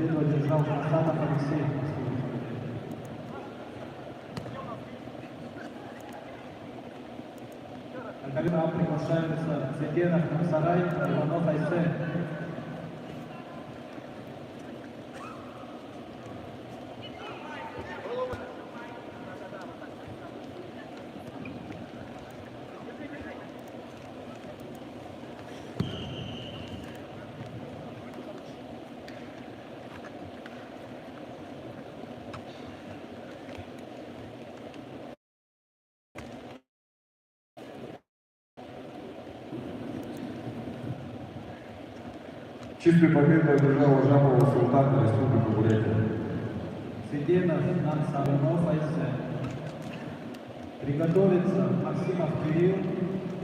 Первый одержал Масадов Алексей. На ковер приглашаются Цветенов Намсарай, Иванов Айсе. Чистую победу одержал Жапова Султан, Республика Бурятия. Цветенов Намсарай Айсе. Приготовиться Максимов Кирилл,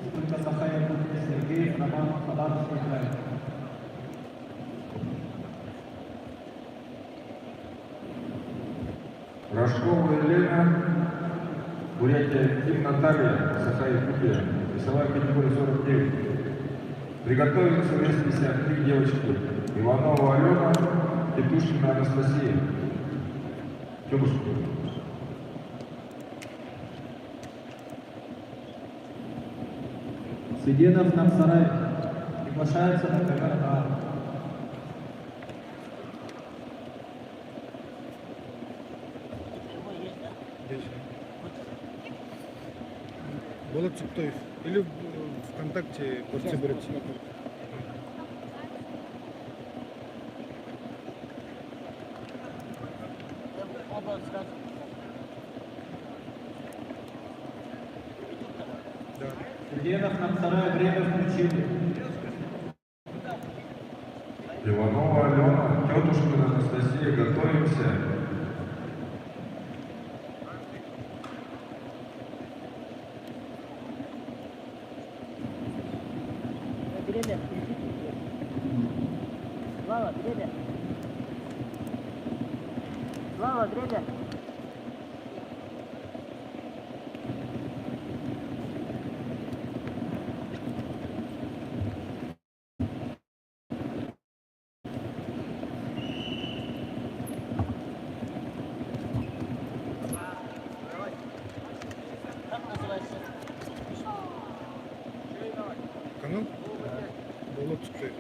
Республика Саха-Якутия, Сергей, Роман, Хабаровский край. Рожкова Елена, Бурятия, Ким Наталья, Саха-Якутия, весовая категория 49. Приготовиться вес 53 девочки. Иванова Алена, Петушкина Анастасия. Тёмушка. Цветенов Намсарай. Приглашается на ковер А. Болот Чуптоев. Или ВКонтакте Борцы Бурятии. Да. Цветенов Намсарай. Время включили. Иванова Алена, Тетушкина Анастасия, готовимся. Время. Слава, время. Слава, время. Как называется? Канал? Болот Чуптоев.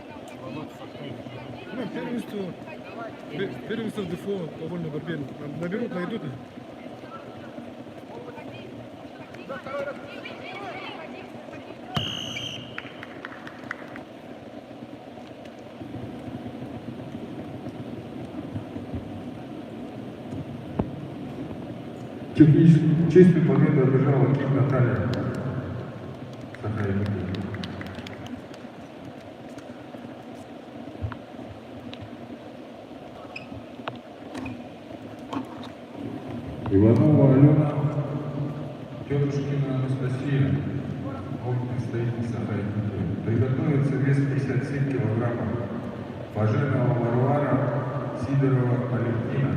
Ну, первенство в ДФО по вольной борьбе. Наберут, найдут. Чистую победу одержала Ким Наталья. Саха-Якутия. Иванова Алена, Тетушкина Анастасия, опытный стоит Саха-Якутия. Приготовиться вес 57 килограммов. Баженова Варвара, Сидорова Алевтина.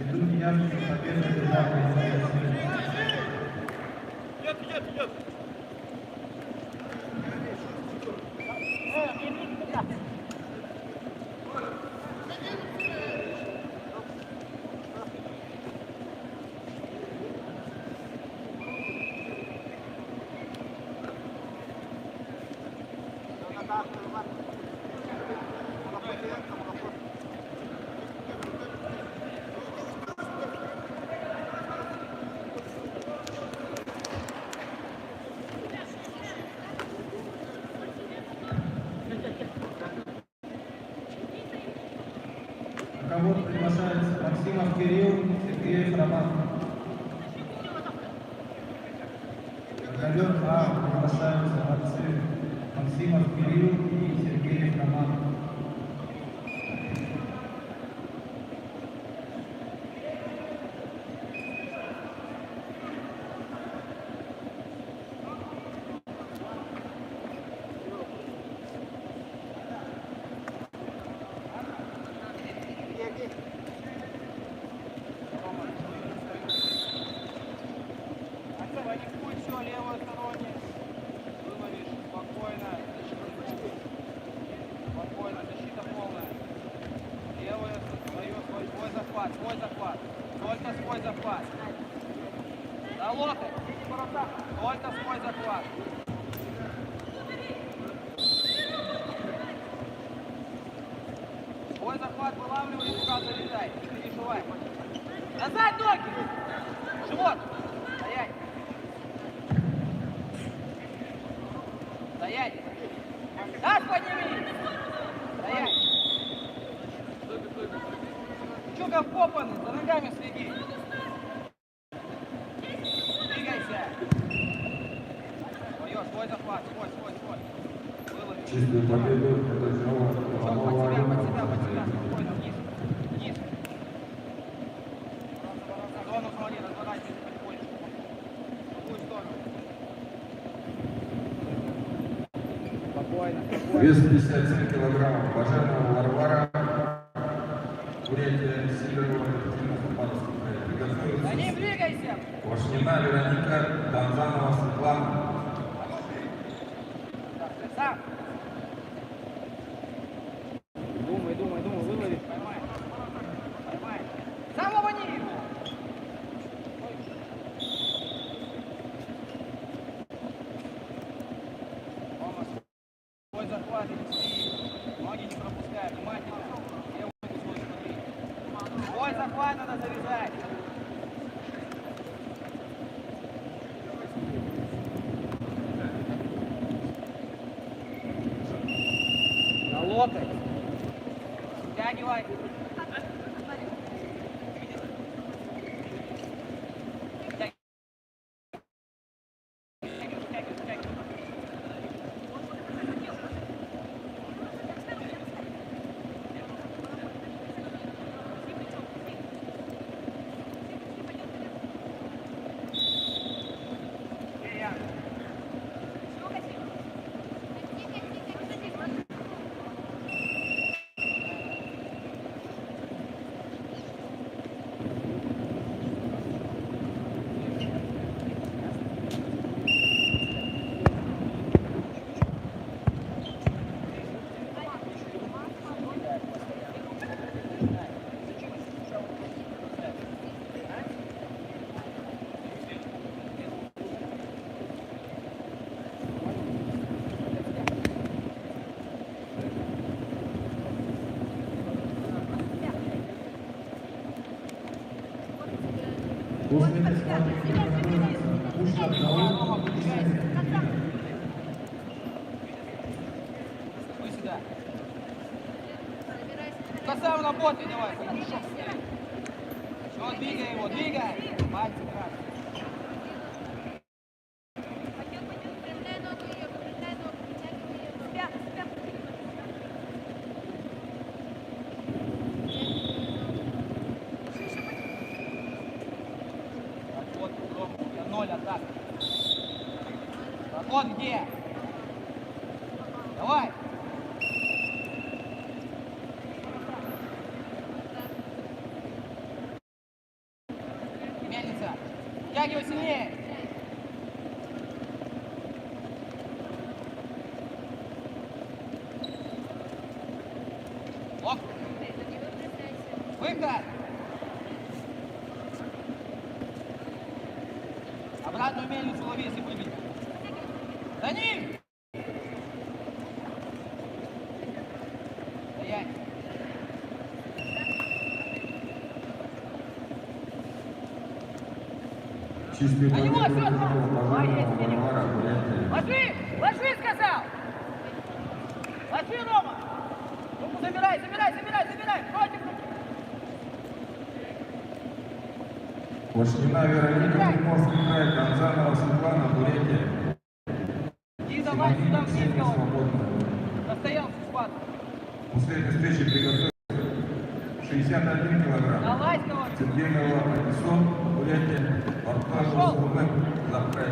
Ведут явки победы державы. Кого приглашается Максимов Кирилл, Сергеев Роман. На ковер А приглашаются отцы Максимов Кирилл и Сергеев Роман. Левосторонний. Вывалишь спокойно. Спокойно. локоть. Только свой захват. Свой захват вылавливай, рука залетай. Не переживай. Назад ноги! Живот! Стоять! Стоять! Так подними! Стоять! Чё как попаны? За ногами следи! Двигайся! Свой захват, свой. Вылови. Чистую победу одержала Всё, Романова под себя, Арина. спокойно, вниз. Зону смотри, разворачивайся потихонечку. В другую сторону. Спокойно. Вес 57 килограммов. Баженова Варвара. Бурятия Сидорова Екатерина Сапаровская. За ним Приготовиться. двигайся! Квашнина Вероника. Донзанова Светлана. Сам! Думай, вылови. Поймай. Сам ловани его! Рома, свой захват, неси. Ноги не пропускай, внимательно. Левую ногу свою смотри. Свой захват надо завязать. На локоть. Втягивай. Втягивай. После просмотра приготовиться. Пушка Рома, Даун. подключайся. Вы сюда. Касаем на боте давай. Хорошо. Все, двигай его, двигай. Пальцы красные. Вот, Рома, у тебя 0 атак. Проход где? Давай. Мельница. Втягивай сильнее. Оп. Выход. Обратную мельницу лови, если выбить. За ним! Стоять. Чистую На него, победу всё, одержала молодец, Баженова Филипп. Варвара. Бурятия. Ложи, сказал! Ложи, Рома! Руку забирай! Против руки! Квашнина Вероника. Приморский край. Донзанова Светлана. Бурятия. И давай сюда вниз, Синема голову. свободная. Настоялся схватку. После этой встречи приготовиться. 61 килограмм. Давай, говорю. Сергеева Адисон. Бурятия. Арташев Сурнек. Запрай.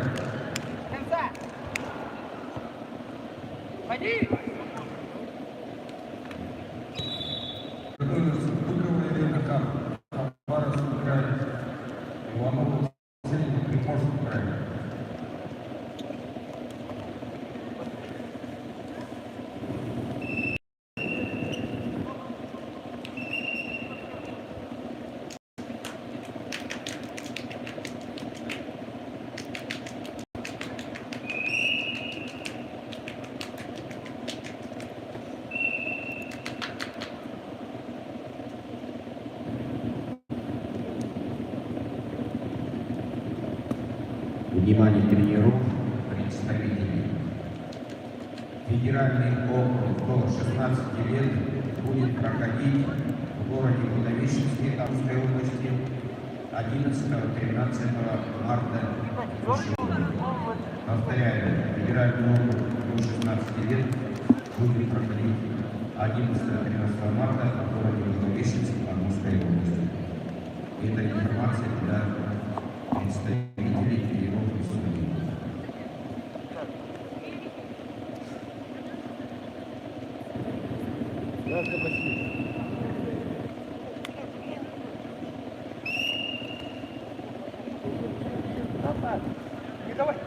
Конца. Ходи! Готовится Быкова Елена Хабаровский край. Иванова Ксения, Приморский край. внимание тренеров, представителей. Федеральный округ до 16 лет будет проходить в городе Благовещенске Томской области 11-13 марта. Повторяю, федеральный округ до 16 лет будет проходить 11-13 марта в городе Благовещенске Томской области. Это информация для представителей тренеров и судей. Не давай.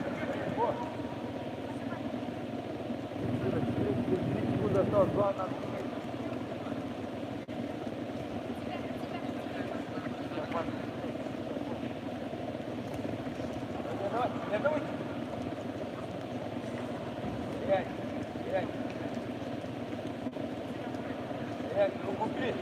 Вот. Не давай. Теряй. Руку вперед.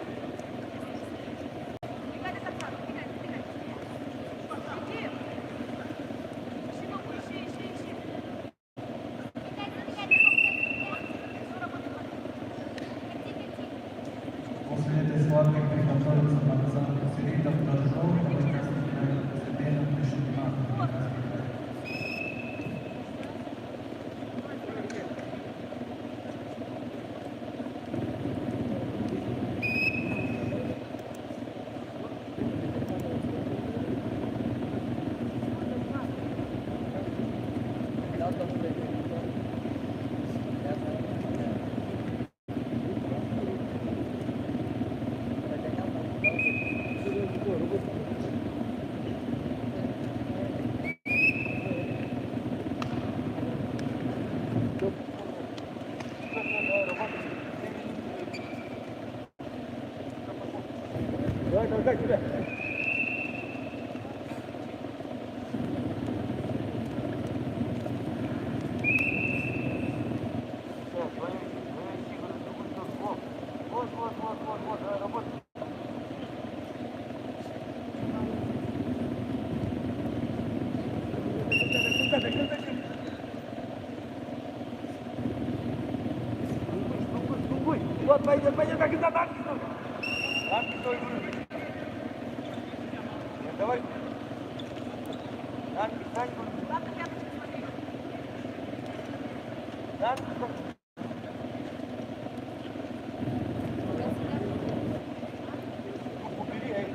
После этой схватки приготовиться борца Селитов Торжов, участник Цепенов Мишелина. Давай, тебя. Вот, работай. Вот, пойдем, как и задатки. Рамки стой. Давай. Рамки, встань. Рамки, убери, эй.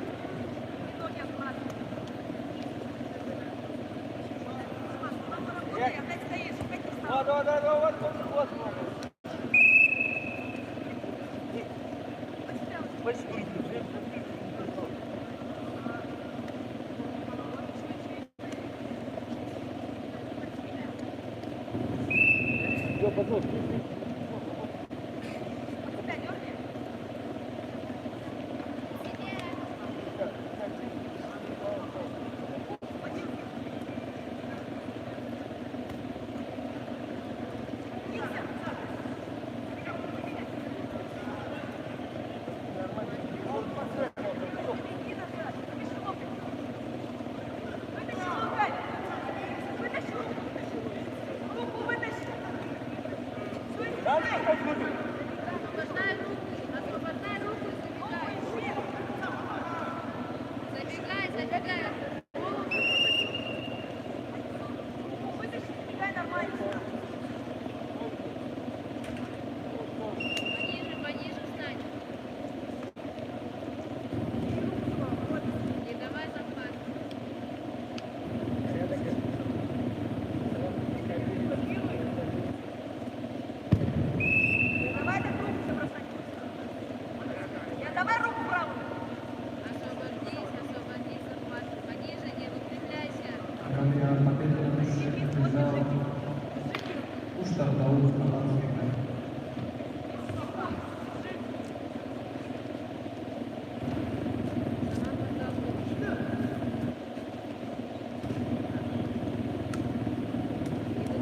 Вот. Почти. Все, поднос.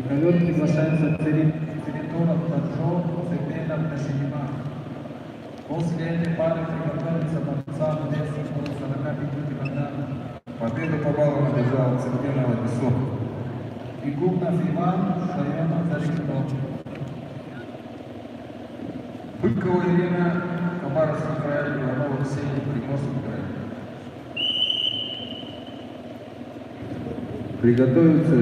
Ковер приглашается Церетонов, Торжов, Цепенов, Мишелина. После этой пары приготовится борца в весе до 45 кг. Победу по баллам одержал Цепенова Песок. Игумнов Иван, район Заречного. Быкова Ирина, Хабаровский край, Иванова Ксения, Приморский край. Приготовиться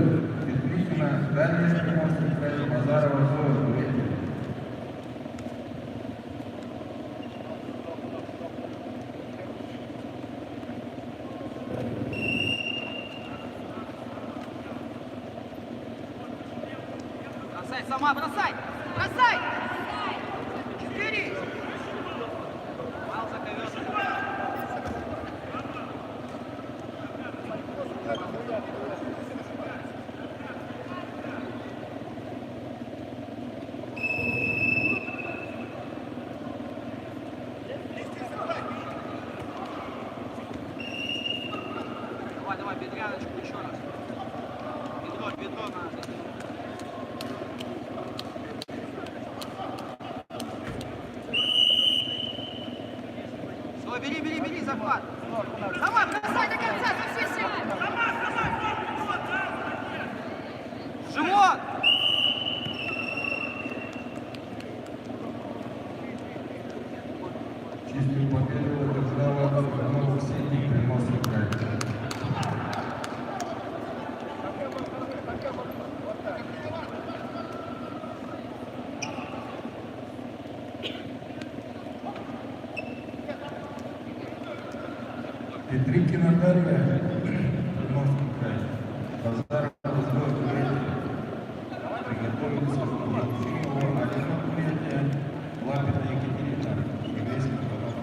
Петрикина, Дальний Приморский край, Базарова Зоя, Бурятия. Бросай, сама, бросай! Бросай! 4! Мал за ковер. Давай, бедряночку еще раз. Бедро надо. Бери, захват. Давай, бросай до конца, со всей силы. Живот! Чистую победу одержала Иванова Ксения, Приморский край. Петрикина Дарья, Приморский край. Базарова Зоя, Бурятия. Приготовиться Ефимова Алина, Бурятия. Лапина Екатерина, еврейский народ.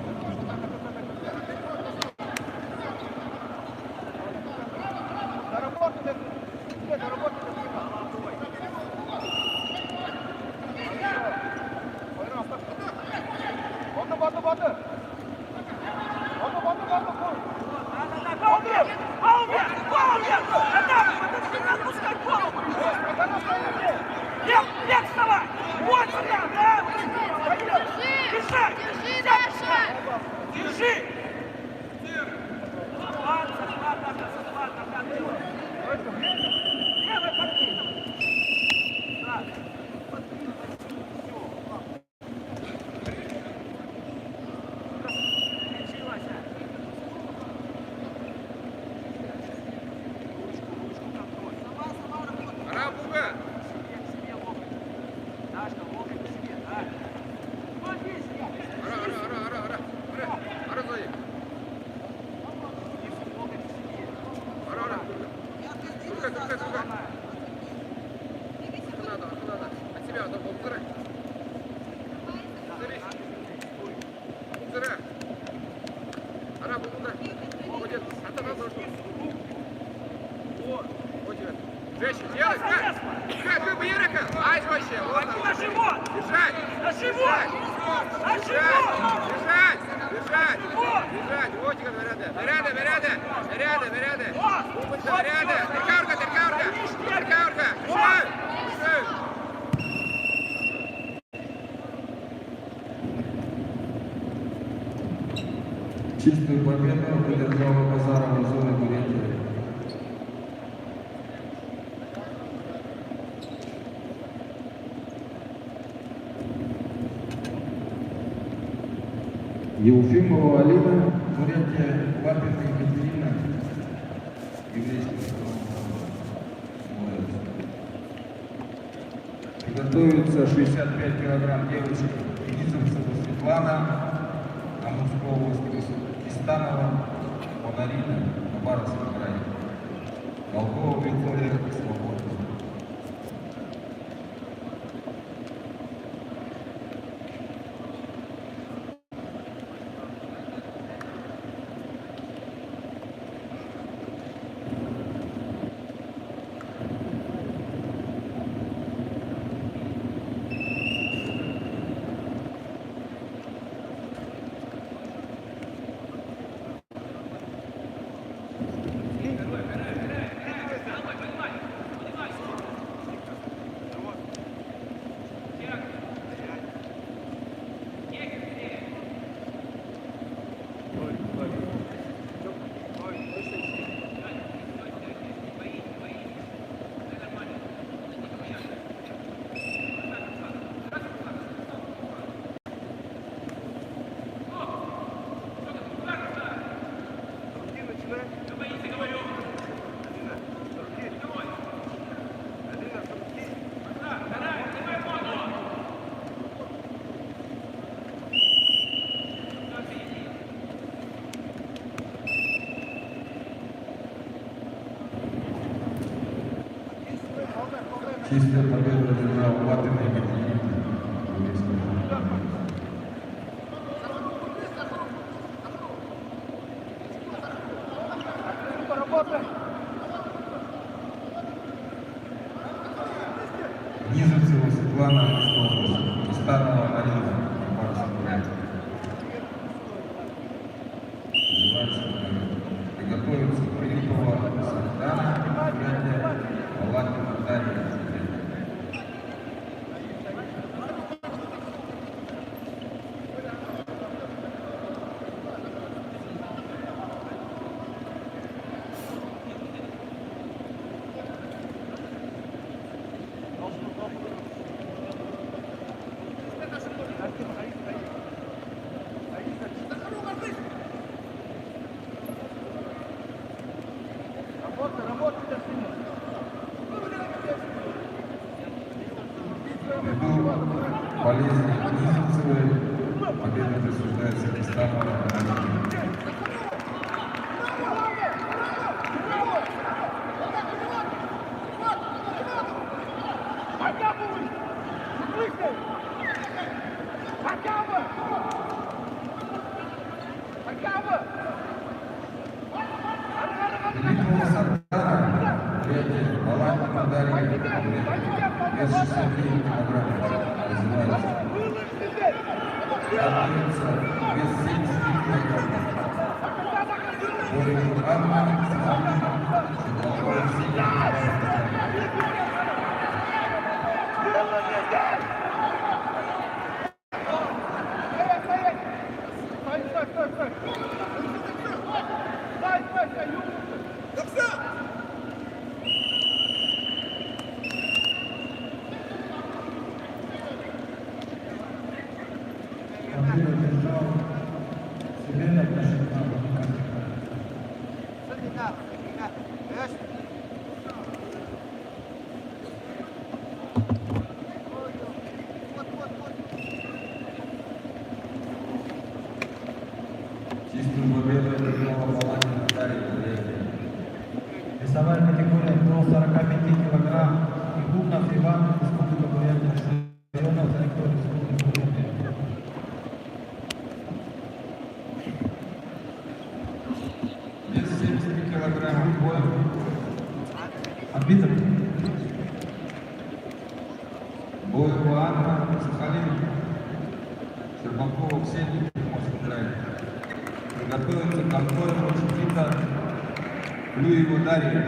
Чистую победу одержала Базарова Зоя, Бурятия. Еуфимова Алина, Бурятия, Лапина Екатерина, еврейский народ. Приготовится 65 килограмм девочек Денисовцева Светлана, Амурской области, Истанова, Монарина, Хабаровский край. Долгова Виктория, Свобода. Чистую победу одержал Латвия и Низовцева Светлана, Московская, Истанова Марина, приготовиться Филиппова Салтана, Палатина Дарья. Ввиду болезни Низовцевой победа присуждается Кистанова. Филиппова Салтана, третья, Палатина Дарья, вес 69 килограммов, развивается. Готовится вес 70 килограммов. Борис Анна, Светлана, Победу одержал Семена Пашина. Чистую победу одержала Палатина Дарья. Весовая категория до 45 килограмм. Игумнов Иван, Республика Бурятия, районов территории Республики Бурятия. Вес 73 килограмма. Бой. Арбитр. Боева Анна, Сахалин, Щербакова Ксения, Приморский край. Приготовиться Конторова Чикита, Плюева Дарья.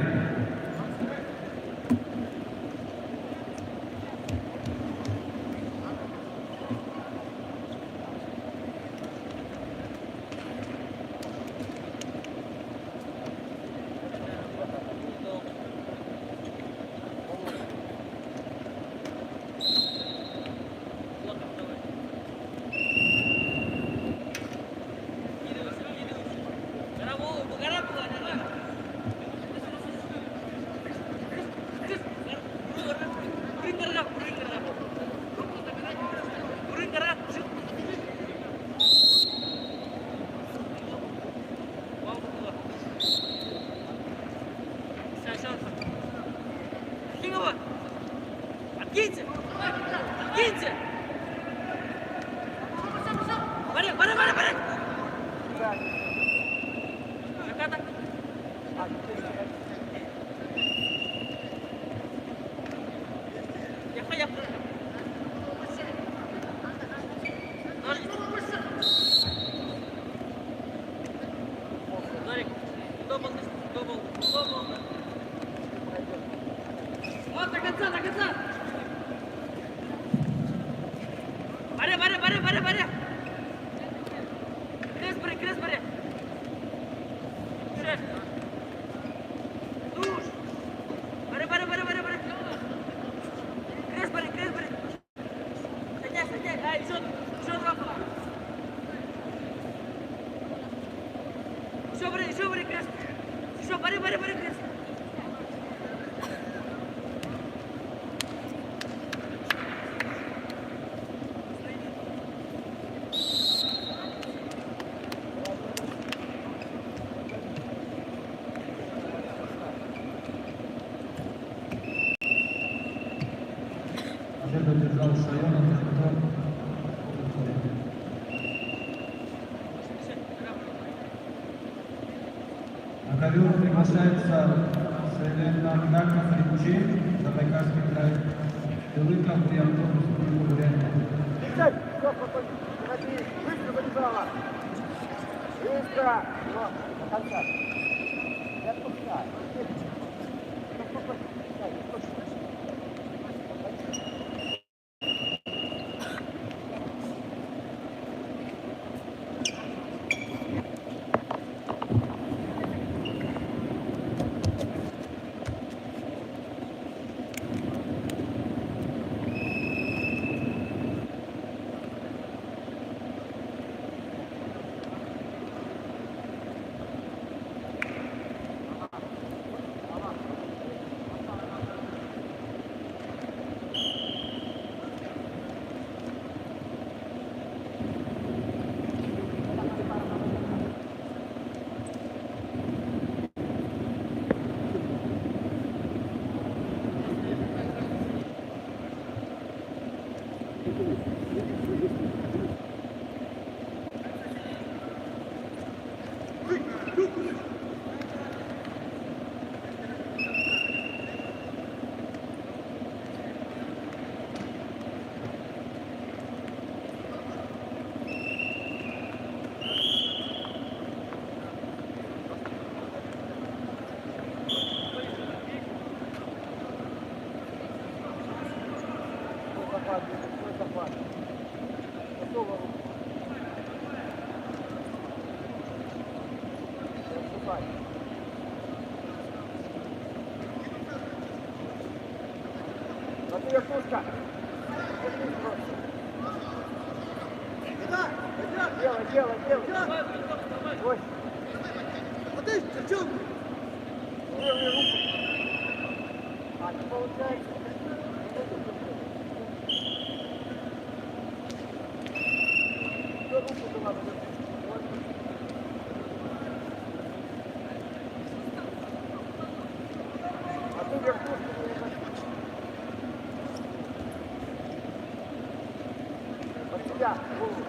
Откиньте! Откиньте! Боря, боря, боря, боря! Заката! Я. Дарик, добл. Вот, до конца! Боря! Крест, боря! Шеф! Душ! Боря! Крест, боря! Садяй! А, еще два была! Еще, боря, крест! Еще, боря, крест! района Днепро. На ковер приглашается Селена Фринчи, Забайкальский край. Велика приавтобус Бурятия. Все, спокойно. Смотри, быстро забежала. Быстро. Вот, до конца. Не отпускай. Спокойно. Делай. Ой. Подожди, в чем? Левую руку. А, не получается. Руку туда надо. А ты верхушку под себя, голову.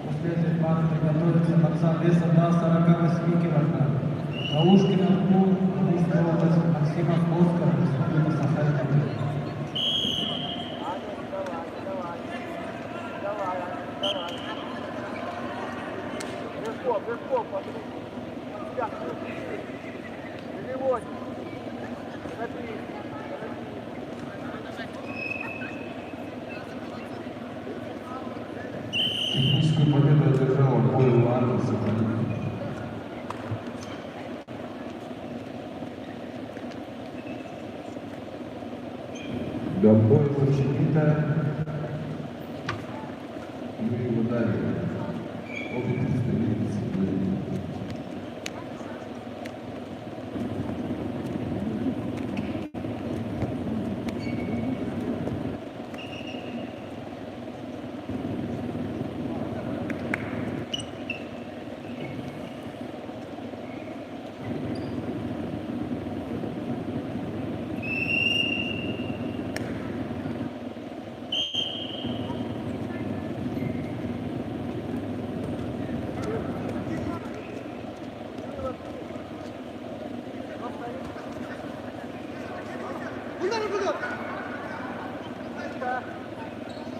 После этой пары приготовится пацан весом до 48 килограмм. Наушкин Артур, Мурская область, Максимов Оскар, Республика Саха-Якутия. Легко, переводим. Смотри. Техническую победу одержал Бойл Андерс. До Бойла Чигита Юрий Водарев. Обе представительницы.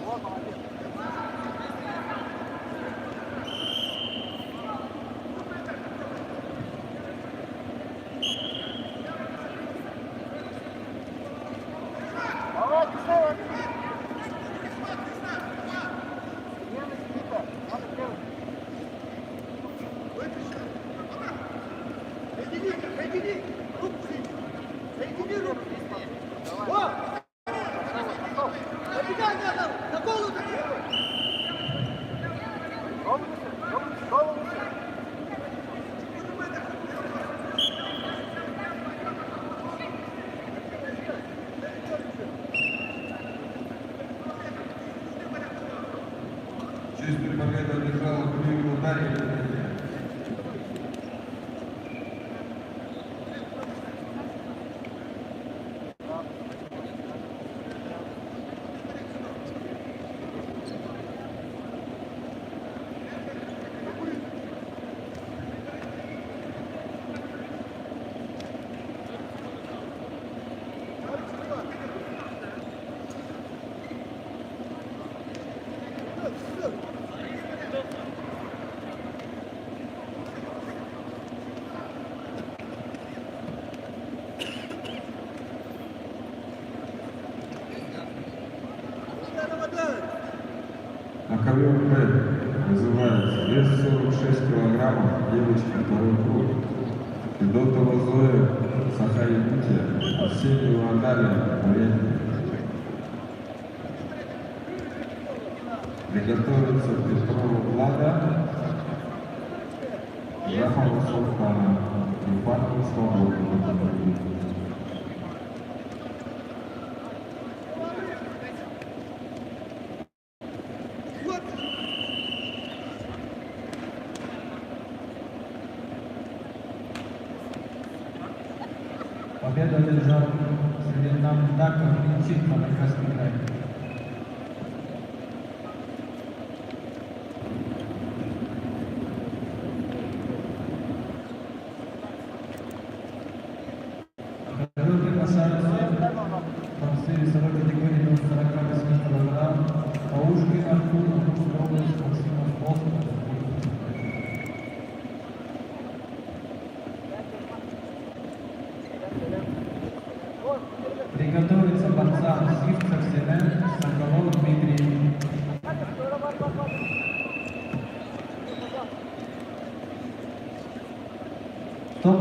Вот, молодец. Соедини руку, соедини руку. О! Забегай надо, на голову. Голову выше. Базаре Владимир. На ковер Б вызывается вес 46 килограммов, девочка второй круг, Федотова Зоя, Саха-Якутия, Арсеньева Наталья, Бурятия. Приготовиться Петрова Влада, Захарова Султана, Юфанова Свобода. Победу одержал Срединам Дака Принцип на Красный край. Победу приглашаются борцы весовой категории до 48 килограмм. Паушкин Артур, Московская область, Максимов Волков. Приготовиться борцам Сивцев Семен, Соколов Дмитрий. Стоп.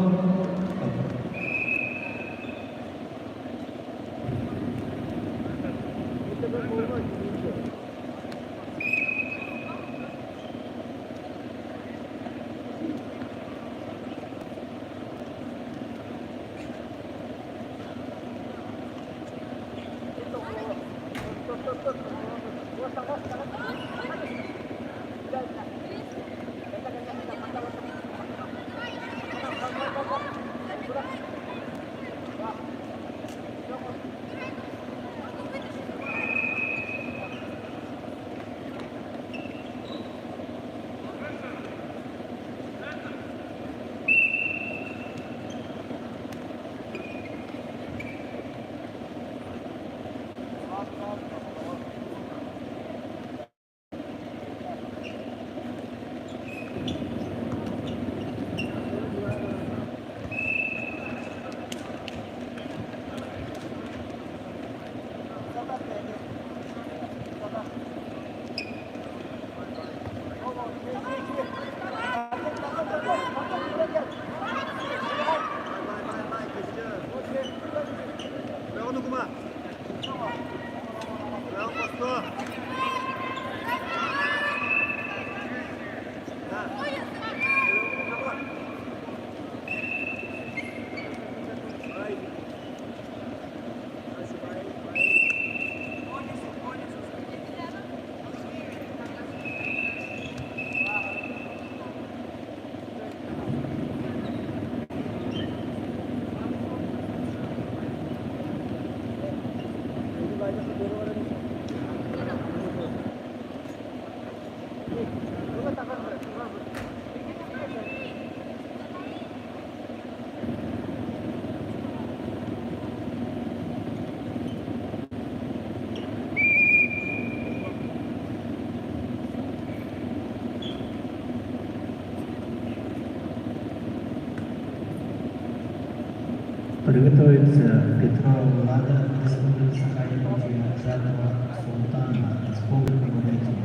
Приготовиться Петрова Влада, Республика Саха-Якутия, Жадова Султана, Республика Бурятия.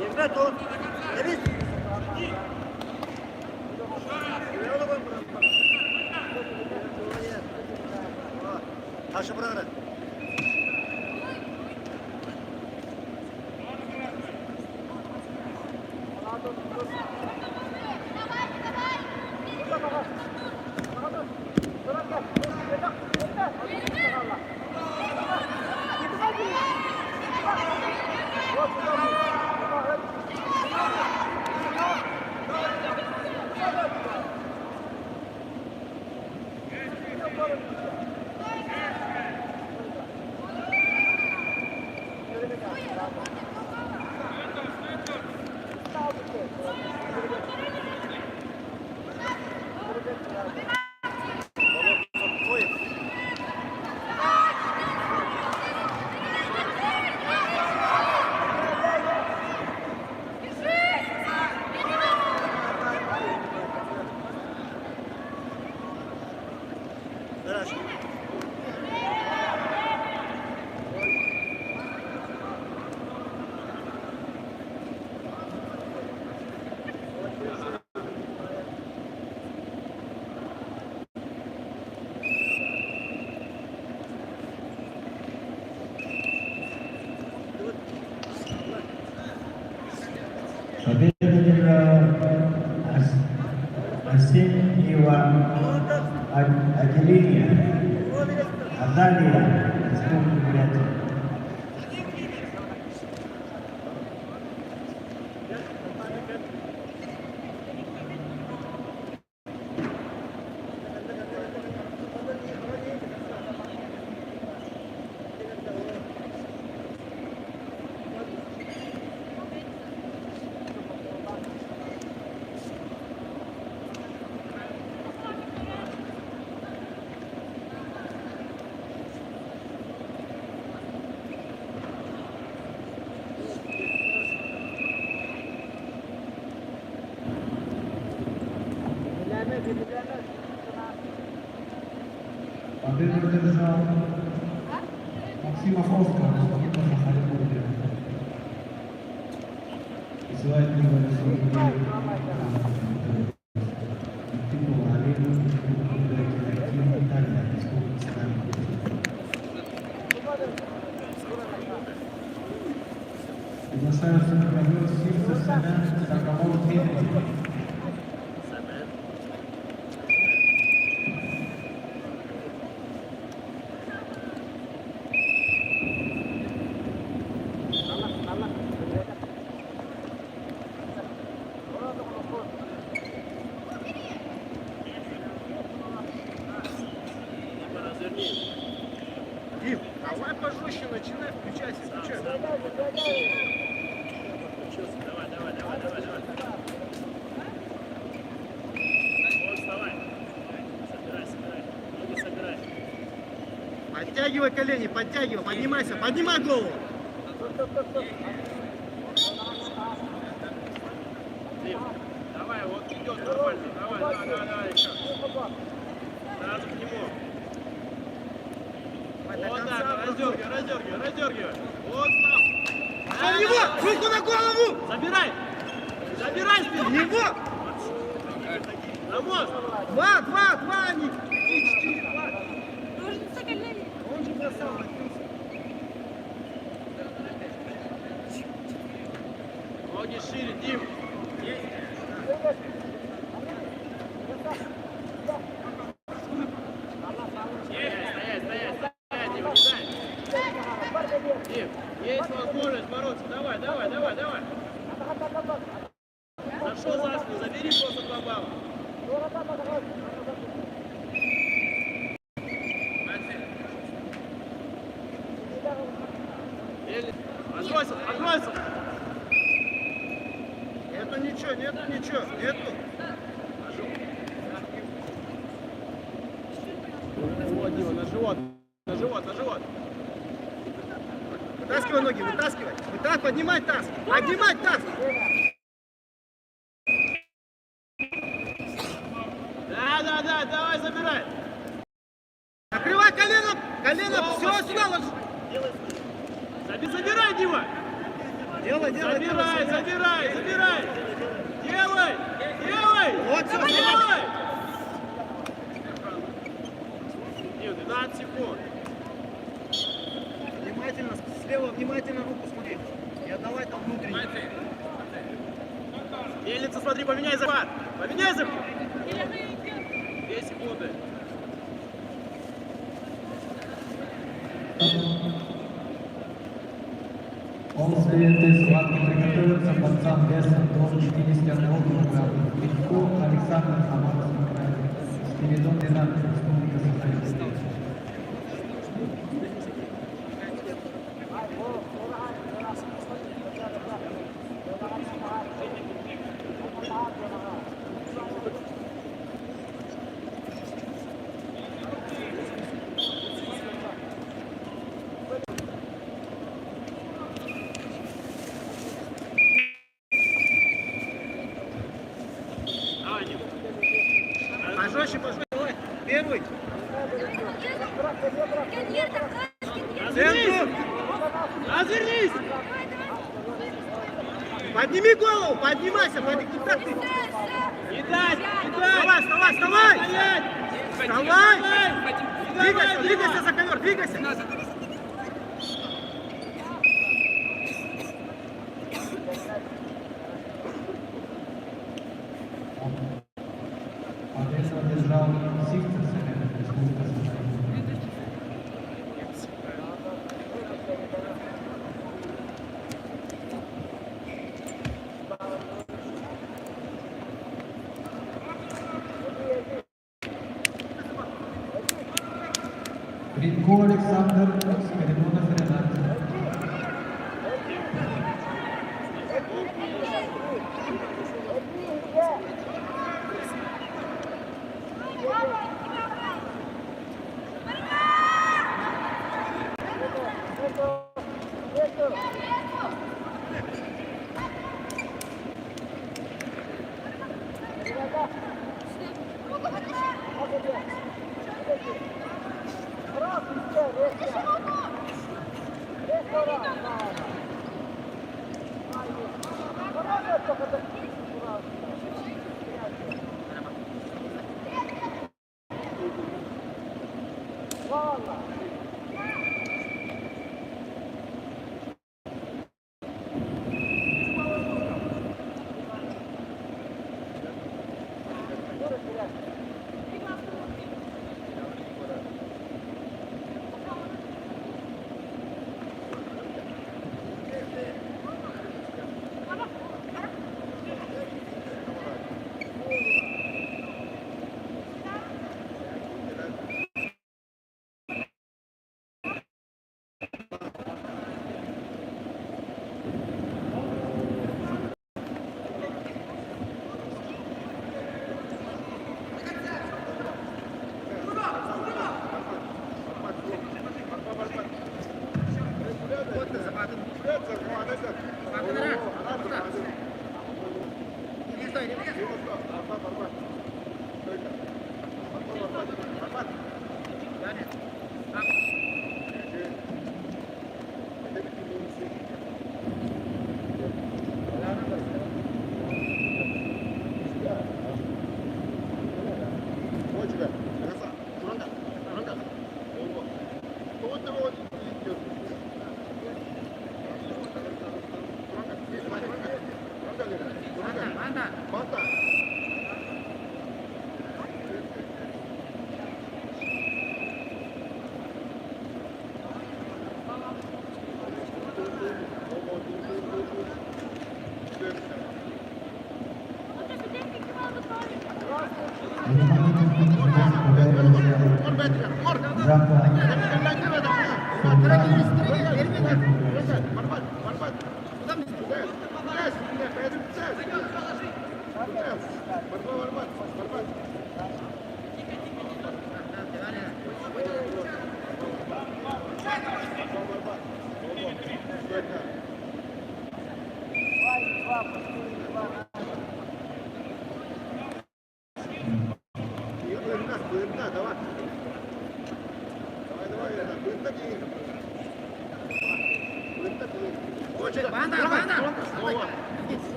Devlet o. Deniz. Taşı bırak. Победа для осеннего отделения Азалия Республики Бурятия. Победу одержал Максимов Оскар, Никита Махалевич. Призывает его на свой титул Олегу Италия, Республика Сахалин. Приглашаются на ковер Сирса Семен Сакамор Дмитрий. Дим, давай пожестче начинай, включайся, включайся. Подтягивай колени, подтягивай, поднимайся, поднимай голову. Давай, вот идет нормально. Давай, еще. Сразу к нему. Вот так, раздергивай. Вот так. На него! Руку на голову! Забирай! Забирай спину! Его! На мост! Два, они! Он же бросал. Ноги шире, Дим! Стоять, Дима, стоять! Дим, есть возможность бороться, давай! Зашел за спину, забери просто 2 балла. Отбросил! Нету. Вот, Дима, на живот. Вытаскивай ноги, вытаскивай. Поднимай таз. Да, давай, забирай. Накрывай колено, все сюда ложи. Забирай, Дима. Делай. Забирай. Делай. Вот всё, Делай. Дим, 12 секунд. Внимательно, слева внимательно руку смотри. Не отдавай там внутренний. Мельница, смотри, поменяй захват. 2 секунды. После этой схватки приготовиться борцам весом до 51 килограмма. Легко Александр Хамановский край. Спиридон Ренат, Республика Саха-Якутия. Давай, Дим. Пожестче, давай. Первый. Центру. Развернись! Подними голову, поднимайся, куда ты? Не дать! Вставай! Стоять! Вставай! Двигайся за ковер, двигайся! Победу одержал Сихтер Селен, Республика Саха-Якутия. Гринько Александр, Спиридонов Ренат.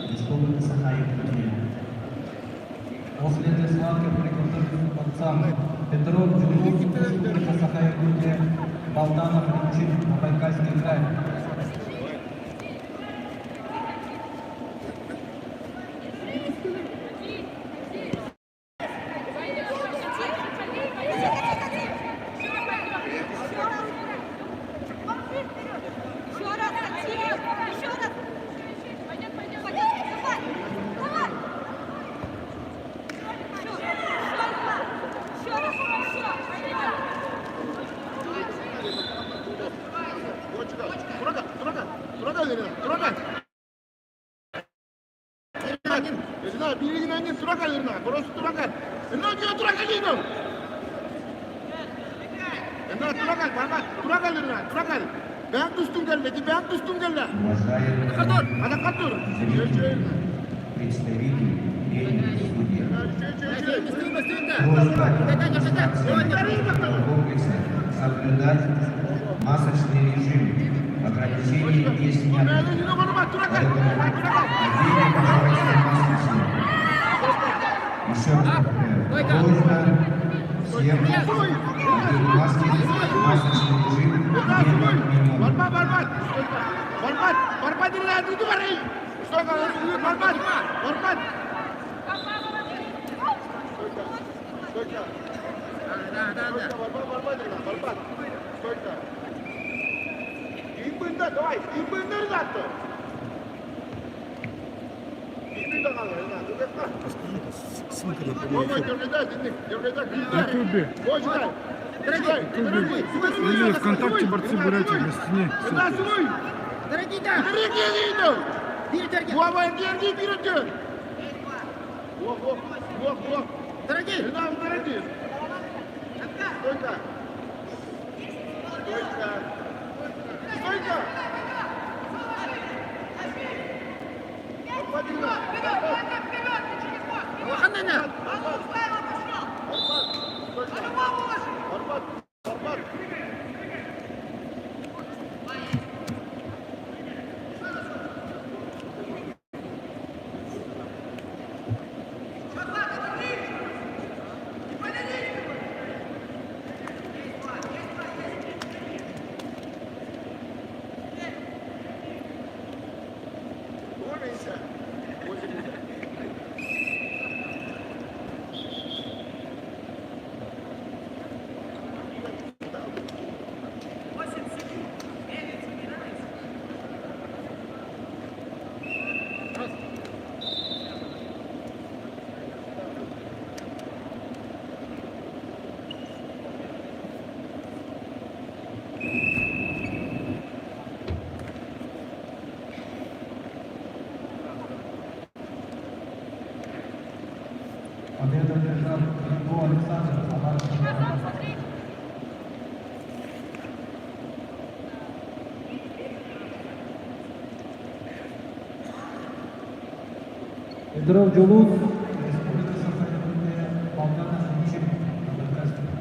Республика Саха-Якутия. После этой схватки приготовленным бойцам Петров, Джулюк, Республика Саха-Якутия, Балданов, Ильчин, Забайкальский край. Представитель тренер судья. Комплекса соблюдать масочный режим. Ограничения не сняты. Поэтому оденьте, пожалуйста, маску. Еще раз повторяю. Просьба всем одеть маски, масочный режим не отменен. Или ВКонтакте борцы Бурятии на стене. Победу одержал Гринко Александр, Самарский край. Петров, Джулук, Республика Саха-Якутия, Балданов, Ильчин, Забайкальский край.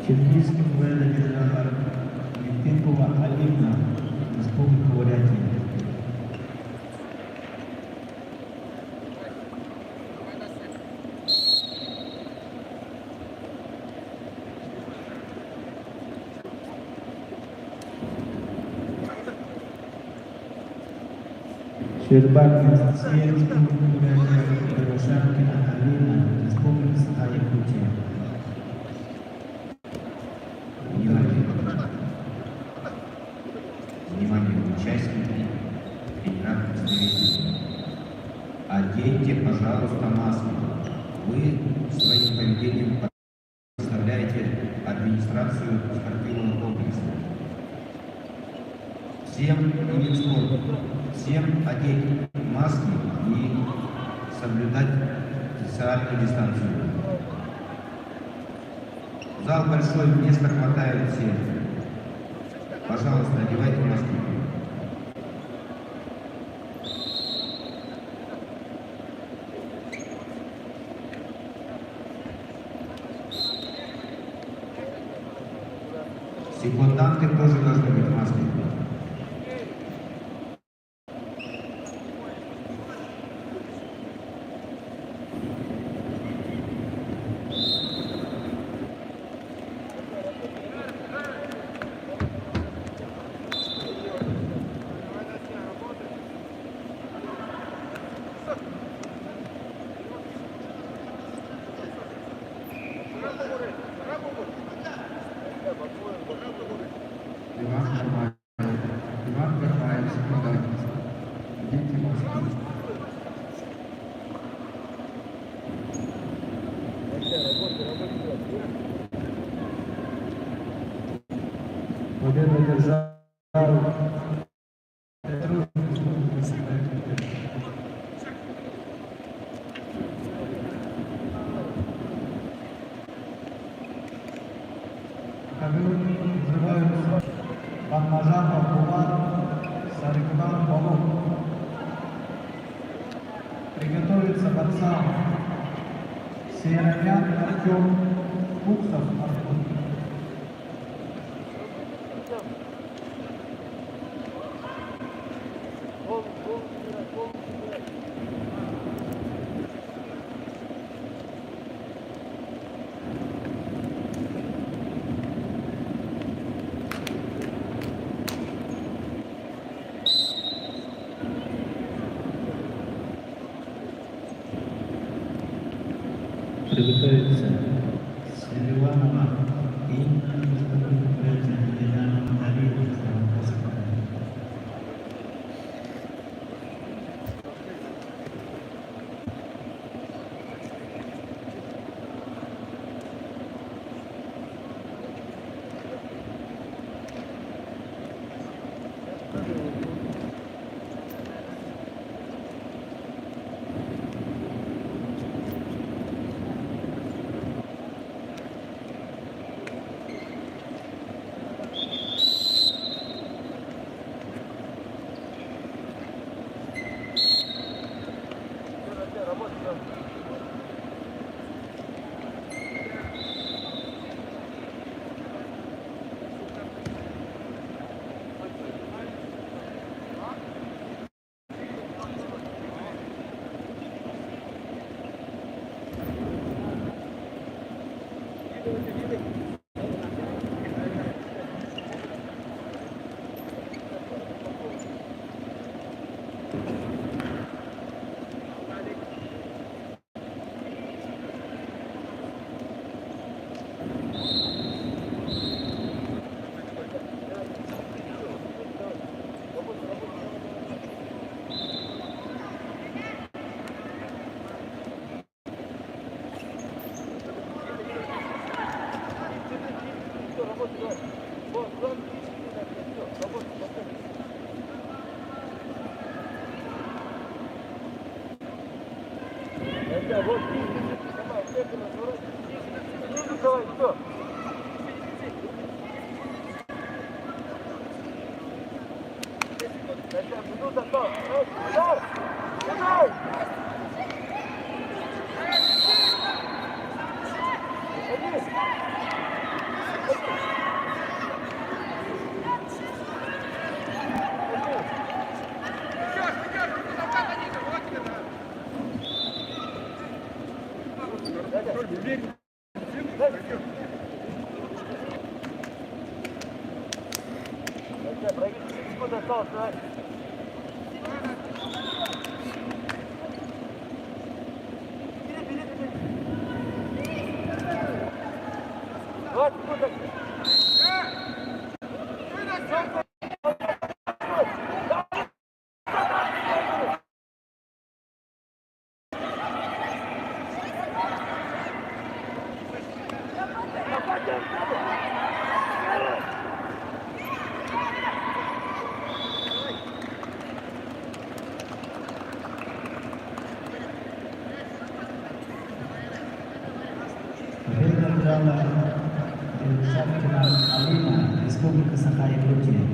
Черкизский военно-державный Литвинкова Алина, Республика Бурятия. Щербак Анастасия, Республика Дорошенкина Алина, Республика Якутия. Внимание! Внимание, участники тренировки зрителей. Оденьте, пожалуйста, маски. Вы своим поведением представляете администрацию спортивного комплекса. Всем не спорт, всем одеть маски и соблюдать социальную дистанцию. Зал большой, места хватает всем. Пожалуйста, одевайте маски. Секунданты тоже должны быть в маске. Иван Кармаев. Иван Кармаев, секундант. Оденьте маски. Победу одержал Петров, Республика Саха-Якутия. Взрываются Панмажанов Булат, Сарикбан Балук. Приготовиться борцам Северомян Артем, Фуксов Артем. Приготовиться Селиванова и Елена Марина. Piala Shakira Alina, Республика Саха-Якутия.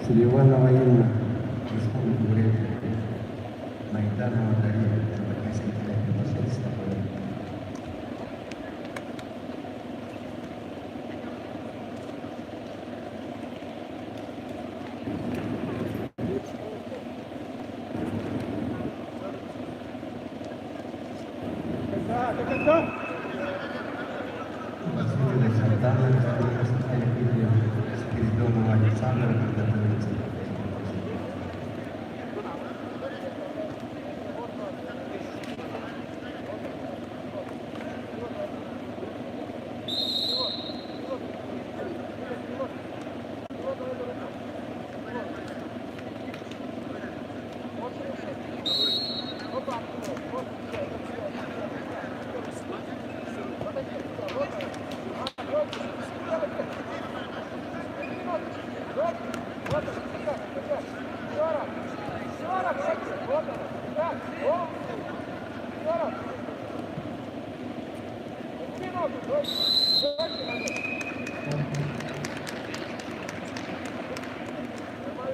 Стилевана военная, Республика Бурятия, Майданова Дарья, Западнический посольство. Василий Сардана, Республика Саха-Якутия, Спиридонова Александра, подготовится.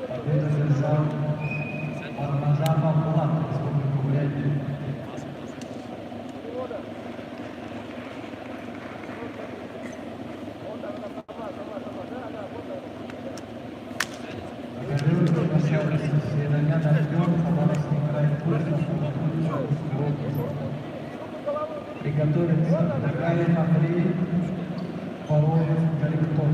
Победу одержал Пармажанов Булат, Республика Бурятия. Седомян Артем, Хабаровский край, Курсов, приготовиться Такаев Андрей, Пароев, Галиктон.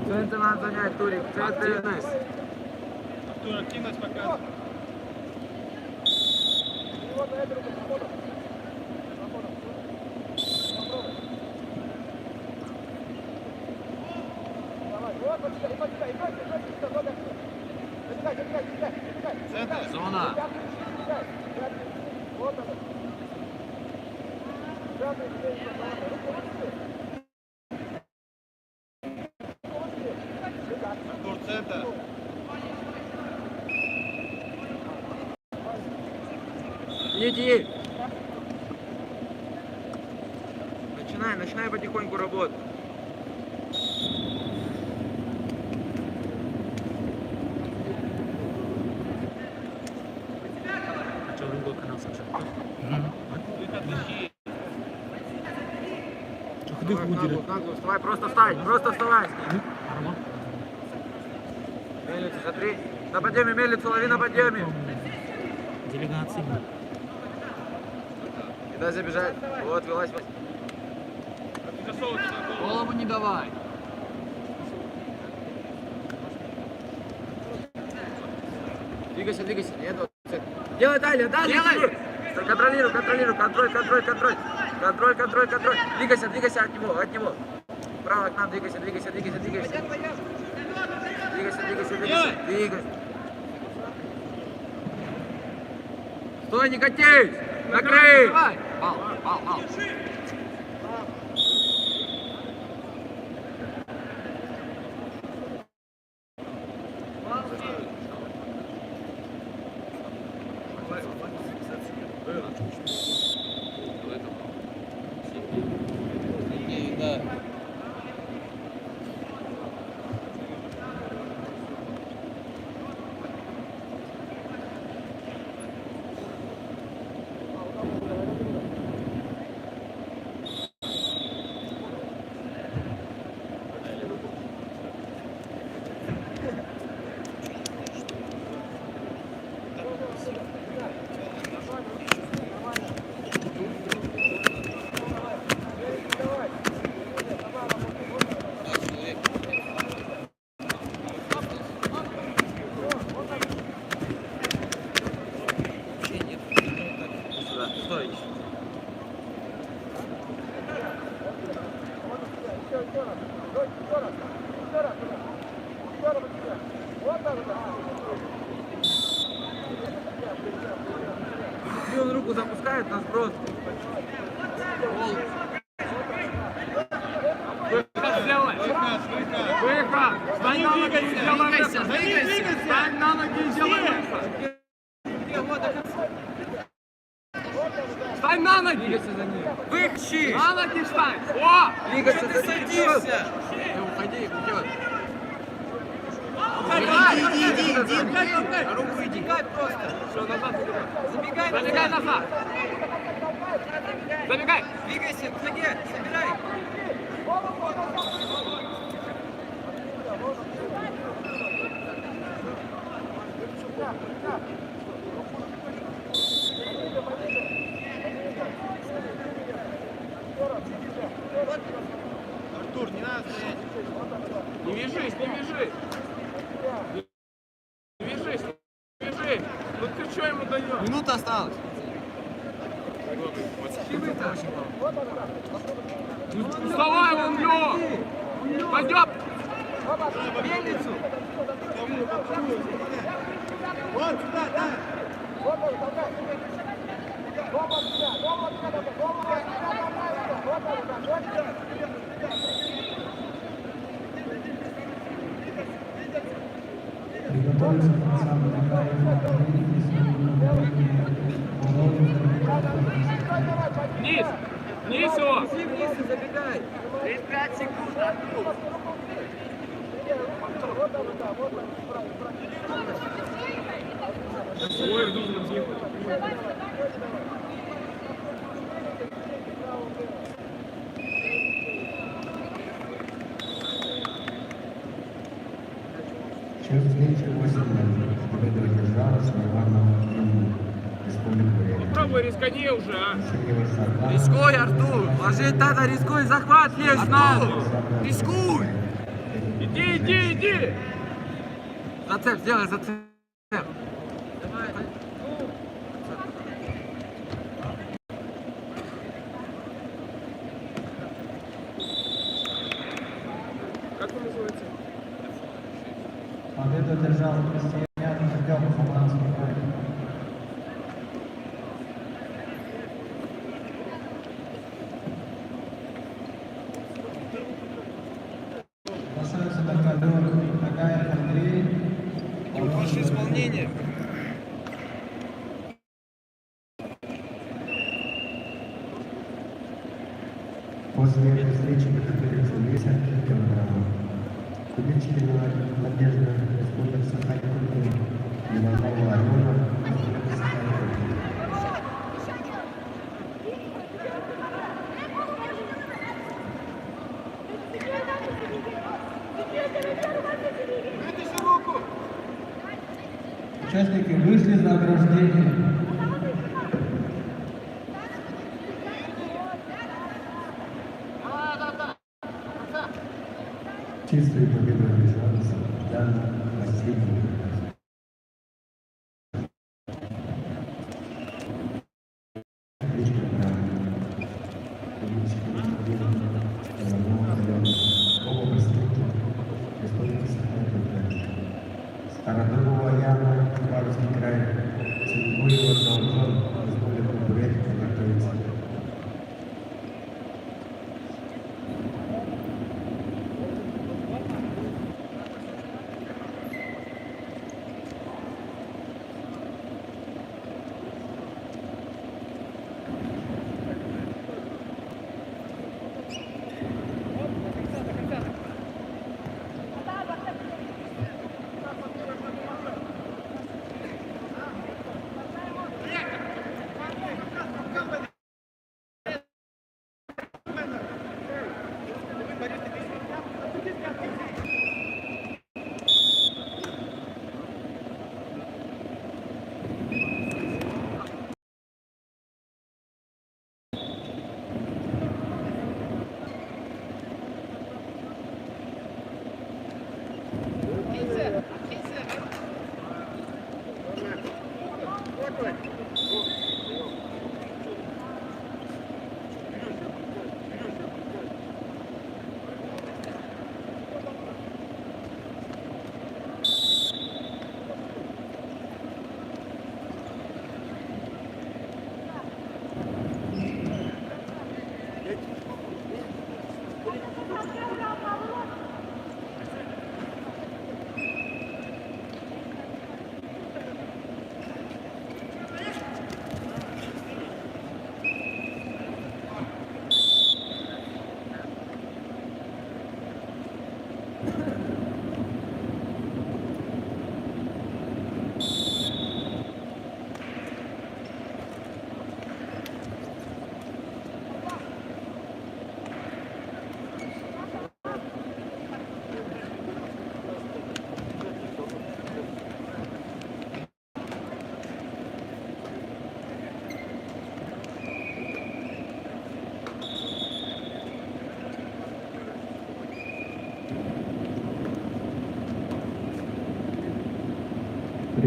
Центр надо занять, Турик. Центр. Артур, активность показывает. Зона. Артур, центр. Иди. Начинай потихоньку работать. Нагло, вставай, просто вставай. Мельницу, смотри. На подъеме, мельницу, лови на подъеме. Делегация. Не дай забежать. Вот, вылазь. Голову не давай. Двигайся. Нет, вот. Делай далее. Делай. Контролируй. Контроль. Двигайся от него. Право к нам, двигайся. Двигайся. Стой, не катись! Накрыть! Пал. Да. если он руку запускает, нас просто. Выход сделай! Выход! Встань на ноги и сделай выход! Встань на ноги и сделай выход! Встань на ноги! Двигайся за ним. Выхчи! На ноги встань! О! Двигайся за ним. Садишься. Уходи, уходи. Иди. Руку иди. Просто. Все, назад забегай! Забегай Забегай назад. назад! Забегай! Двигайся, к ноге, собирай. Артур, не надо стоять. Не вяжись, не вяжись! Не вяжись, не вяжись! Ну ты что ему даешь? Минута осталась. Вставай, он лег! Пойдем! Мельницу. Вот сюда, да. Приготовиться к самому краю направления, Вниз! Вниз его! Вниз и забегай. 35 секунд, Артур. Ой, нужно тихо. Счет встречи 8-0. Победу одержала Смирнова Республика Бурятия. Попробуй рискани уже, а! Рискуй, Артур. Ложить надо, рискуй. Захват есть, надо. Рискуй. Иди, иди, иди! Зацеп, сделай зацеп. Как он называется? Победу одержал Крестьян Артем Самарский край. Красавица Такадор, Тагаев Андрей. Ваше исполнение. После этой встречи приготовится вес 1 килограмма. Победительная Надежда Республика Саха-Якутия, Иванова Алена, Республика Саха-Якутия. Участники вышли за ограждение. Чистую победу одержался Ян Васильев. Стародубова Яна, Хабаровский край, Цинкуева, Колзон, Республика Бурятия, готовится.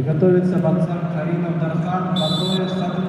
Приготовиться Баксан Каринов Дархан, Батоев Садко.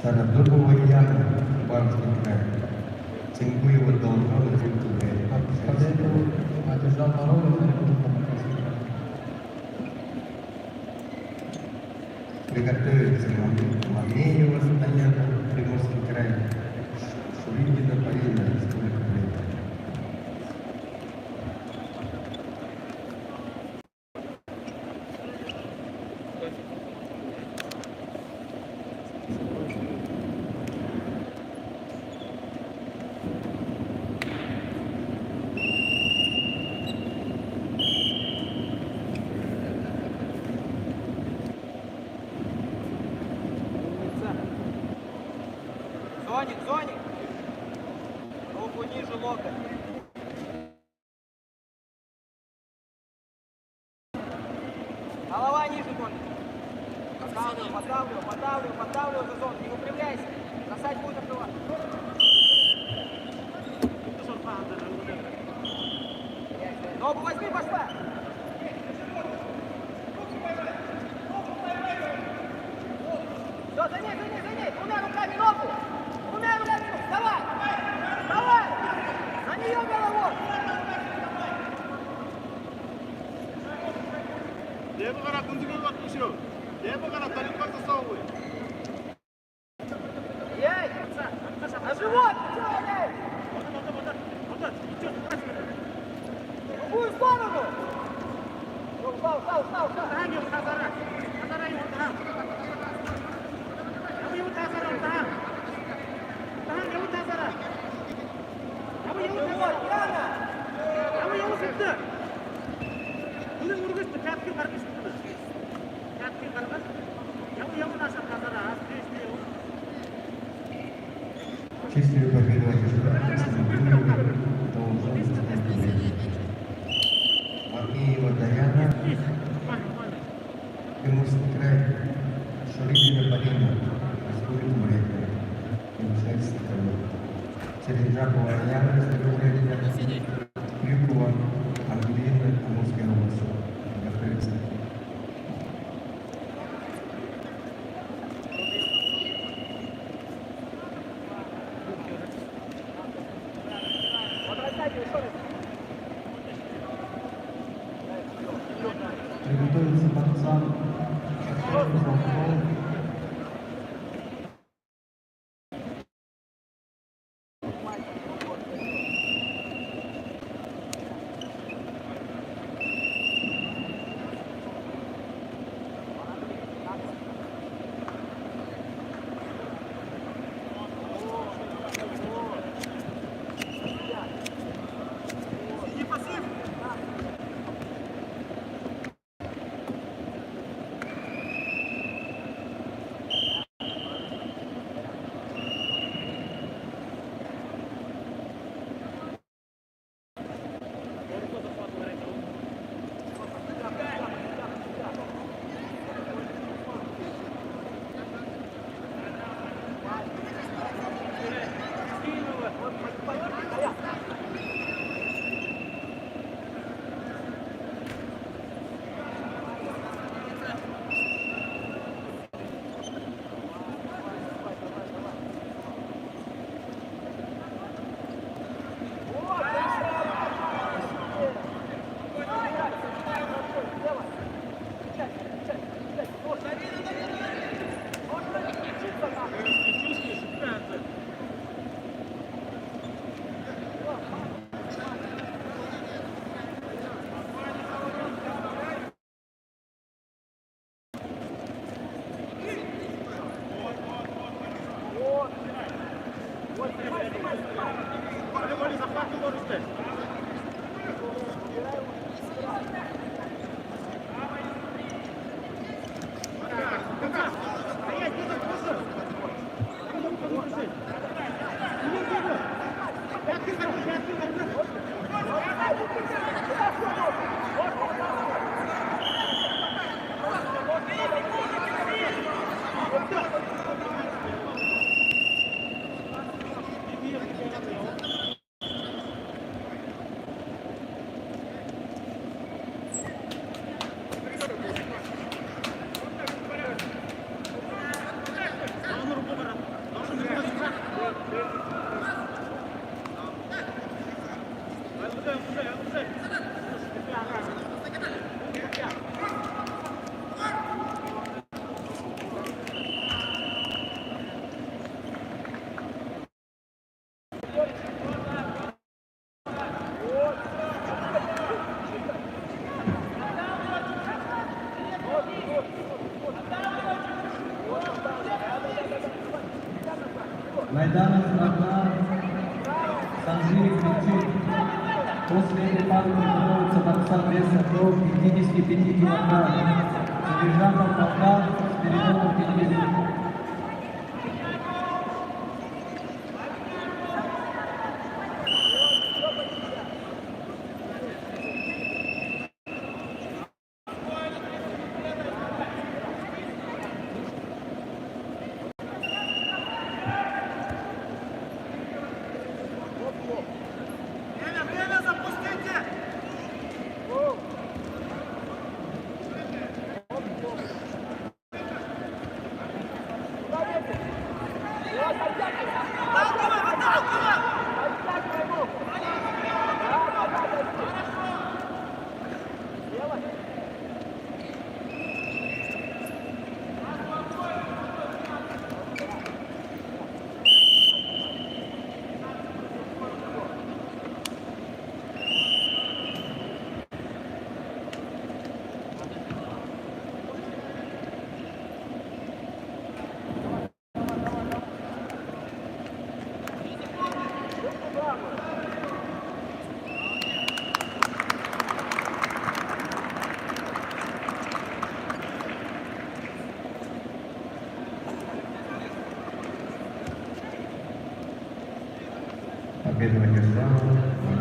Стародубова Яна, Кубанский край. Цингуева Долгова, Зинтугай. Победу одержал Морозов на Республику Хакасия. Приготовиться Мамеева, Стояна, Приморский край. Шуригина, Полина, Республика Украина. Зоник, зоник. Руку ниже локоть. Голова ниже тонет. Поддавливаю за зону. Не выпрямляйся. Бросать будет открывать. Ногу возьми, пошла. Все, за ней. Двумя руками ногу. Давай. На нее головой. Левый гора күндүгө батышы. Левый гора далеко засовывай. Ей! На живот! В другую сторону! Встал! Чистую победу одержала Цингуева Долгова, Мамеева Даяна, Приморский край, Шуридина Полина, Республика Бурятия, Мишель Черенжакова Яна, Республика Крюкова, Ангелина, Амурская область. Готовится. Приготовился Баксан. Майданов Рагнар, Санжиев Митюк. После этой пары готовится Баксан веса до 55 кг. Содержанов Болгар, Спиридонов Денис. Победу одержала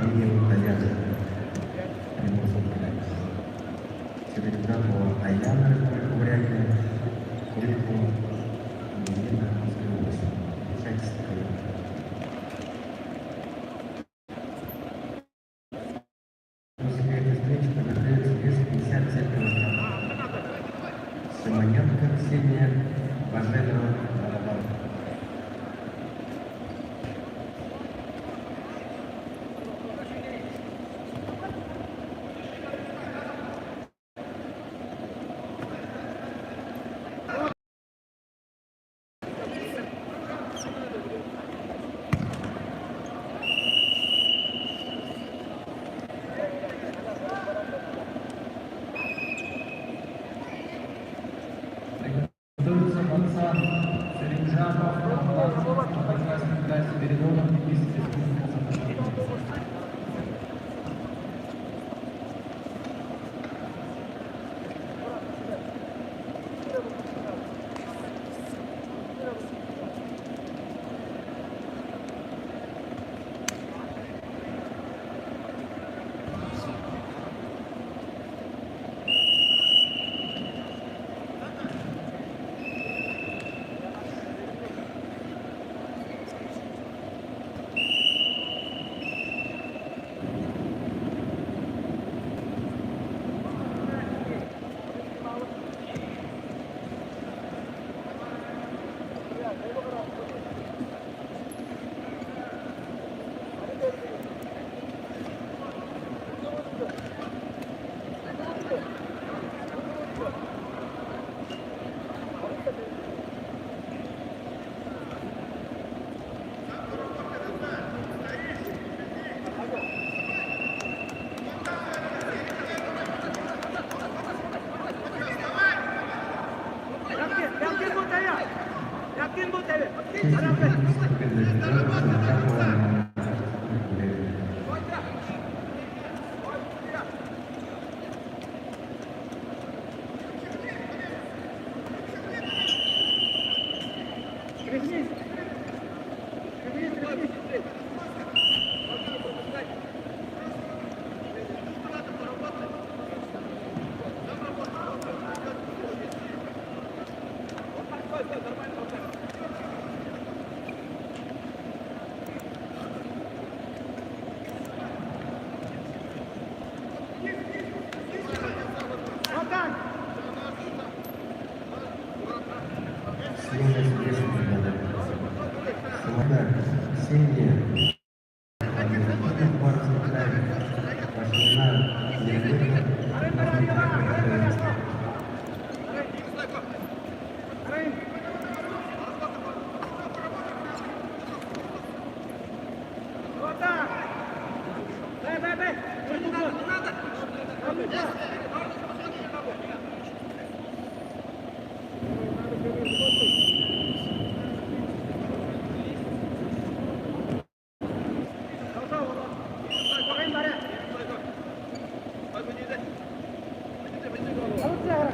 Евгения Утояна. Приморский край. Черенжакова Аяна, Республика Бурятия. прекрасный играет Спиридонов из Республики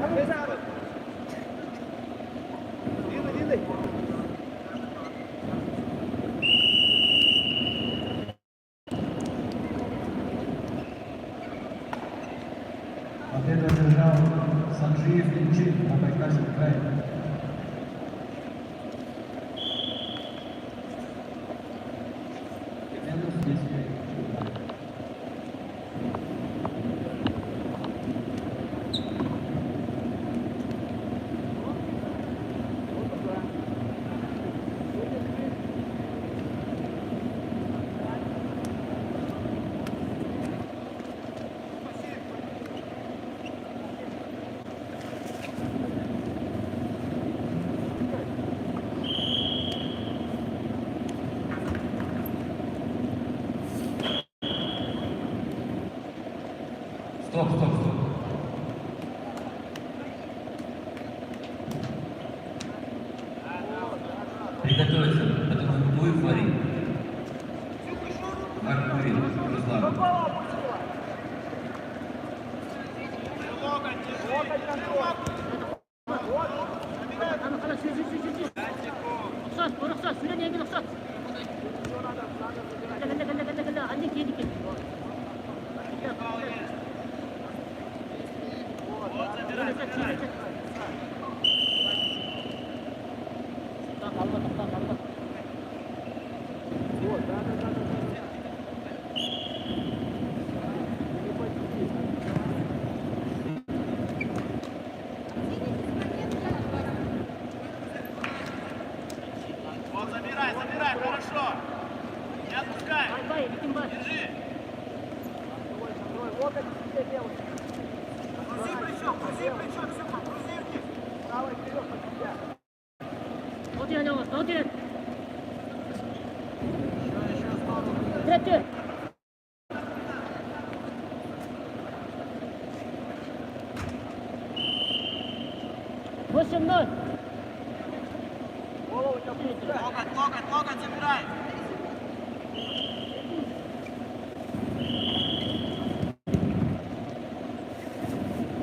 Саха. Победу одержал Санджиев Ильчин на Байкальском крае. Минус 10. Стоп. Приготовиться. Это будет Фарид. Аркурин, Руслан. رخصة سنين يجي رخصة كلا عندك يدك Забирай, хорошо. Не отпускай. Держи. Грузи плечом, Сюха, грузи вниз. Давай вперед, под Вот я лево, вот я. Третий. 8-0. Голову тебя Локоть забирай.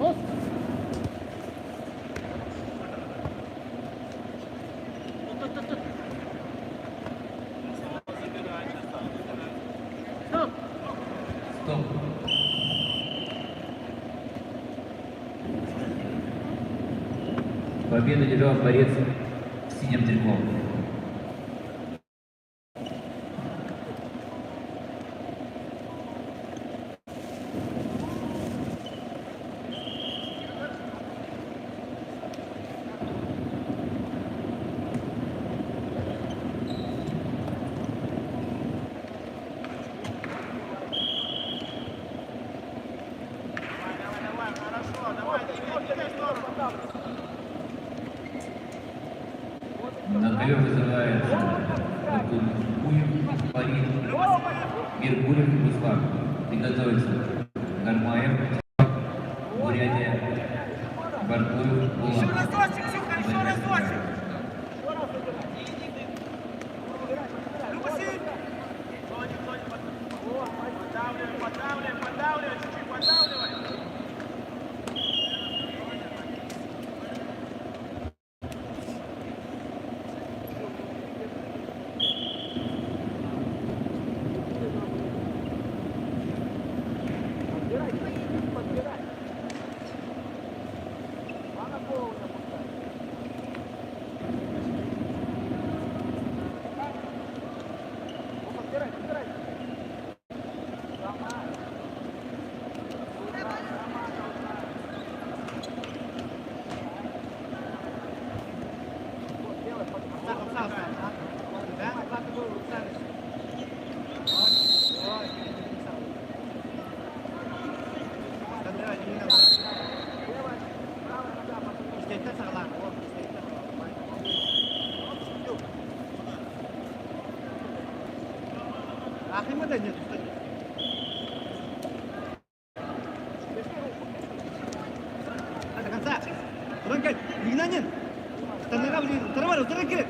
Ост. Тут. Стоп. Стоп. Победу держал борец в синем трико. Давай, хорошо, давай, двигай в сторону. На ковер вызывается Буев, Фарид, Меркурьев, Руслан. Приготовиться. Гармаев, Бурятия, Бартуев, Еще Булан. разочек, Сюха, еще разочек. Люба, сидь. Поддавливай, чуть-чуть поддавливай. Ахимада нет. До конца. Ранкай, Игнанин. Второй, керек.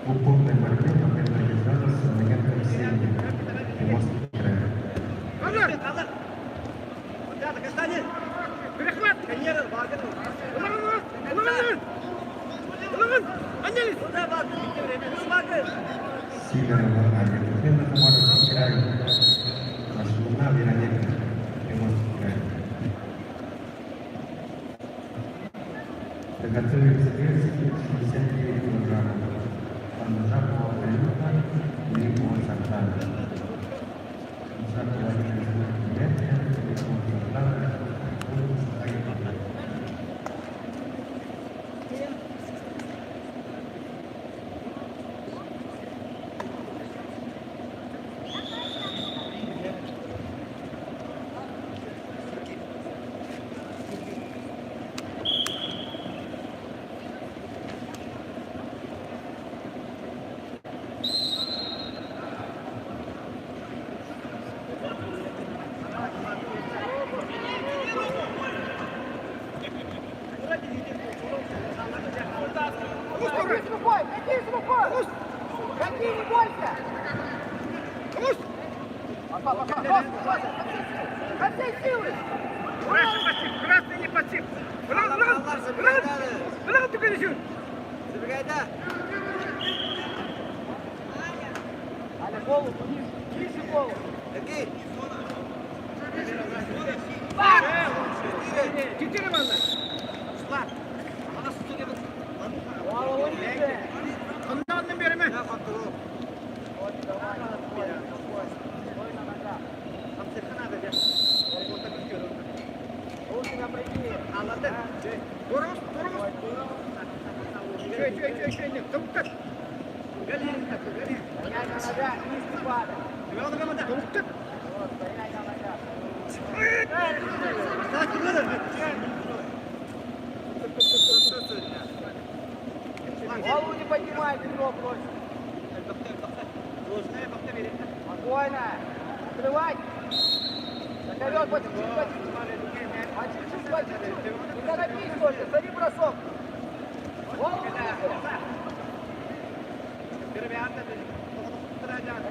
В упорной борьбе победа держалась на некоторых сильных Приморский край. Перехват! Карьера, Вагner. Куда Вагner? Вагner! Северного Победа Приморский край. Наша вероятно Приморский край. Приготовились к весу 69 килограммов. Панжакова Прилюка и Липова Сартана. Панжакова Прилюка, Липова Сартана, Красный не пассив! Ты конечен! Забегай, да. Аля, голову вниз! Ниже голову! Окей. 4 мanda! Шла. Она судит. Ondan berme. Я фактуру. Опять, низко падай. Вот, стоять на ногах. Голову не поднимай, бедро просит. Спокойно. Открывать. Наковер по чуть-чуть, по чуть-чуть. По чуть-чуть, по чуть-чуть. Не торопись только, смотри бросок. Голову вниз.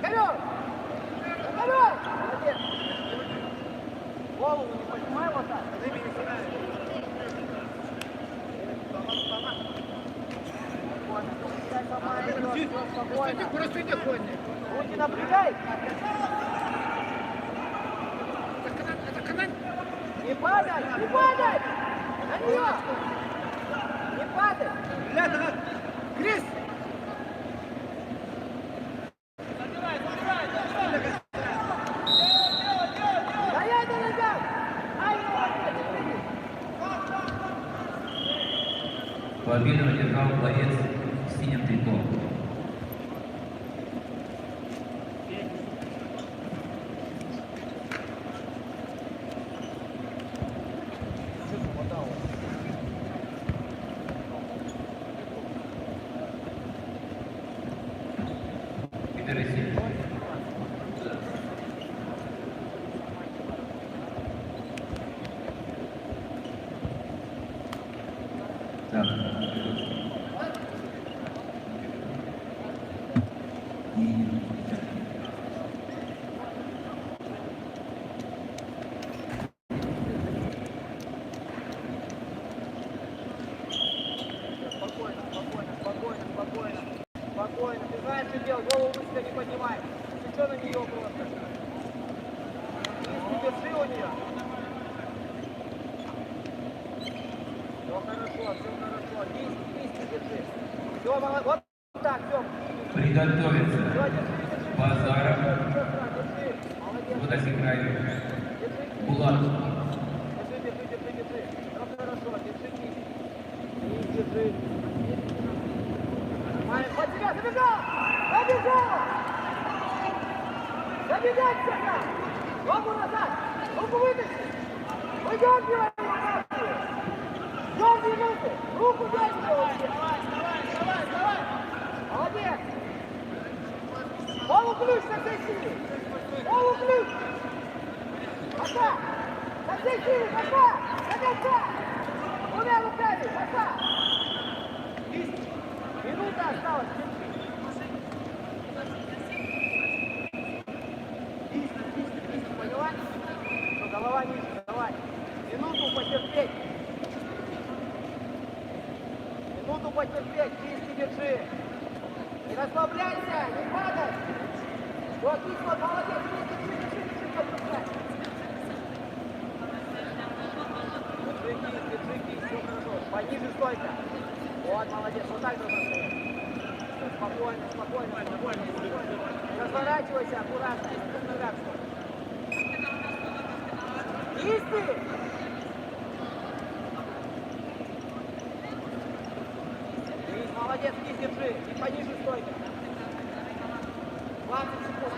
Наковер. Наковер. Молодец. Голову не поднимай вот так. Руки напрягай. Не падай, не падай. На нее. Не падай. Крис. Стоять на ногах. Ай, молодец. Победу одержал боец в синем трико. Да. Спокойно. Ты знаешь, что делать. Голову выше не поднимай. Ты на нее просто. Низко держи у нее. Все хорошо. Низко держи. Все, молодец. Вот так, все. Приготовиться. Все, держи. Базаров. Держи. Молодец. Водосиграет. Булат. Держи. Все хорошо. Держи низ. Держи. Под себя, забежал! Забегать сюда! Ногу назад! Руку вытащи! Выдергивай его нахуй! Ждем минуты! Руку дергивай! Давай! Молодец! Голову ключ со всей силы! Голову ключ! Пока! Со всей силы! Пока! До конца! Двумя руками! Пока! Минута осталась. Низко, поняла? Что, голова ниже, давай. Минуту потерпеть. Низко держи. Не расслабляйся, не падай. Вот, низко, молодец. Держи, подпускай. Держи, все хорошо. Пониже стойка. Вот, молодец, вот так должен стоять. Спокойно. Разворачивайся, аккуратно. Исты! Молодец, низ держи. И пониже стойка. 20 секунд.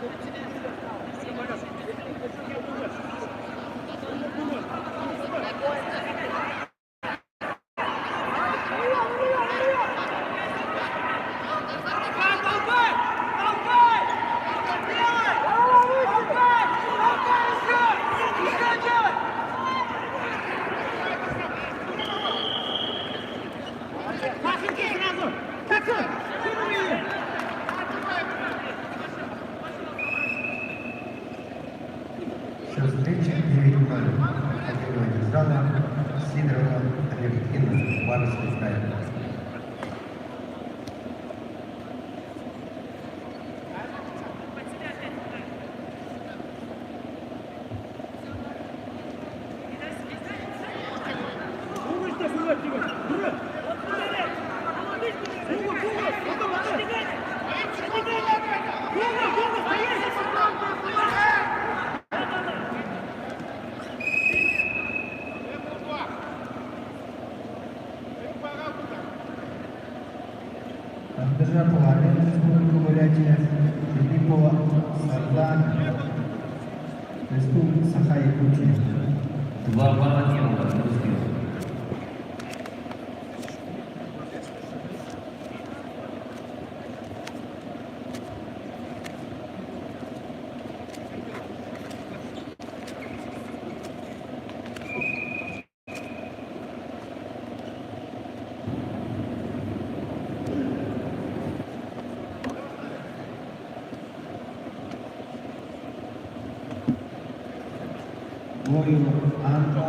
Счет встречи 9-0. Хоккейного держала Сидорова Алевтина, Барышев край. Пора Sardan, Restu Sakai Kuchi. 2 балла не было, не успел. Voglio anche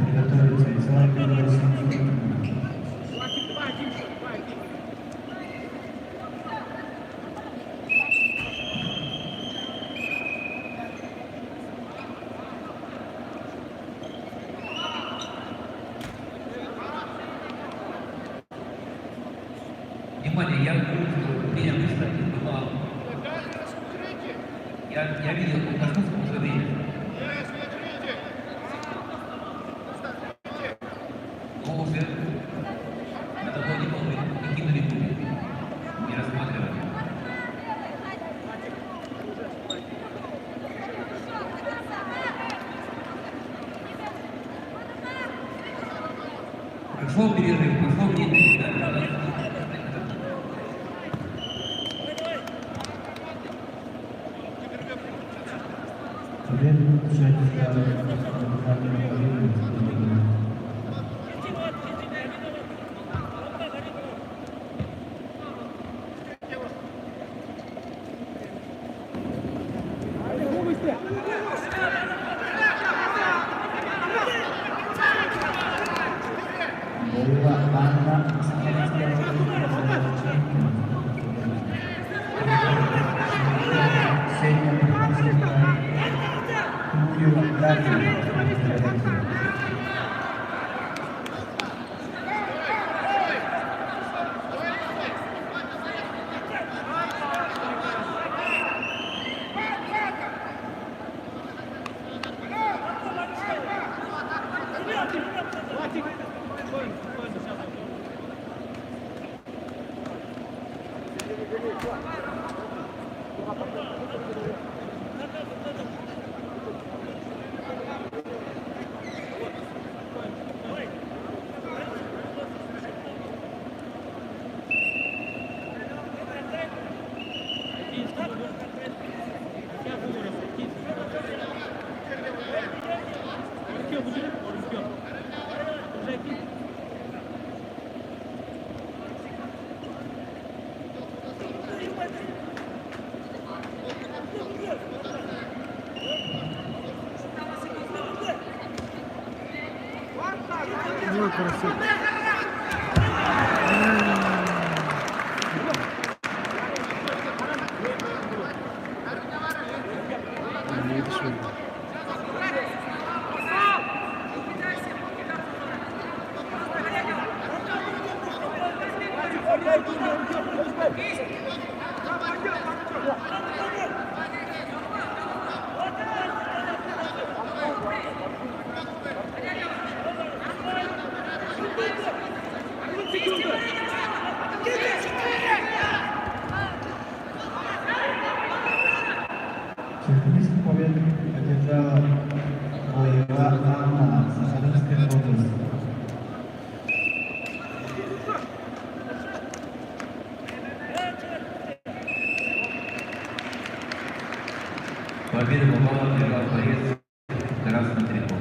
приготовиться и сразу Внимание, я принял место, я видел, он коснулся уже время. Но уже это было не было, каким-то ликуем. Не рассматривали. Прошел перерыв, прошло время, да. Ой, красиво. Черкизский победу одержала боевая Анна Сахалинской области. Победу попала в боец Тарас Матриков.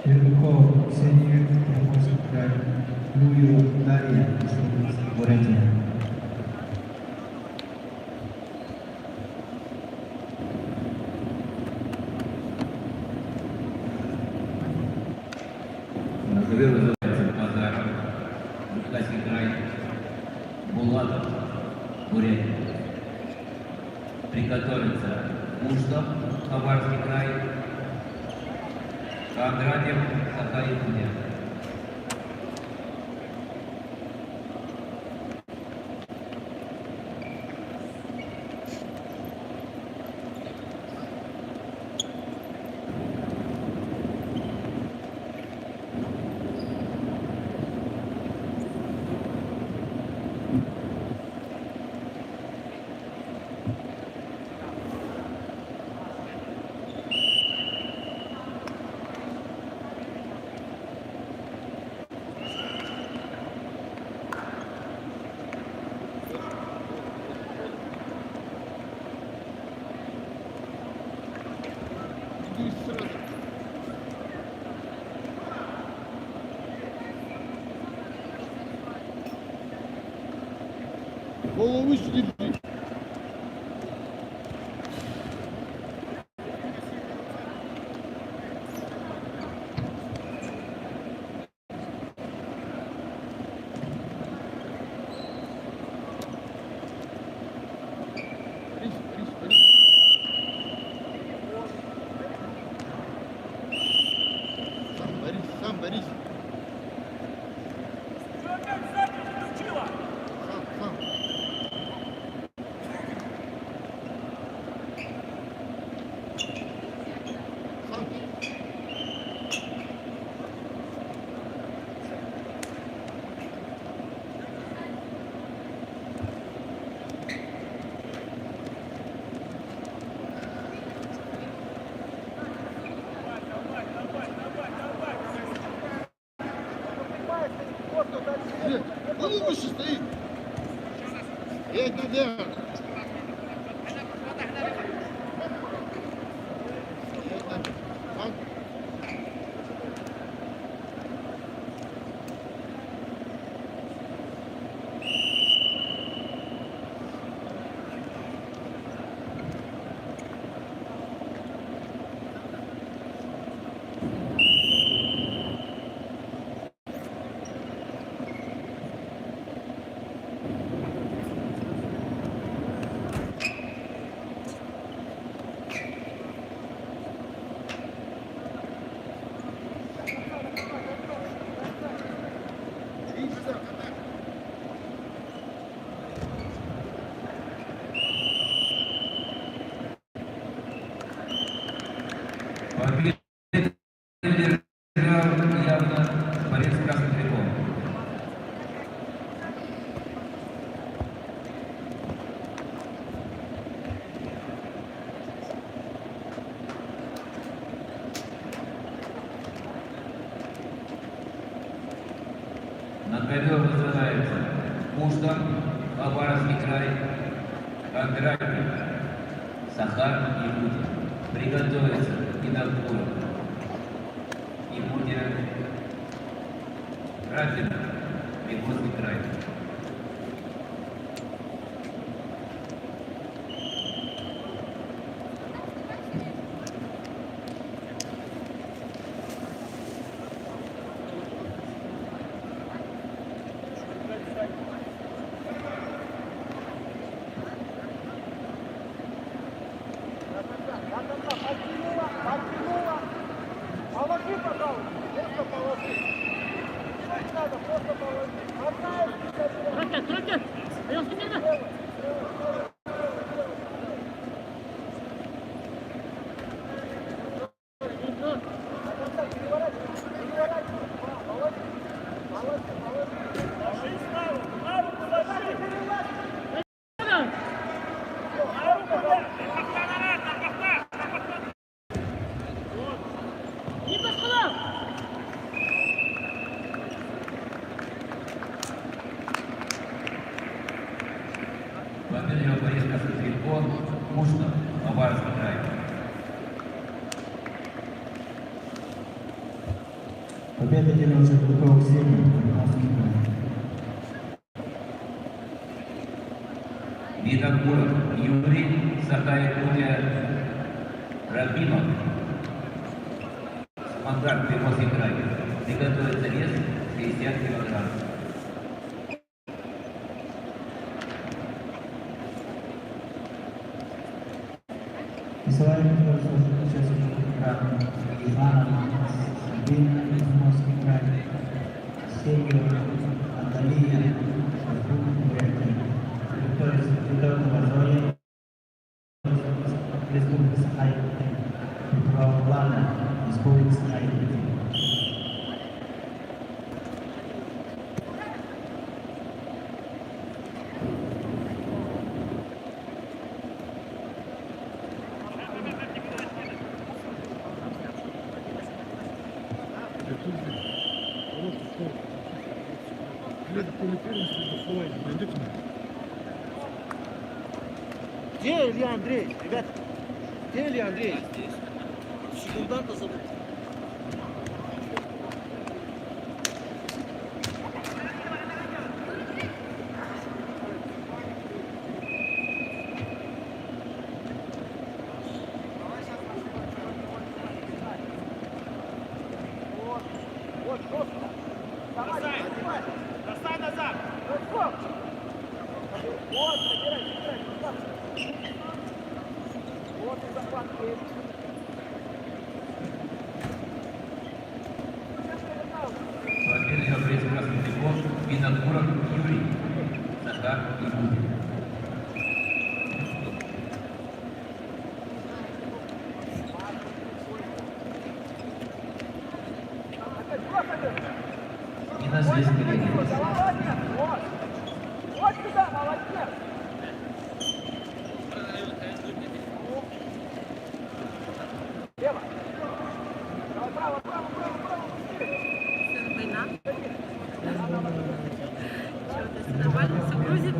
Щербаков, Ксения, Приморский край, Лую, Дарья, Бурятия. Назовем Базаров, Бурятский край, Булатов, Бурятия. Приготовиться Уждов, Хабаровский край, Кондратьев, Саха-Якутия. Голову выше держи. Сам борись. Сам. Сам. Голову выше стоит. Едь надо. Победу держал явно борец с красным триком. На ковер вызывается Пуштан, Хабаровский край, Кондратьев, Сахар, Якутия. Приготовиться Инакуров, Якутия, Радина, Якутский край. Подтянула. Положи, пожалуйста. Просто положи. Не надо, просто положи. Одна и Тракет! Пойдем сюда! Не подходи! Победу борец с красным триком, Пуштан, Хабаровский край. Победа делается в руках Севера, Приморский край. Винокуров Юрий, Саха-Якутия, Рабинов, Самангард, Приморский край. Приготовиться вес 50 килограмм. Весовая подготовка участников программы Иванов, Сабина, Приморский край, Север, Анталия, Шаргун, Бурятия. Виктория Светлана Зоя, Республика Саха-Якутия, Плана, Республика Саха-Якутия. Где Илья Андреевич, ребята? Где Илья Андреевич? Секунданта зовут. Краснодар и Губин. И на звездный линии. Молодец! Вот! Вот сюда, молодец! Лево! Право, право, право, право, право! Война. Что, нормально? Все грузит?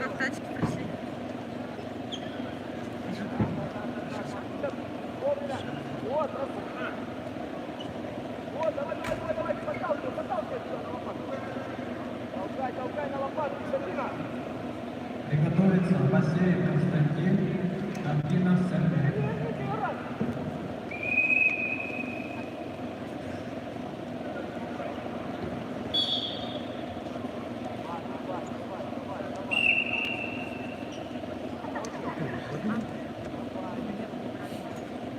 Как тачки прошли? Вовремя! Вот, разумно! Вот, давай, давай, давай, давай, подталкивай, подталкивай сюда на лопату! Толкай, толкай на лопату, Сабина! Приготовиться Василий Константин, Антина Сергей.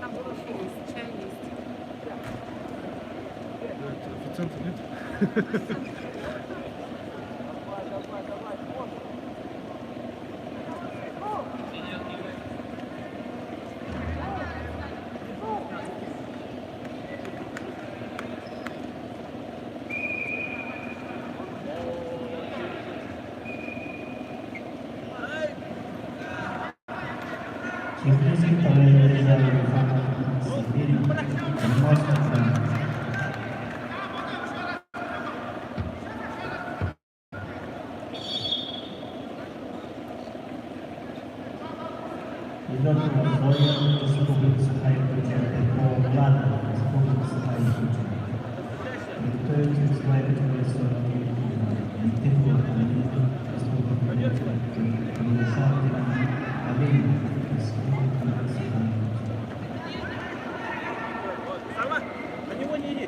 Там кофе есть, чай есть. Официанта нет? Чехийский половой зале Сибири, Москва. Идет Зоя, Республика Саха-Якутия, по Влада, Республика Саха-Якутия. Готовится славить весу Тимур, Республика Якутия, Александр, Алина, Республика Саха-Якутия. Сама, на него не иди.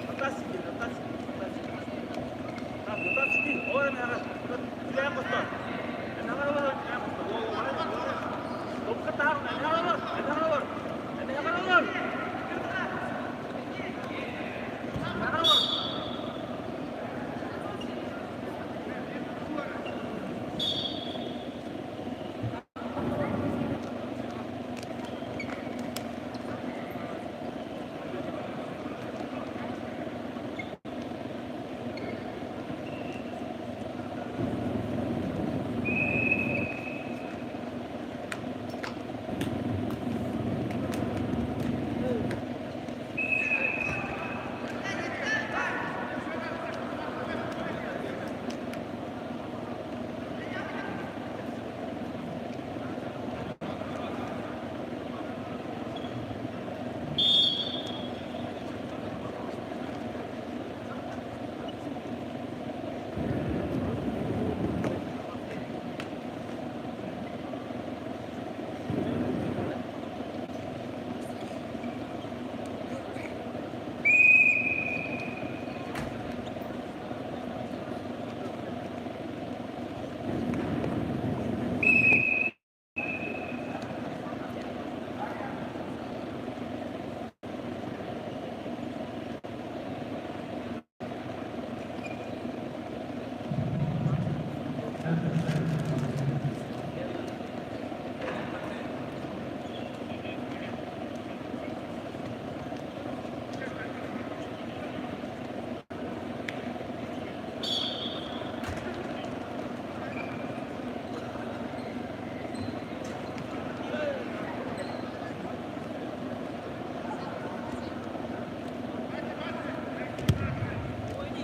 Оттаскивай, оттаскивай. Так, оттаскивай. Ora, нара. Прямо поставь. Нара, Топ катар, нара.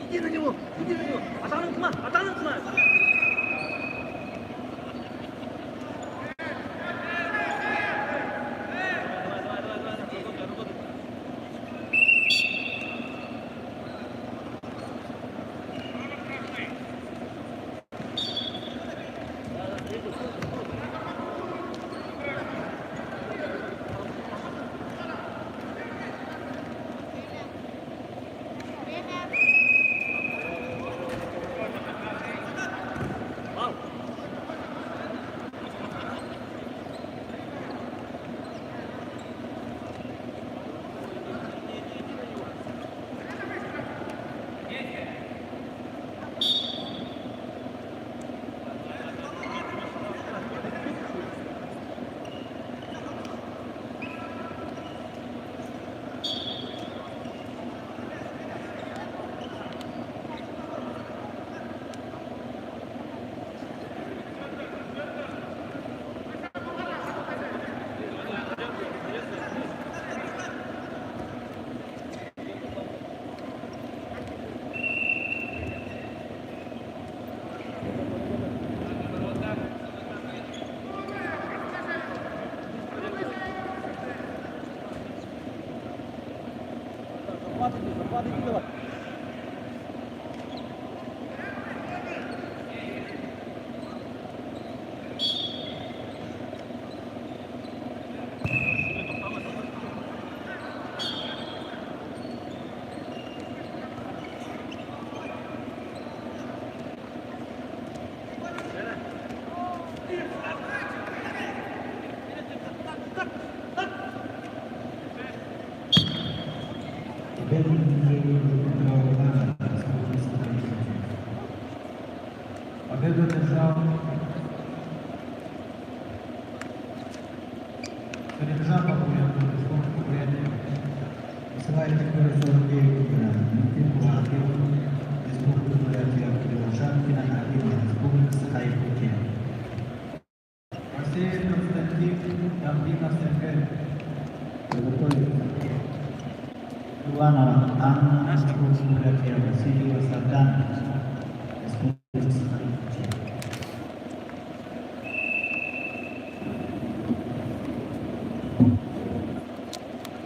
Иди на него, иди на него. Атаныкма, атаныкма. Сергей Петрова, Республика Саха-Якутия. Победу одержал Суринжан Бабурян, Республика Бурятия. Высылает такое 49 Митинку Акилу, Республика Бурятия, Кирилжанкина Акила, Республика Саха-Якутия. Алексей Константин Дамбина Сергей. Приготовиться. Иванова Анна, Республика Бурятия, Васильева Сардан, Республика Саха-Якутия.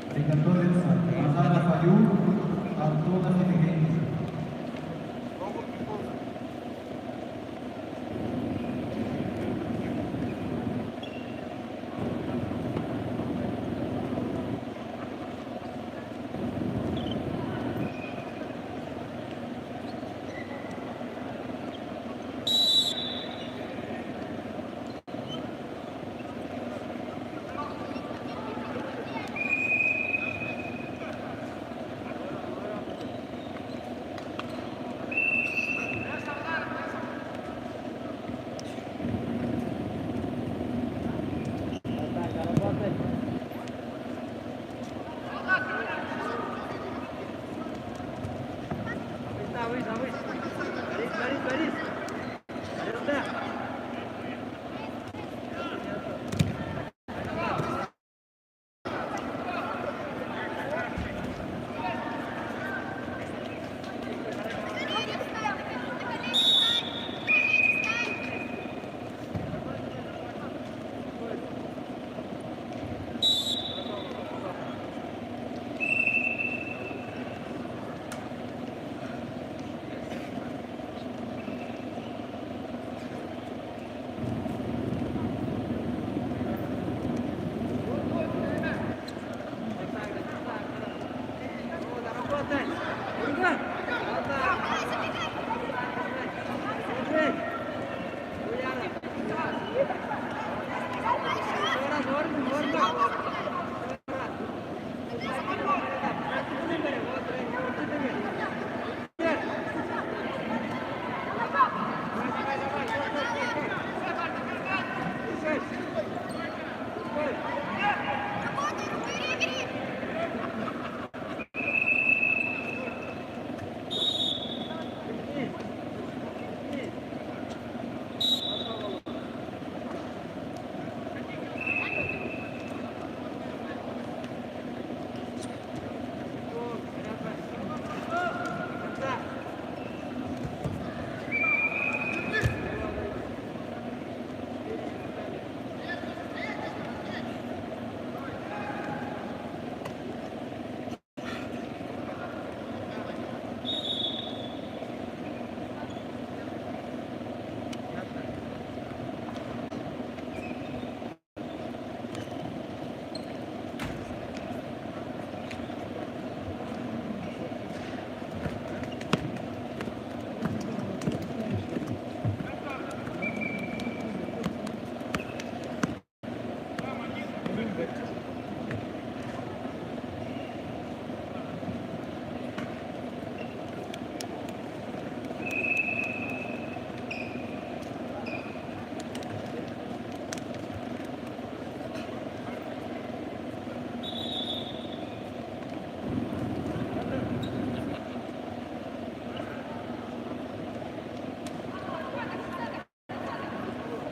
Приготовиться. Назаров Аюб, Антонов Евгений.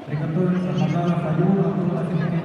Приготовиться. Назаров Аюб, Антонов Евгений.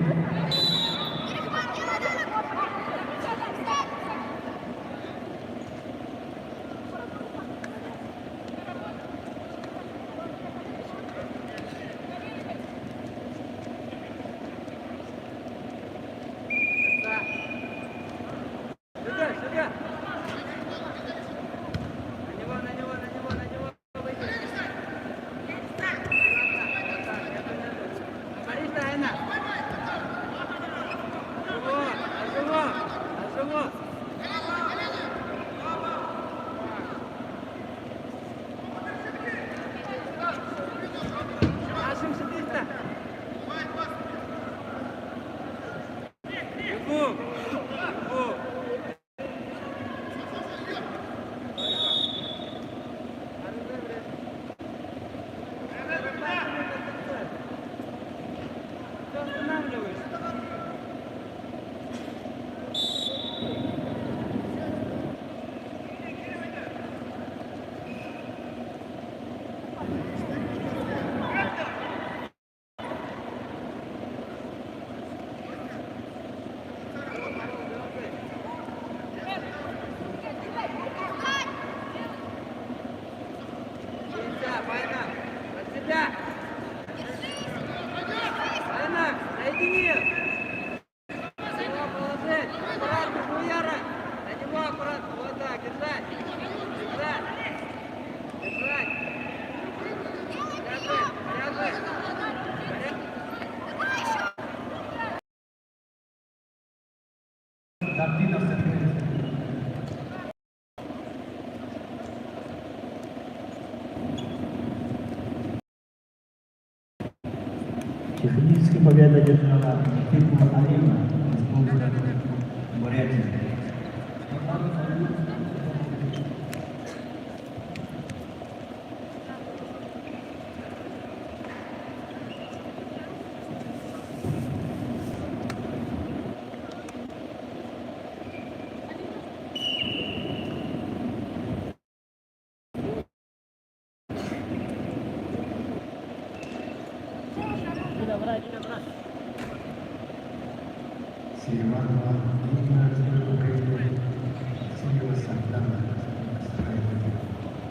Технически победа держала Никиту Алима, Республика Бурятия.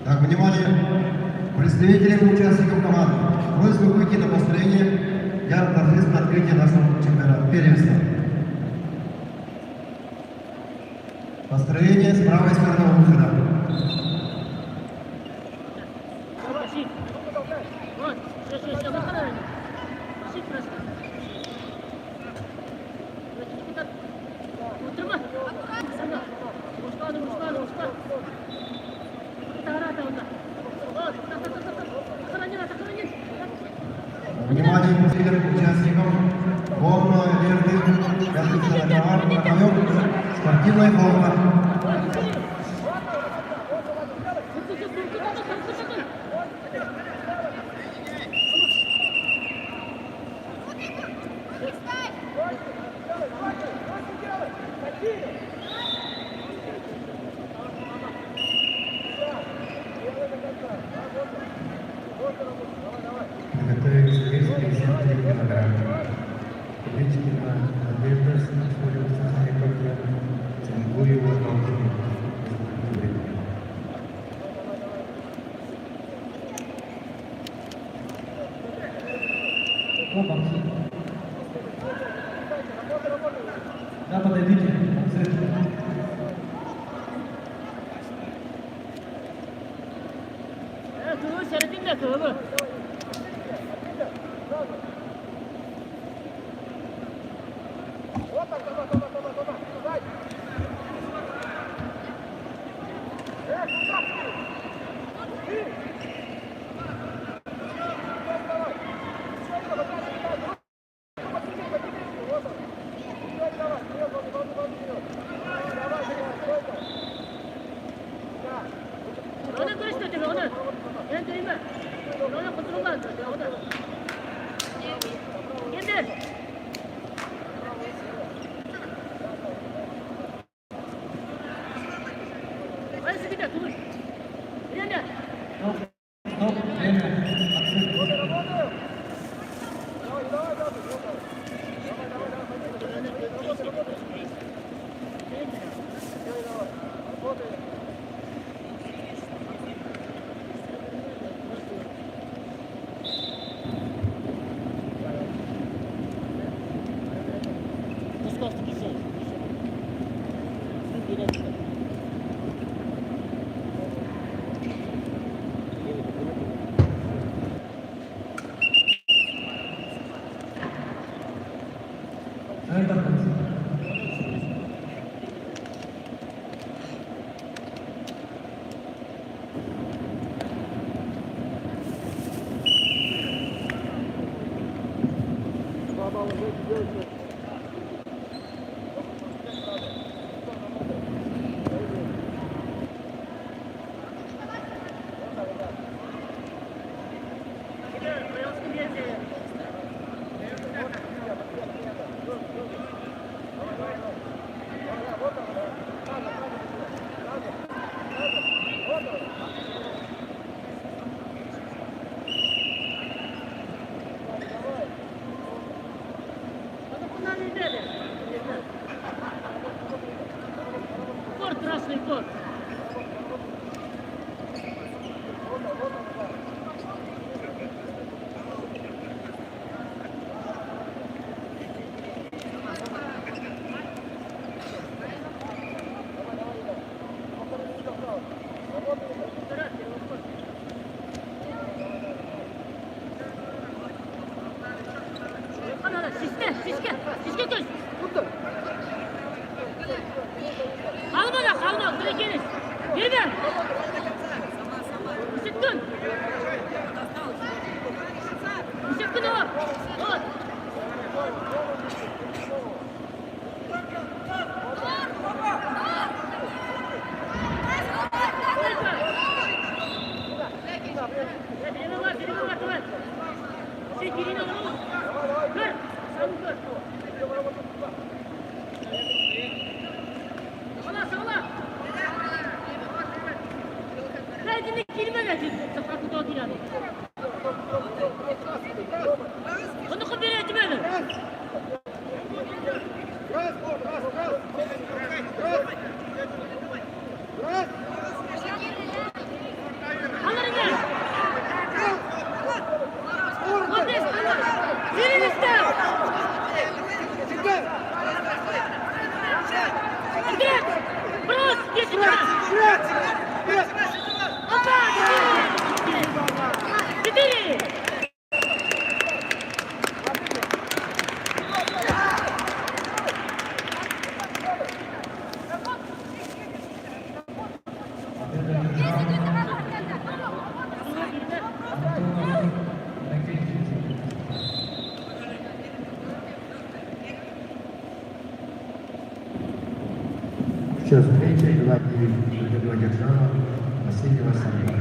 Так, внимание, представители участников команды. Просьба выйти на построение для торжественного открытия нашего чемпионата первенства. Построение с правой стороны выхода. Вот, сейчас, выходи. Пошли просто. Утырма. Ушпа. Тарата онда. Вот, сохрани. Внимание, представители участников. Форма, одежды, спортивная форма. Приготовить средства и взять 3 килограмма. Вечерина одежда с названием Сахари Пакьяна. Цингурева должны. Да, подойдите. 그거 잘했다 그거. 너는 그랬을 때 너는 얘한테 이만 너는 컨트롤만 안 돼. 너는 얘들 많이 쓰기다 그걸 얘네 Стоп, время. Корт, красный корт. Şişke göz. Kalma, direkt geniş. Birden. Işıkkın o. Що встреча была его держава Васильева Самбара.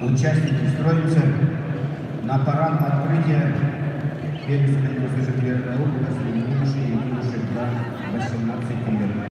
Участники строятся на парад открытия Пермского инженерного округа среди юношей и юношей до 18 лет.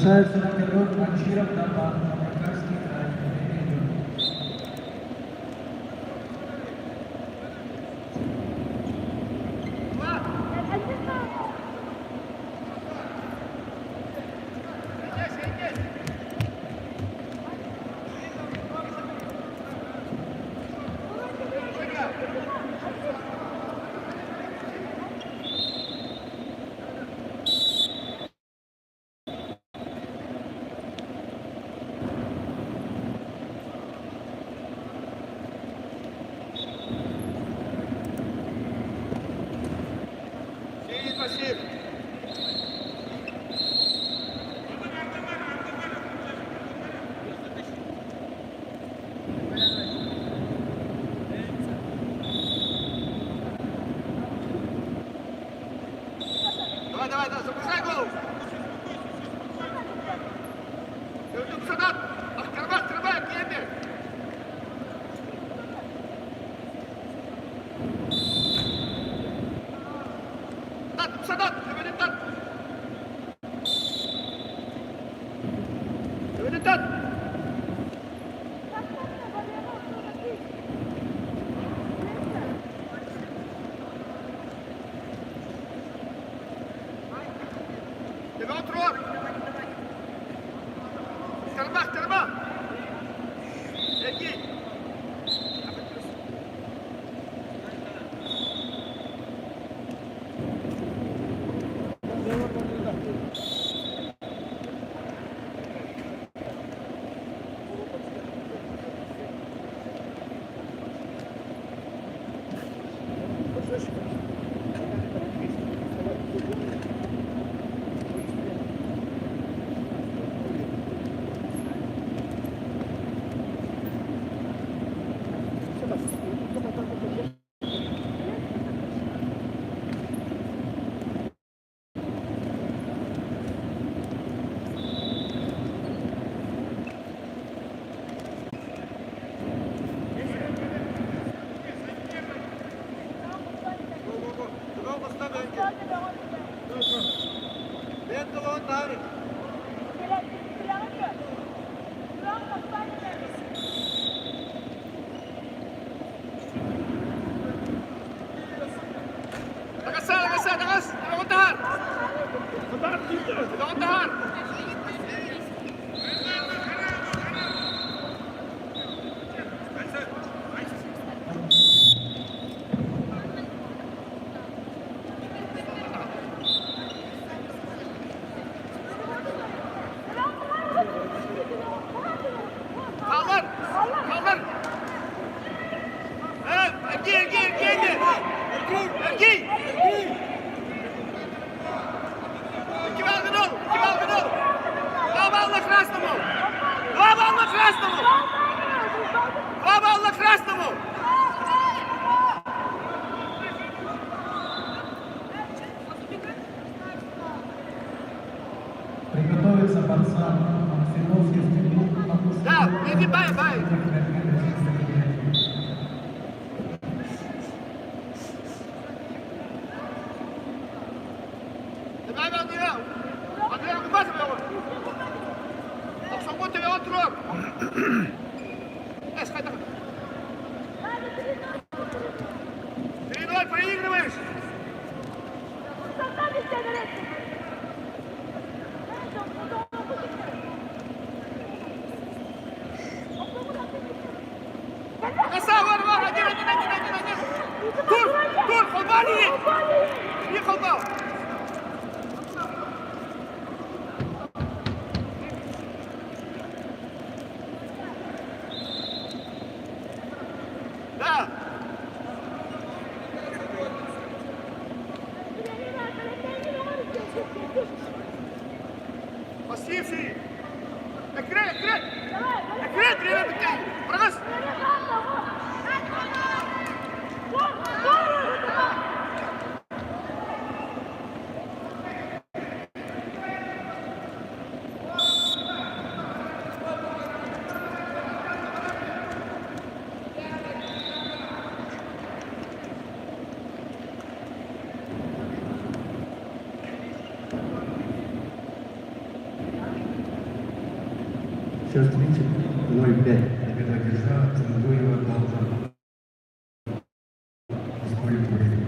Бросает на вперед Анчиров, Дамбан, Новокарский край, Медведев. Давай, запускай голову. Gördüm Sadat. Kırmak, yendi. Sadat, tepeden tat. Tepeden tat. Tebe otur. Tırmak. Peki. Kaldır. Evet, Ergi. İki balgın ol. Два балла красному. Приготовиться борцам Филовский стрельбу. Да, иди, бай. Давай, Андрея, куда тебе его? Оксамон тебе отрок. Скай. 3-0, проигрываешь. Var. Один. Тур, Холбани. Не Холбал. Да. Пассивший. Экрет, время битей. Прогас. Счет встречи 0-5. Победа одержала Цендуева Должен. Республика Бурятия.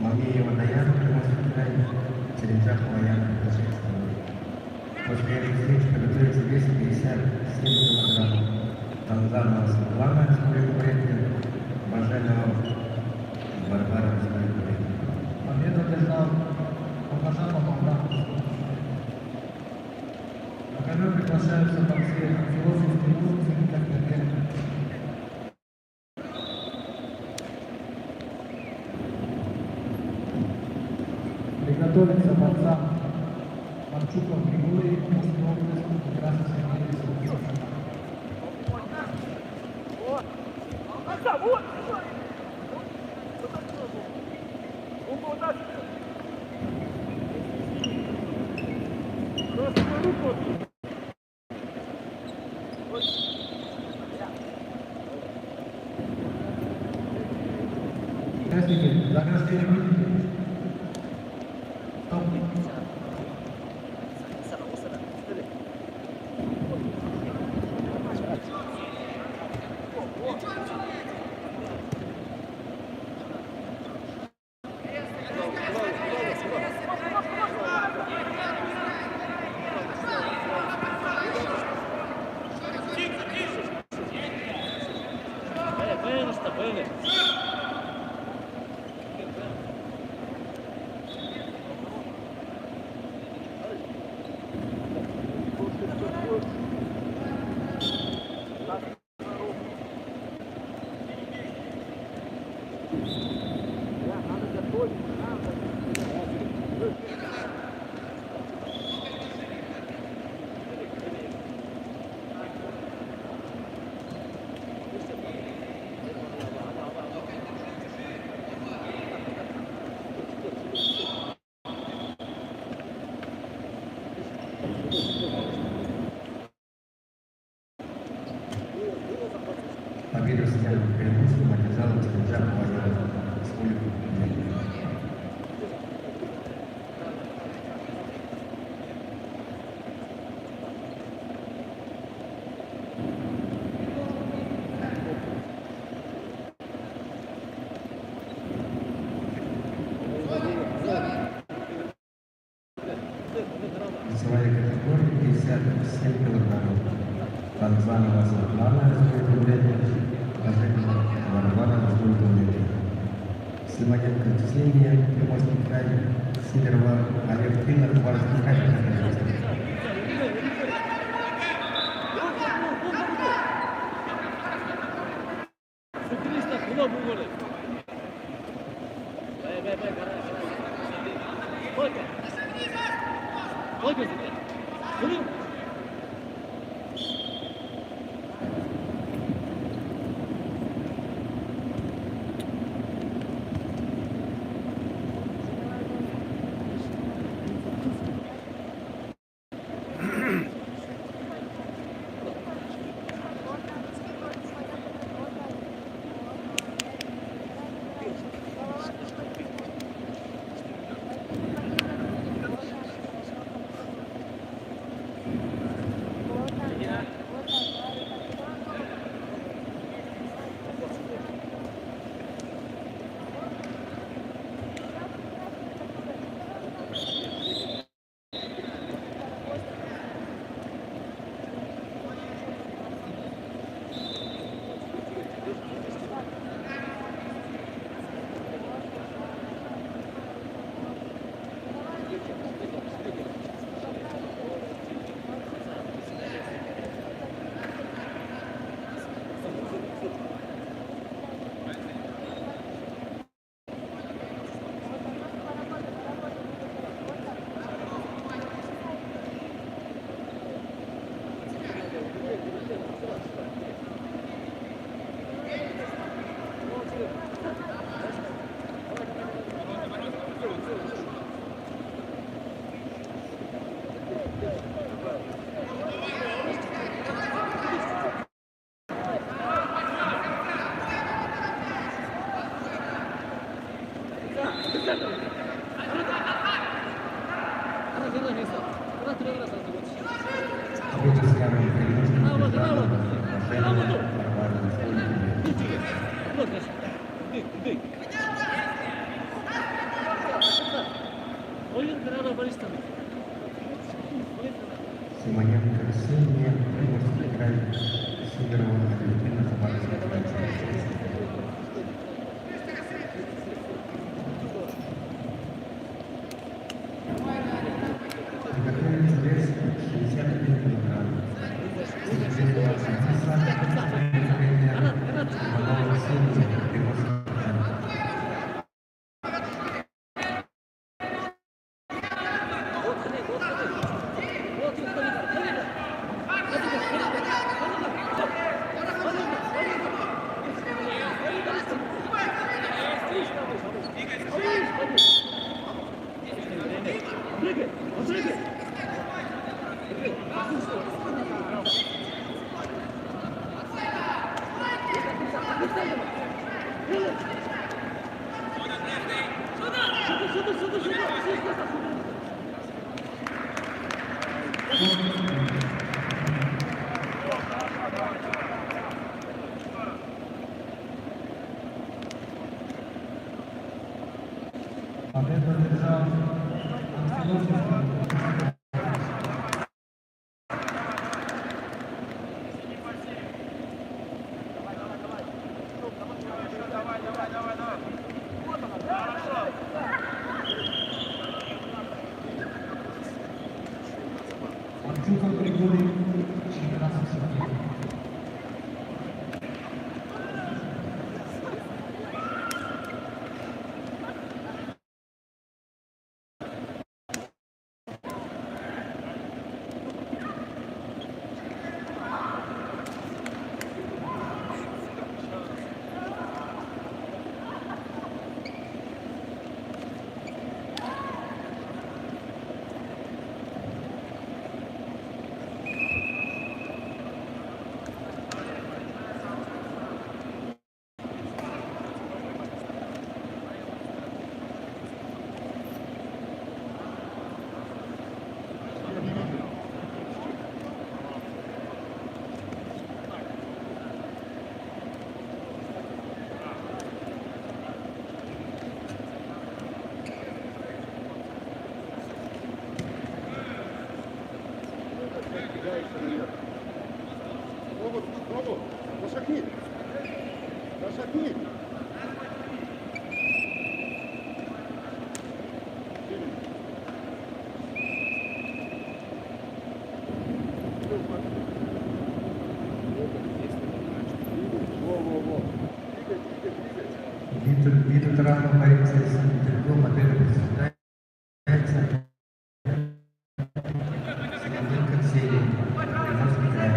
Мамеева Даяна, Приморский край, Черенцахова Яна, Казахстан. После этой встречи приготовится вес 57 килограммов. Танзанова Светлана, Республика Бурятия, Баженова Варвара, Республика Бурятия. Победу одержал Богданова Богдан. На ковер приглашаются борцы Философ Тимур, Зенитов Гагерин. Приготовиться борцам Марчуков Григорий, Мужской область, Красный Сергей, Республика. Участники, заграждение выйдите. Стоп. Победу социальным преимуществом одержала Черенцахова Яна, Республика Бурятия. Весовая категория 57 килограммов. Танзанова Светлана, Республика Бурятия, Баженова Варвара, Республика Бурятия. Симоненко Ксения, Приморский край, Сидорова Олег Пинер, Кубанский край, Казахстан. Победу с явным преимуществом Стык. Ойын баристан. Симоненко Ксения, Приморский край, Сидорова Валентина, Хабаровская область. Приготовить вес 61 килограмм. Сергеева Анфиса, тренер, Иванова Ксения, Приморский край. Победу одержал Антилов. Анчуков Григорий, 14 секунд. Пробу, зашагни. Зашагни. Вид равно борется с другом, победа присуждается Симоненко Ксения, Приморский край.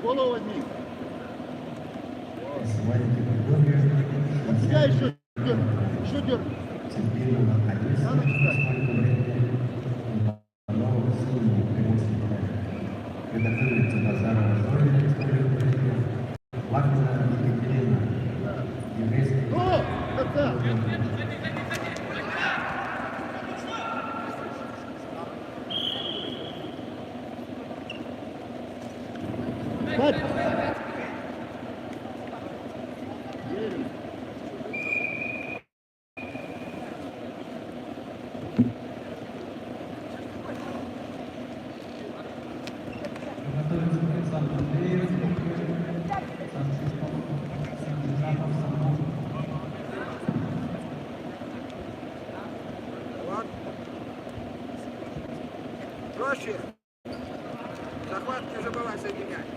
Голову возьми. Симоненко Григорий, Вот себя еще дерни. Еще дерни. Цимбирова Алиса, сколько времени Иванова Ксения, Приморский край. Приготовится Базарова Зоя, Лахмина Екатерина, еврейский. О, отца! Пать! Готовится Александр Андреев, Сантизапов, Самов. Проще. Захват не забывай соединять.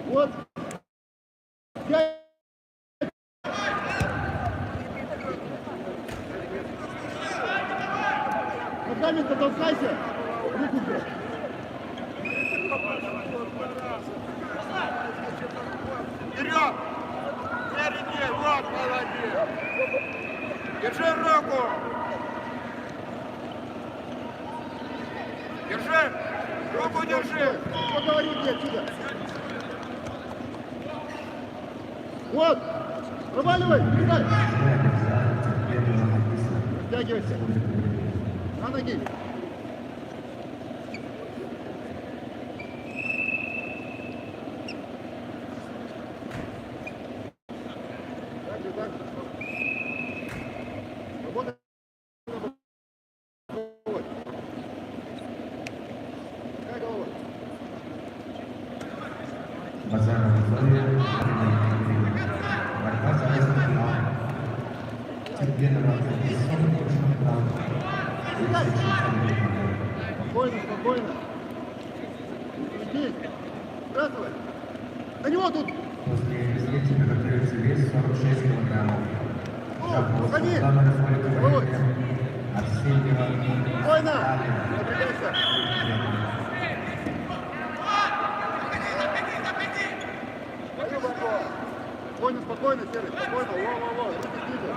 Вот. Фундамент толкайся. Руку бери. Вперед! Впереди! Вот, молодец! Держи руку! Держи! Руку держи! Что говорю тебе отсюда? Вот! Проваливай! Бежай! Втягивайся! На ноги! Так же, так. Работай. Какая голова? Базарова Зоя, борьба за место финала. Цербенова Весов, финал. Спокойно, спокойно. Иди. Сбрасывай. На него тут. После весны температуры вес 46 килограммов. Уходи. Арсеньева. Спокойно. Напрягайся. Твою борьбу. Спокойно, спокойно, Серый, спокойно. Во-во-во. Руки снизу.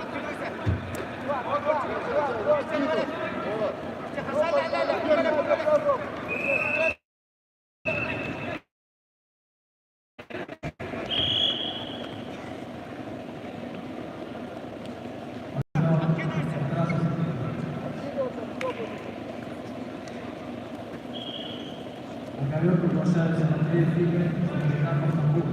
Снизу. Вот. На ковер приглашаются Матвей Фигель, Динамо Стамбул.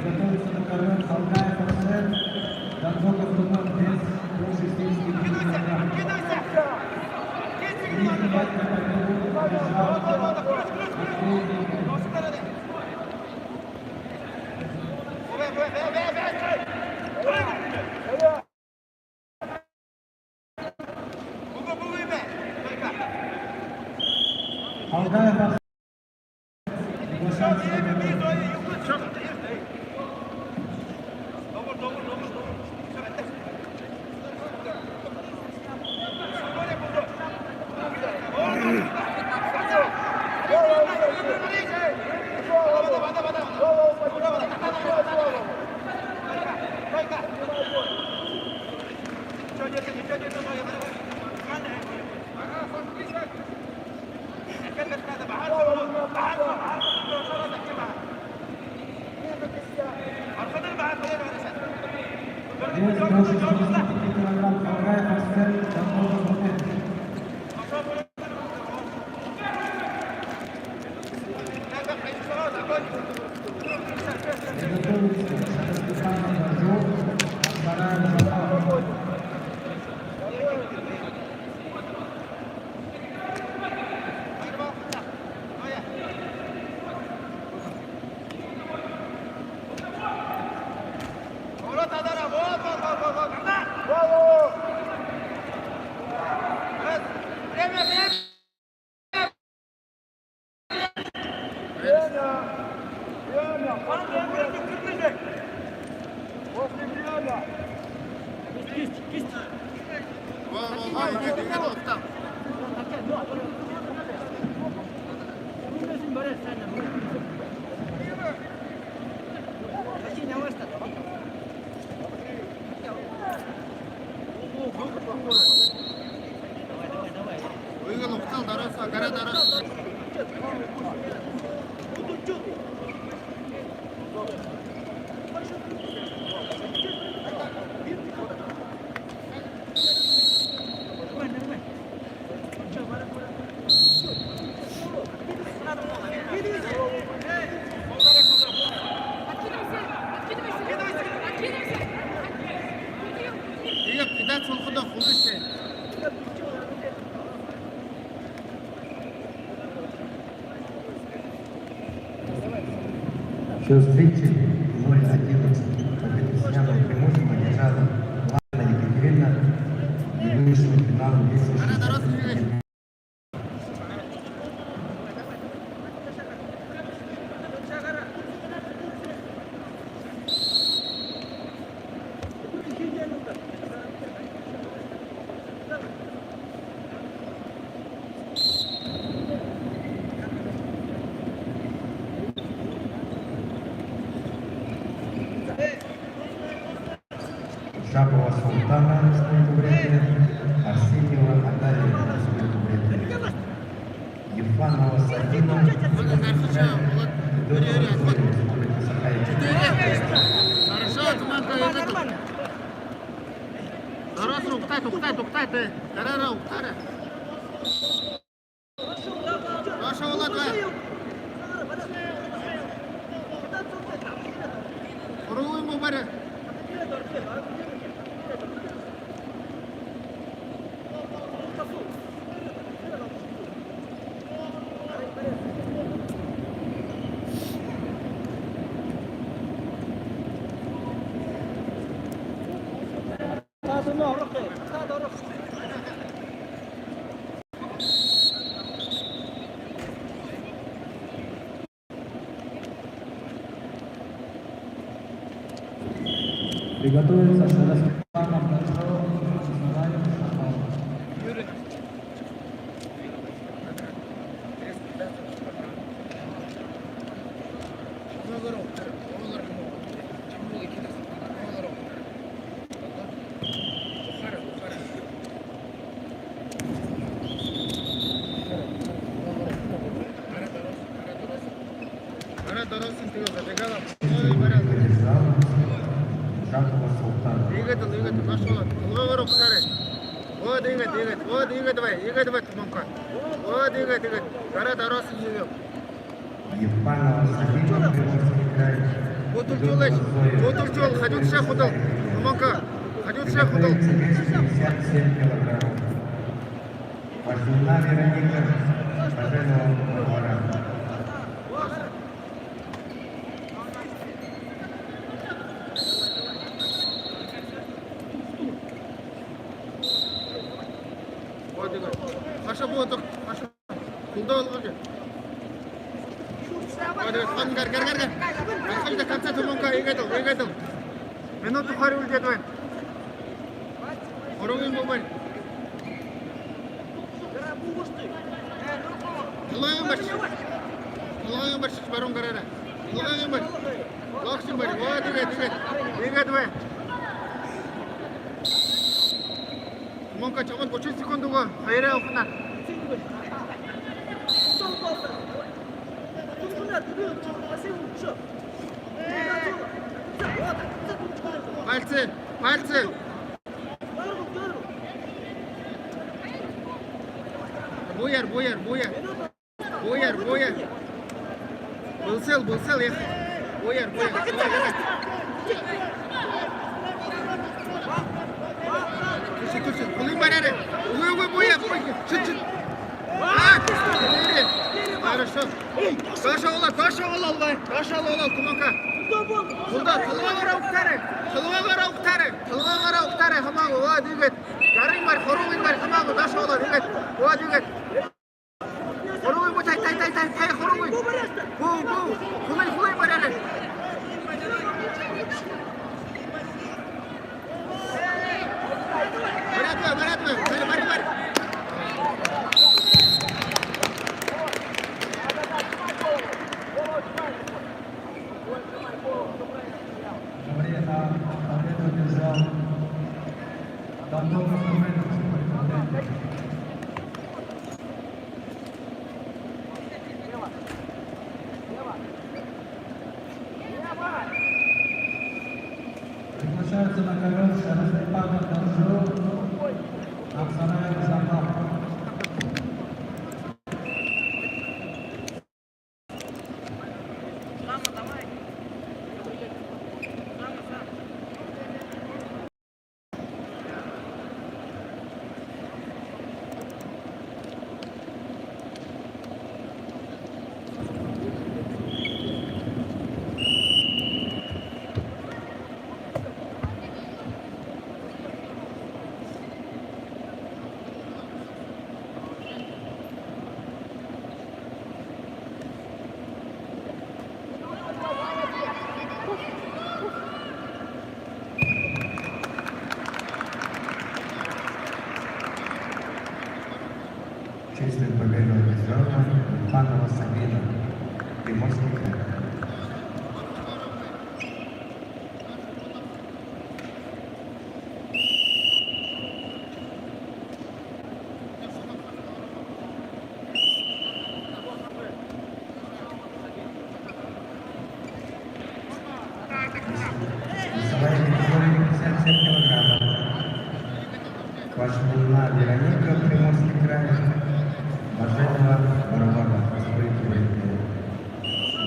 Готовится на ковер Халгаев Арсен, Донцов Туман вес до 60 килограмм. Нижний батька победу побежал Матвей Фигель. Халгаев Арсен приглашается на ковер. Вес до 60 килограмм Халгаев Арсен, Донцов Туман. Приготовиться Степан Горжов, Бараев Захар. Выгонул. Счет встречи 0-11. Профессиональное преимущество одержала Лана Екатерина и вышла в финал 260. Шапова Султана Республики, Арсеньева Наталья Республики, Ефанова Садина Республики Саха-Якутия. Хорошо, команда. Тарас, уктай ты. Тарара, уктара. Хорошо, Влад, давай. Руй ему, Баря. Приготовиться с Расканом Дашо, Чеснораем, Шахалом. Шапова Султана. Двигатель, пошел. Голову руку старай. Вот, двигай, давай, Туманка. Вот, двигай. Гора дорос ее. Ефанова Садина Приморский край. Вот ультел, ходил шеф удал. Туманка, ходил шеф удал. 57 килограммов. Пашина Вероника, Поженова Двора. Паша болды, Паша. Куда олғанды? Гар. Айқылды конца Туманка, егетіл. Минуты қари өлдеді бай. Орыңын болмай. Қылайын бар, барың қарара. Қылайын бар. Лақшын бар, егет бай. Туманка чаман 30 секундуға қайрай алқына. Пальцы. Буяр. Был ехай. Буяр. Tursi. Kulin barere. Буяр. Чуть. Хорошо. Каша олал, Туманка. Бұлда қылыға ұқтары, қымағы, оға дегет. Жарың бар, қоруын бар, қымағы, даша олар, дегет. Оға дегет. Қоруын бұ, тай, қоруын. Бұл, құлай бар әлі. Бар. Победу одержал Дандон Мухаммедов. чистую победу одержала Панова Сабина, Приморский край. Весовая категория 57 килограммов. Вашмунна Вероника, Приморский край. Маженова Барабана, Республика Бурятия.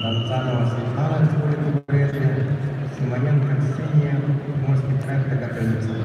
Донцанова Светлана, Республика Бурятия. Симоненко Ксения, Приморский край, приготовиться.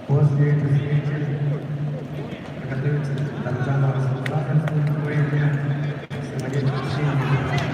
После этой встречи готовится Донцанова Светлана, Республика Бурятия, Симоненко Ксения.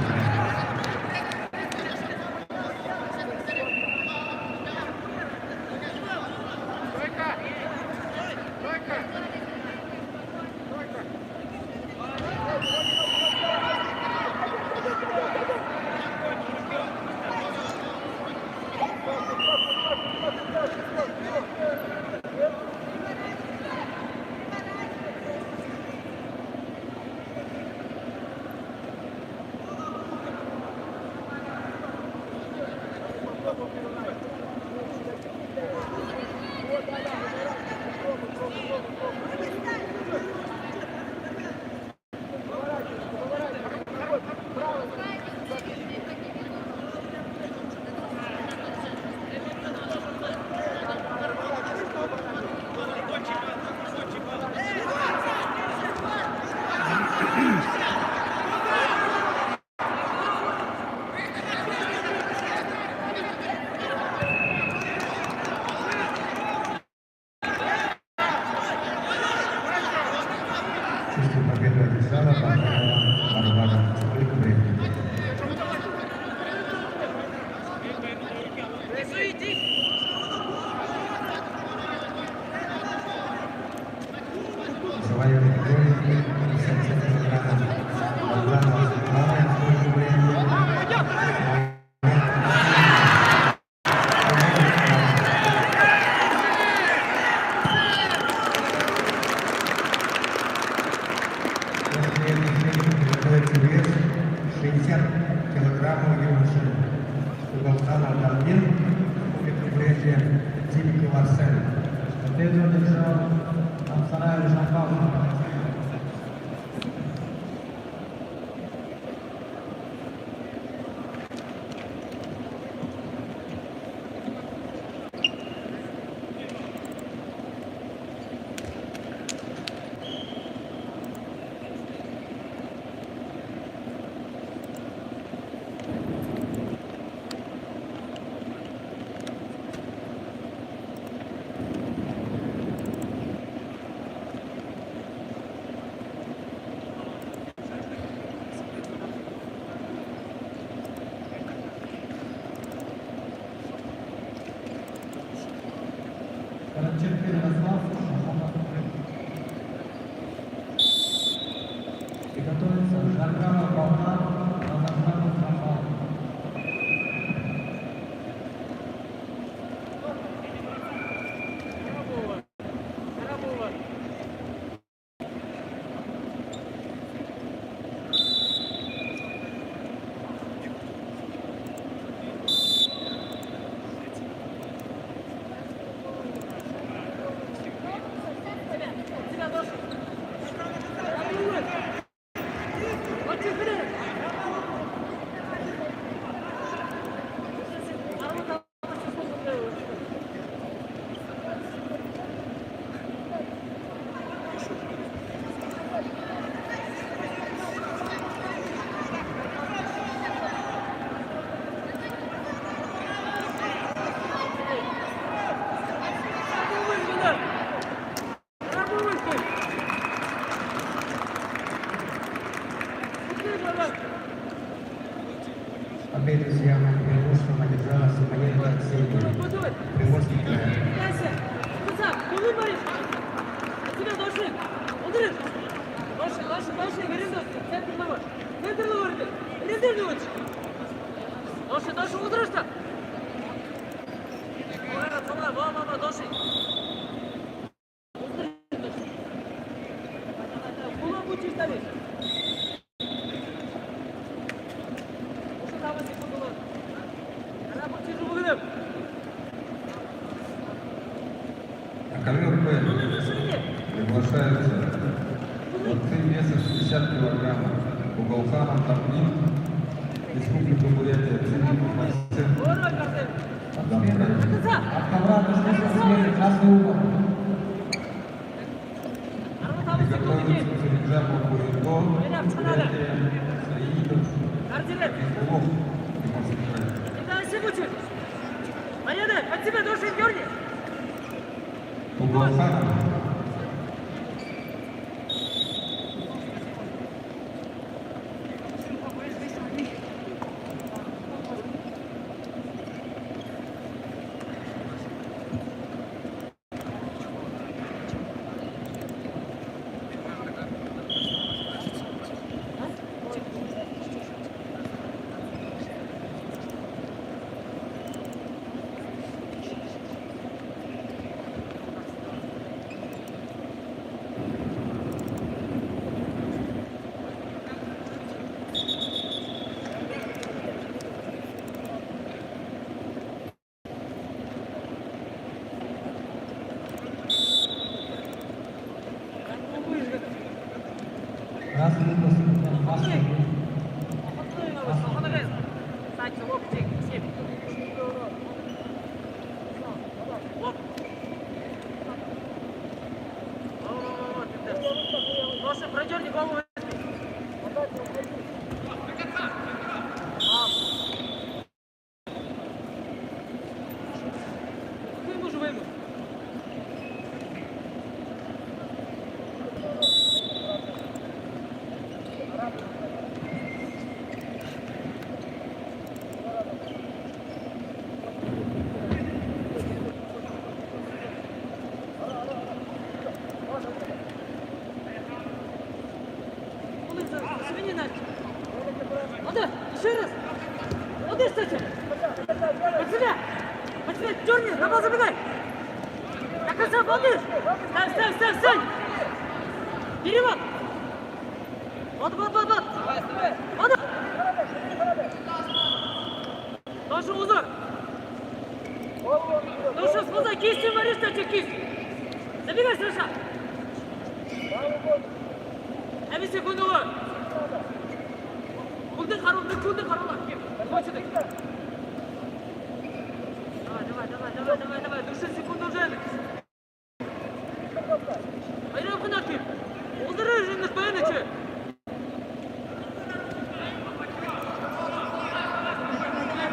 чувство победы одержала Барабана Республика Бурятия. Завоеванный категории 51 килограмма Богдана Лаврина Республика Бурятия. Приготовится вес 60 килограммов юноши Уголкана Дарбин, Республика Бурятия, Зимиков Арсен. Победу одержал Амсараев Жан-Павлов. Караченко Ярослав, Шахов. Приготовиться Жаргана Бална, Назарханов Рафал. Победу с явным преимуществом одержала Самоедова Ксения, Приморский край. Дальше удержишься. Мама, дальше. Куда будешь ставить? На ковер П приглашаются борцы веса 60 килограммов Уголханов Тарнин, Республика Бурятия, Зимиков Арсен. От ковра дошли со смены, красный угол. Приготовиться Суринджапов Буренко, Бурятия, Саидов, Бескулов, Приморский край. От тебя дольше дерни. Уголханов. Красный угол, красный угол. Прошу, продерни голову. себе не надо. Ода, еще раз. Ода, кстати. Под себя, дерни, на бал забегай. На конца, Ода. Стань. Перевод. Вот. Ода. Тоже узор. Ну что, спозай, кистью варишь, кстати, кисть. Забегай, Саша. Әбі секундығы. Күлді қарула. Давай сюда. Давай. Души секунду уже. Айрам қына кеп. Олдыры жынық баяны че.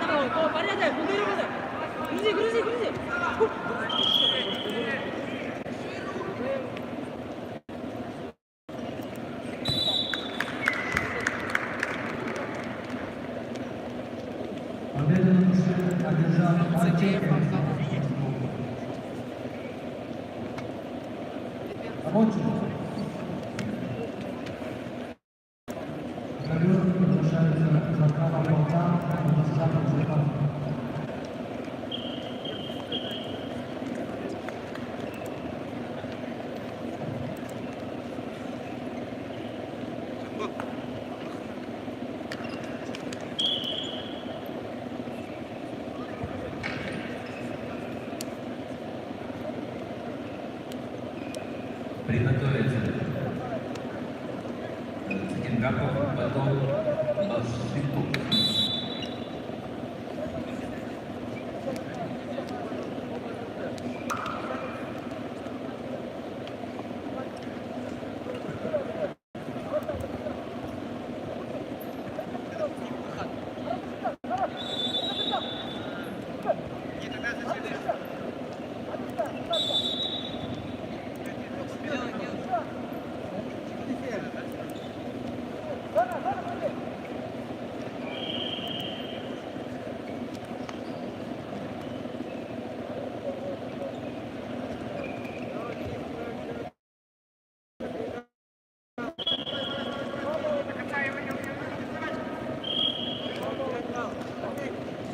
Давай, порядок, күлдері бұлды. Грузи. Победу на душе одержал Мальчик. Рабочий. Ковер приглашается за право полта, удостаток закон. Приготовиться. Цитингапов, потом Балшиков.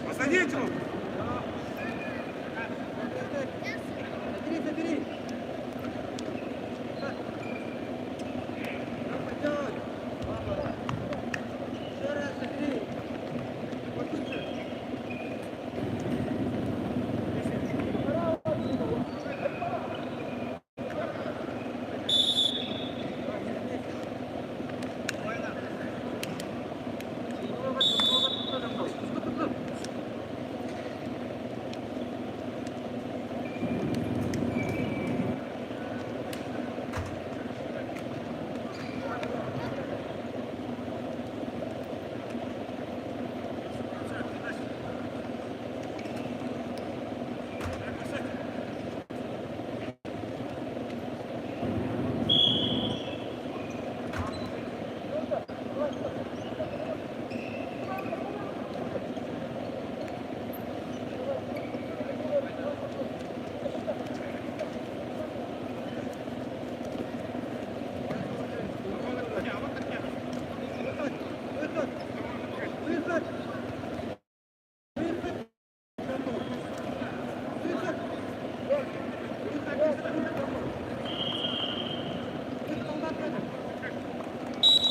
Посадите его!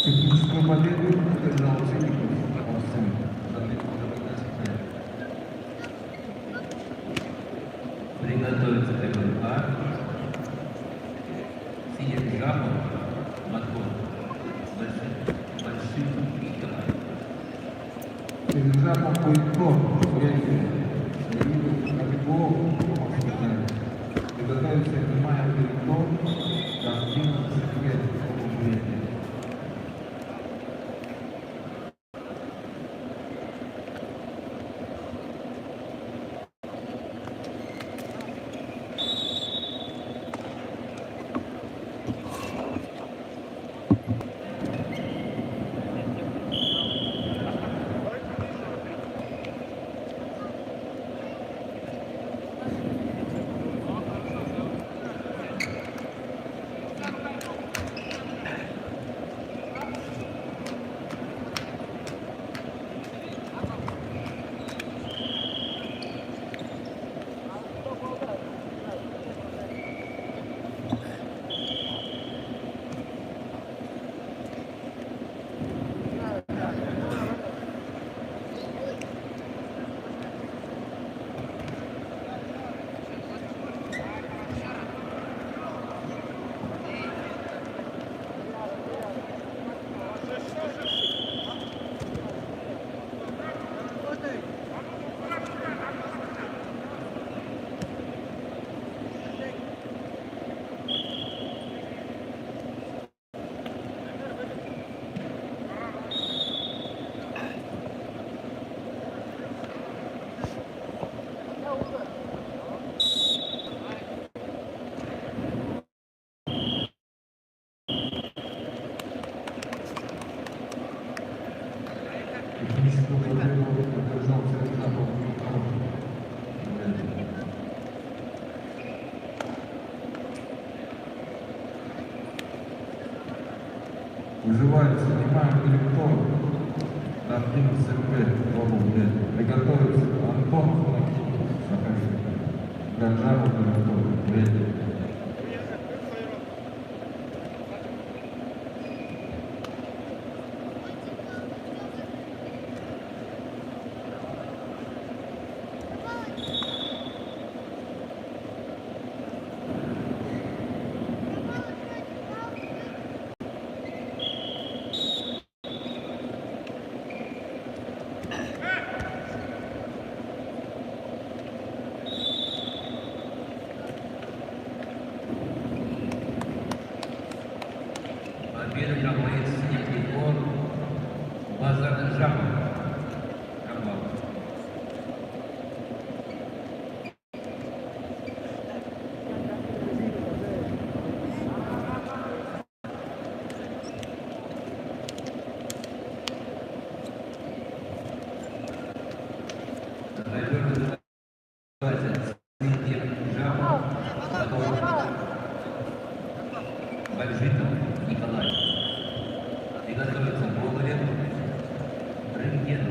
Техническую победу одержал Цинников. Приготовиться к ММА. Цитингапов, потом Балшиков и Николаев. Цинников приготовиться к ММА Куликов. Картина секрет. Уживаются, занимаем далеко. Тартим СП, приготовиться. Антон Сахарин. Ганжаров приготовить. Победу проводит Егор Базаржанов. Бальжитов Николай. Приготовиться Болгарев Рентген.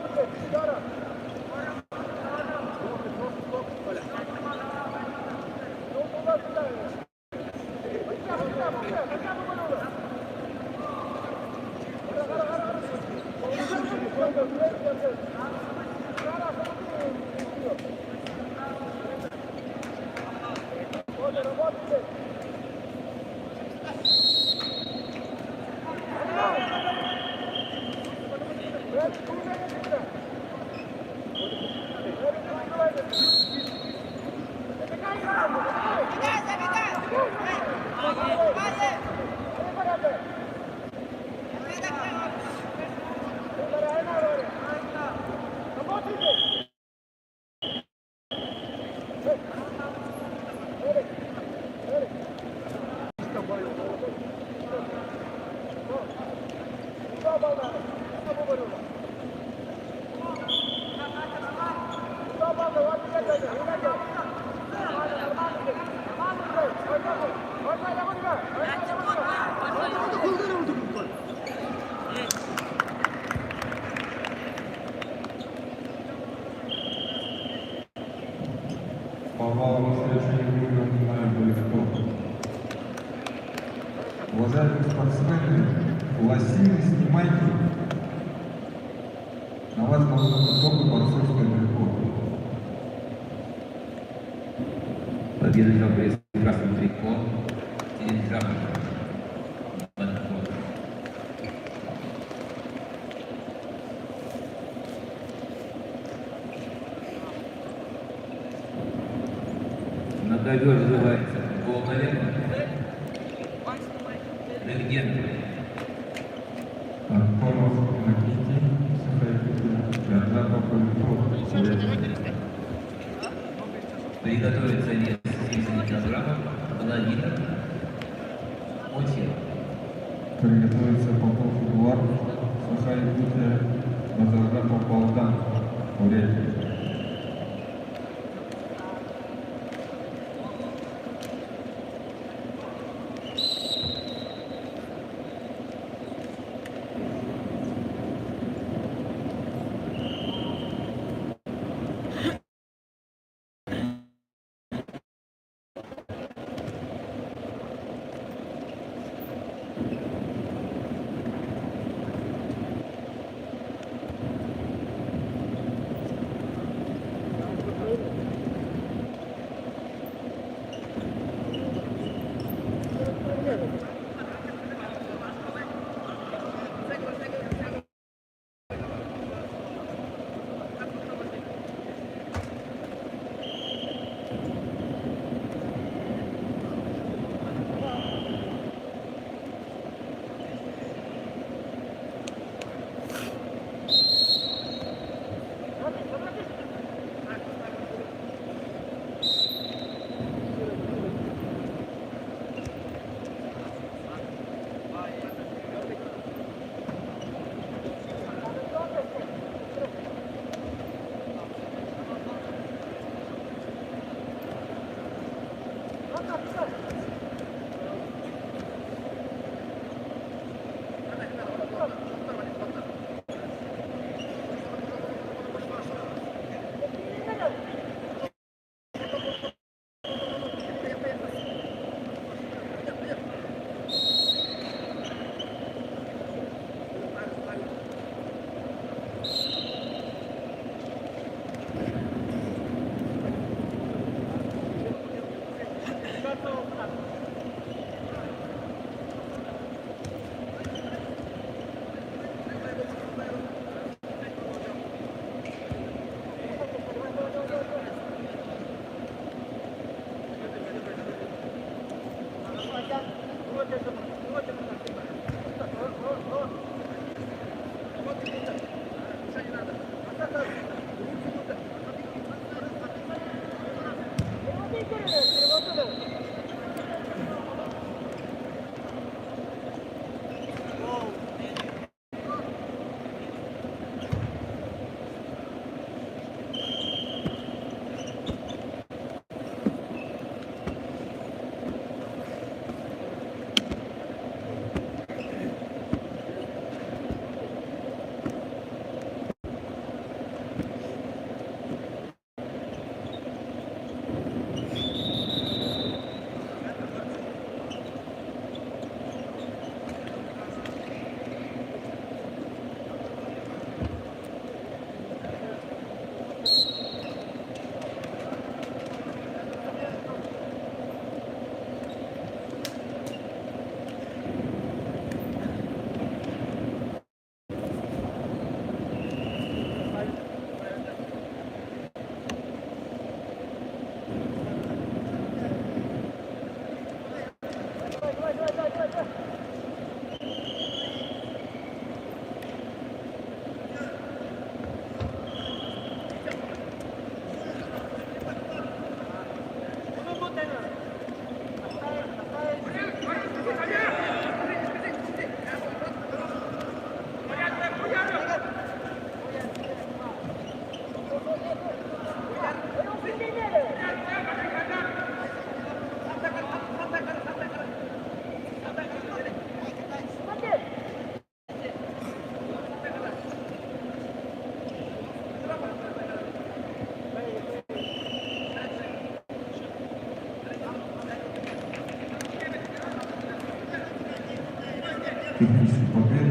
Go, Павлова следующая игру внимание будет кто? Уважаемые спортсмены, лосины снимайте. На вас должно быть только борцовское трико. Победа борец в красном трико. Телеграмма. На ковер называется гол наверное. Легенда. Антонов Никитин, Сухая Гордапа Поляков. Приготовиться вес 70 килограммов. Половина. Очень. Приготовиться Попов Эдуард, Сухая Гордапа Полдан. Урядник.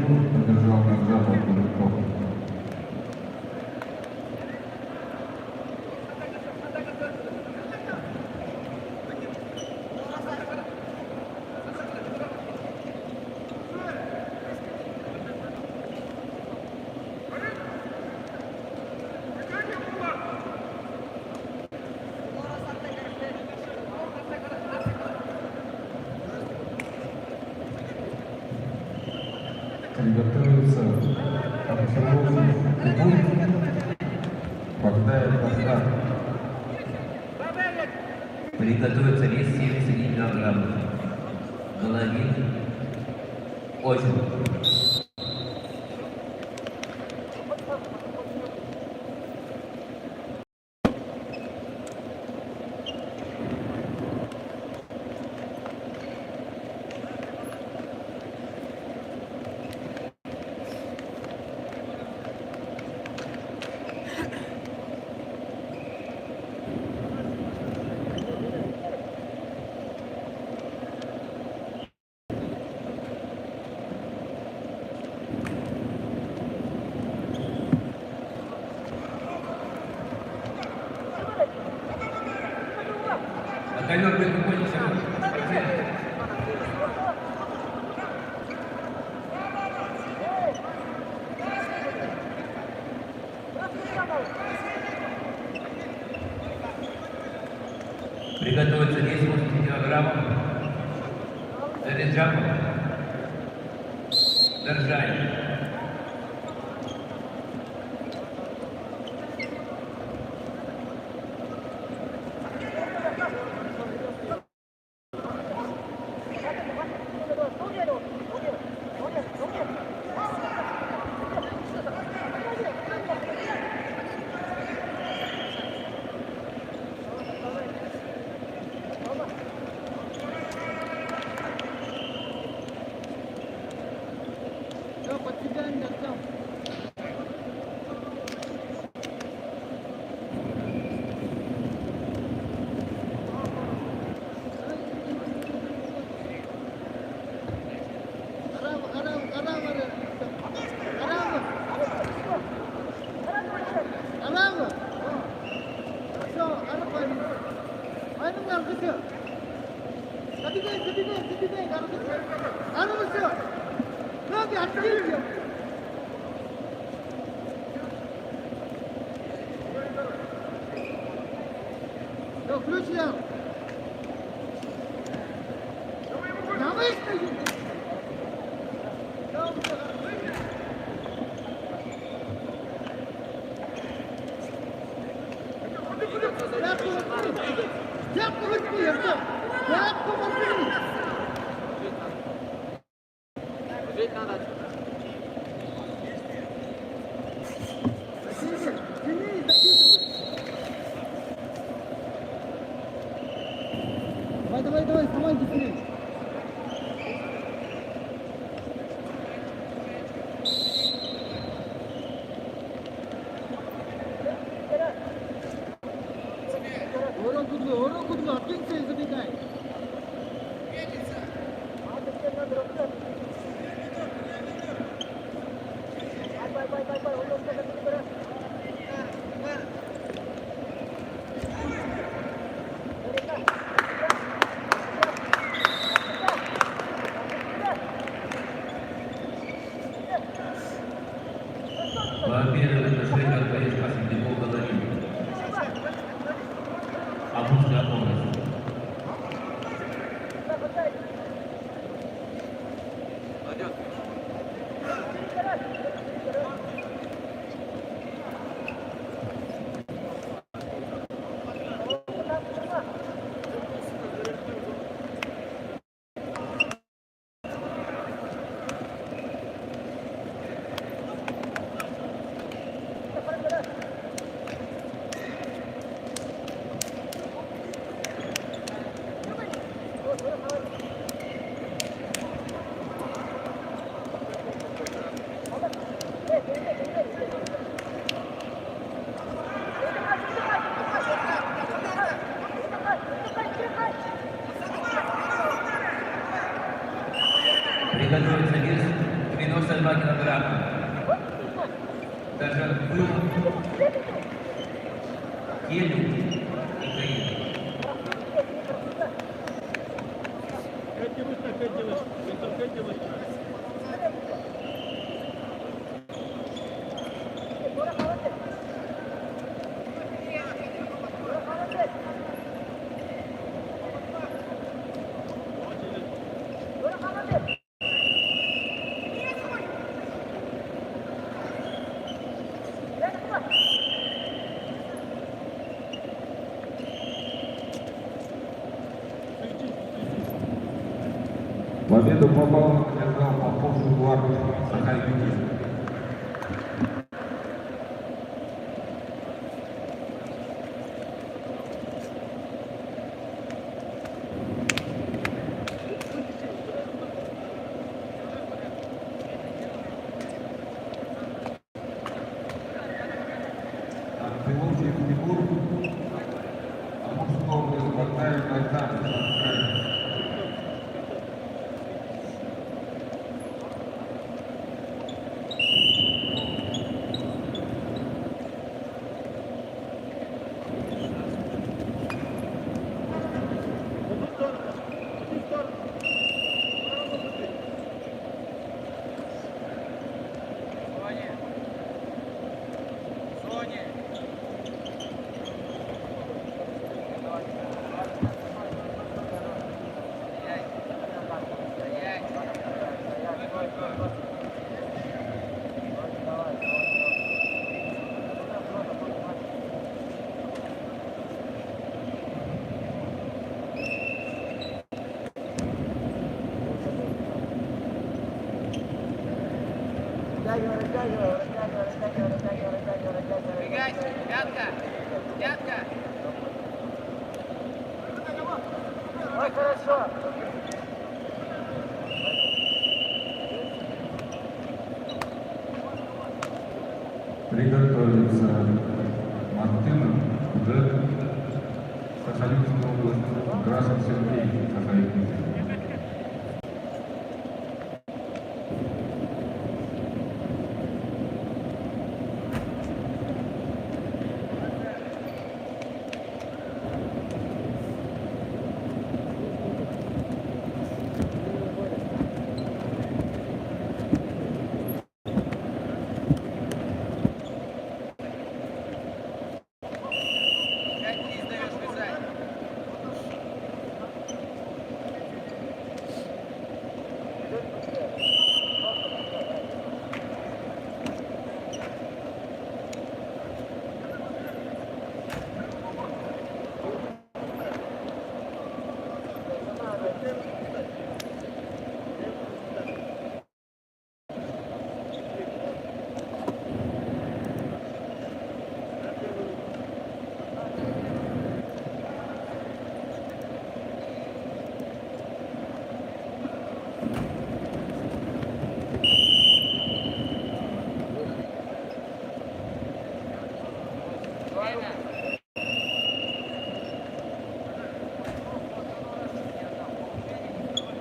поддержал награду от игроков. Приготовиться Абшаловский Багдаев Бахтар. Приготовиться вес 71 килограммов. Головин. Очень. Ковер будет выходить. Приготовиться вес 80 килограммов. Заряджаем. Держать. Победа в отношении Борисова Сибирякова Головина. Амурская область. Даже был Келю и Каин. Победу попал одержал Попов Эдуард Сахайбекин. Прилучий Тимур, Амурского область Балтаев Александр. Убегайте, пятка, пятка. Ой, хорошо. Приготовиться Мартынов, Д. Сахалинская область, Красов Сергей, Сахалин.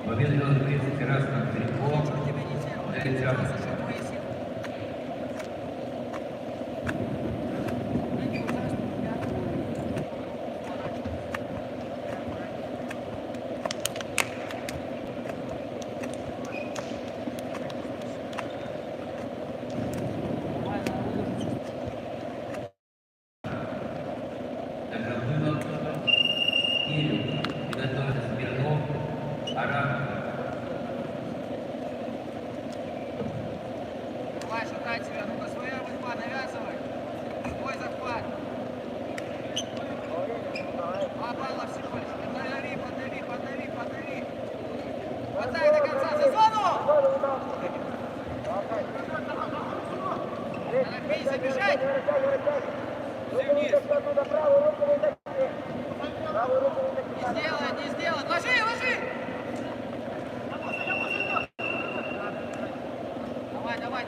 Победу делает 30 раз на Триколог. Давай, шатай себя, ну-ка, своя борьба, навязывай. Свой захват. Два балла всего лишь. Подави, подави, подави, подави. Хватай до конца, за зону! Торопись, забежать! Все вниз. Не сделай, не сделай. Ложи, ложи! Давай.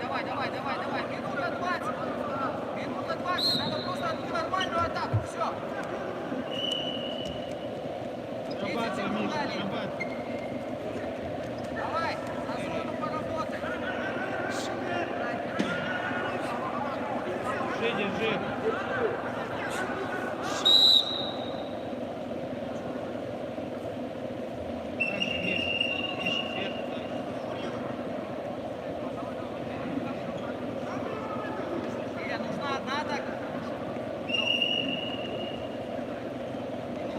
Минута 20. Надо просто нормальную атаку. Все. 30 секунд дали. Давай, на зону поработай. Нужна одна атака.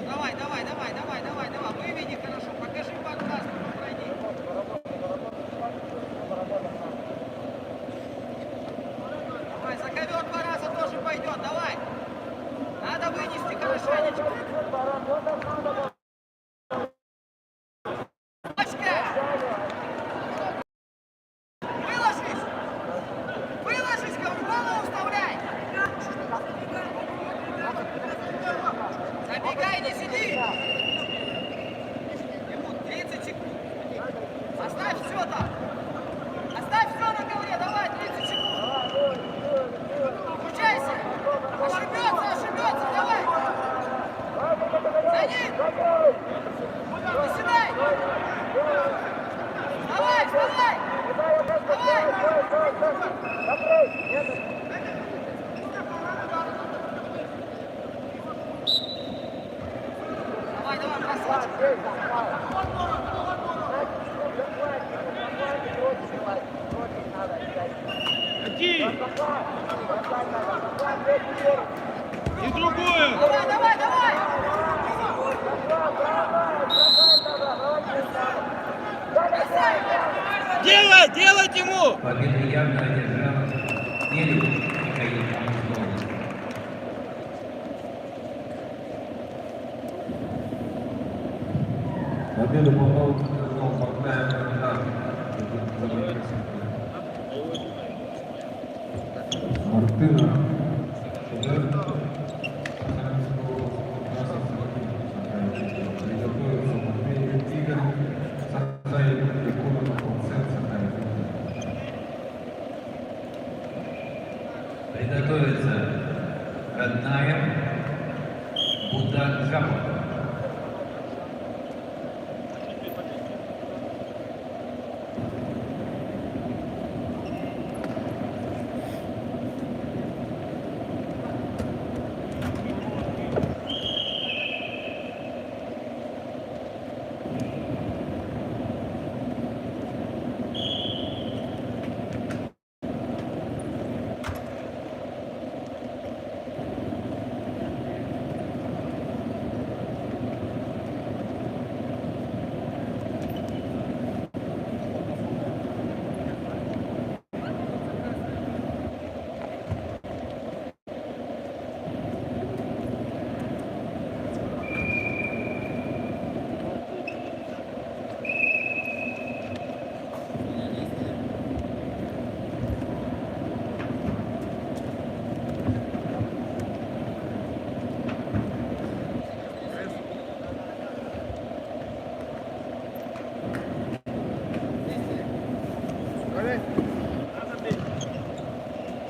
Давай, давай, давай, давай, давай, давай. Выведи хорошо, покажи подкрас, пройди. Давай, за ковер 2 раза тоже пойдет, давай. Надо вынести хорошенечко. Выложись! Выложись, говорю, голову вставляй! Забегай, не сиди! Ему 30 секунд. Оставь все там! Оставь все на ковре, давай, 30 секунд! Включайся! Ошибется, давай! За ним! Наседай! Вставай, вставай! Давай! Давай, давай, красавчик! И другую! Давай, давай, давай! Делать ему! Победу явно одержал Нелюб Михаил Амуздович. Победу попал Богдан Кандидат. Мартына. Приготовится родная Будда Жапова.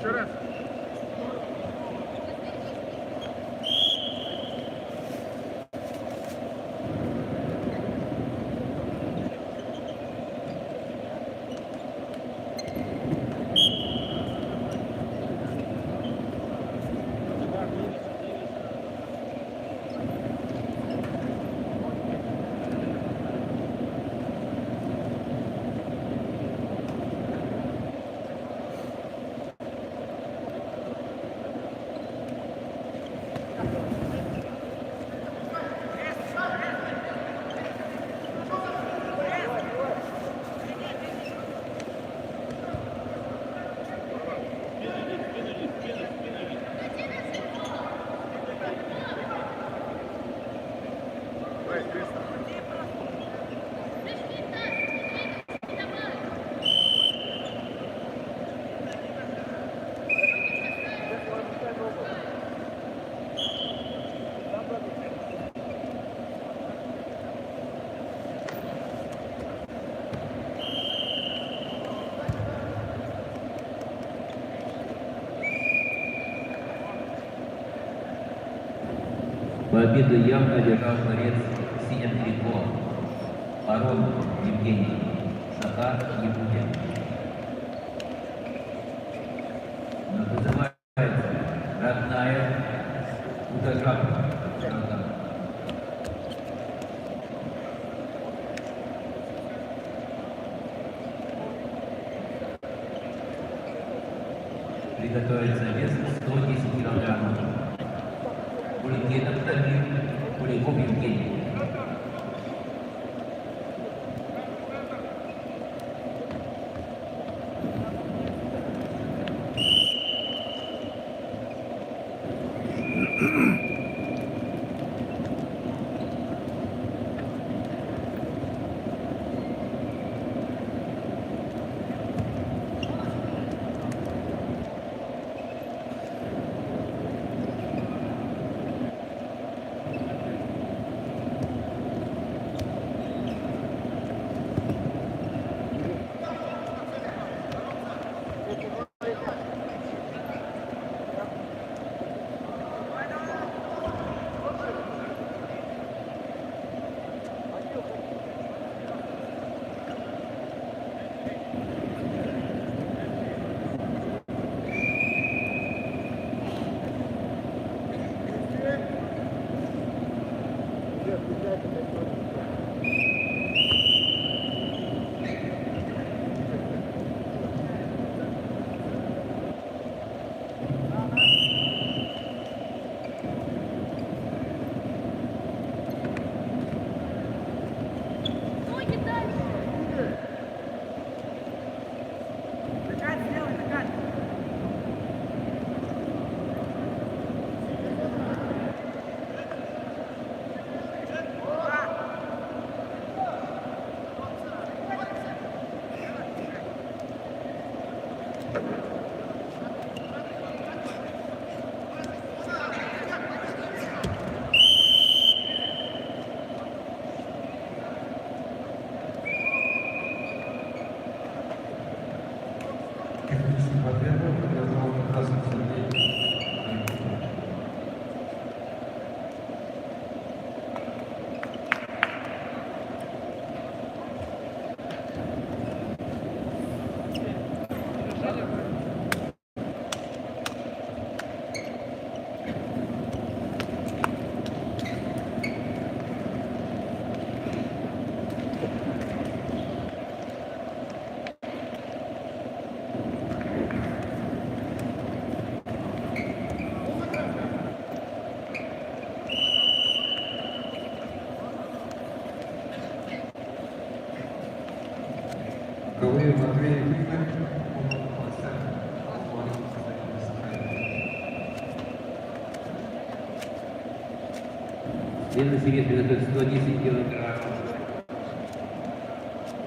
Еще раз. Победу явно одержал борец в синем трико Арон Евгений, Сахар Якутия. Вызывается Будаград. Граждан. Приготовиться вес 110 килограммов. Куликенов Дамир, Куликов Евгений. Галыев Матвей Игорь. Длинный себе приготовить 110 килограмм.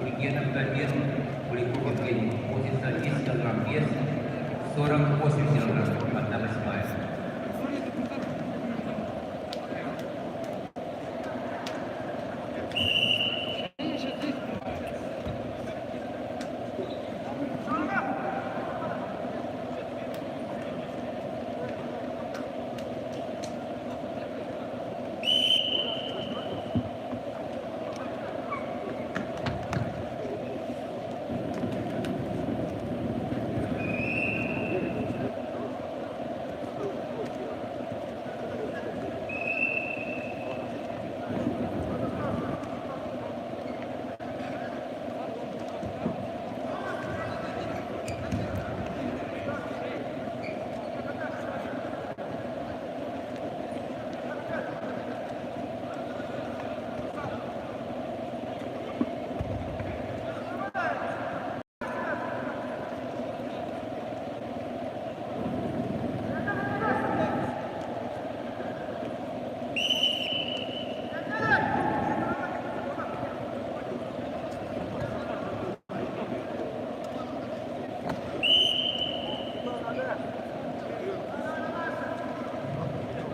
Куликенов Дамир, Куликов Евгений. 81 килограмм. Вес 48 килограмм. 1/8.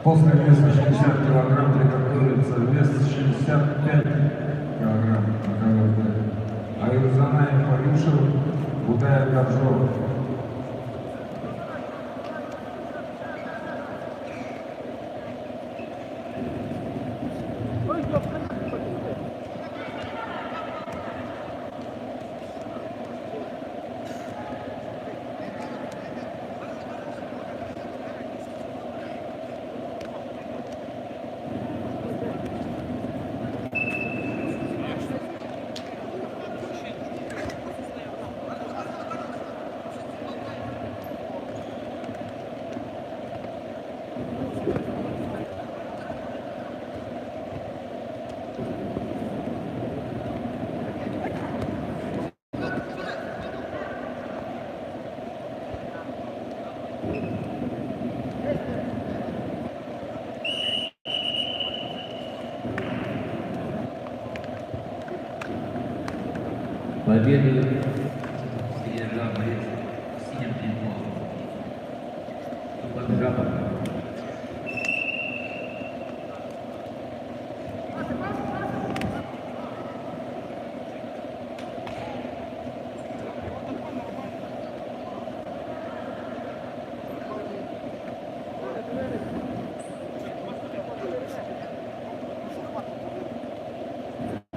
После веса 60 килограмм приготовится вес 65 килограмм. Айрузанаев Алюшев, Будаев Горжов. Победу одержал борец в синем трико. Тупо Жаба.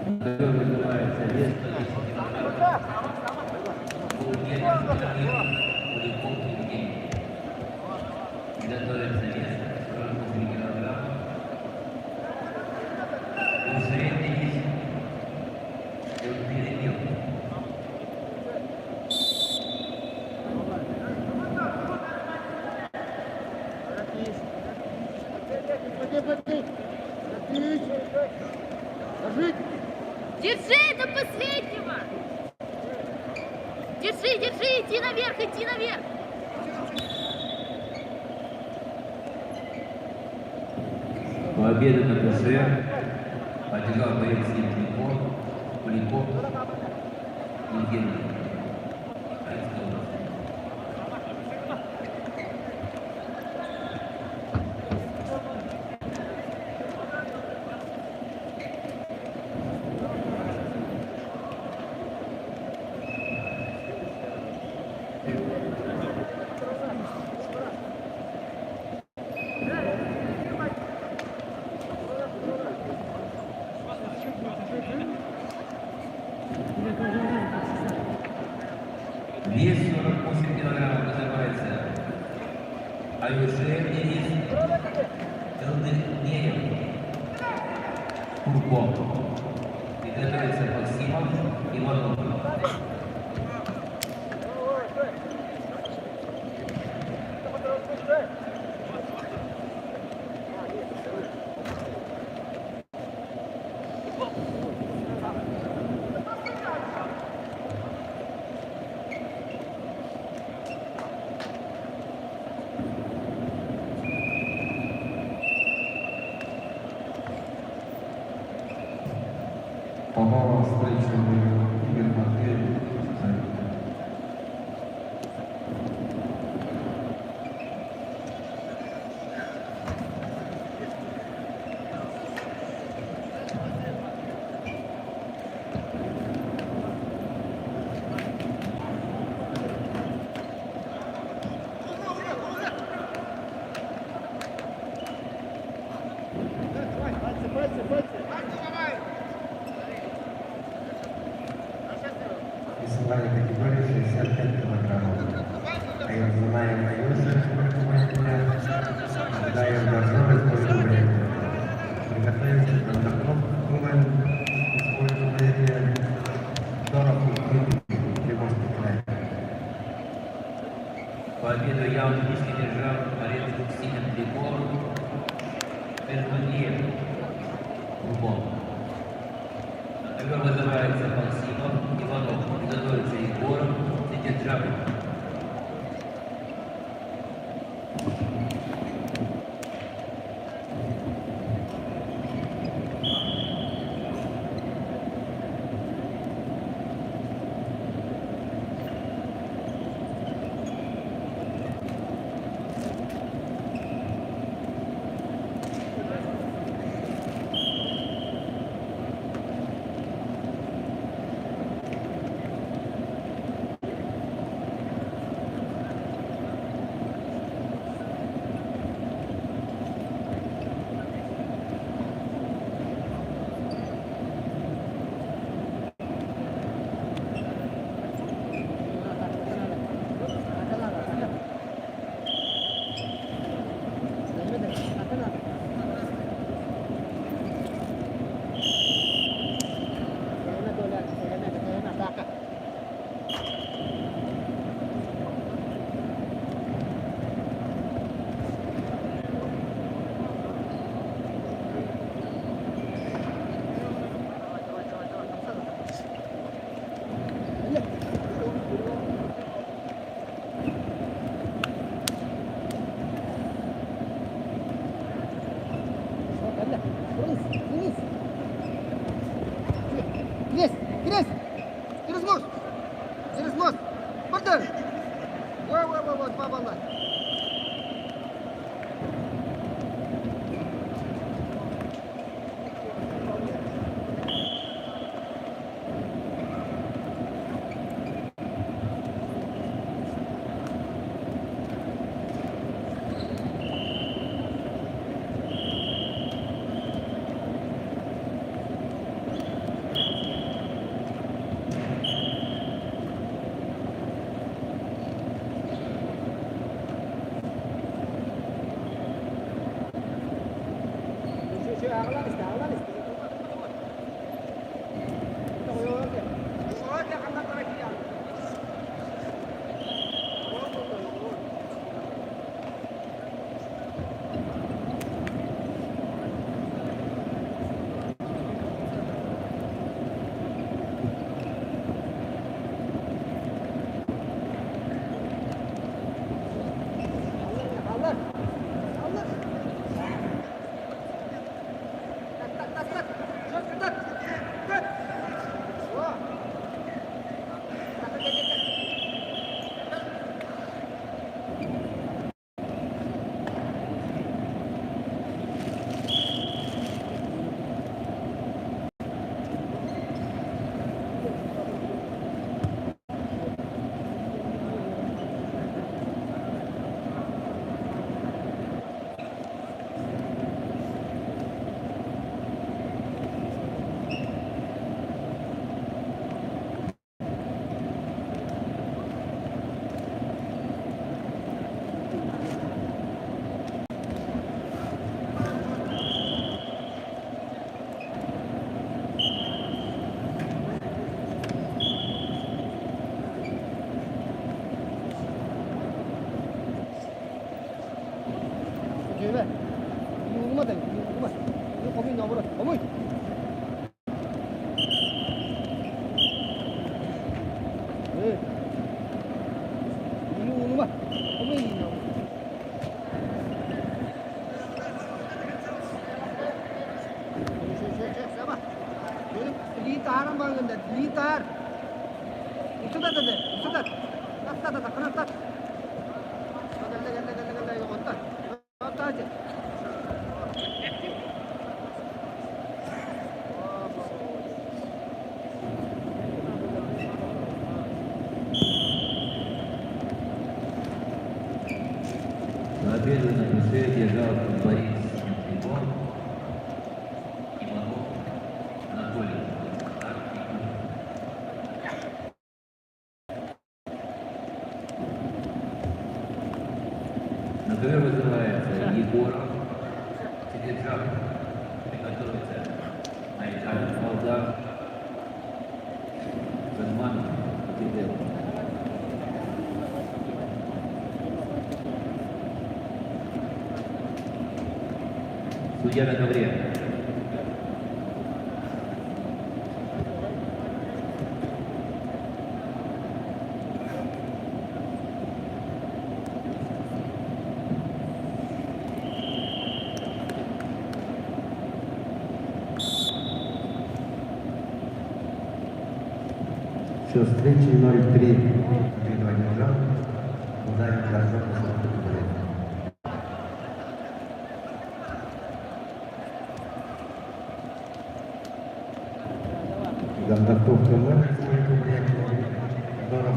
Называется вес 110 килограмм. Полудельный Куликов Евгений. Готовится вес 48 килограмм. У средний вес и он передел. Держи до последнего! Держи, держи, иди наверх, иди наверх! Победу на ПШ одержал борец Евгений Куликов Евгений. Вес 48 килограммов называется Аюшев Денис Элдынеев Курков. И готовится Максимов Иванов. Попал в встречу Игорь Матвеев. Весовая категория 65 килограммов. Аюзунаев Аюса, сколько время? Даев Дозор, сколько время? Приготовиться к Кондаков, сколько время? Доров и Приморский край. Победу Яунский держал борец в синем трико Эрдуньев Курков. Такой вызывается Максимов Иванов. Готовится Егоров Сидержавин. Победу на душе держал Борис Иванов, Анатолий на ковер вызывается Егоров, Сидержак, приготовится на этап Молдав, Казман, Тидел. Судья на ковре. Счет встречи 0-3. Индивидуальный удар. Ударник должен посмотреть. Подготовка менеджмента здорово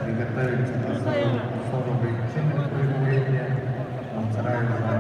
приготовить особо причины прямоления, Мансараева на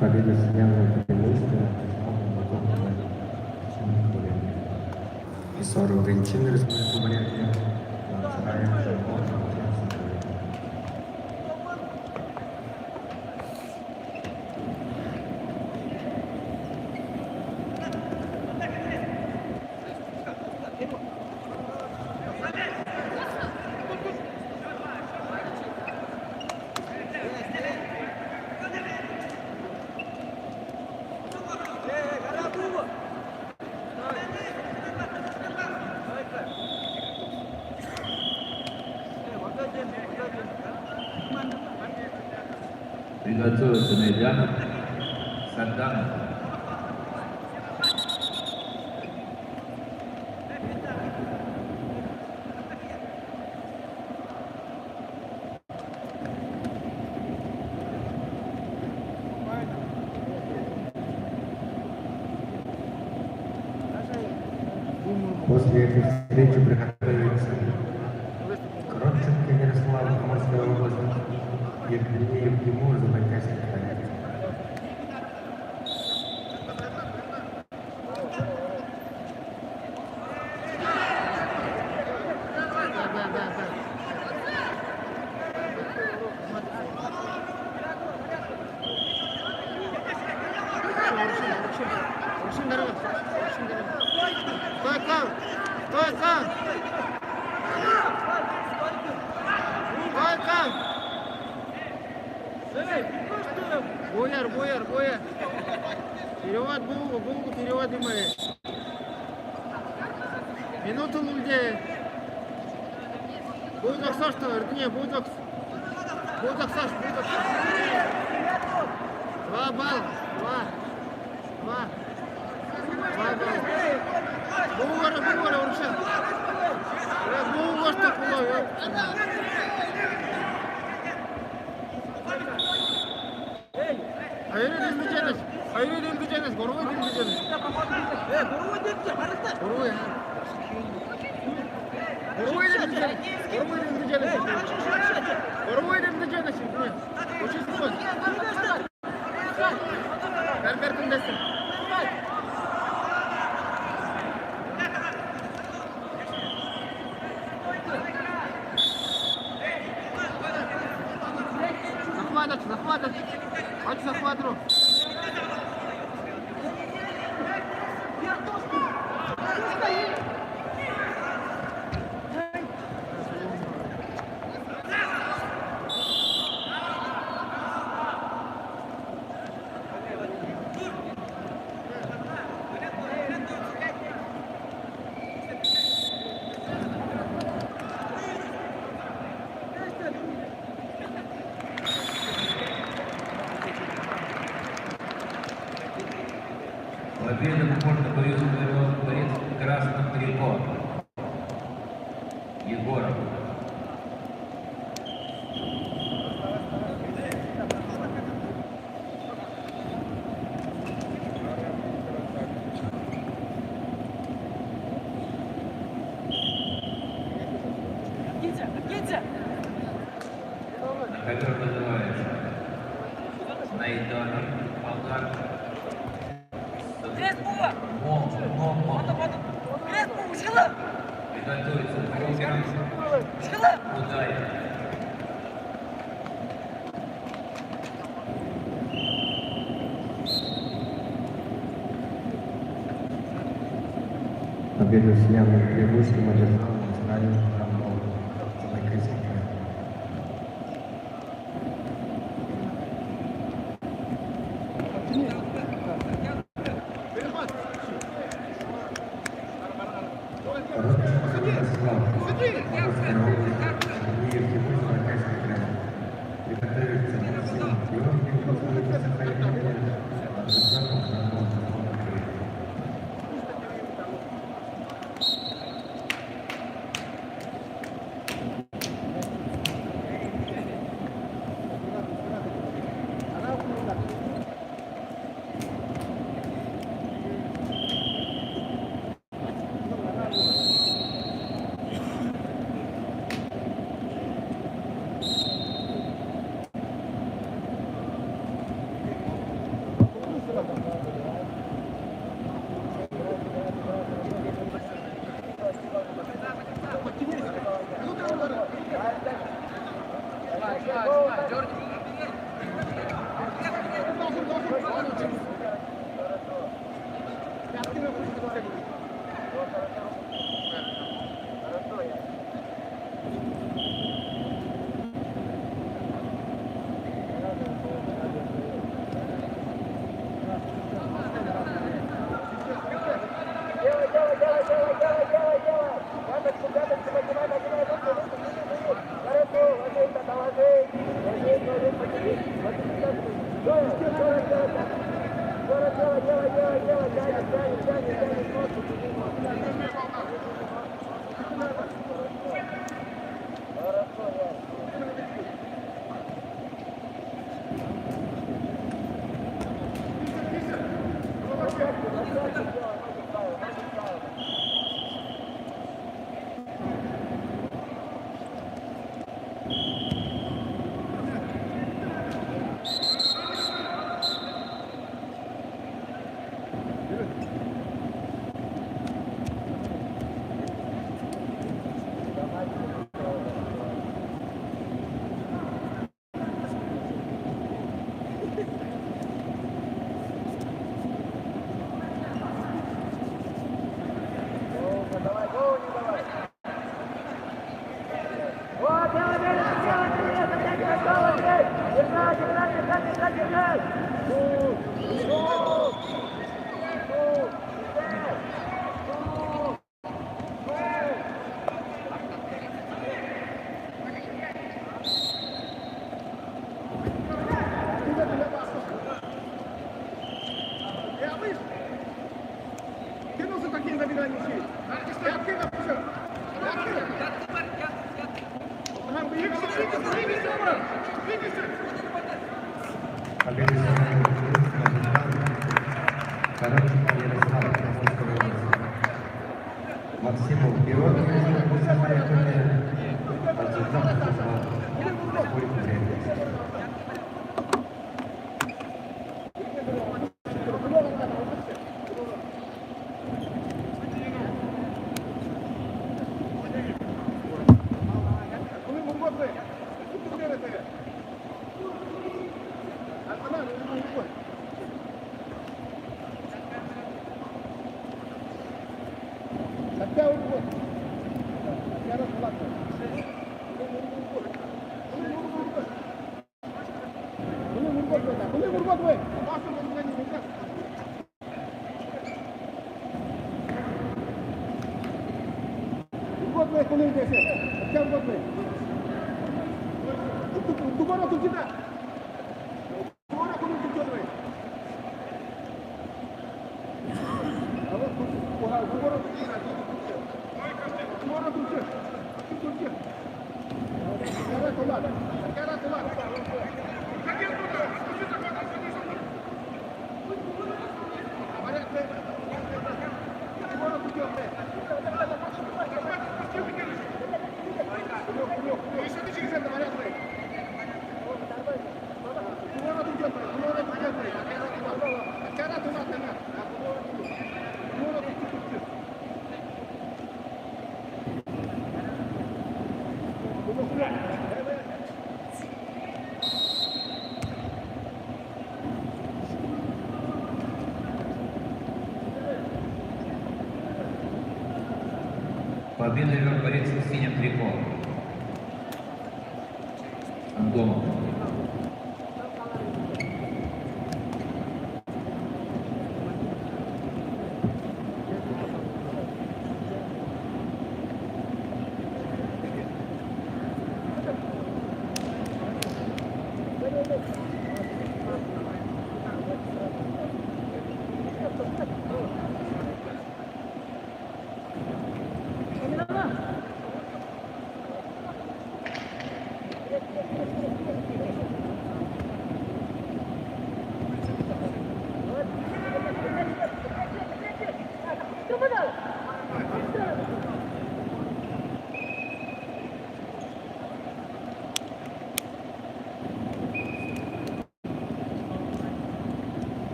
Победа Снежного преимущества и 41 чин Республики Бурятия. Называем Жамбон. Приготовиться Найданов, Сарданов. После этой встречи приготовиться Кропченко Ярослав, Амурская область, Евгений Тимур, Забайкальский край. Бояр. Перевод Булгу, перевод Имаев. Минуту 09. Булдок Саш, не, Булдок Саш. 2 балла. 2 балла. Булгара, Уршан. Булгар, что было? Hayır edilmeyeceğiniz. Boru edilmeyeceğiniz. Boru edilmeyeceğiniz. Ver kimdesin? Захватывай. Хочу захватывать. Победа можно борец в красном трико. Егоров. На ковер называется Найданов, Болгар. Победу с явным преимуществом одержал Израиль Рамбов. Забайкальский край. Максимов вперед, Победу ведет борец в синем трико. Антонов.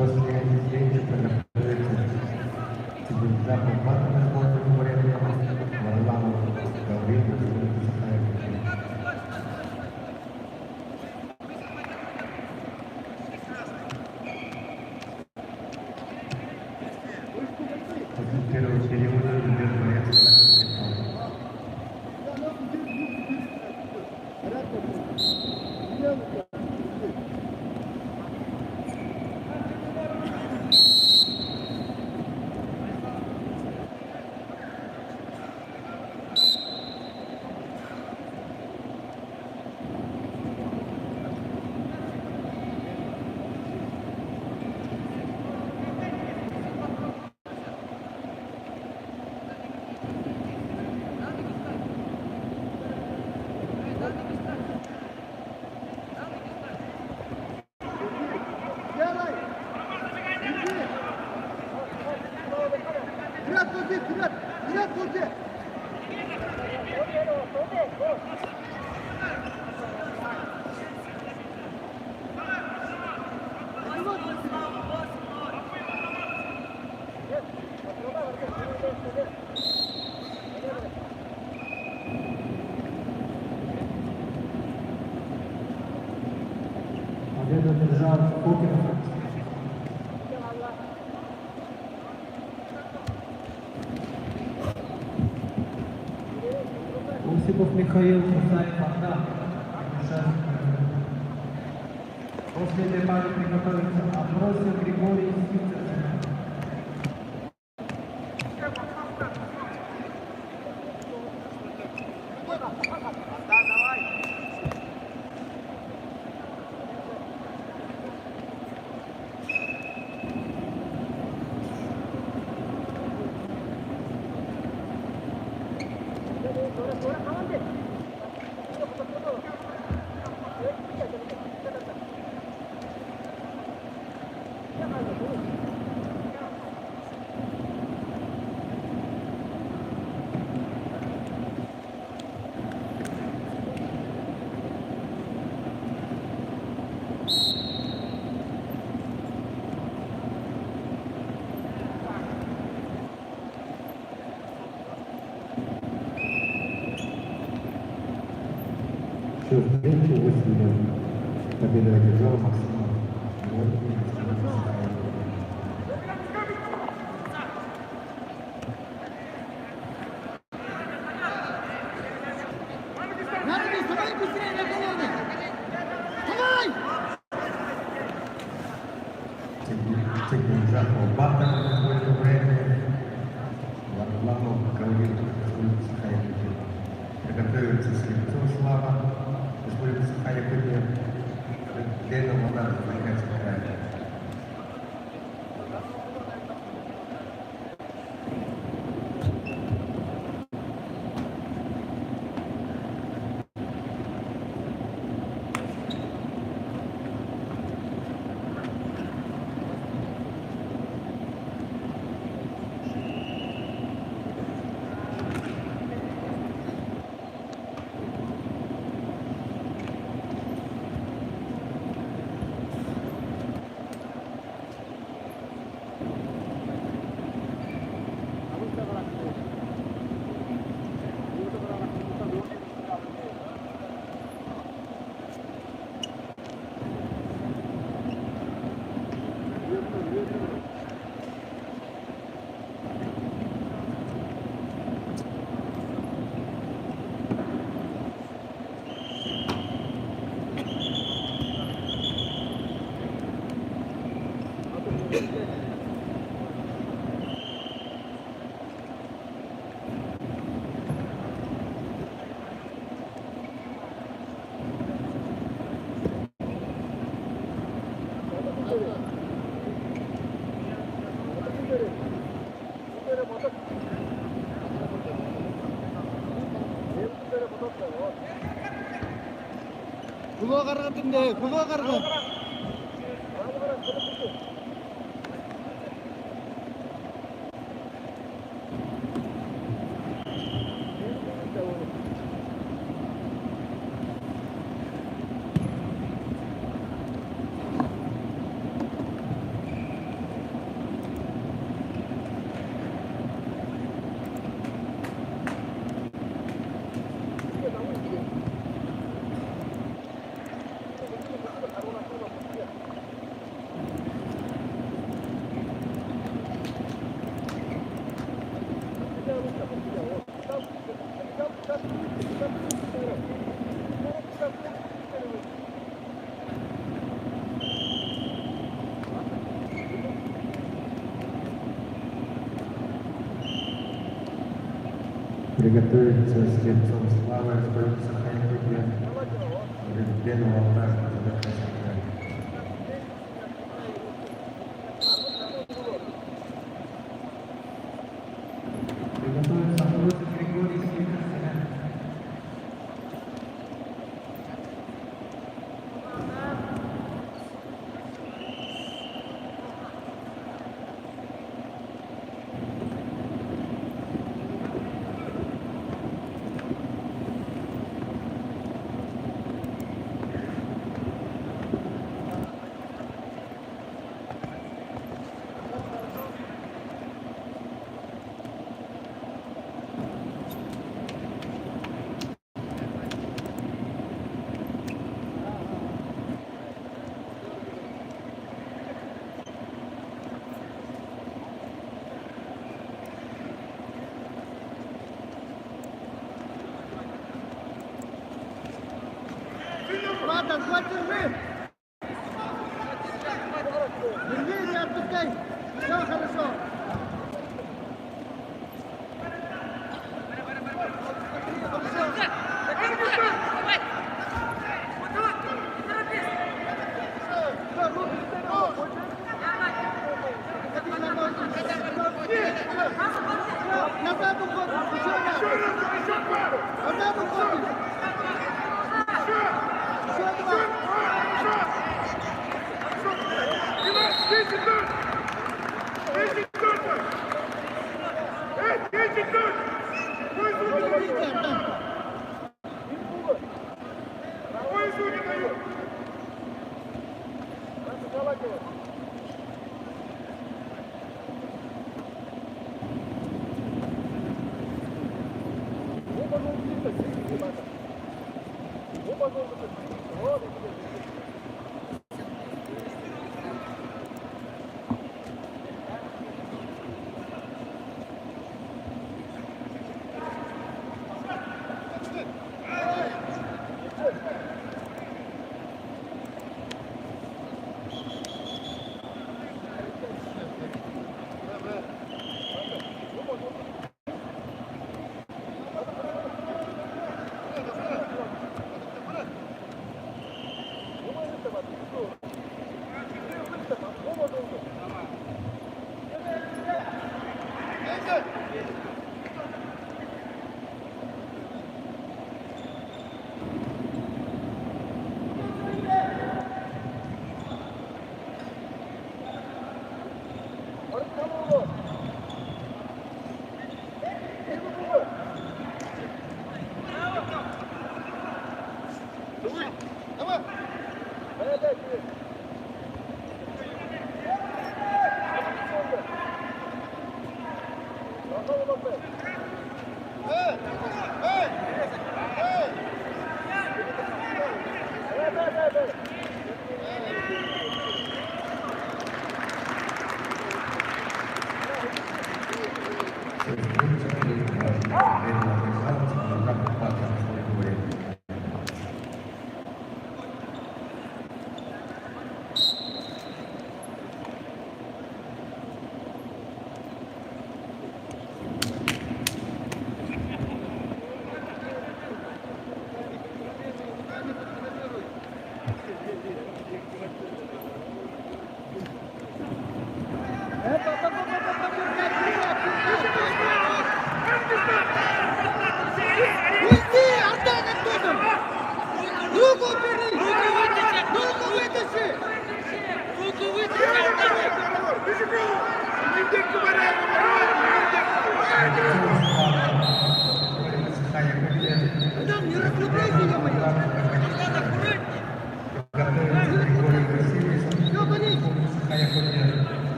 После изъятия программируется цивилизация платного сбора порядка Варламов Гаврил После первого периода идет боец. Победу одержал Кукинов. Осипов Михаил, Мусаев Адам. После этой пары приготовится Абросов Григорий Симцев. Все встречи 8 минут. Победа одержал Максим. Цивилизация Бата в это время. Варламов Гаврил приготовится Слепцов Слава. Республика Сахария Лена Владимировна Gol qarg'atinda, gol qarg'at. Приготовиться с лицом славы, стойку сохранить ребенного врага. Приготовиться Морозов Григорий Северный. Ладно, хватит мы. Не отпускай. Все хорошо. Назад уходим. Назад уходим.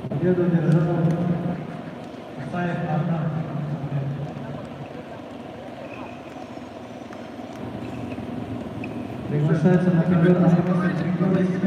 Победу одержал Исаев Арнольд. Приглашается на ковер Андрей Григорьевич.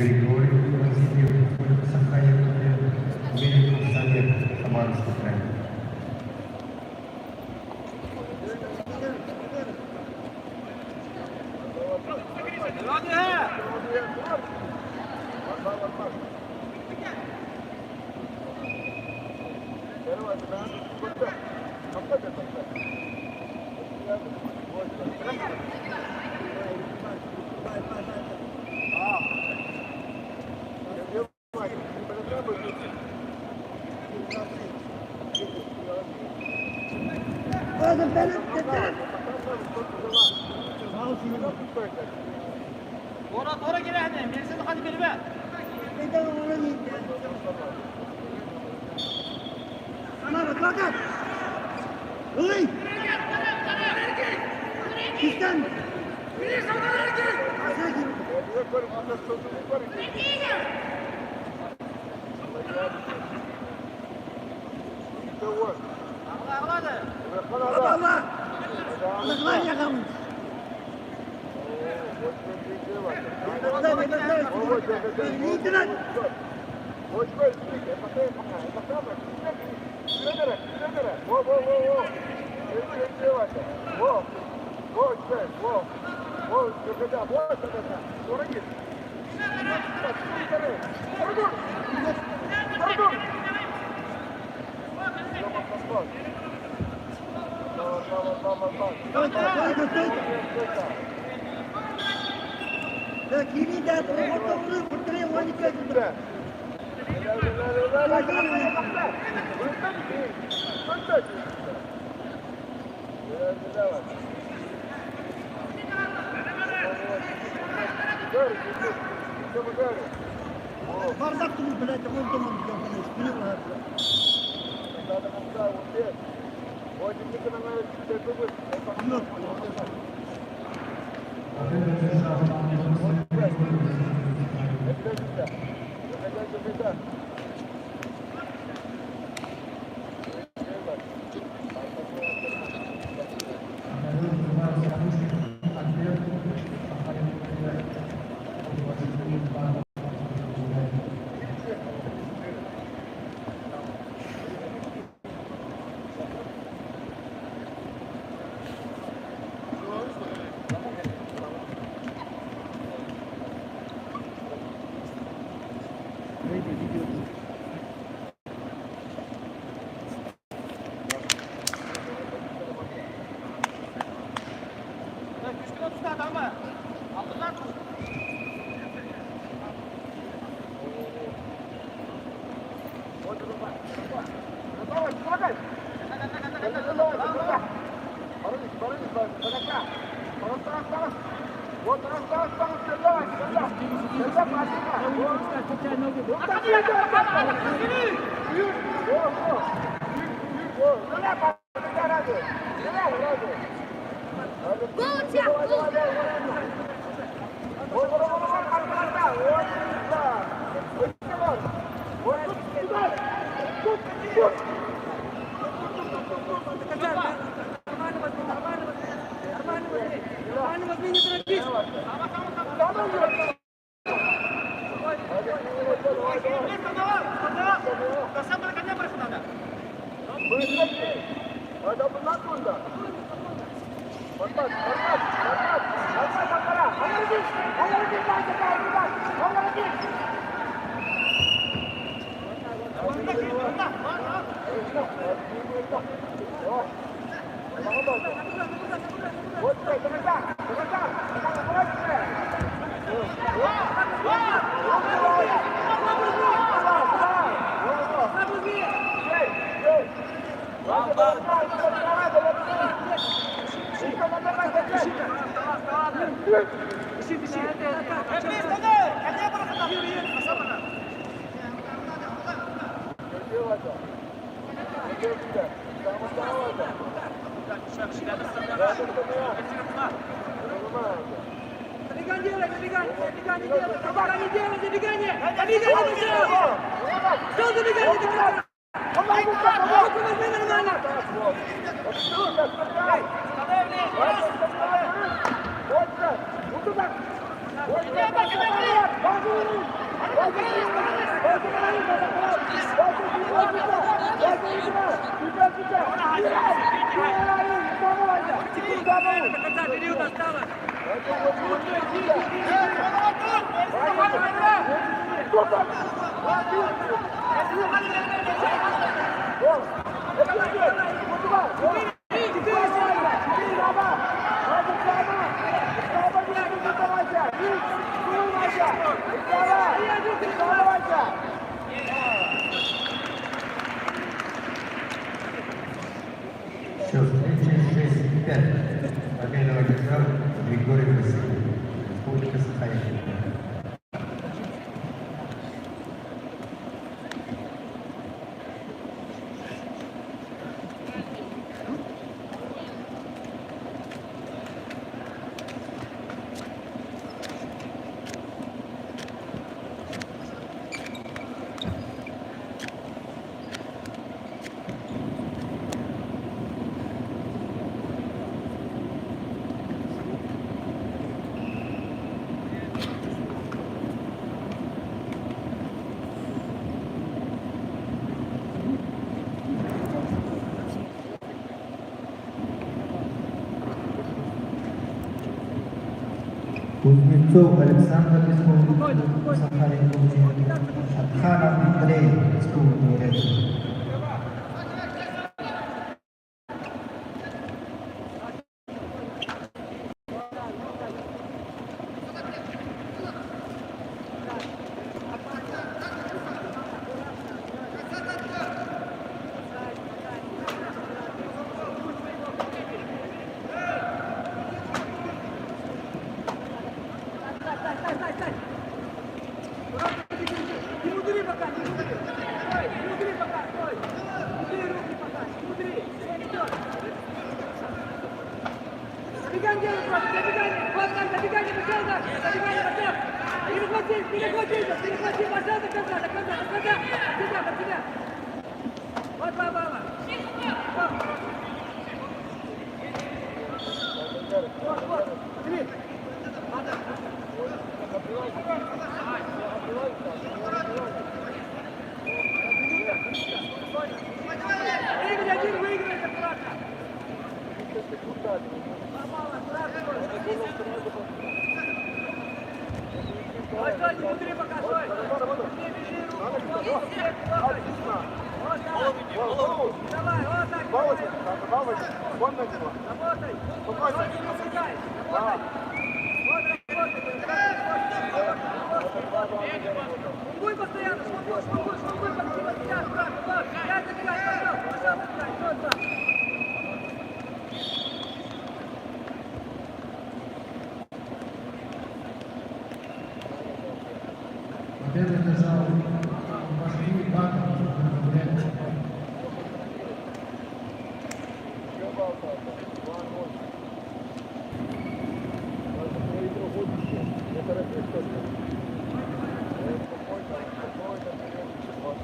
Григорий Васильев, Сахаев, Великов Совет Хабаровский край. Doğru gire hadi. Ben seni hadi beri be. Sana bak bakın. Uy. Sistem. Bir sana hareket. Allah. Allah yakamın. Kiri dah terus putri wanita juga. Bardak tu boleh teman-teman jangan Счет встречи 6-5. Победу одержал Григорий Васильев, Республика Саха-Якутия. Кузнецов Александр, Республика Саха-Якутия. Шатханов Андрей, Республика Бурятия. Победу одержал Василий Баков, Бурятия.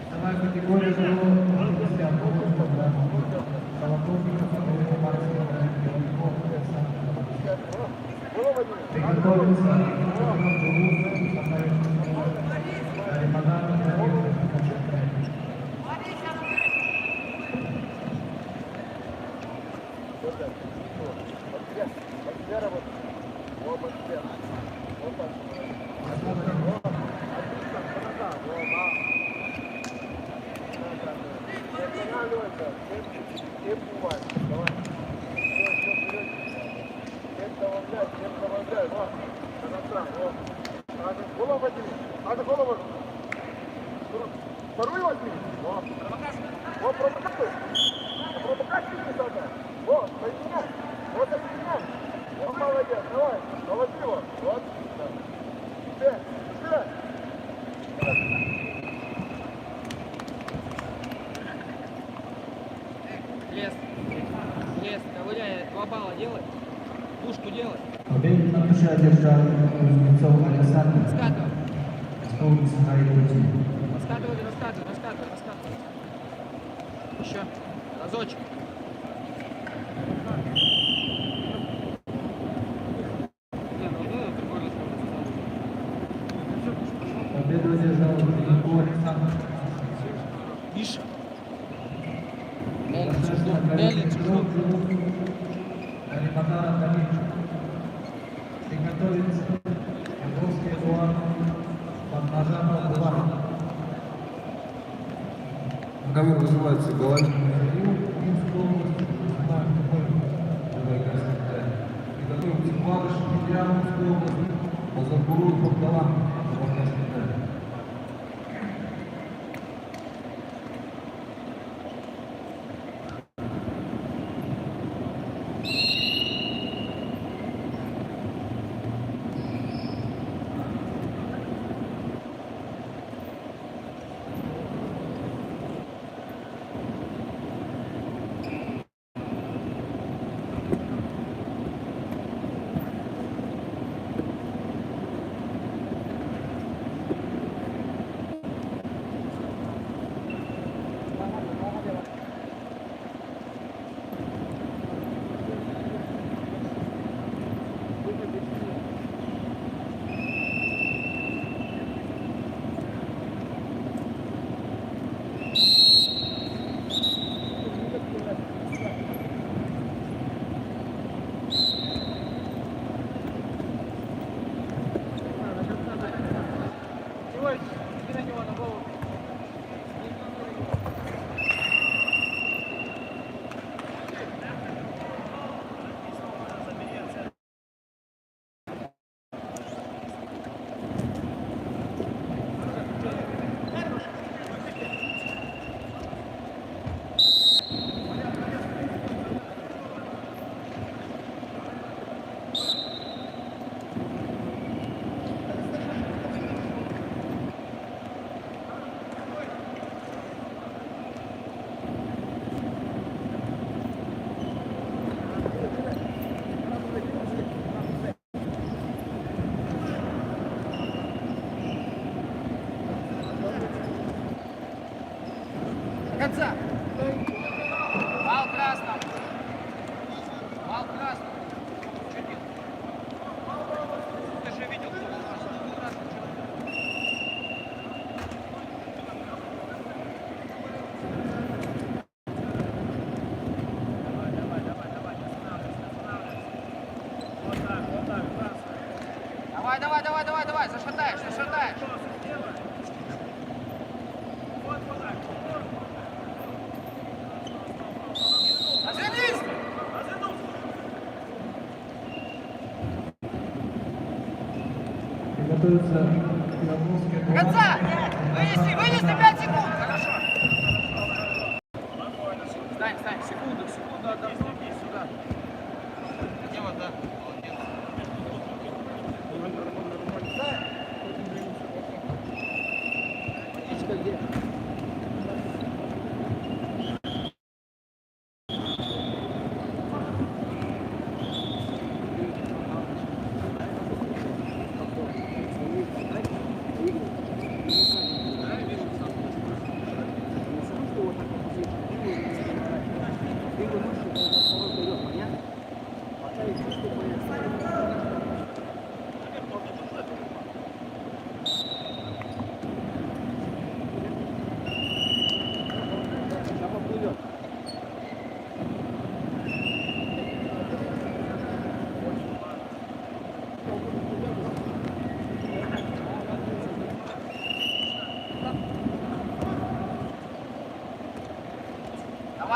Весовая категория до 50 килограммов. Колокольников Андрей Марков, Беляков, Александр. Приготовился чемпион Белуз, Саха-Якутия, Римадан, Давидов, Качатай. Второй возьми. Вот провокацию. Провокацию не надо. Вот, соединяй. Вот соединяй. Вот молодец. Давай. Молодец его. Вот. Теперь. Теперь. Лес, ковыряй, 2 балла делай. Пушку делай. Победу на душе одержал Кузнецов Александр, Раскатывай. Республика Саха-Якутия. Раскатывай. Еще. Разочек. Победу одержал Александр. Миша. Алиматара Давидович. Приготовиться. Янковский Эдуард. Поднажанов Эдуард. Договор вызывается Головин. Минская область. Приготовиться Кладыш, Петряновская область. Базарбуру, Богдалан. Конца. Вал красным. Вал красным. Что делать? Ты же видел, что давай, зашатаешь. Озвернись! Приготовиться Янковский Эдуард. Конца! Вынеси 5 секунд! Хорошо. Стань, секунду, отдохни сюда. Дело, да, молодец. Птичка где?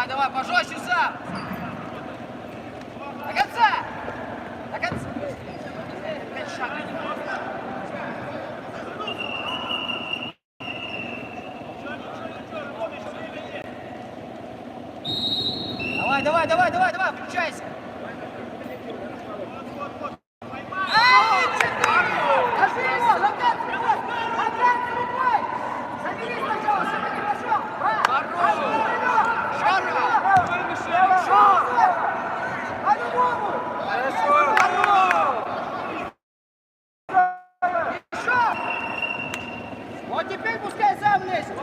Давай, пожестче сам! До конца! 5 шагов. Давай, включайся! Держи его! Опять рукой! Забери сначала, пошел! По-любому! Вот теперь пускай сам лезет!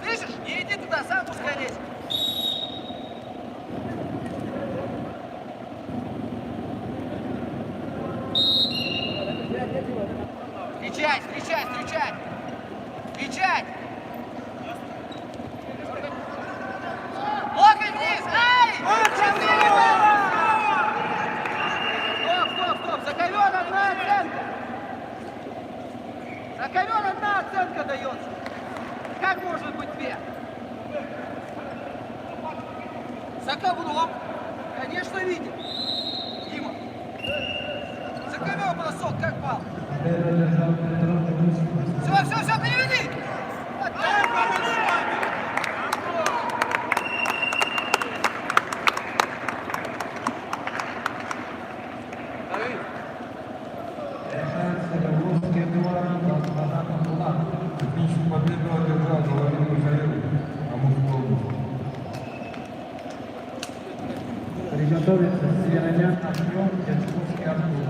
Слышишь? Не иди туда, сам пускай лезет! Встречать! На ковер одна оценка дается. Как может быть две? За ковром, конечно, видит. Дима. За ковер бросок, как пал. Все, переведи! Решается Русский Эдуард, Галбана Абдулла. Техническую победу одержал Головин Михаил, Амурской области. Приготовиться Северян Артем, Дядьковский Артур.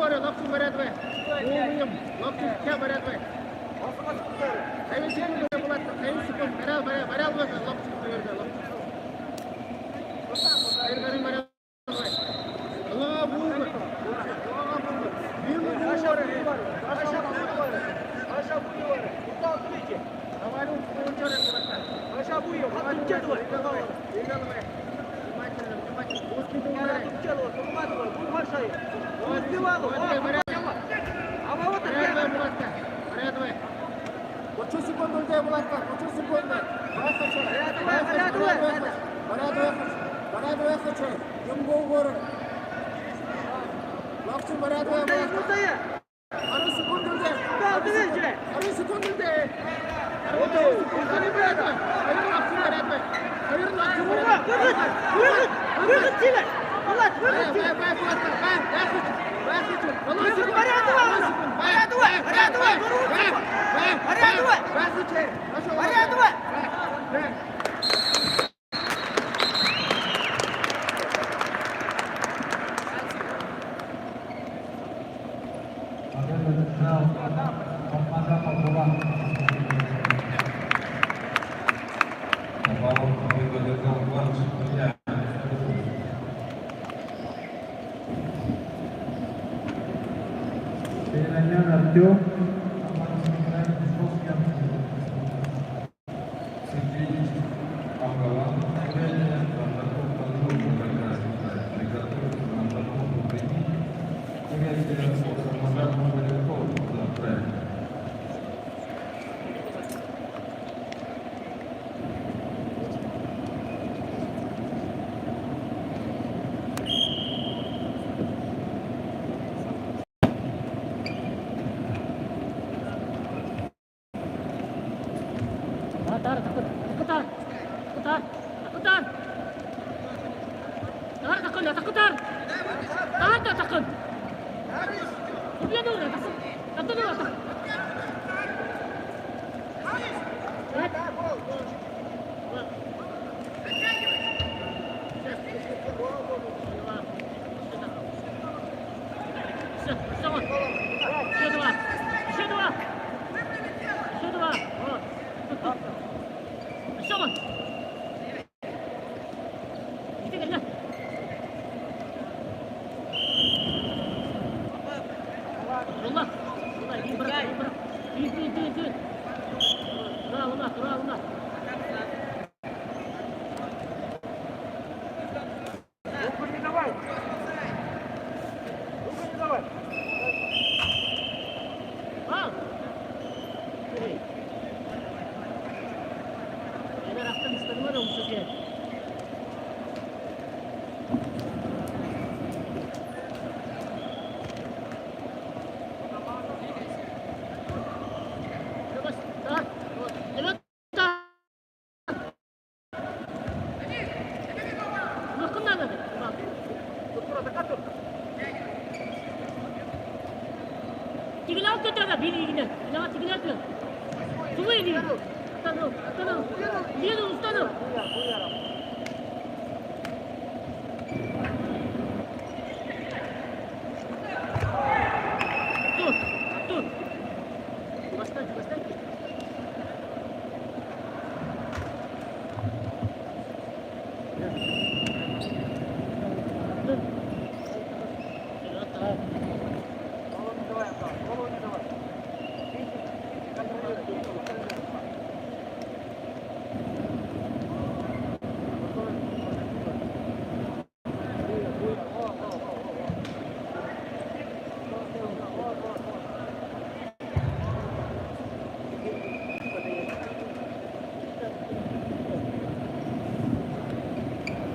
горе, лапшу борядве. Умыем, лапшу все борядве. Sayın Sekunda Bulat, Sayın Sekunda, Baral Bulat, lapsu berdi, lapsu. Sayın Karim Baral Bulat. Allah bu. Aşağı buyur. Aşağı buyur. Burada oturuyor. Havalı uçuyor Bulat. Aşağı buyur. Hadi gel var. Gel var. Tutmadı var. Bu her şey. Uspivalı. Ama o da Baral Bulat. Baral Bulat. 30 секунд önce Bulat. 30 секунд. Baral Bulat. Yumgo горе. Лапшу борядве. Arı sekund önce. Arı sekund önce. Ada berkenal kepada bola. Pilihannya Arjo.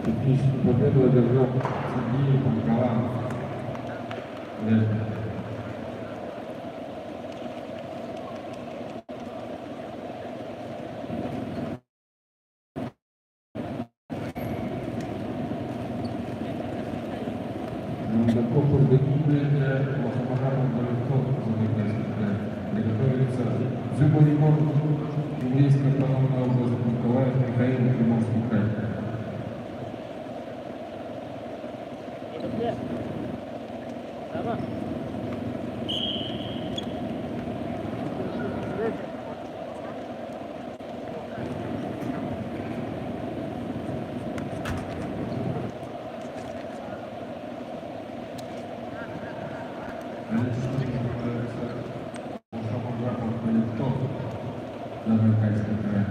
Техническую победу одержал Сергей Панкалан. Таков организует Махамадаром Далеков, приготовится Зюбариков, еврейская автономная область Николаев, Михаил, Приморский край. Sama. Забайкальского края.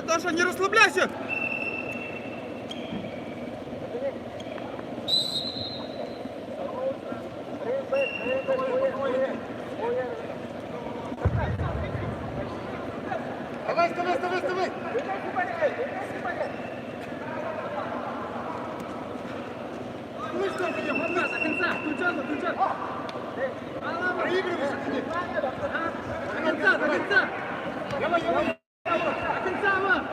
Даша, не расслабляйся! Давай, вставай, вставай, вставай! Ну что, Вопрос, до конца. Проигрываешь, иди. До конца. До конца, вот.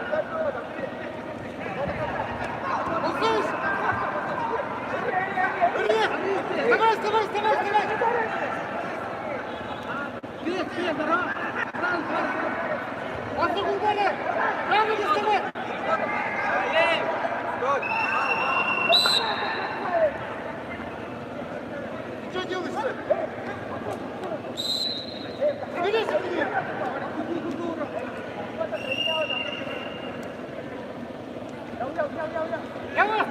Вставай! Вперед, здорово. Особенно далее! Право не вставай! Ты что делаешь-то? Заберись от меня! Ява!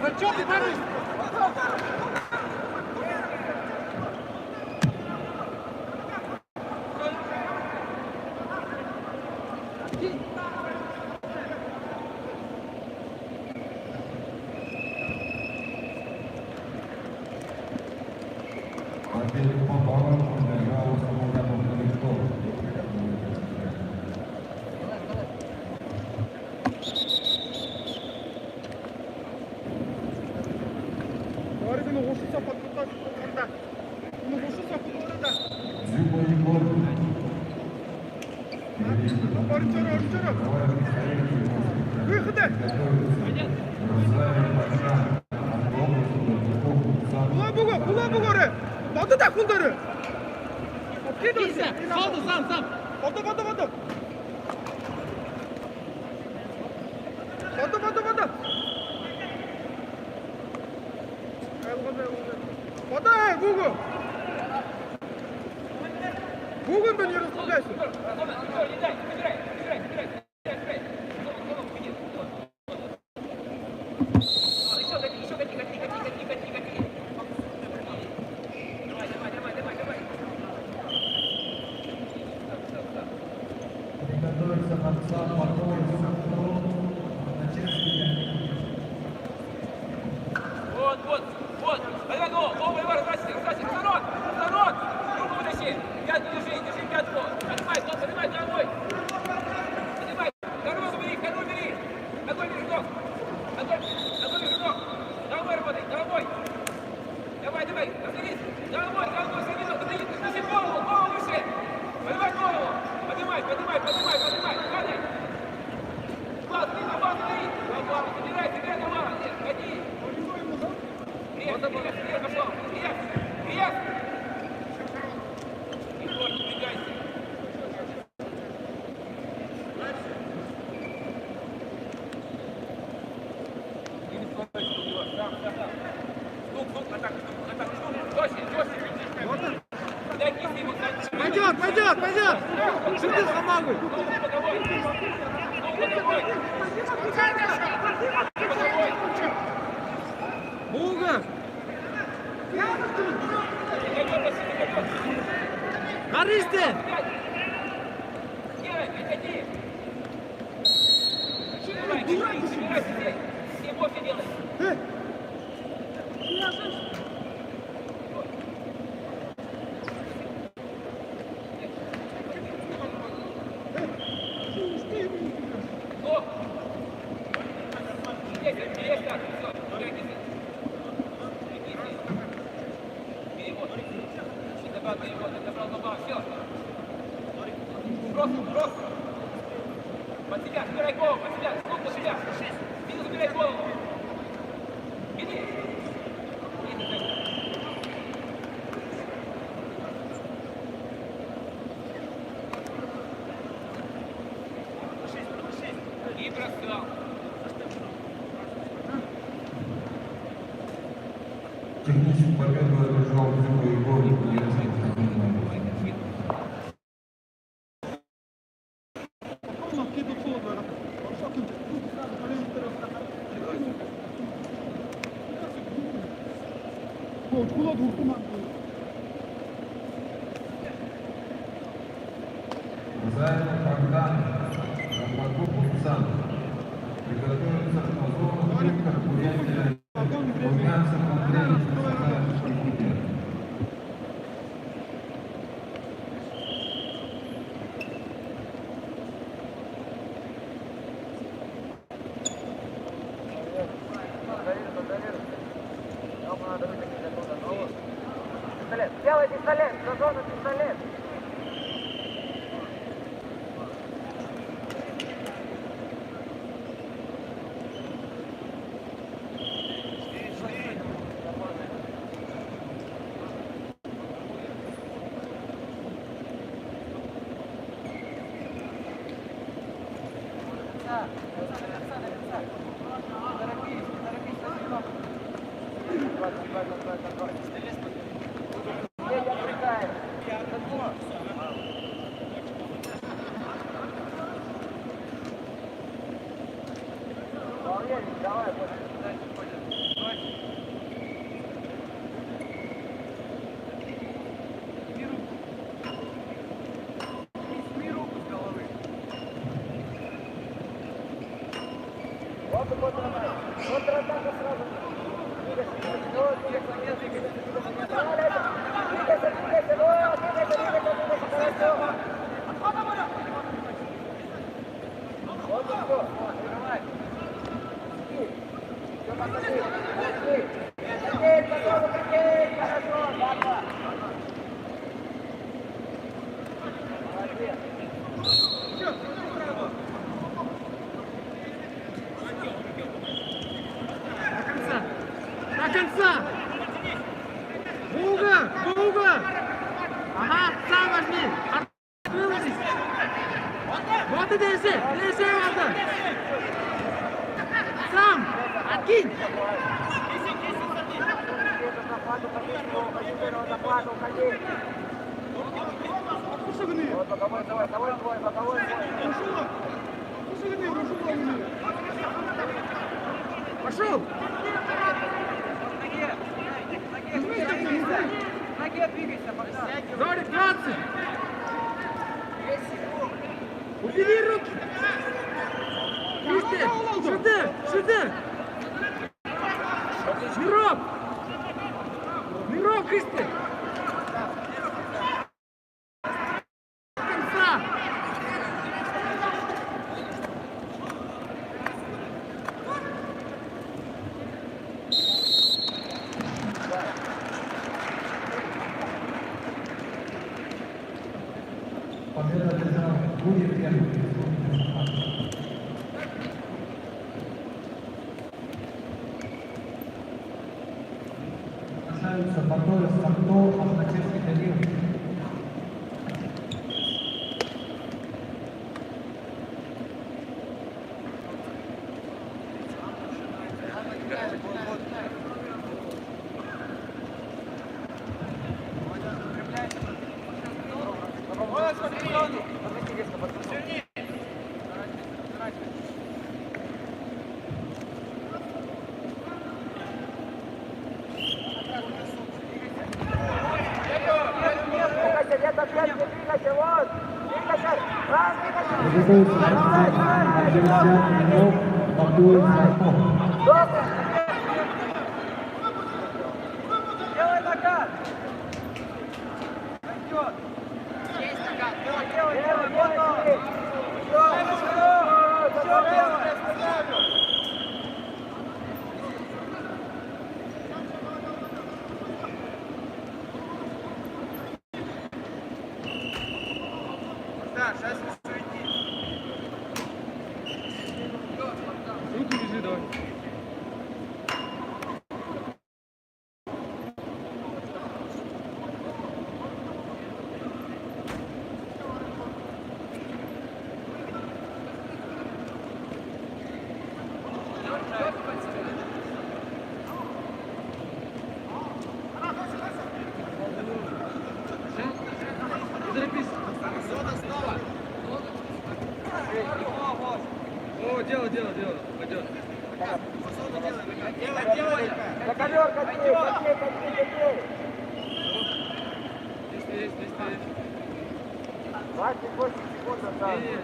Ну что ты боришься? Отдельных попалов поддержал самоуданом Калитков. Говорит, ну уши подпутать, да. Ну уши подпутать. Дзюба Егор. Выходы! Була! Воду да кулдары! Откидывайся. Воду, сам. Воду! Вода! Вода, Гугу! Гугу, да не расслабляйся! Приготовиться борца Покой Сахно, Начерский. Вот. Давай, новый ворот, Красик, народ! Руку вытащи! Держи пятку! Поднимай, домой! Поднимай! Вторую бери! Огонь бери, Домой работай, домой! Давай, разделись! Домой, среди, поднеси голову выше! Поднимай голову! Поднимай! Падай! Глаз, собирай, давай! Ходи! Вверх, пошел! Вверх! Егор, не убегайся! Стук, атака! Жестче! Дай кисти ему! Пойдет! Шути хамагу! Буга! Наристе! Отойди! Собирайся здесь! Все кофе делай! Есть так, все, прыгайте. Перевод. Добавил перевод, добрал, все. Просто. Под себя, забирай голову, под себя. Иди, забирай голову. Иди. И бросал. Техническую победу одержал Дзюба Егор. Мазаев Богдан, Рамбаку Пуцан. Приготовиться к позору конкуренции Румянцев Андрей Мазаев Никита. Доверие. Делай пистолет, за зону пистолет. Контратака сразу. До конца! В угол! Ага, сам возьми! Вылазись! Вот и держи! Держи его! Сам! Откинь! Пошел! Зорик, 20! Убери руки! Кристи! Сюда! Мирок, Кристи! До конца! Победа держал будет первым. Приглашаются Батоев, Санто, Ахматевский, Далил. Приготовиться на 50 минут, Батоев, Санто. Делай накат! Пойдет! Есть накат! Делай! Да, сейчас руку вези, давай. О, дело, пойдет. На ковер катей! Есть. 28 секунд осталось.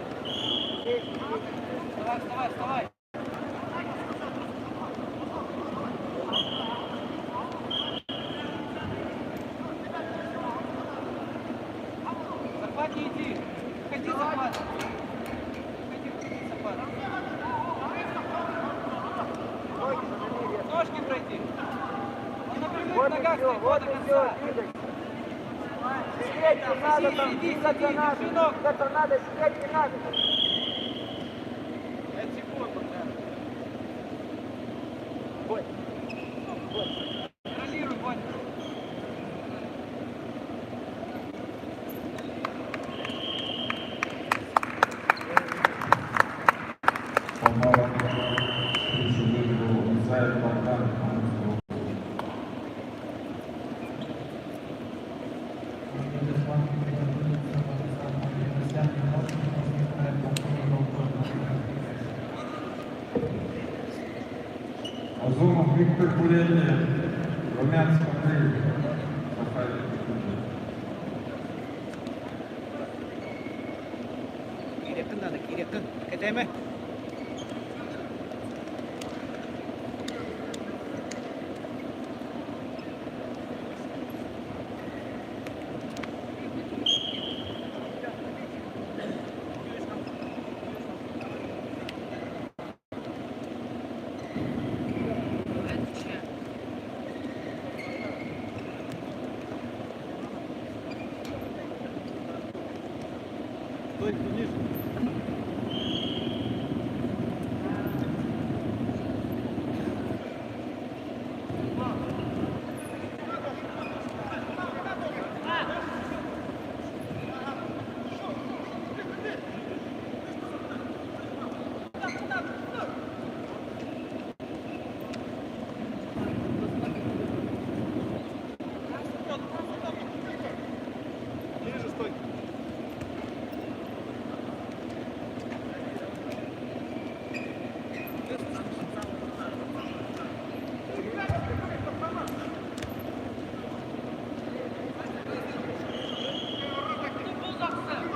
Вставай! Захвати, иди! Ходи, захват! Ножки пройти! Не напрямую в ногах, до конца! Сидеть не надо, там двигаться надо. Двигаться надо, сидеть не надо. 5 секунд. Бой. Контролируй, Ваня. Помало. Лучше выиграл Исаев Богдан. После схватки приготовиться Владислав Андреасян и Носов возникает повторный гол. Азумов Виктор Бурятия. Румянцев Андрей. Сафаев. Yakın da yakın. Kademe. Ниже стой.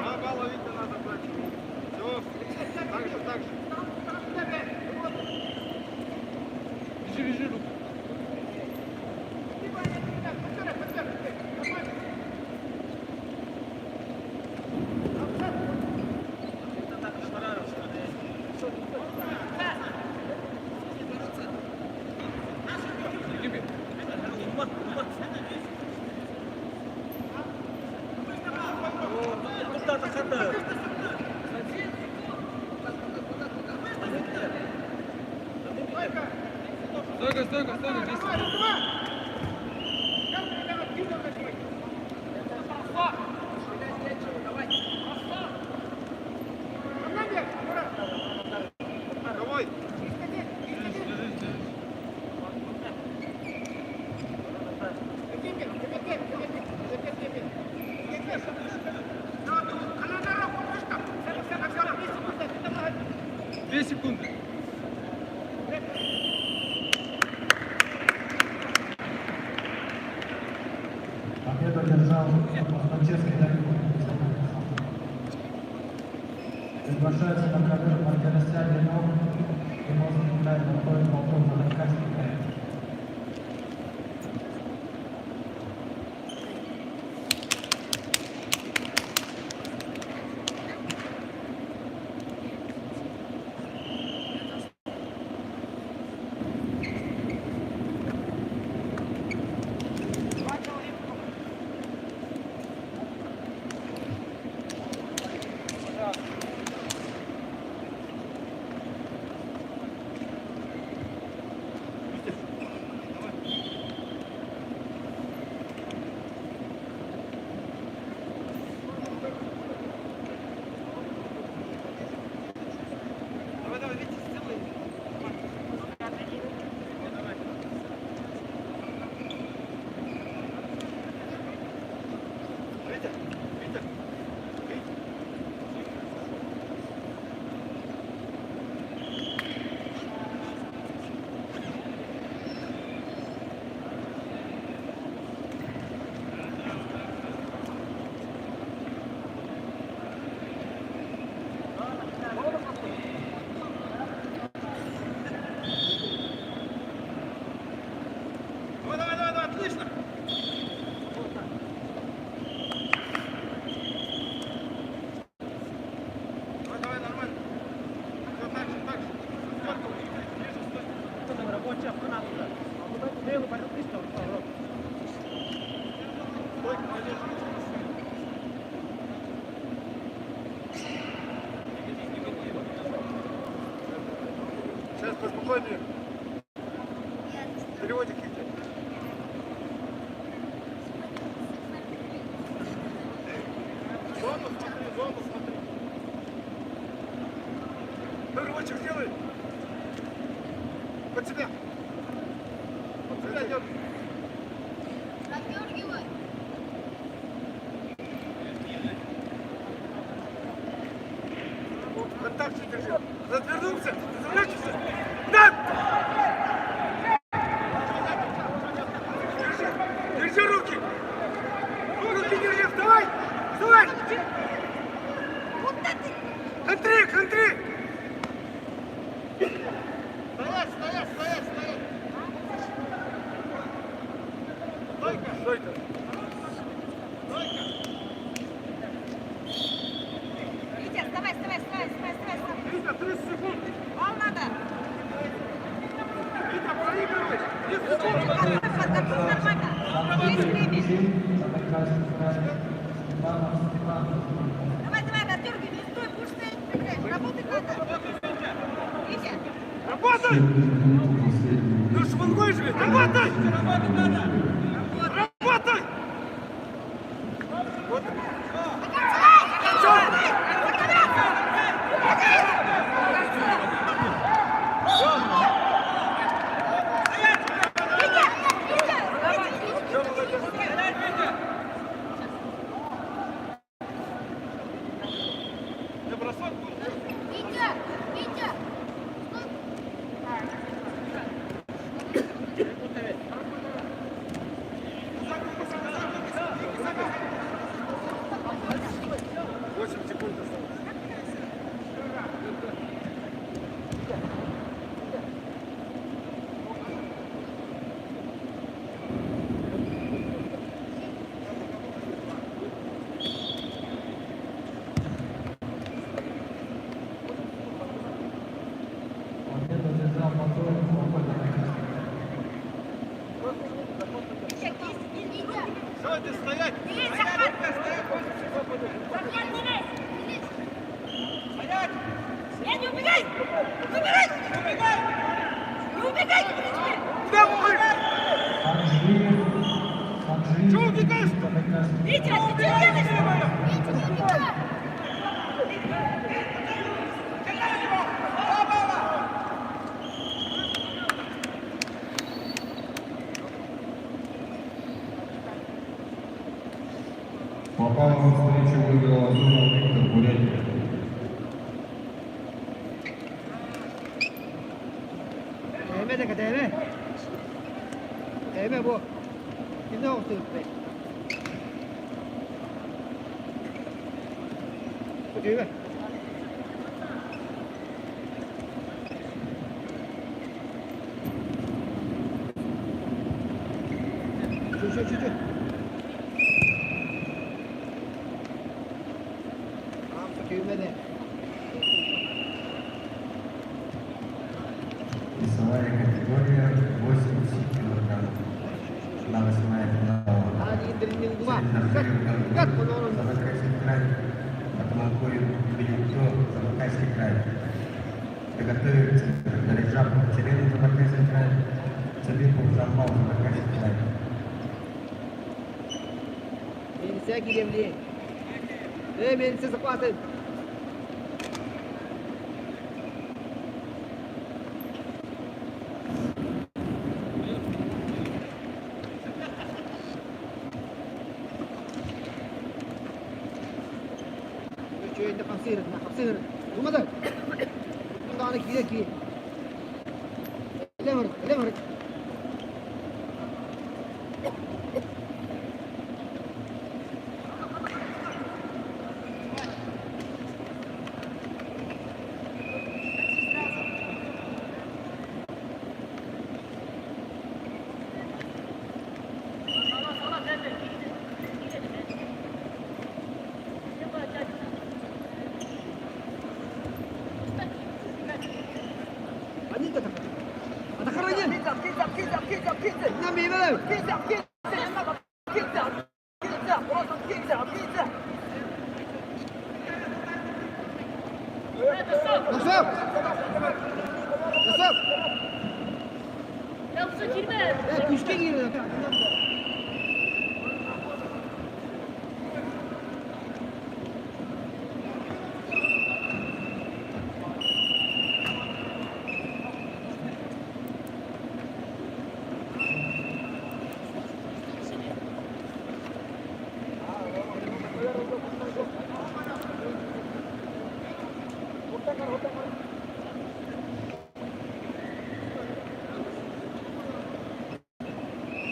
Ага, ловить не надо, брать. Все, так же, так же. Бежи, бежи, руку. Стойка, стойка, стойка, 10 секунд. Давай. Две секунды. Победу одержал Манчестский Давид. Приглашается на ковер Андреасян и Носов и может играть на второй полтон за Байкальский край. Стой, молодец. переводик идет. Зону смотри, зону смотри. Переводчик делай. Под себя. Под себя дергай. Отдергивай. Контакт держи. Развернулся. Разворачивайся. Да! Держи. Держи руки. Руки держи. Вставай. Вставай. Контри, контри. Стоять, стоять, стоять, стоять. Стойка, стойка. Стойка. Витя, вставай, вставай, вставай, вставай, вставай. Витя, 30 секунд. Вал надо. Витя, проигрывай. 10 секунд. Нормально. Есть время. Самый красный край. Степанов, Степанов. Давай, давай, отдергивай, не стой, будешь стоять, проиграешь. Работать надо. Витя. Работай! Ну швангой же, работай! Работать надо! Работай! Вот. Не бросок будет. Витя! Витя! Восемь секунд осталось. Победу держал мотор, свободно на красный край. Витя! Сзади стоять! Я не убегай! Не убегай! Не убегай! Не убегай! Куда вы? Санжиев, Санжиев. Чего убегаешь? Самый красный Витя, ты что делаешь? Витя, не убегай! Попал на встречу, выиграл Азуров Виктор Бурятия. Değme de değme. Değme bu. Ne olsun be? Bu değme. Şu. Değme de. Весовая категория 80 килограммов. На 8-я финала. Hadi indirin kuma. Среднохребетный Как bunu onu? Забайкальский край. Потом уходит Бельюкто, Забайкальский край. Приготовиться Дариджап, Челен, Забайкальский край. Цабипов, Жамбал, Забайкальский край. Sen gideyim diye. Beni size kapatın. Şöyle kapsır. Durmadan. Bundan ki. Lemur. Ya bu girme. Üçte giriyor.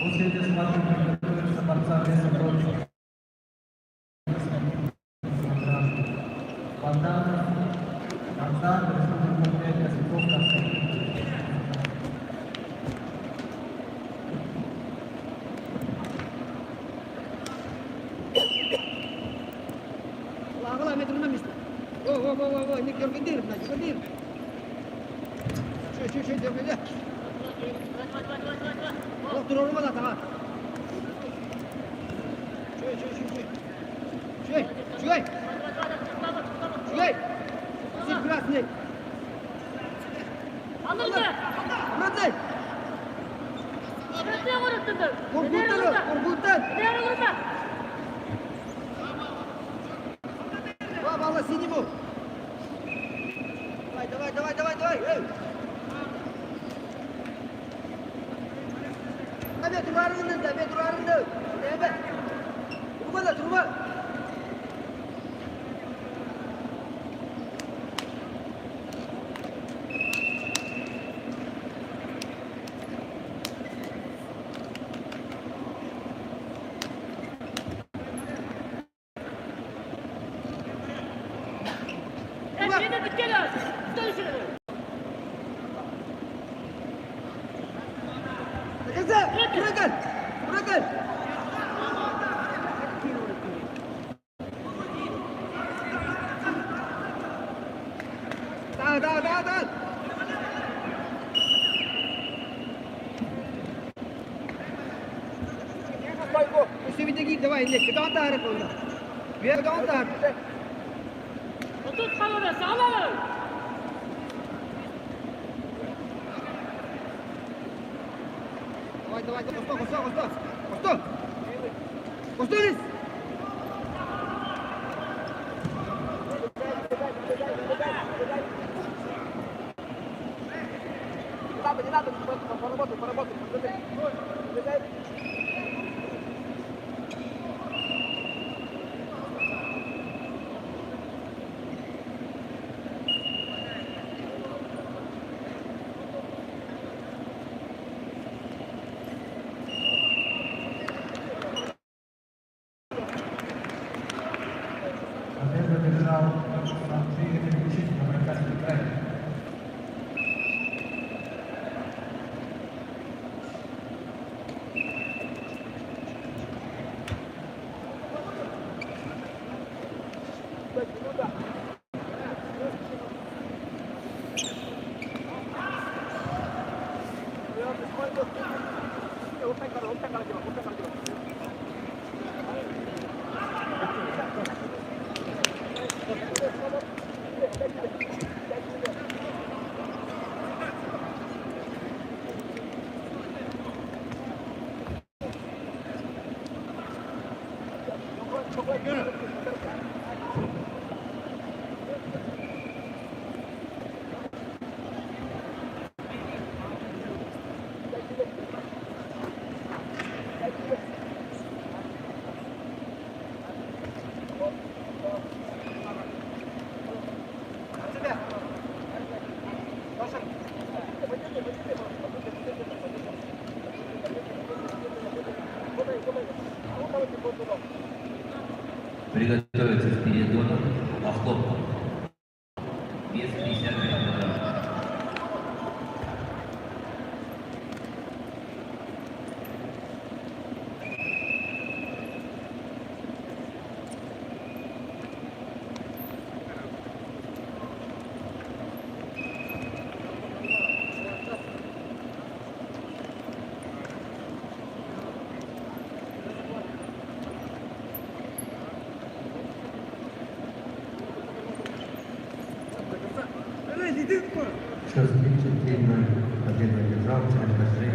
После этой схватки приготовился борца весом до 90 Богдан, Республика Бурятия, Светловка, Лагала метрина место. Во, не киргидир, блядь, киргидир. Чуть, держи. Вот турорuma da tamam. Чуй. Сидь красный. Анырды! Анырды! Шыртыя көрөттүндү! Кургуттан! Бері құрма! Бала, синему! Давай! Эй! Abi durarında. Evet. Turba. Şimdi bitkiler! Dönüşürüz! Bırakın! Dağ! Все видеги, давай, куда он арық олда? Вверх он арық. Отут қалады, сағалады! Давай, Костолис! Не надо, поработай. побежал сам двигатель учителя Баракасский край. Приготовиться Спиридонов, Охлопов. Вес 50 килограмм. Сейчас 33-0 победа одержал, член Костры.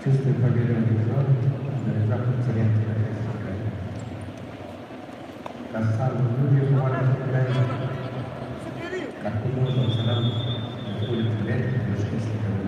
чувствуя победу зал, заряжав пациенты Российской Украины. Кассалу люди Жумаров Украины, как умозал Салам, находит вред в Российской Украине.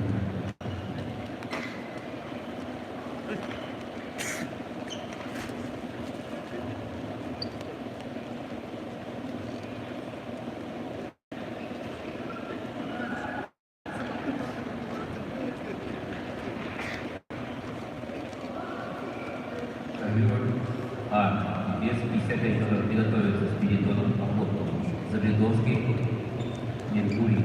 А. Без 50 приготовится Спиридоном Охотов. Забледовский. Меркурий.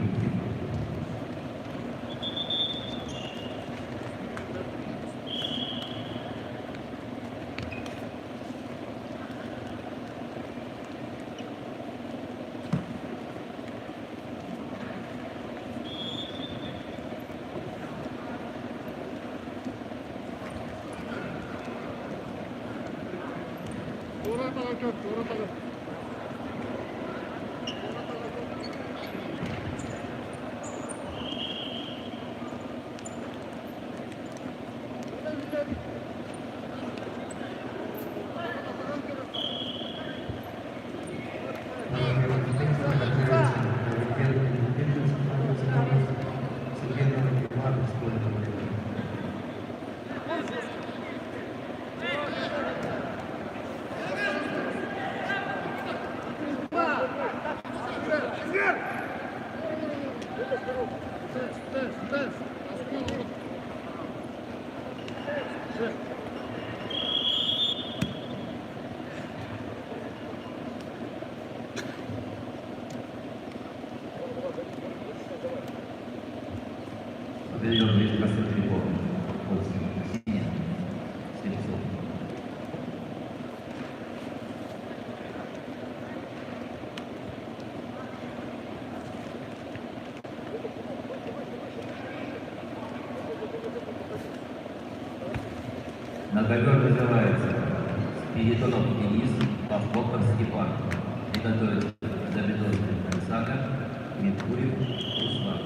Победил весь Краснотриков. Синяя. Сельцов. На ковер вызывается Спиридонов Денис, Павлов Степан. Приготовится Забледовский Александр, Меркурий Руслан.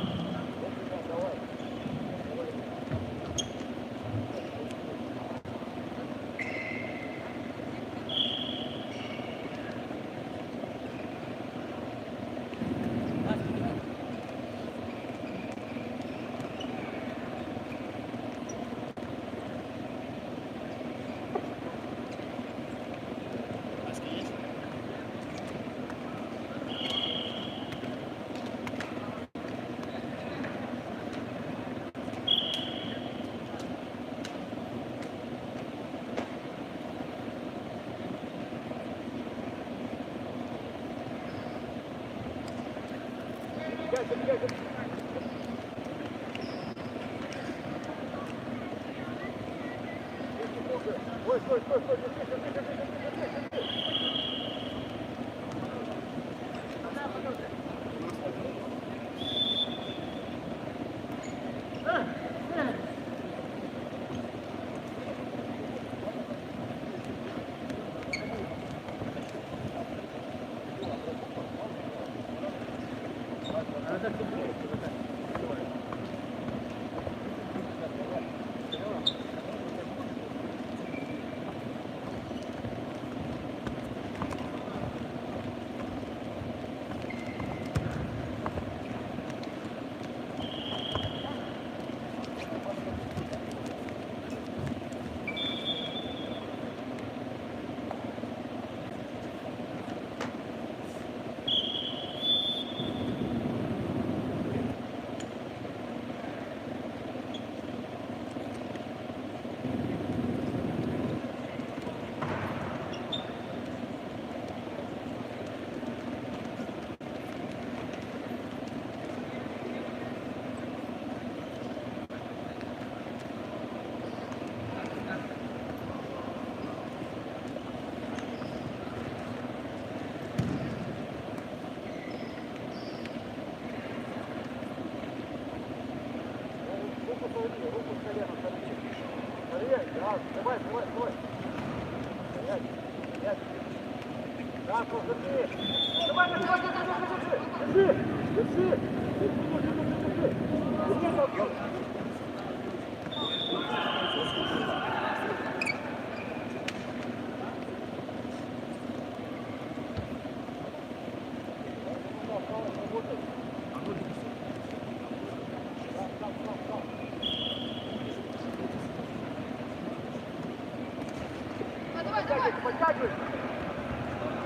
подтягивай.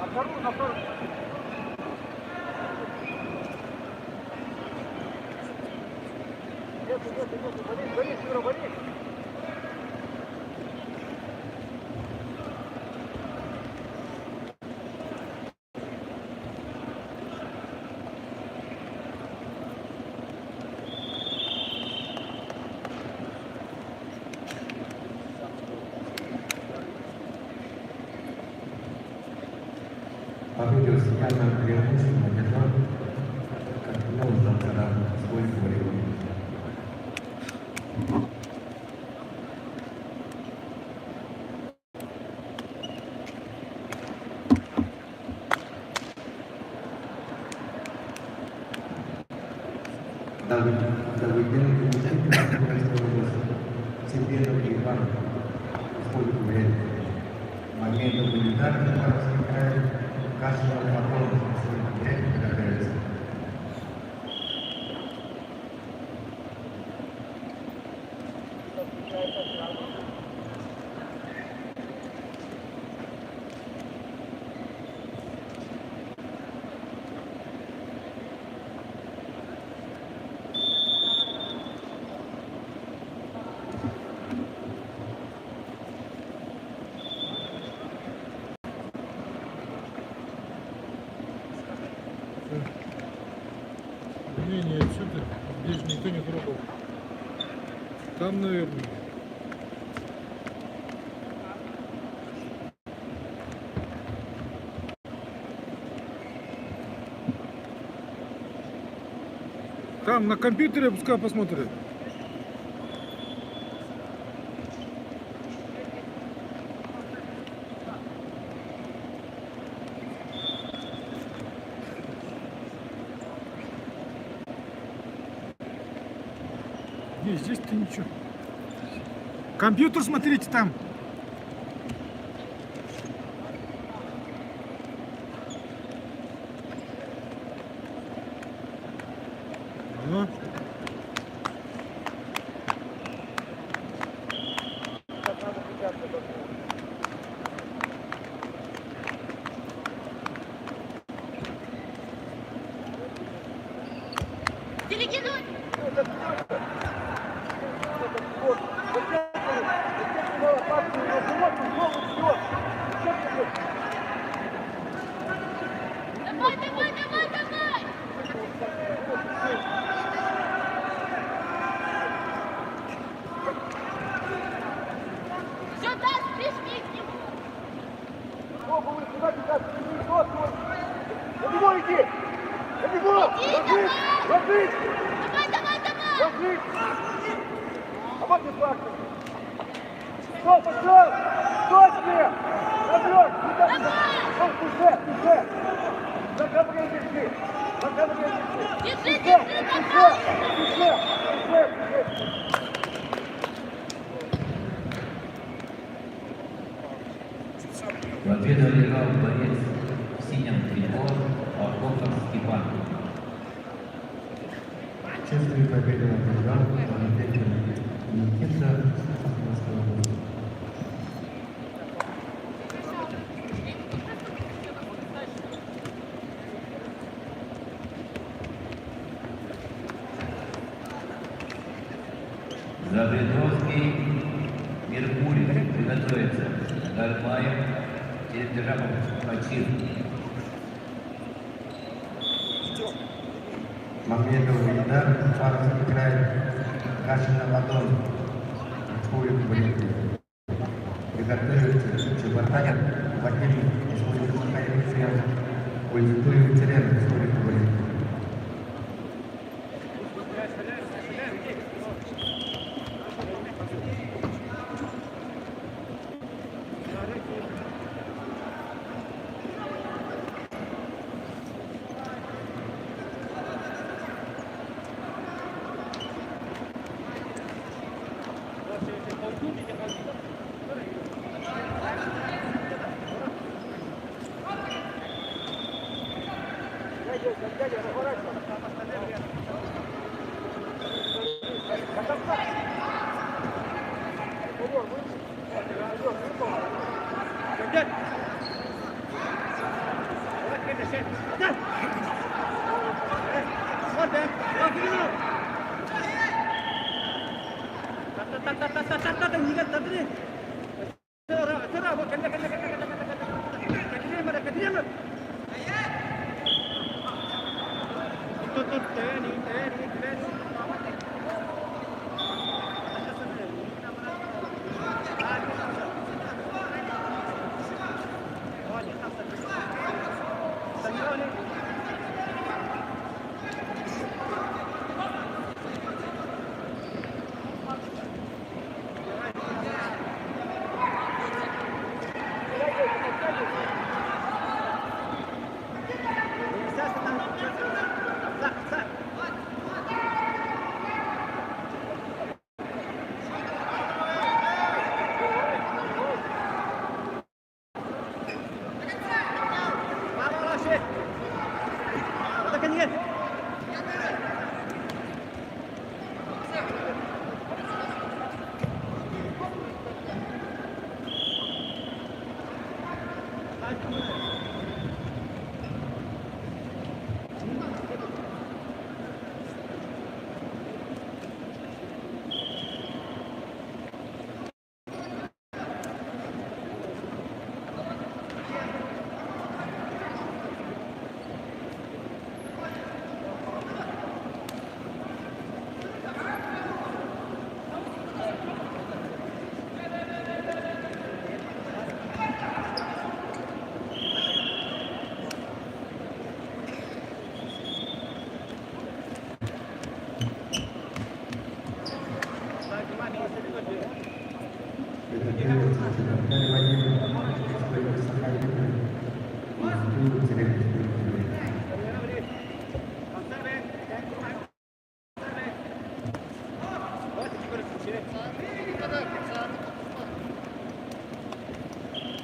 На вторую, на вторую. Нету, болит, Юра, болит. Победил сигнальное преимущество Дедон, как нужно, когда свой говорил. Давыденко учитель Курганской области, Сергеев Иван, входит в время. Моментом гуманитарный Хабаровский край, Кашина Платон, свой время приготовится. Не, отсюда. Здесь никто не трогал. Там, наверное. Там на компьютере пускай посмотрят. Не, здесь-то ничего. Компьютер смотрите там. Ага. Делегируй! Давай, давай, давай, давай! Сюда, прижми к нему! На него иди! На него! Ложись! Ложись! Давай, давай, давай! Ложись! А вот не факт! Что, пошел! Точно! Набрёшь! Уже! За коврей держи! За коврей держи! Держи! В ответ залегал борец в синем трико Охотов Степан. Чувствую победу над врагом, комитете Никита Московской области. Забредовский Меркурий приготовится. Гармаев Терендержапов Пачин. Мамедов Ильдар, Хабаровский край, Кашина Платон, Республика Бурятия. Приготовится Чеботарев, Василий, Республика Бурятия, Ользитуев Терен, Республика Бурятия. Дядь!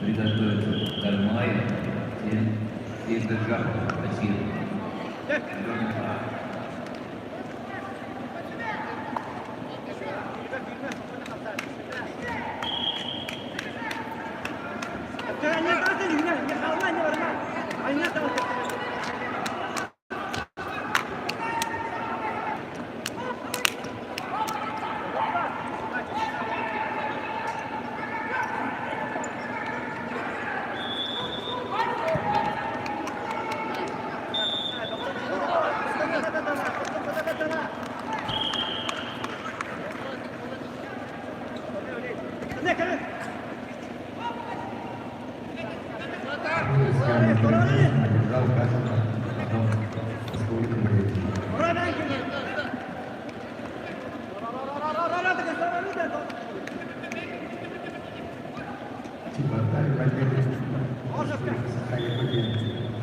Приготовиться Гармаев и Держаков Башир. Одержал кафедру потом Республика Бурятия. Чеботарь победы Республика Саха-Якутия.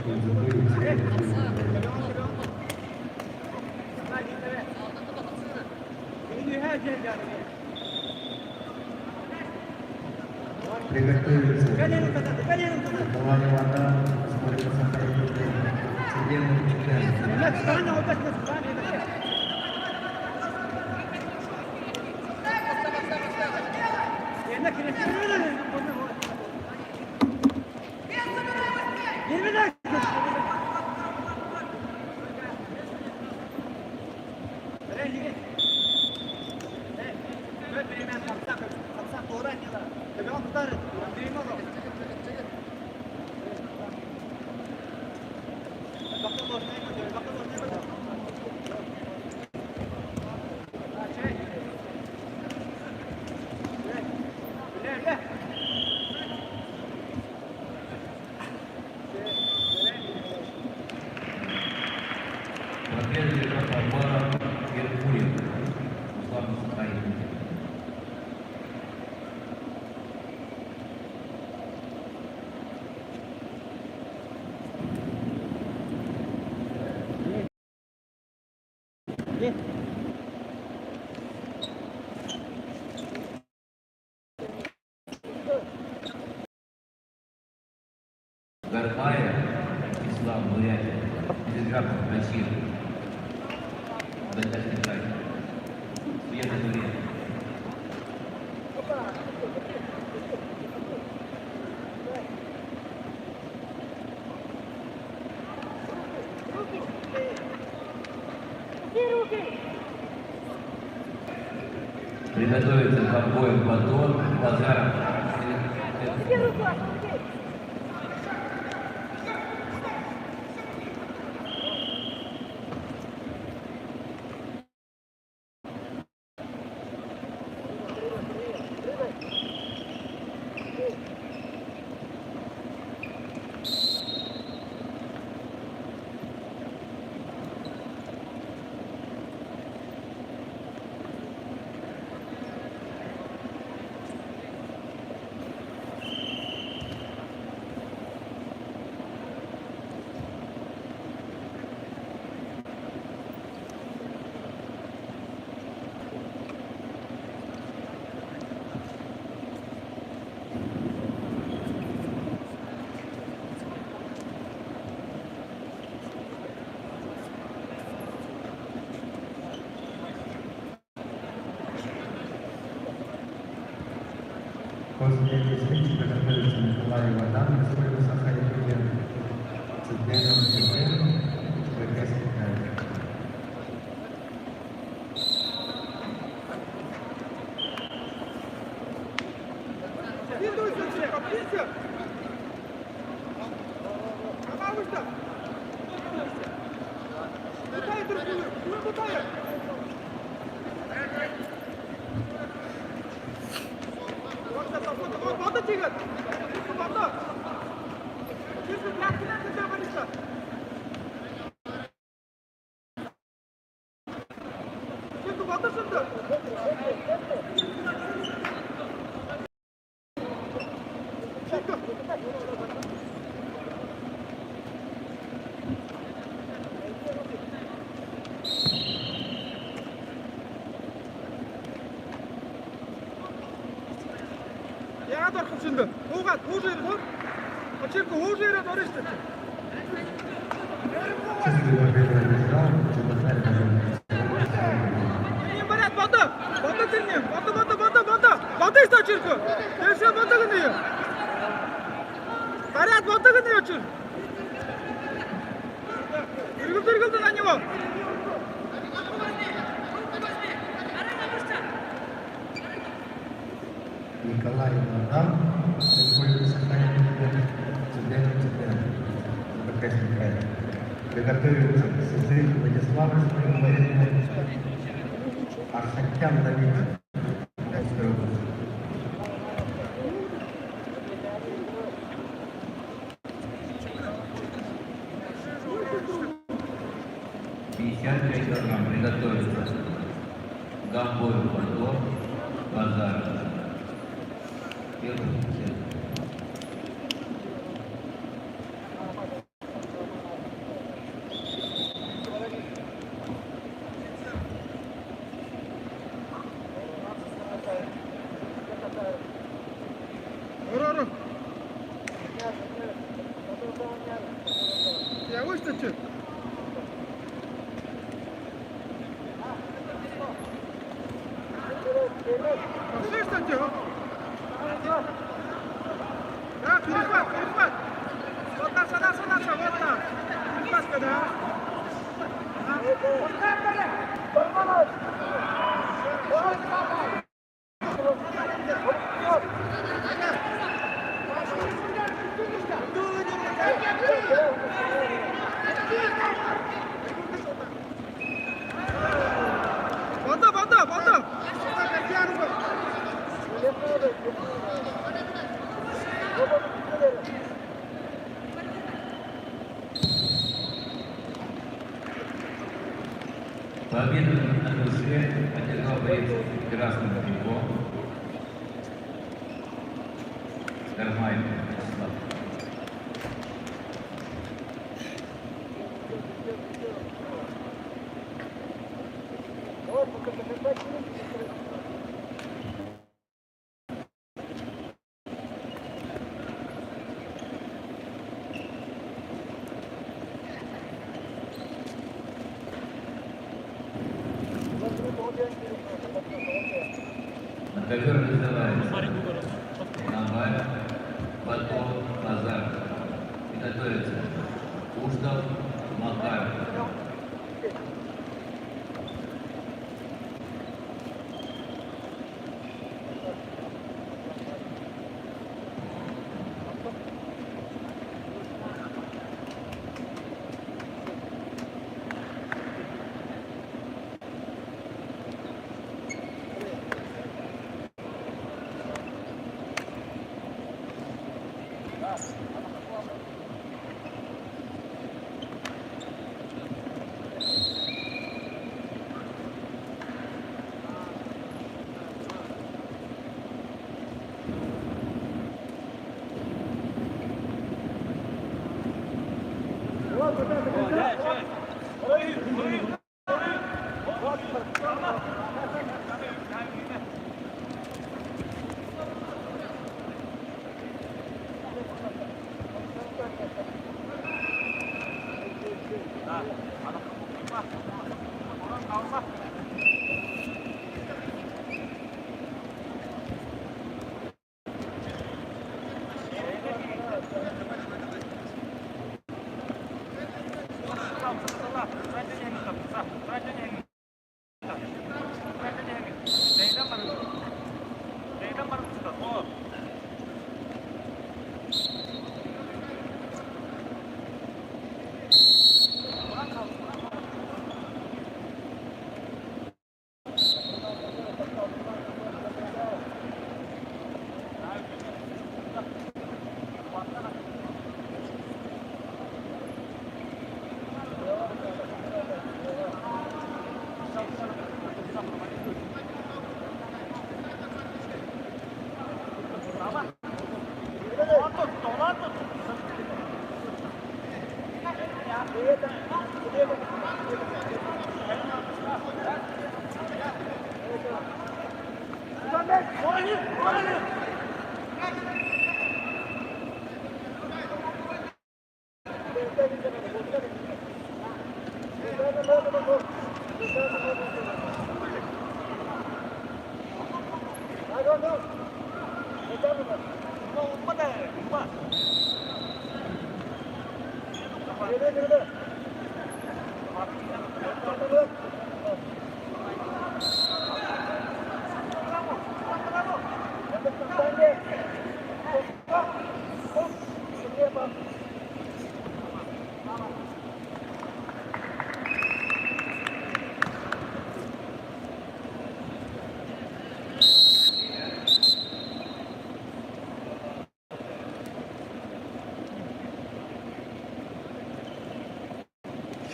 Он забыл терять приготовиться. Голова вода, Республика Саха-Якутия. Сергеевна Чеканова. Гармаев, Ислам Бурятия, Держаков Башир. Дальше край. Света Бурятия. Приготовиться к обоим батон. Базаров. После встречи приготовится Николай Вадан, Республика Саха-Якутия, чемпионом КВН, ВКС Китая. Я дорхов шүндө. Уугаад уужээр тоо. Очирко уужээрээ дөрөштө. Чувствую победу одержал, Чебоксарь даже. Барят бодо. Бодо тэрнэ. Бодо исто очирко. Тэшэ бодо гэнэ. Барят бодо гэнэ очир. Иргэл на него. Николай Вадан, Республика Саха-Якутия, чемпионом ВКС Китая. Приготовится Сызрик Владислав, Республика Военная, Арсакян Давид, Курганская область. Приготовиться. Гамбой, Пардо, Базаров. Первый офицер. Ора. Я выштачу. Выштачу. Да, перехват. Вот наша, вот так. Перехватка, да. Банда. Победу на душе одержал боец красным триком Кармаев Вячеслав. На ковер называется Намбаль, Батон, Базар. Приготовиться. Уштов, Макаров.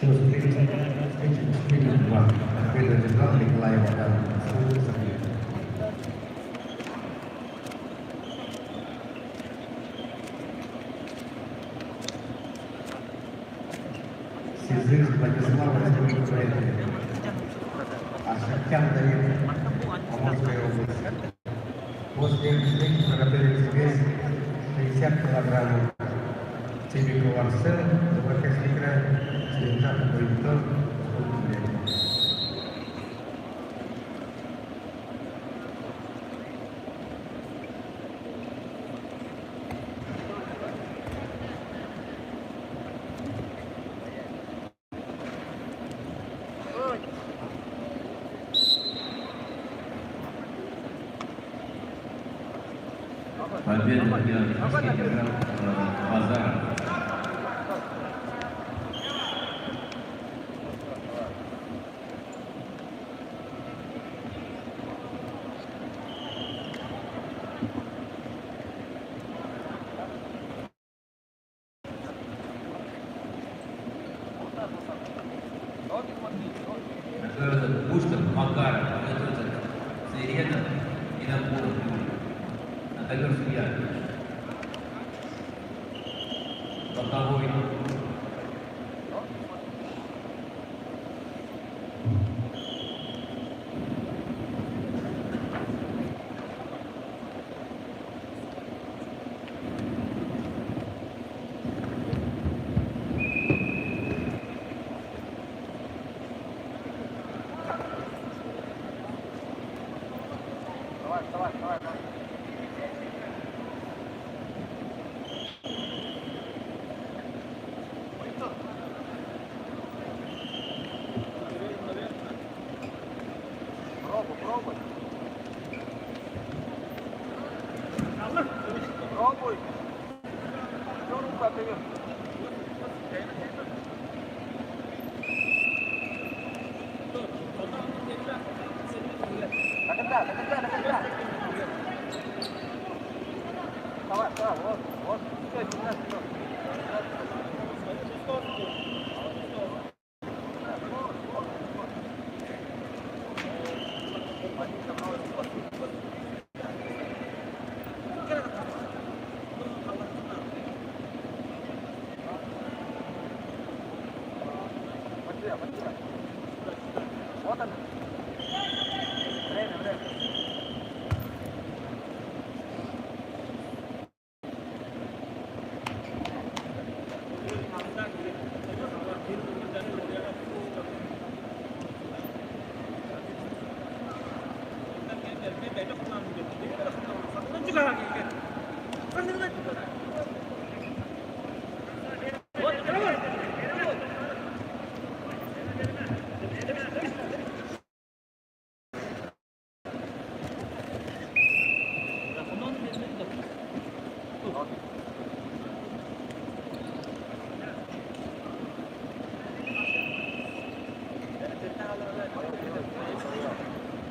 Счет встречи 4-2. Победа держал Николай Ваганов. Сизых Владислав Республика Ашатян Давид, Амурская область. После встречи приготовились вес 60 килограммов. Цибиков Арсен, Забайкальский край, Станислав Бойтов, Победу выиграл Базаров. Готовится Пушкин, Макаров, готовится Цередов и Наборов. Ковер судья. Боковой. Давай. Пробуй. Что рука ответ? До конца. Давай, вот. Вот она. Время.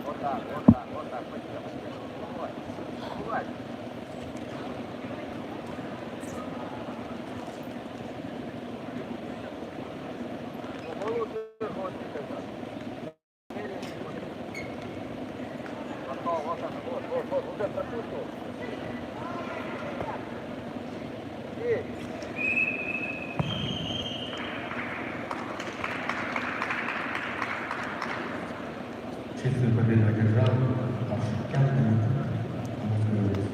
Вот так. Бывает. Вот, уже прочувствовал. Есть. Чистую победу одержал Ашикян Дамир, Амурской области.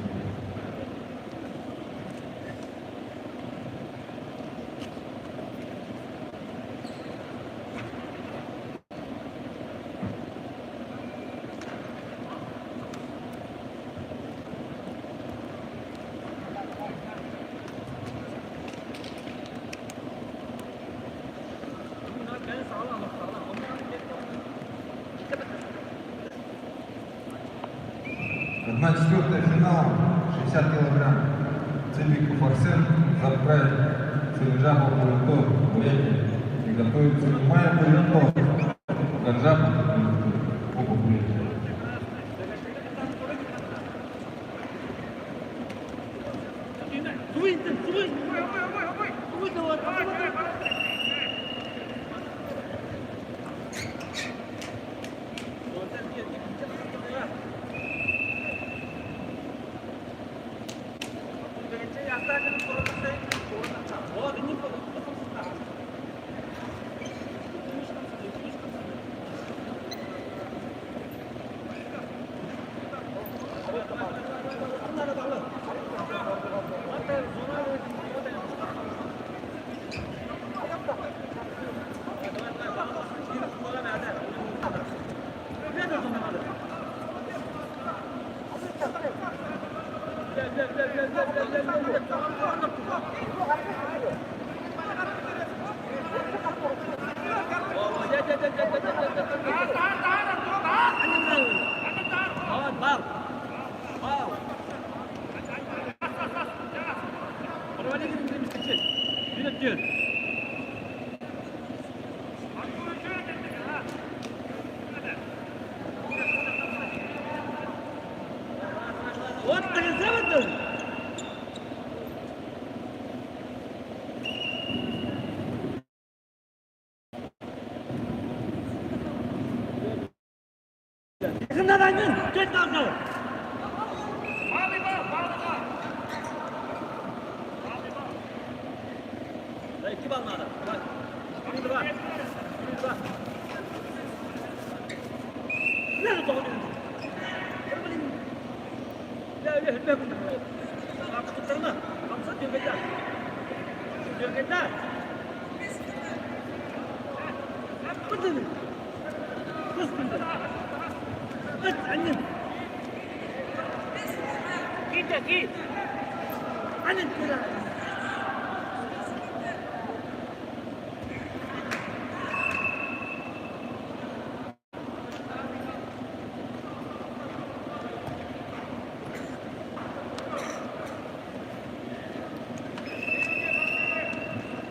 Одна четвертая финала, 60 килограмм. Цивиков Арсен, Запкрай, Цивижапов Буренто, Бурятия. И готовится Майя Буренто, Ганжапов, Оба Бурятия.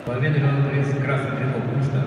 Победу вес красный трикол Пушта.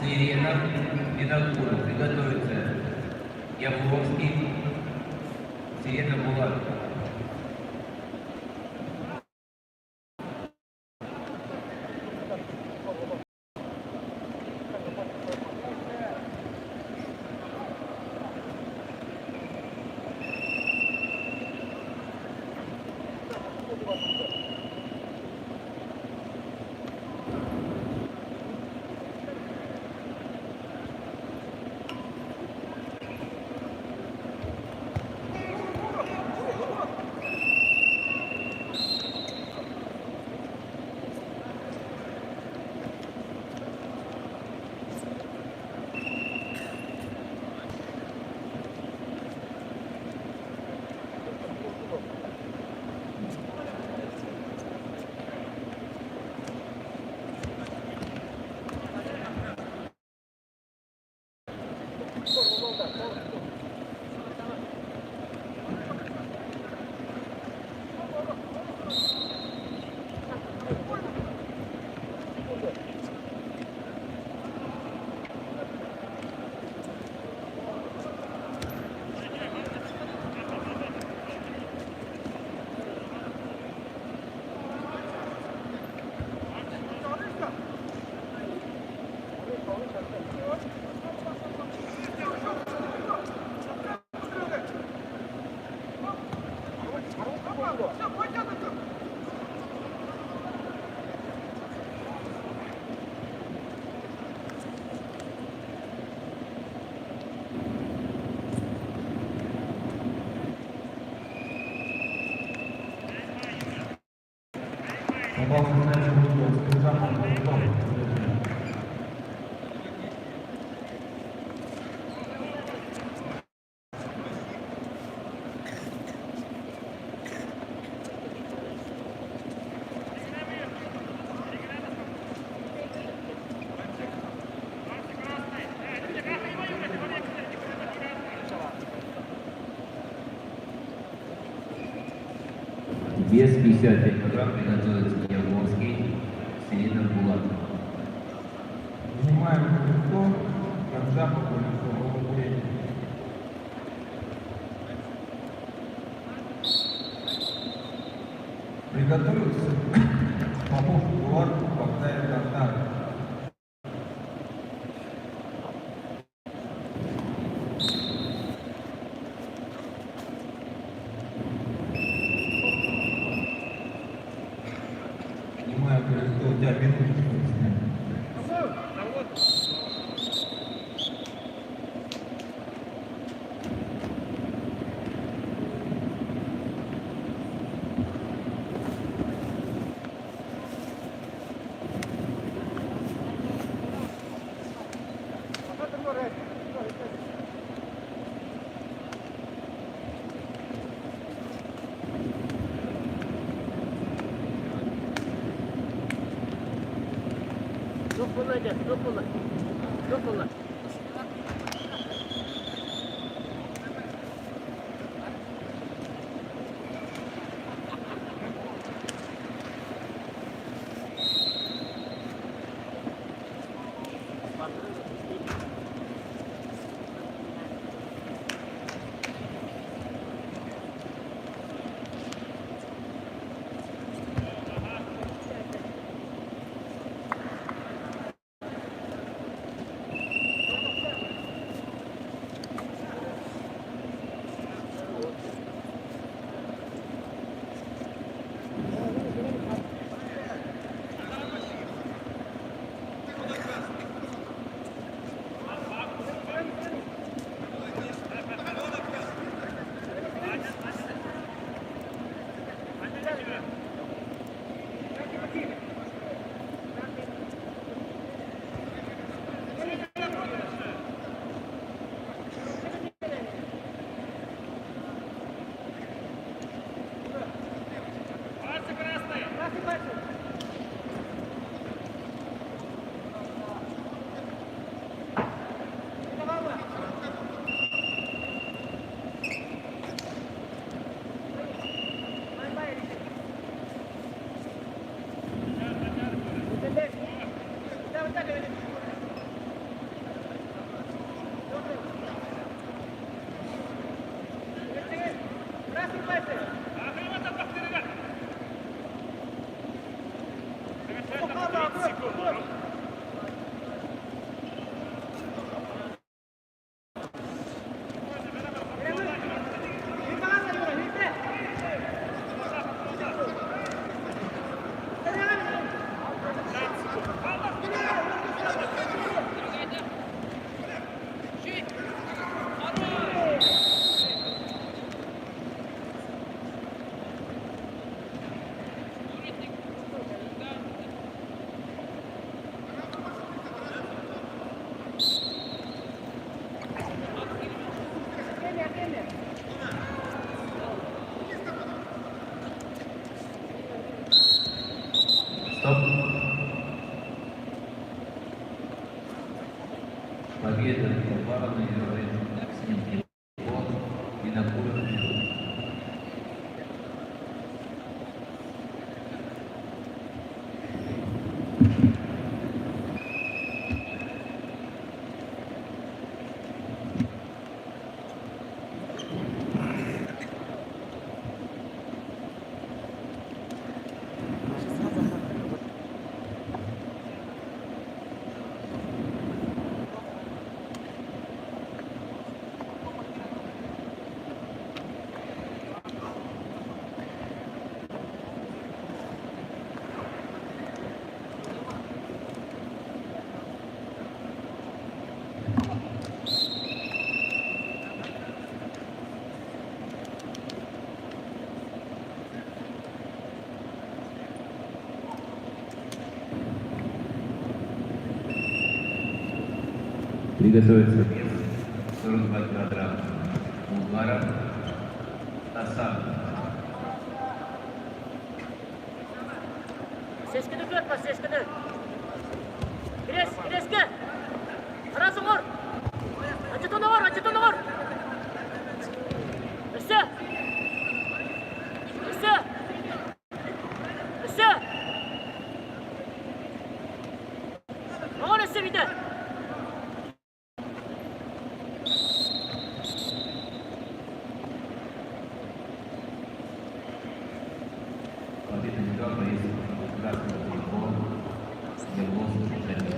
Сирена, Винокуров, приготовиться Яблонский, Сирена Булат. Попал в мяч в Станислав. Вес 55 килограмм, приготовится Яблонский, Сирена Булат. Занимаем легко, как запах, легко, голову. Приготовился. Попов Булат, Богдан Татар. Понимаю, что у тебя минуточку. Допула. Победа обороны героев Синим Триколор и Винокуров Миру. Приготовиться к 42 килограмма. Ударов. Тасан. Sesini görme, sesini. Greske. Arası vur. Acıtını vur. Üsse. Ağır üsse bir de. Победа Мира боится красного триколора Свердловский Шериф.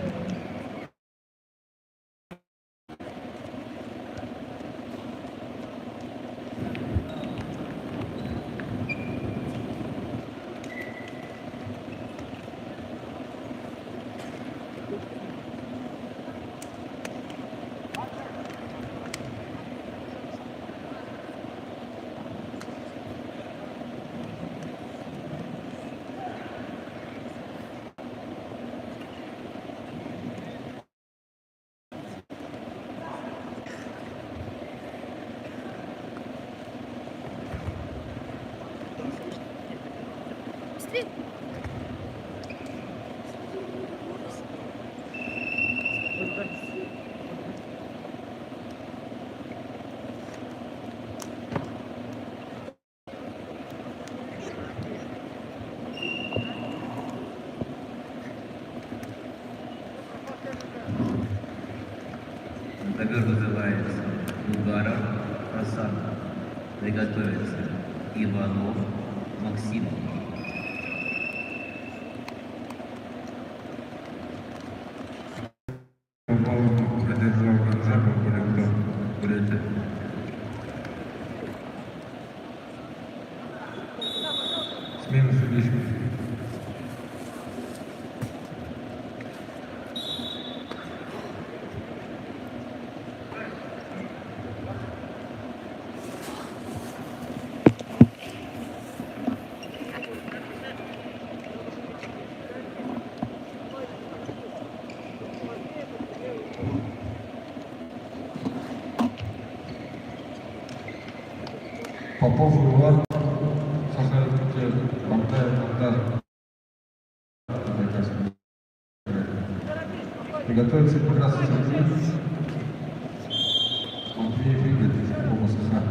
Ковер называется Ударов. Тасан. Приготовиться. Иванов. Максим. Смена судейских. Попов Иван, Сахаров Бантаев Андар. Приготовиться к красной среде. Матвеев Игорь, Оба Сахар.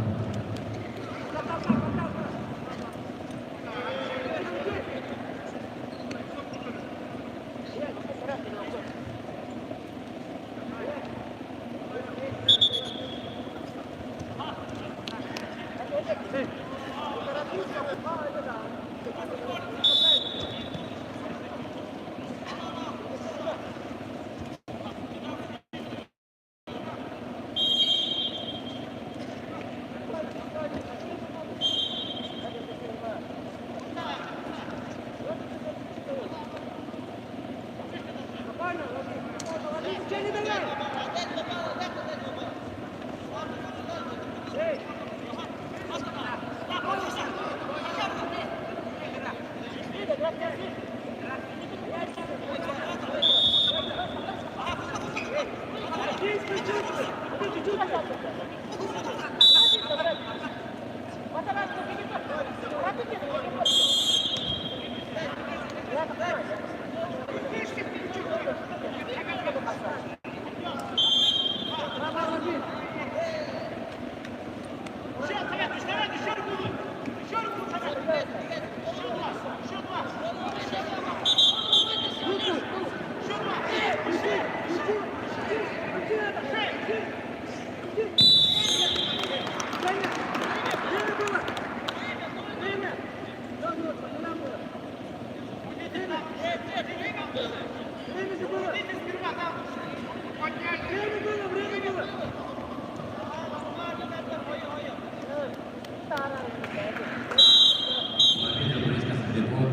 Победа Борисовича Стрелкова,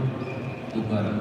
Тукара.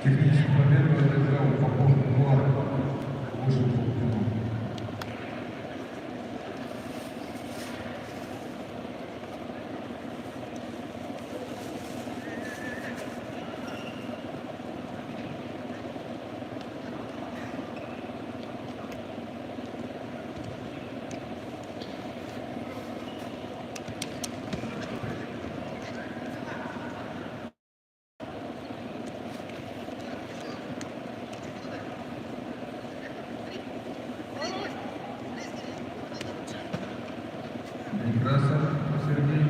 Техническую победу одержал Попов Эдуард, 8 полуфинал. Некрасов Сергей,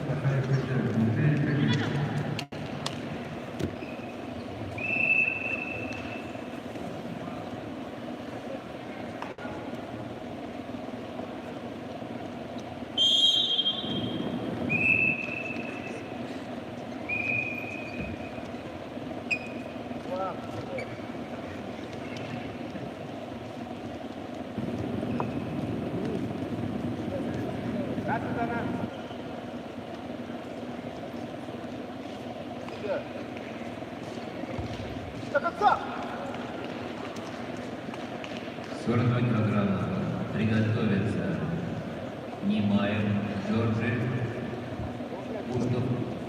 плохая победа, Дмитрий Кагин. До конца! 42 килограмма. Приготовиться. Немаев, Джорджи, Пушков,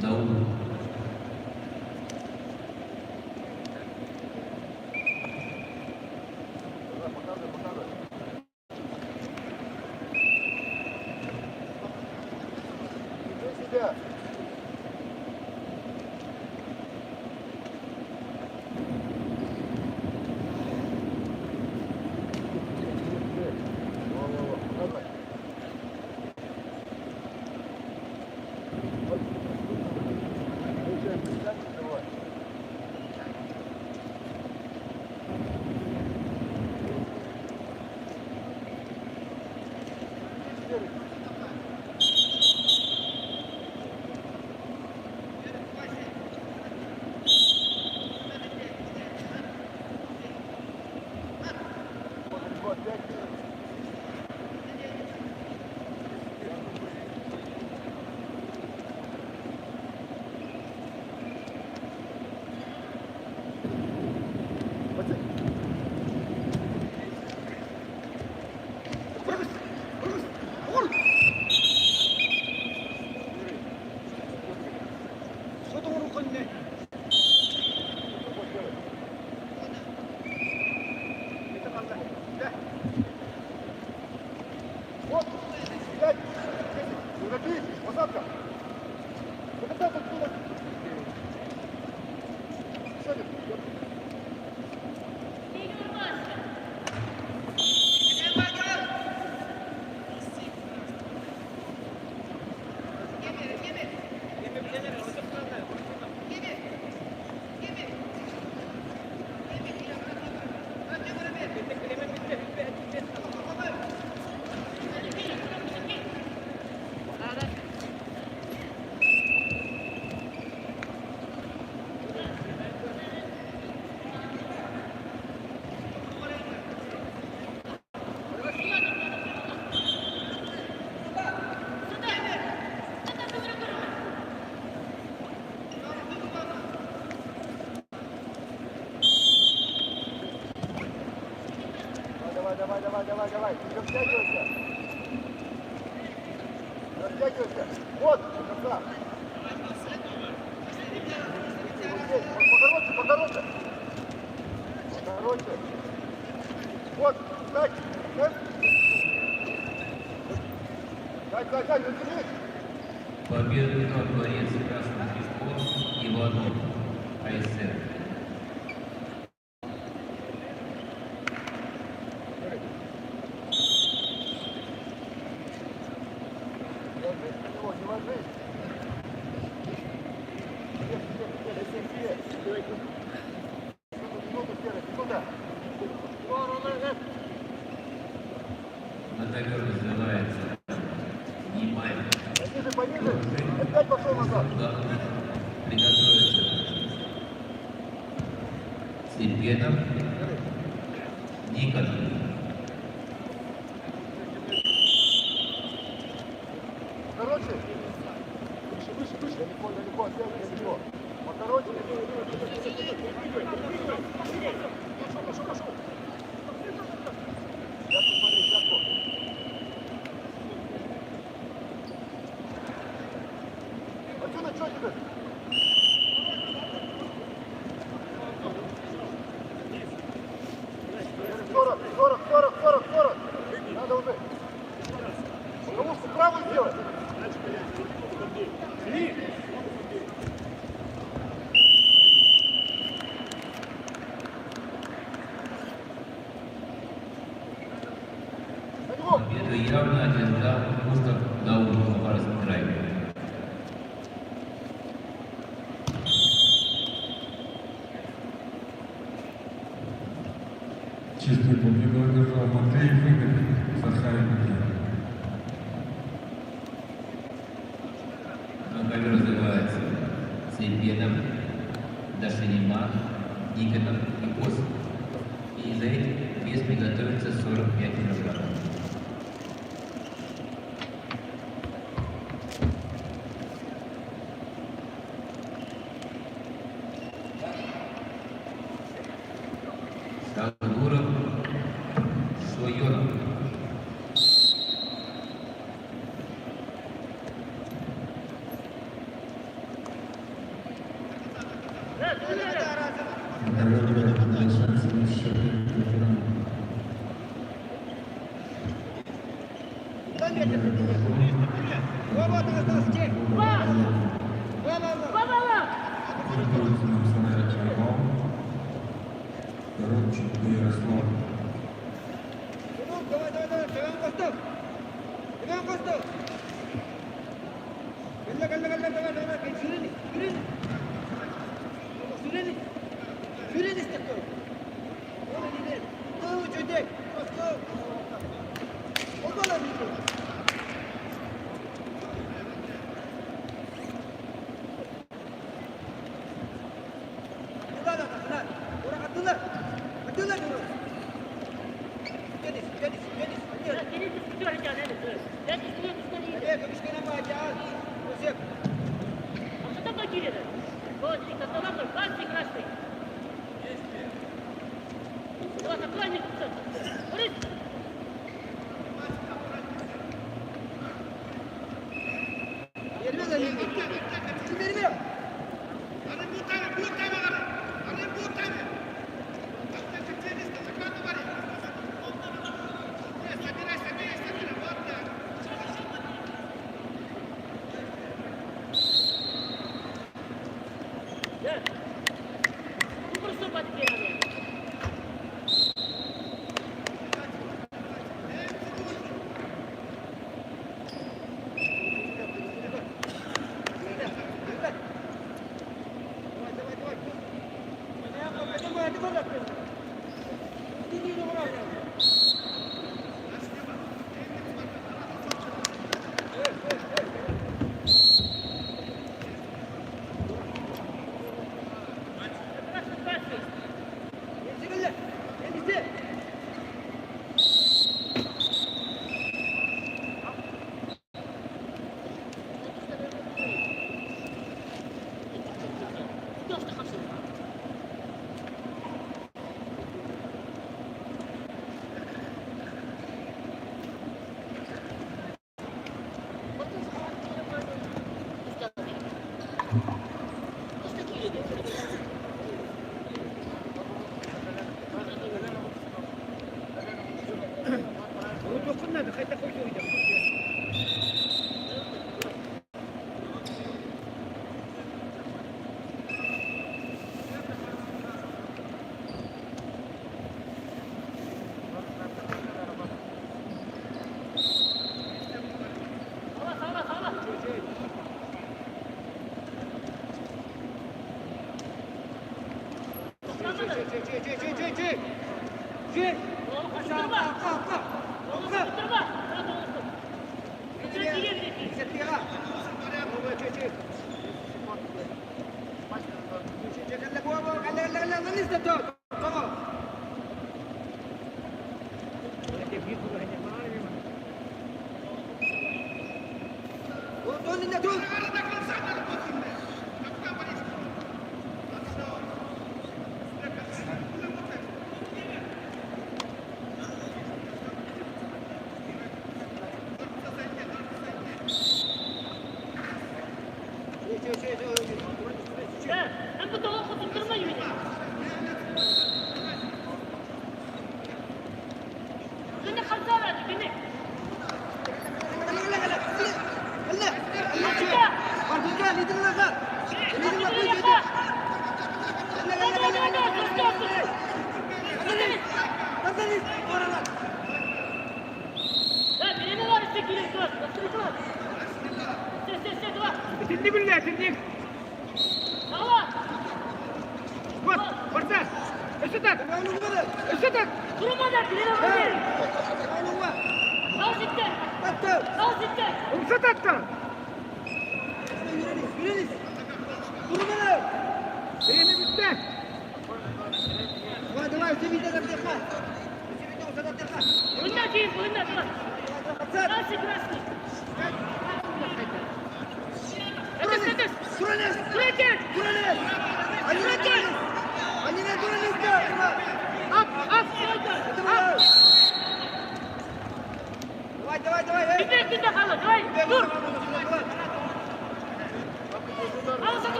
Дауд. Себя! Давай. Растягивайся. Вот, красава. Вот здесь. Покороче. Вот, дай. Дай, разделись. Победу борец красных крестов Иванов, АСР. Не ложись. Минута. На ковер называется «Внимай». Пониже. Опять пошел назад. Приготовиться. Серпенов. Никон. Короче. Выше. Далеко. Далеко. Покороче. Пошел. Пятку. Отсюда что тебе? Сорок. Надо уже. Головку правую сделать. Победу явно одержал Мустав Даудов, Хабаровский край. Чистую победу одержал Матвеев Игорь, Сахарин. На ковер называется Серпенов, Дашинима, Никонов и Кос. И за этим вес приготовится 45 килограммов. Шагуров, Шойонов. Oynadi, qayta qo'yib qo'ydi.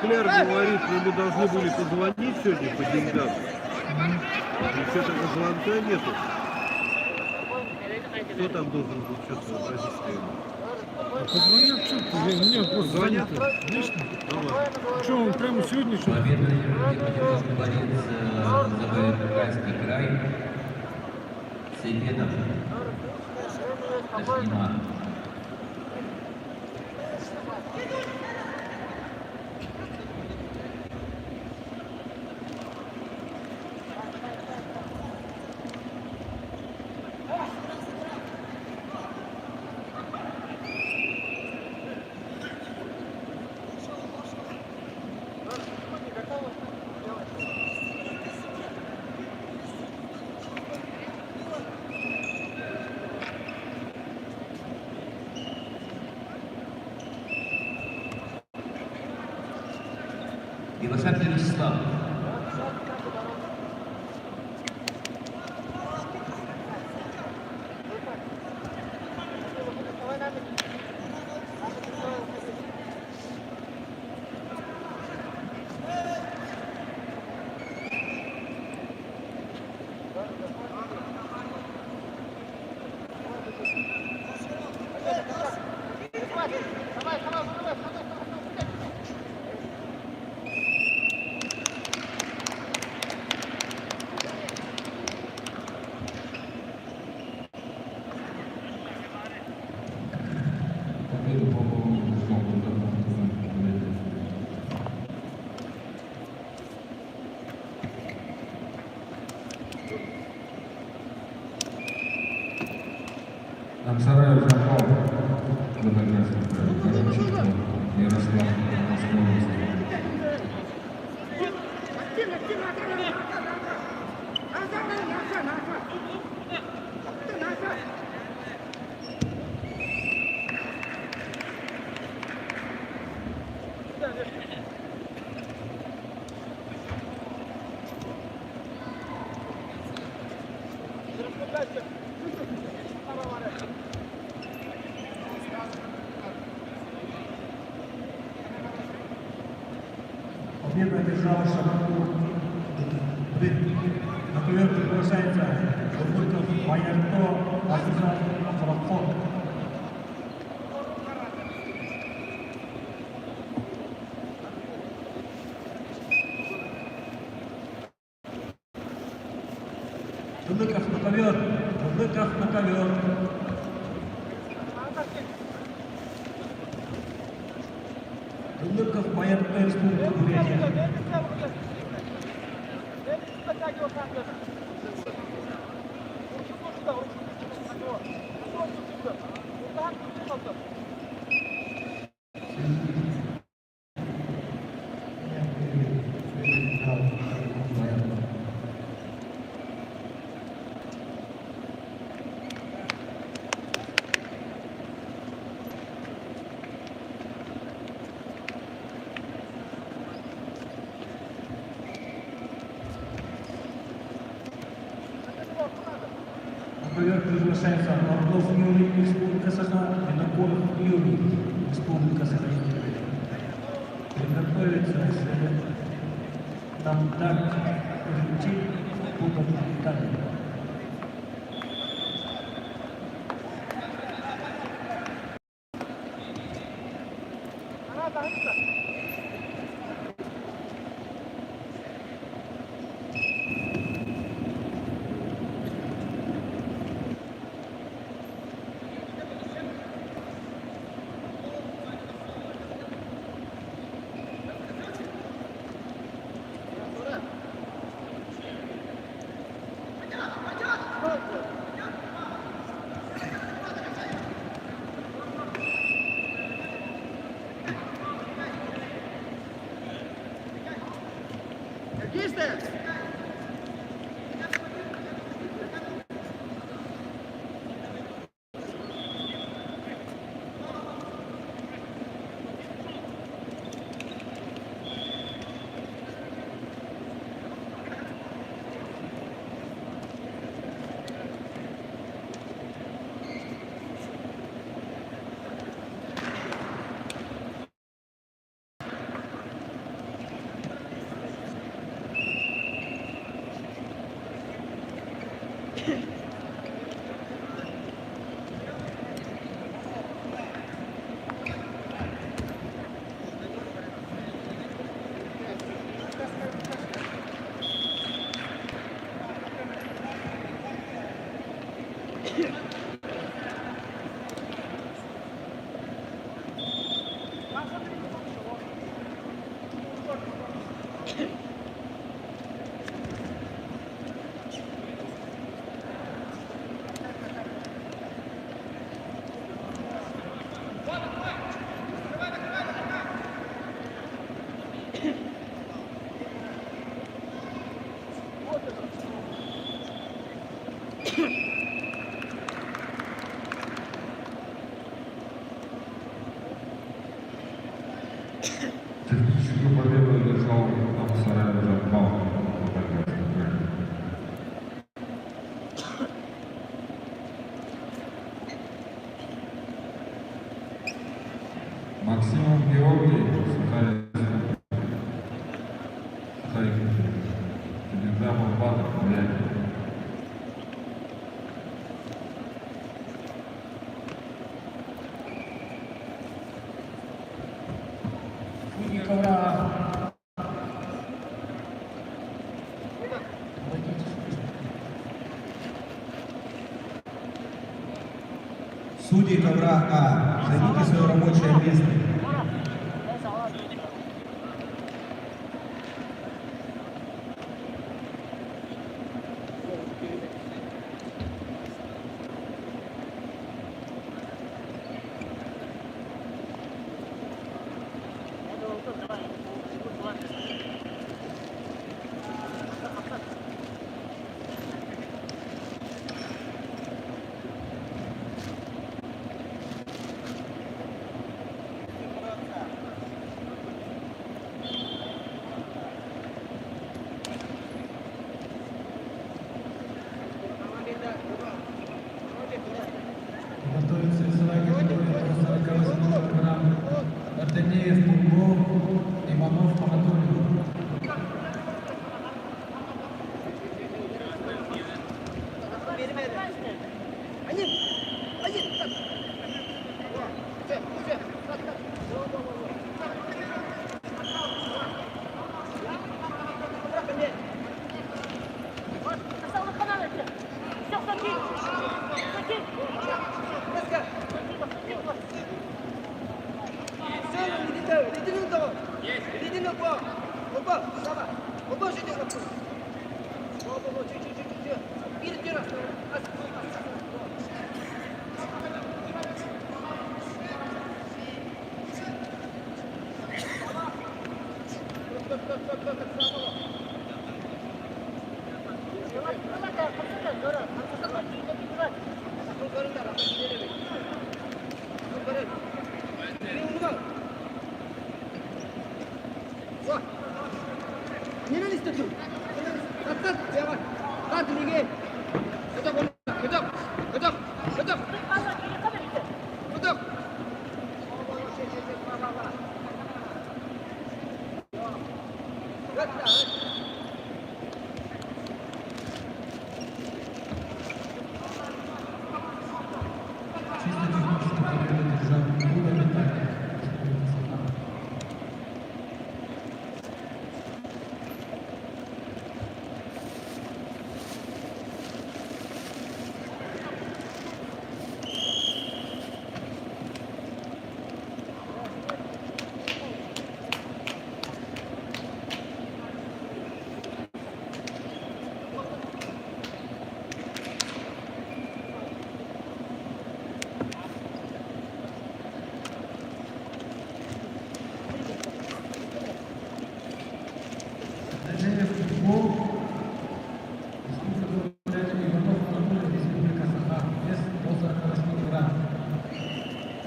Скляр говорит, что мы должны были позвонить сегодня по деньгам. И что-то звонка нету. Кто там должен был что-то обратиться ему? Позвонят, что-то, меня просто Звонят? Конечно. Давай. Что, он прямо сегодня что-то? Победа Екатеринбург борец за Забайкальский край. Сейбедов. Ташниман. Ивашак Вячеслав. Сараев Жапал, Забайкальский край, Ярослав, Московская область. Победу одержал Шахтер. На ковер приглашается Бурбульков, Вайнерто, Азизов, Фрапфон. Бурбульков на ковер, Бурбульков на ковер. Бурбульков, Вайнерто, Республика Бурятия. Ковер приглашается Орлов Юрий, Республика Саха, Винокуров Юрий, Республика Саха. Приготовиться, если там так полетит, будут Италии. Техническую победу одержал Амсарай Жамбал. Максимов Георгий, Сахарик, Кенигзамов Батов, Бурятия. Судьи ковра А, займите свое рабочее место. Готовится весовая категория до 48 килограмм. Артемьев Турбов, Иванов Анатолий.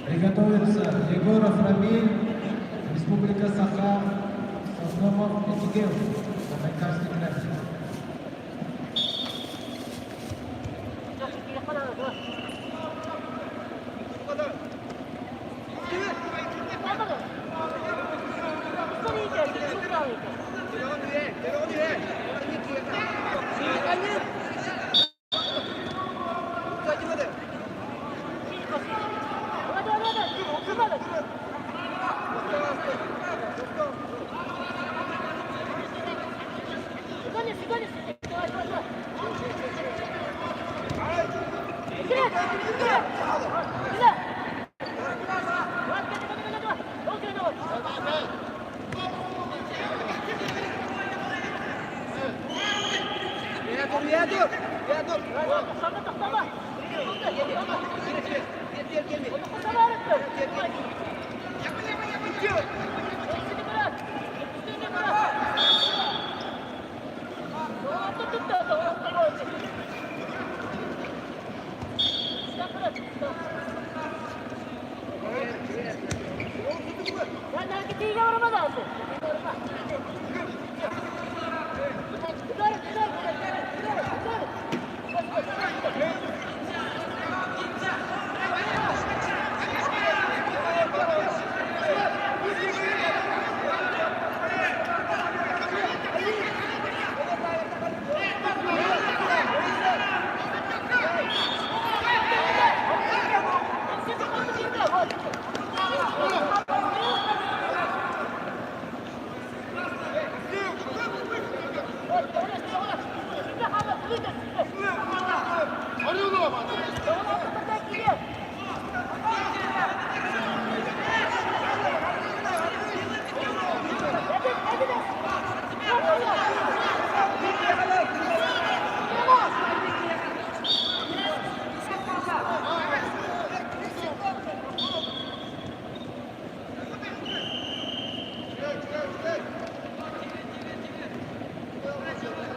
Приготовиться Егоров Рамиль, Республика Саха, Сосновов Этигел, Байкальский край.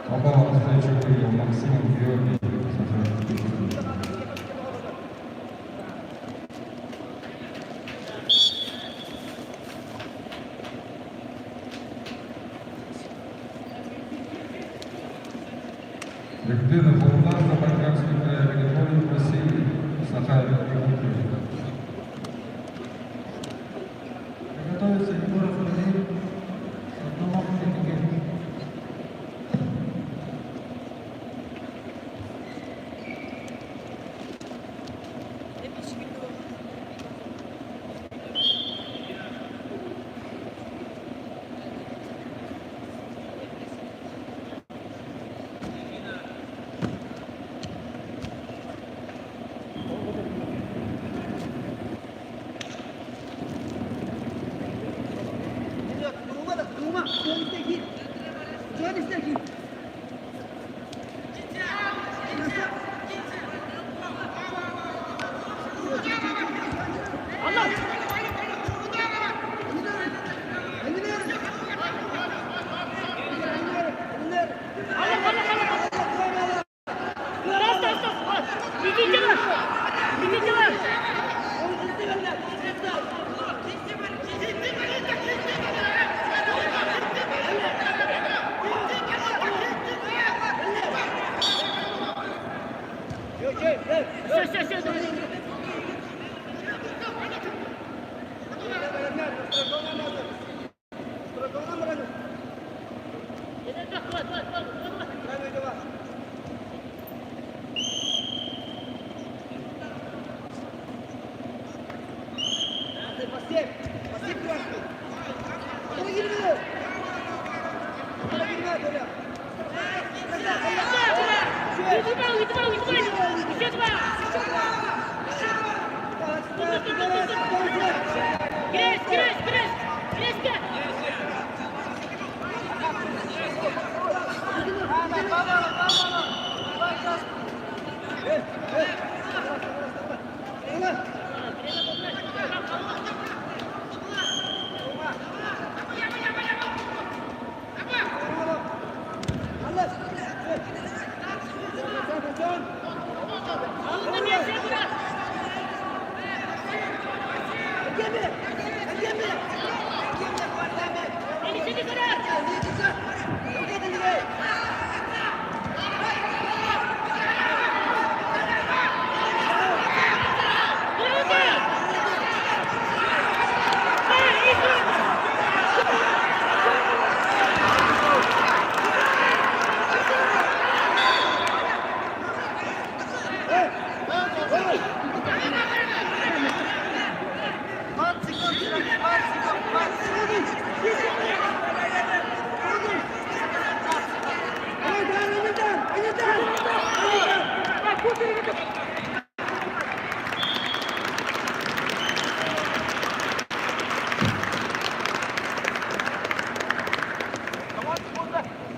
Попал на встречу принял Максим Георгий. Викторина Полтава, Байкальский край, Григорий Василий, Сахарин Георгий. Приготовиться Егоров Рамиль, Сосновов Этигел.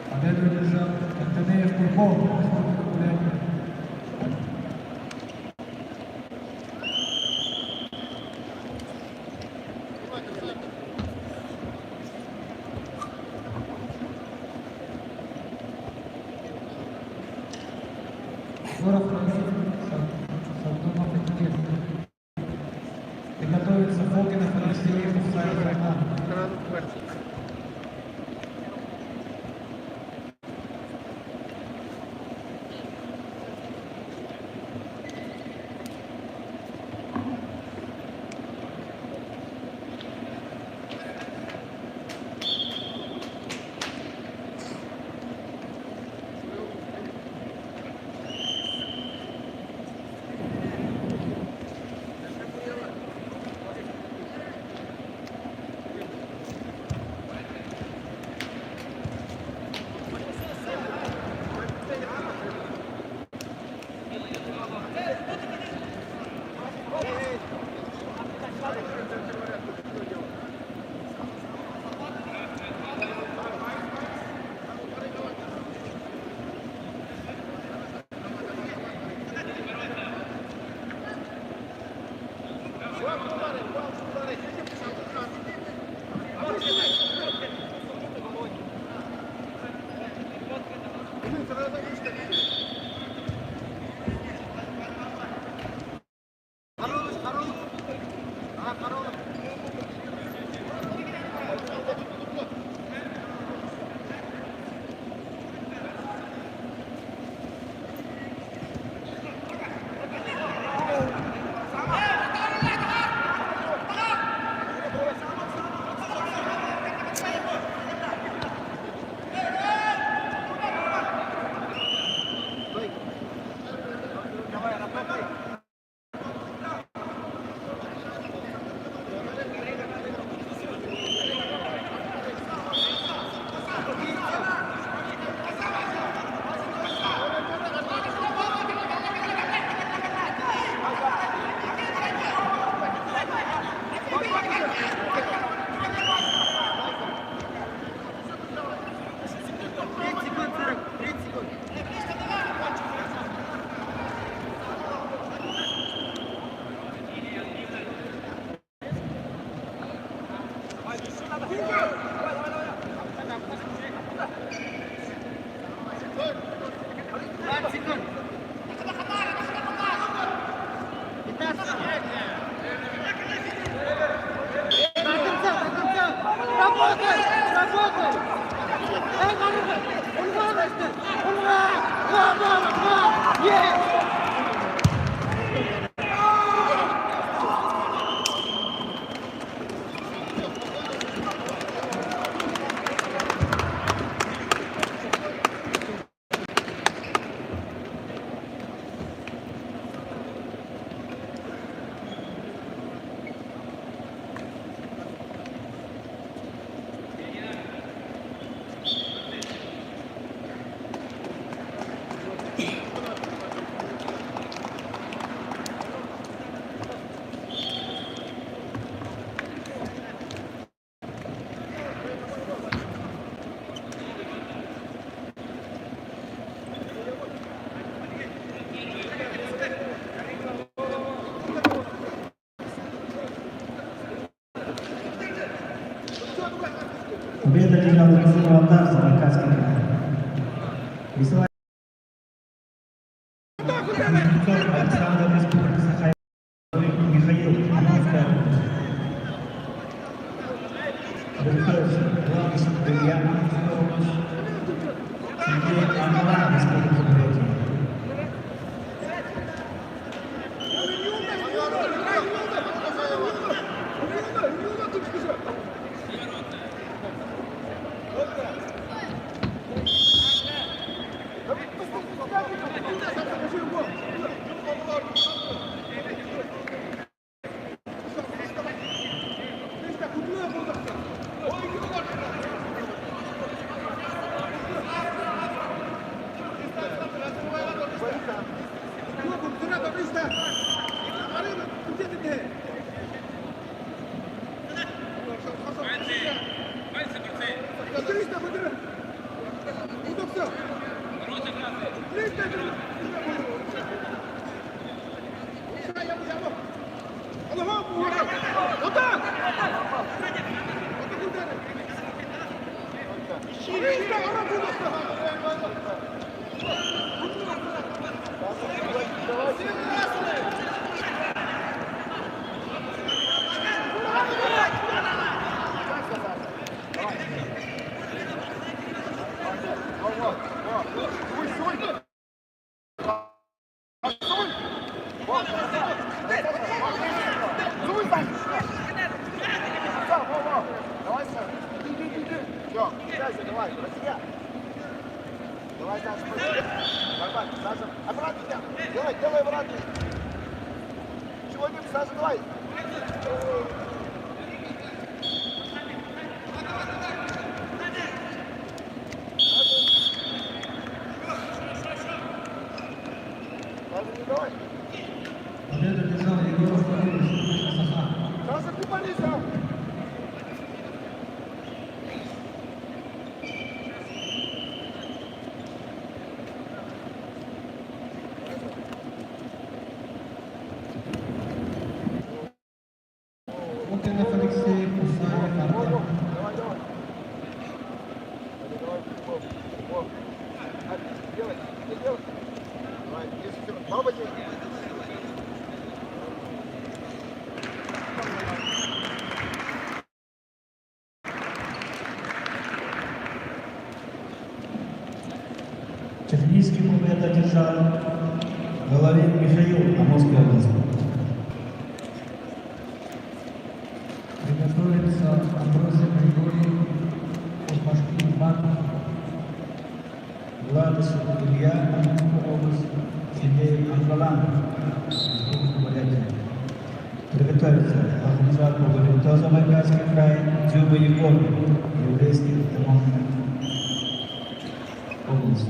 Победу одержал Антонеев Курков, Республика Бурятия. Город Салтанов Экидин. Приготовится Фокинов Алексей Мусаев Райнан. Победа держала Владар Забайкальский край. Весовая Александр Республика Саха Михаил Амурская область. Докторович Главный Илья Амурская область. Сергей Амуран Республика Бурятия. Делай обратно. Чего не Саша, давай. Победа держала Егоров Владимир Республика Саха. Саша, ты полезал. Утенов Алексей, Кусаев Артем. Давай. Делай. Давай, если все. Баба делай. Чернийский победа держал Головин Михаил Амурской области. Приготовится Амбросия Григорий, Башкир Бан. Владысов Илья Амурская область. Сергей Ангалан Республика Бурятия. Приготовиться Ахмазат Погорелто Забайкальский край. Дзюба Егор Еврейский автономный область.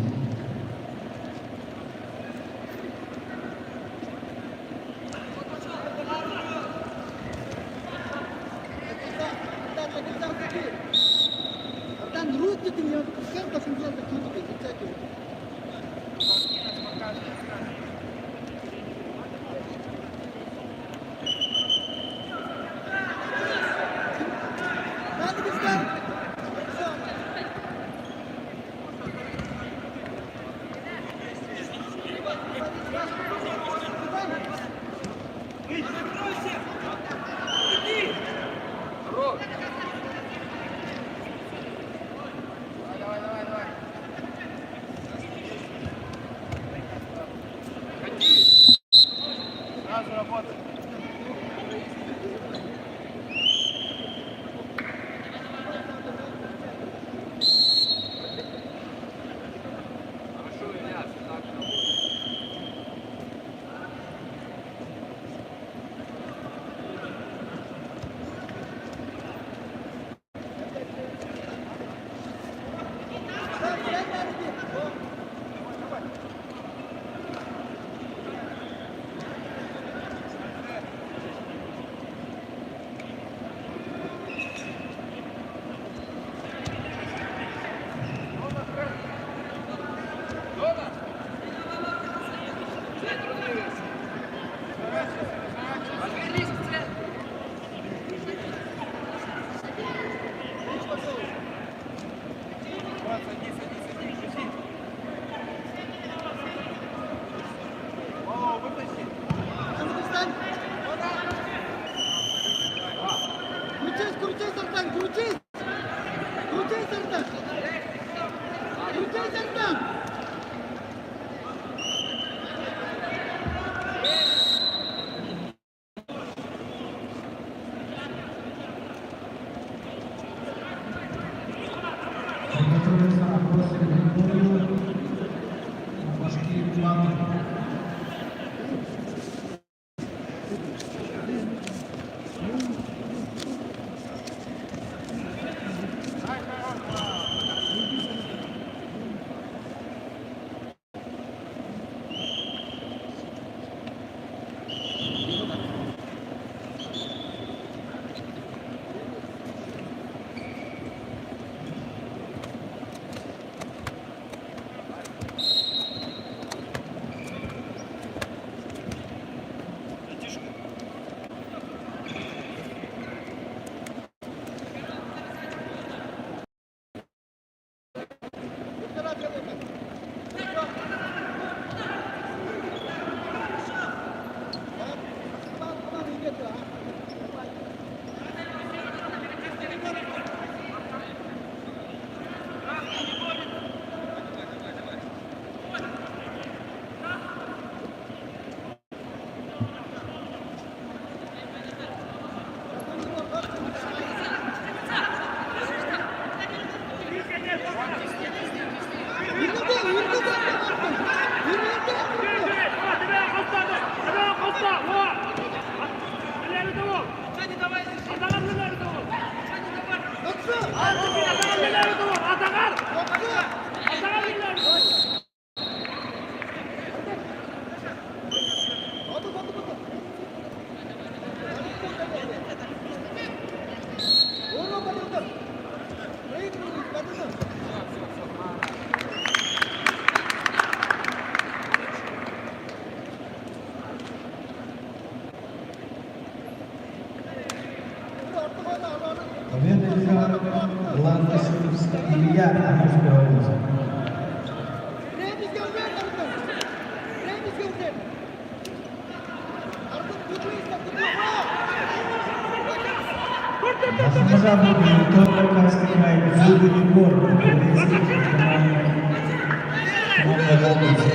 Сразу работай. Хорошо, Илья, так работай. Ведущий Ландышевский Илья, Амурская область. Махмадов Кавказский край, Зубный двор, Самарская область.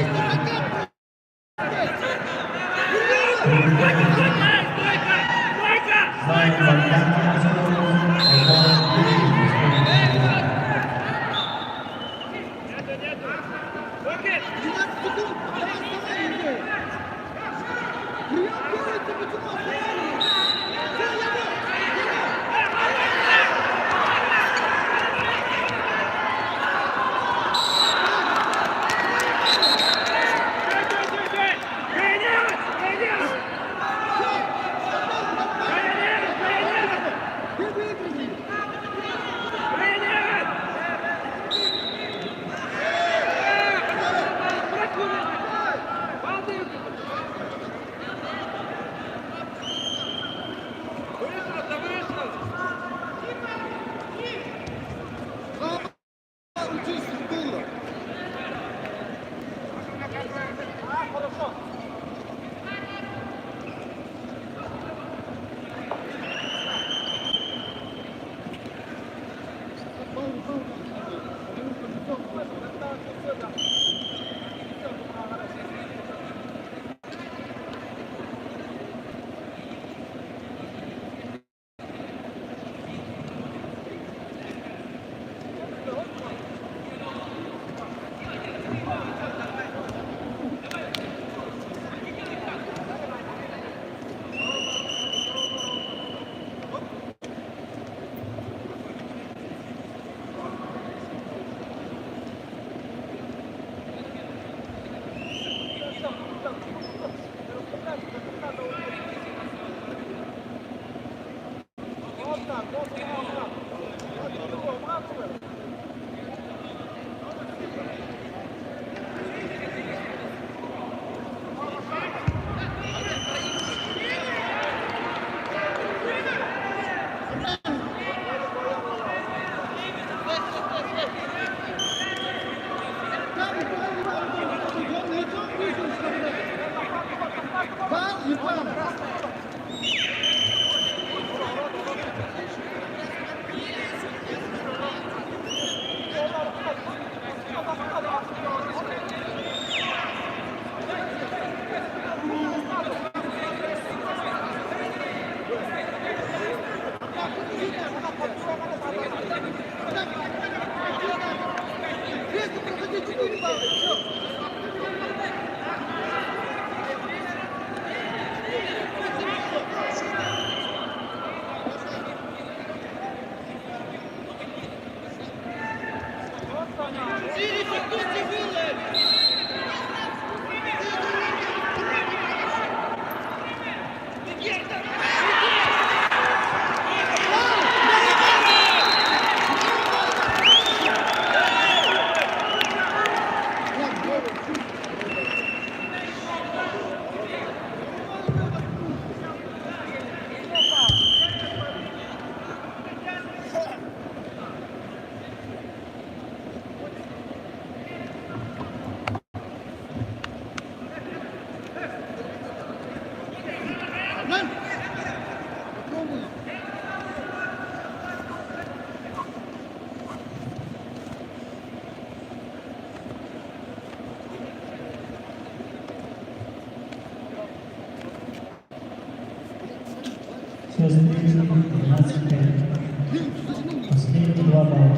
Последние два балла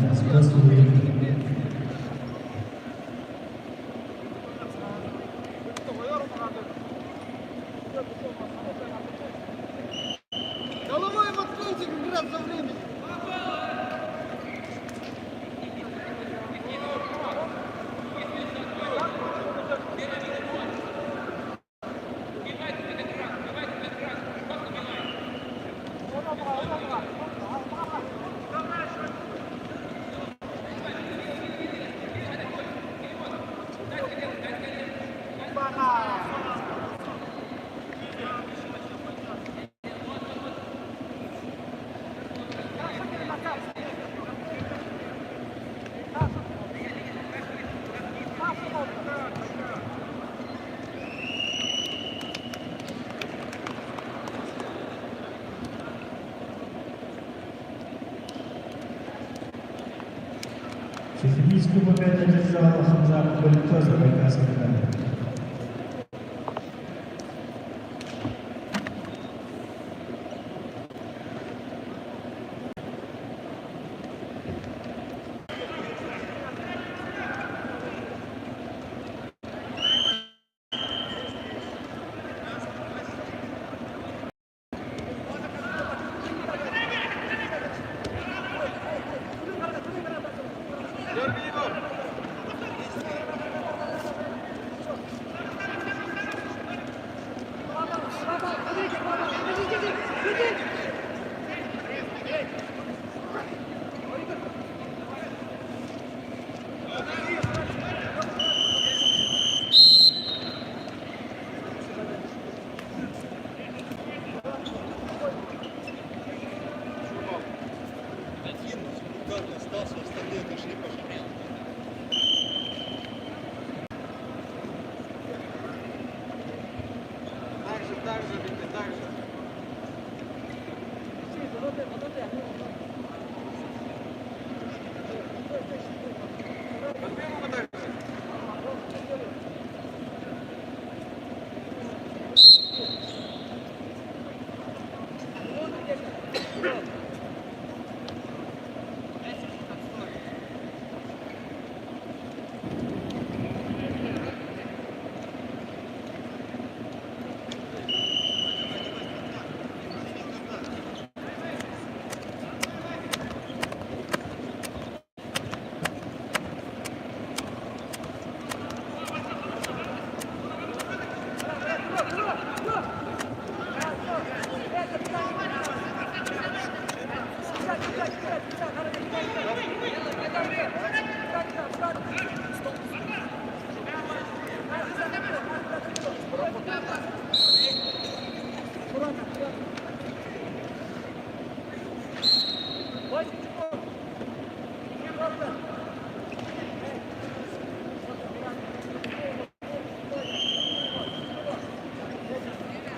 после времени. Головой воткните как раз за время. Сифилийский клуб опять одержал Хамзат Балито за Байкальский край.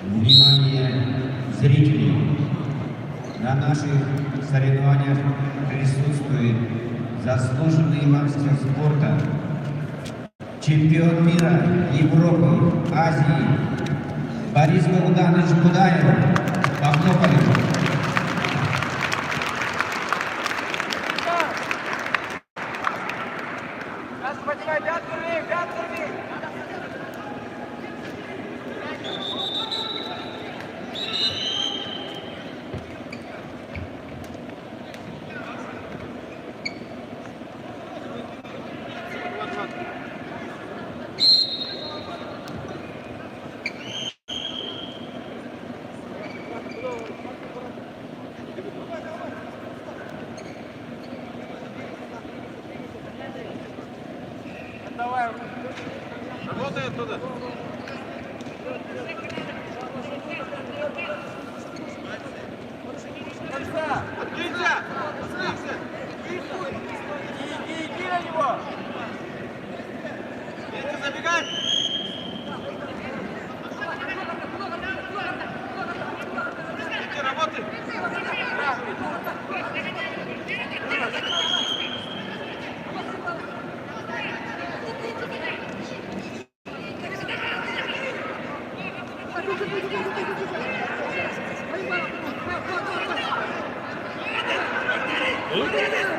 Внимание зрителей! На наших соревнованиях присутствует заслуженный мастер спорта, чемпион мира, Европы, Азии Борис Богданович Будаев. Похлопали. Работай оттуда. Открыться! Иди на него! Если забегай! Иди, работай!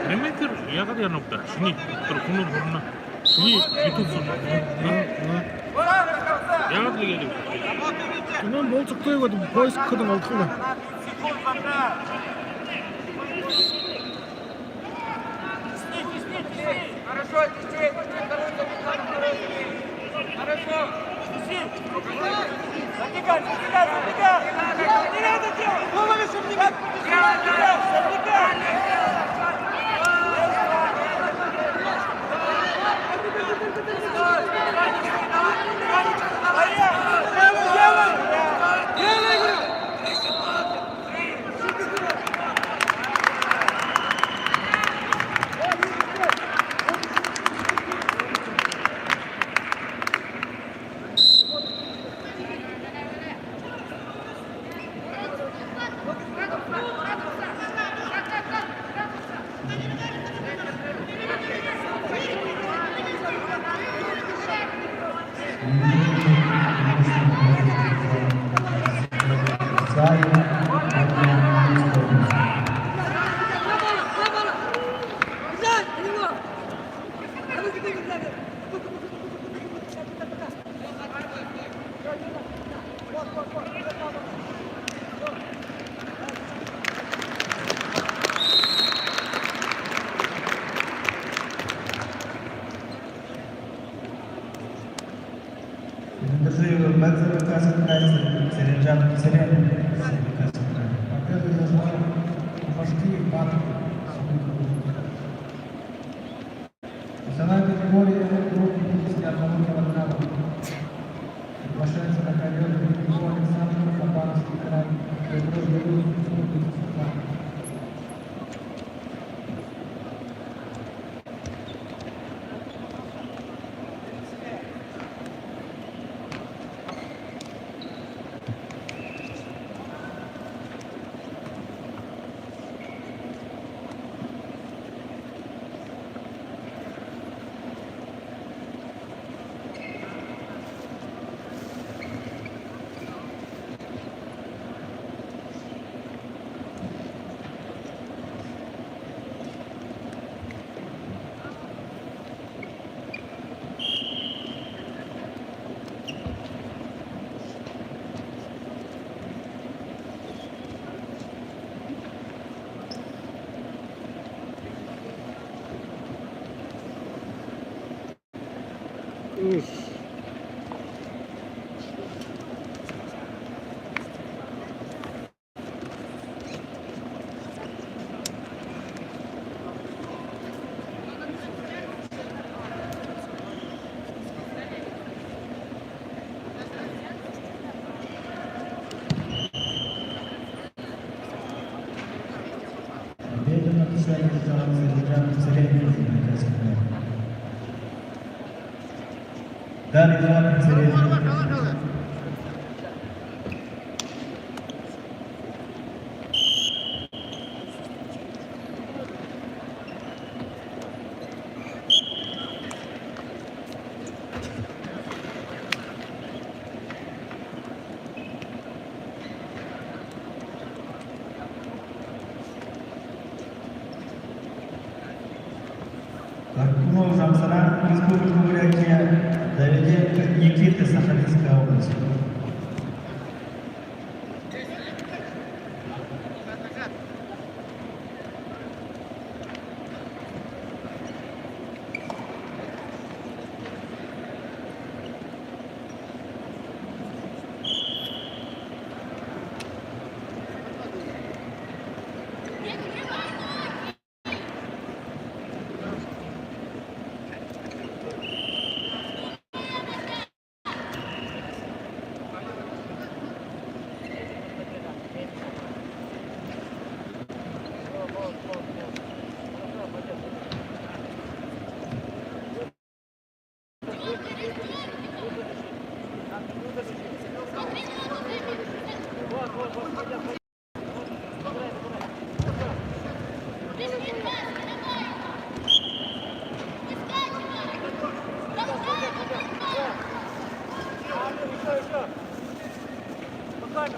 Ремейкер ягод янокта. Шни туркунур бурна. Шни ютуб сунна. Ягод легели. Тунан болцук той поиск кыдың алдықына. Хорошо, течей, хорошо. Забегай, забегай, забегай. Не надо делать. Голову, чтобы не забегай. Исаев, Киевской области. Держи Бензовый Касс играет, Серенджан Серен, Касс играет. Победу я желаю вожди Бату. Весовая категория групп 51 килограмма. Приглашается на ковер Григорий Александров, Хабаровский край. Победу над Серенджан Серен, Касс играет. Далее Жан Серен. Каркунов Жамсаран, Республика Бурятия, Давиденко Никита, Сахалинская область.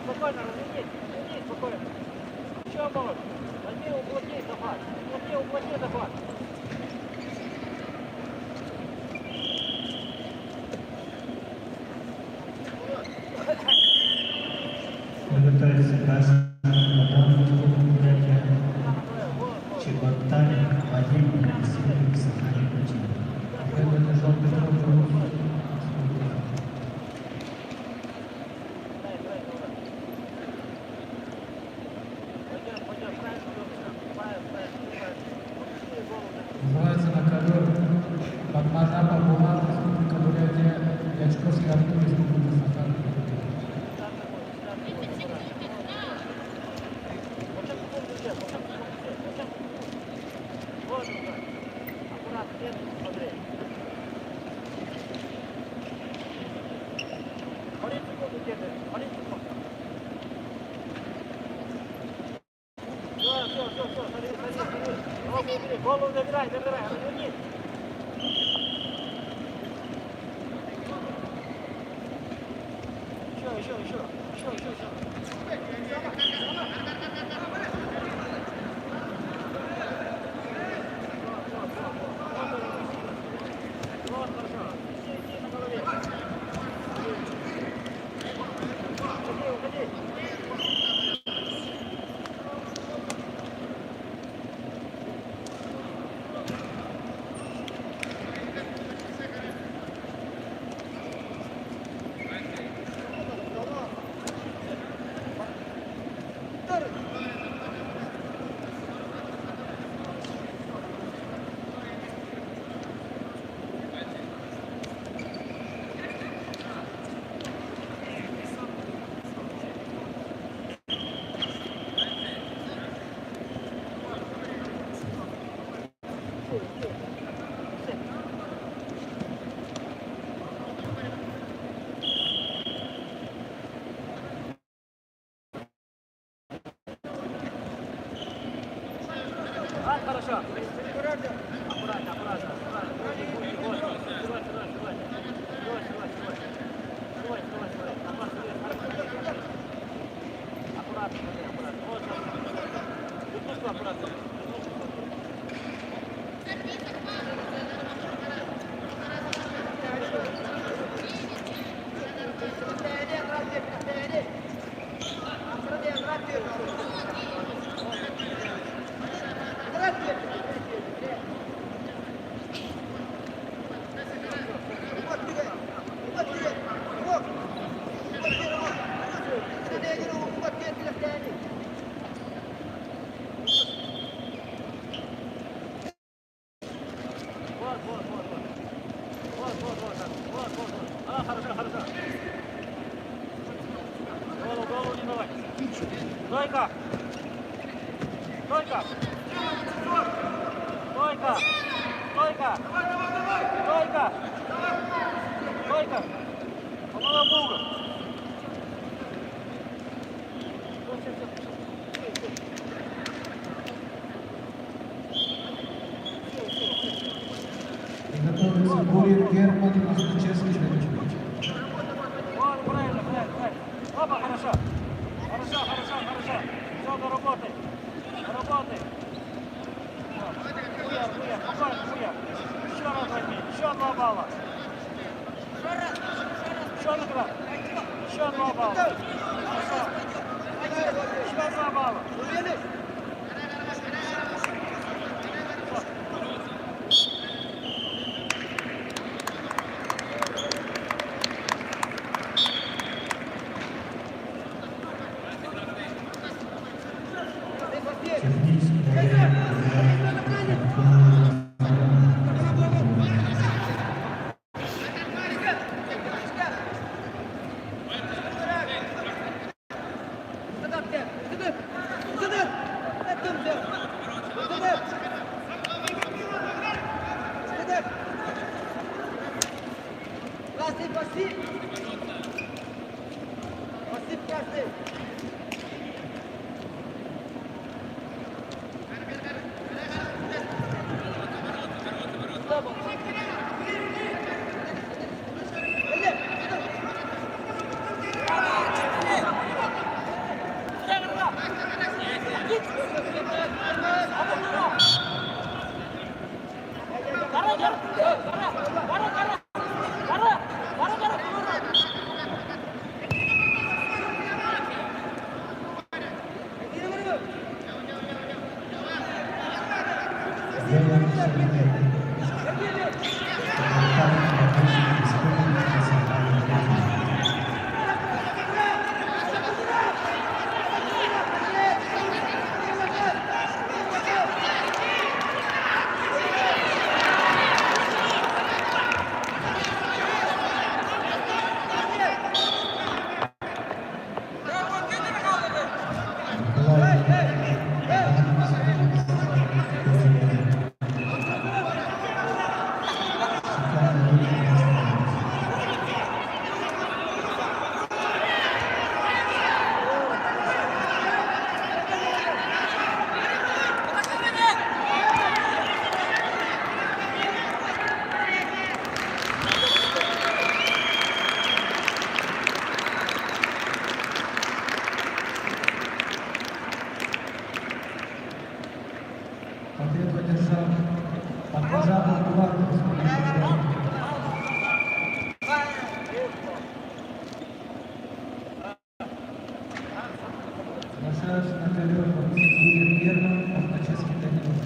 Спокойно, развернись, спокойно. Еще молот. Возьми, уплотни захват. Уплотни захват. Приготовиться Касс, Мадам Республика Бурятия, Чеботарь, Вадим, Республика Сахалин-Кочан. Победу на желтый круг. Называется на ковер Бадмажапа Булат, Республика Бурятия, Ячковский Артур, Республика Сахалин. Голову забирай, развернись. Еще. хорошо. Аккуратно, аккуратно. Аккуратно. Голову не давай. Стойка! Стойка! Стойка! Стойка! Стойка! Стойка! Помогай Богу! Приготовился Бурин Герман Мастачевский Левичевич. Вот, правильно. Опа, хорошо. Хорошо. Все, до работы. Хуя. Еще раз возьми. Еще 2 балла. Еще 2 балла. Хорошо. Еще 2 балла. Ответ поддержал Подгожанов Булатов. Соглашаюсь на ковер Бурин Герман Мастачевский Левичевич.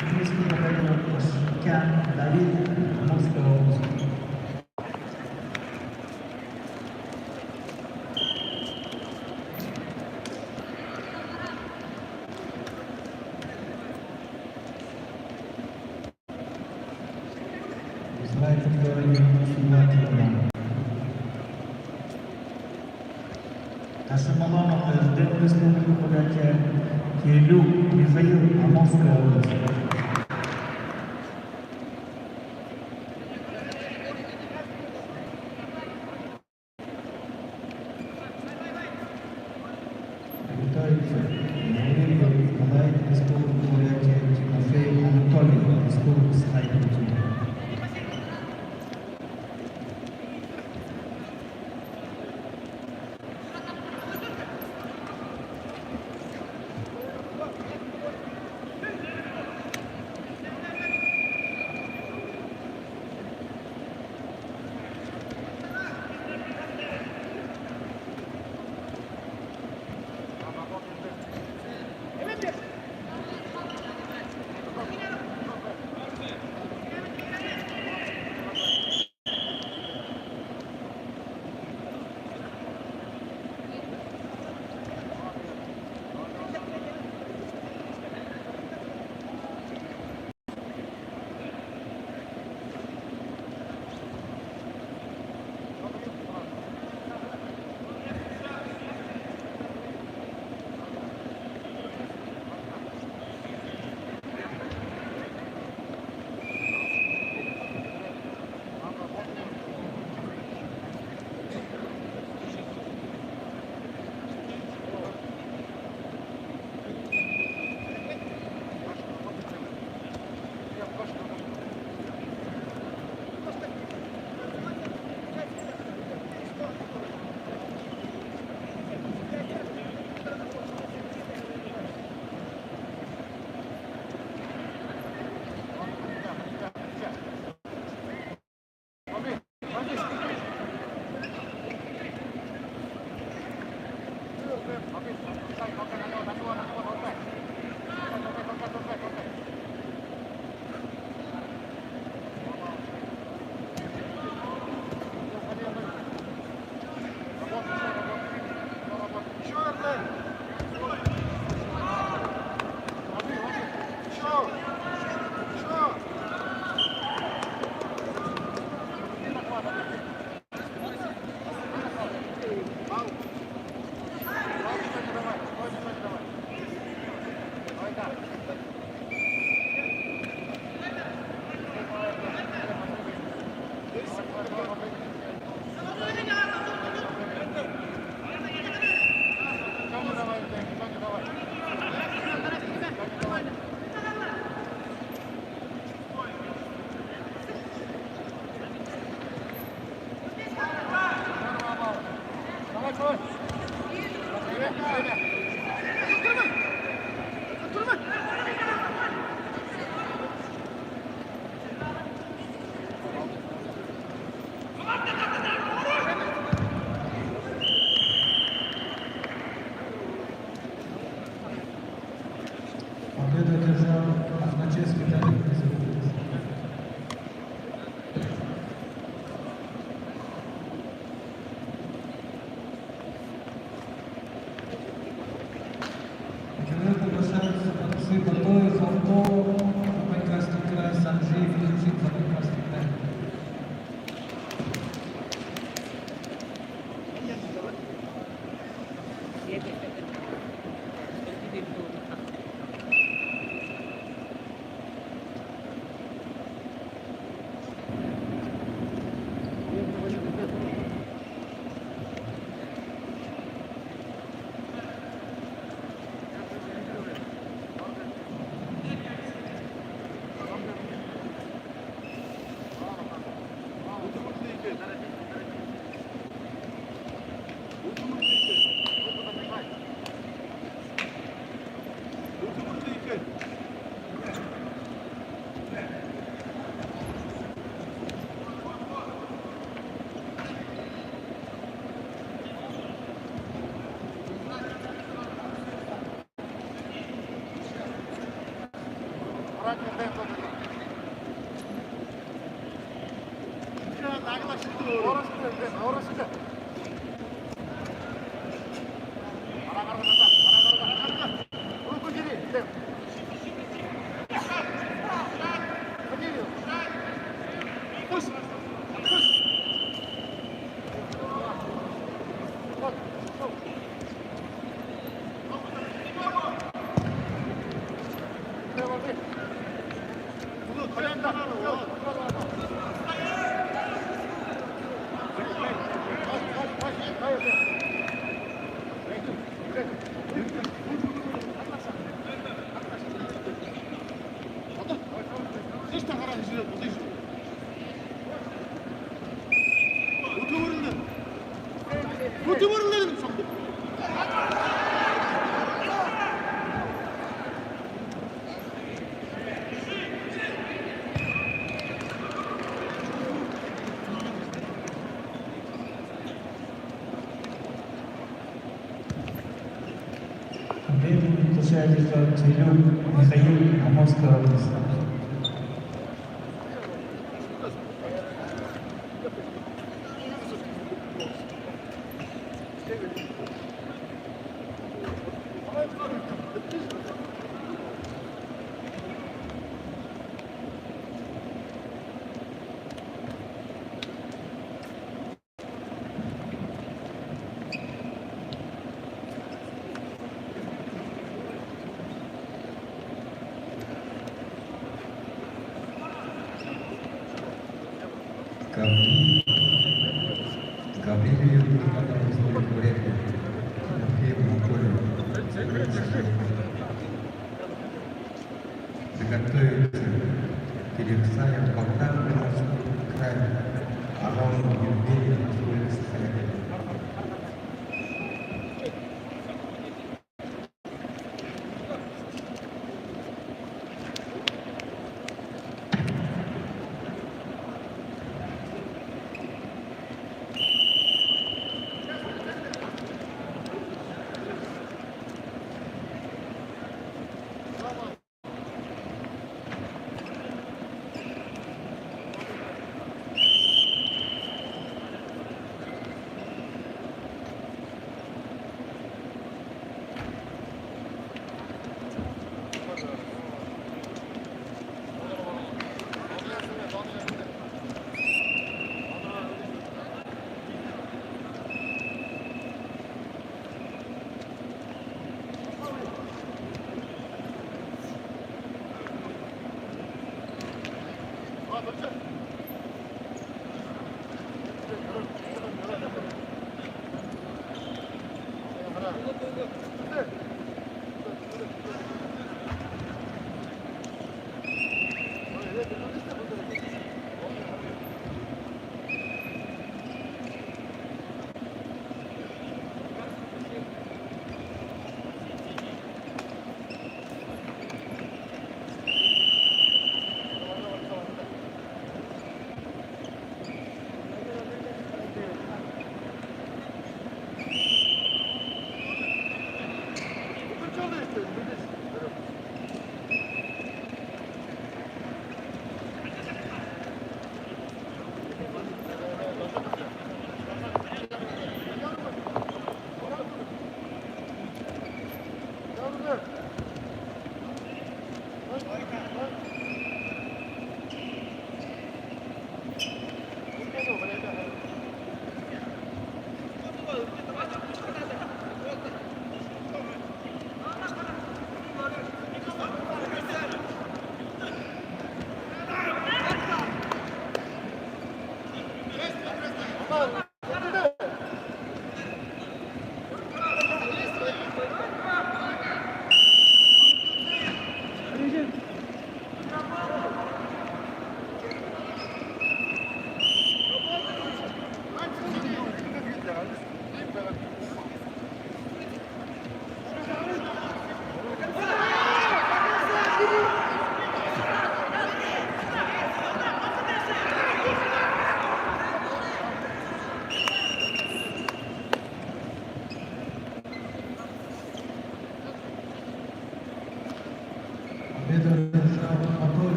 Сергійський батальйон Пашкян Давид, Амурська область. Вызывает категорию 92 килограмма. Ашималанов, президент Республики Бурятия, Киелюк Михаил, Амурская область. Готовится Валерий Николай, Республика Бурятия, Тимофей Анатолий, Республика Саха-Якутия. Победу одержал Ахмачевский Давид. Получается, Целюк Михаил, Амурская область. Гаврилию Греков, Тимофею Анатолию, приготовиться Терексаем Богдану Приморский край, Арону Евгению Анатолию Сахарину.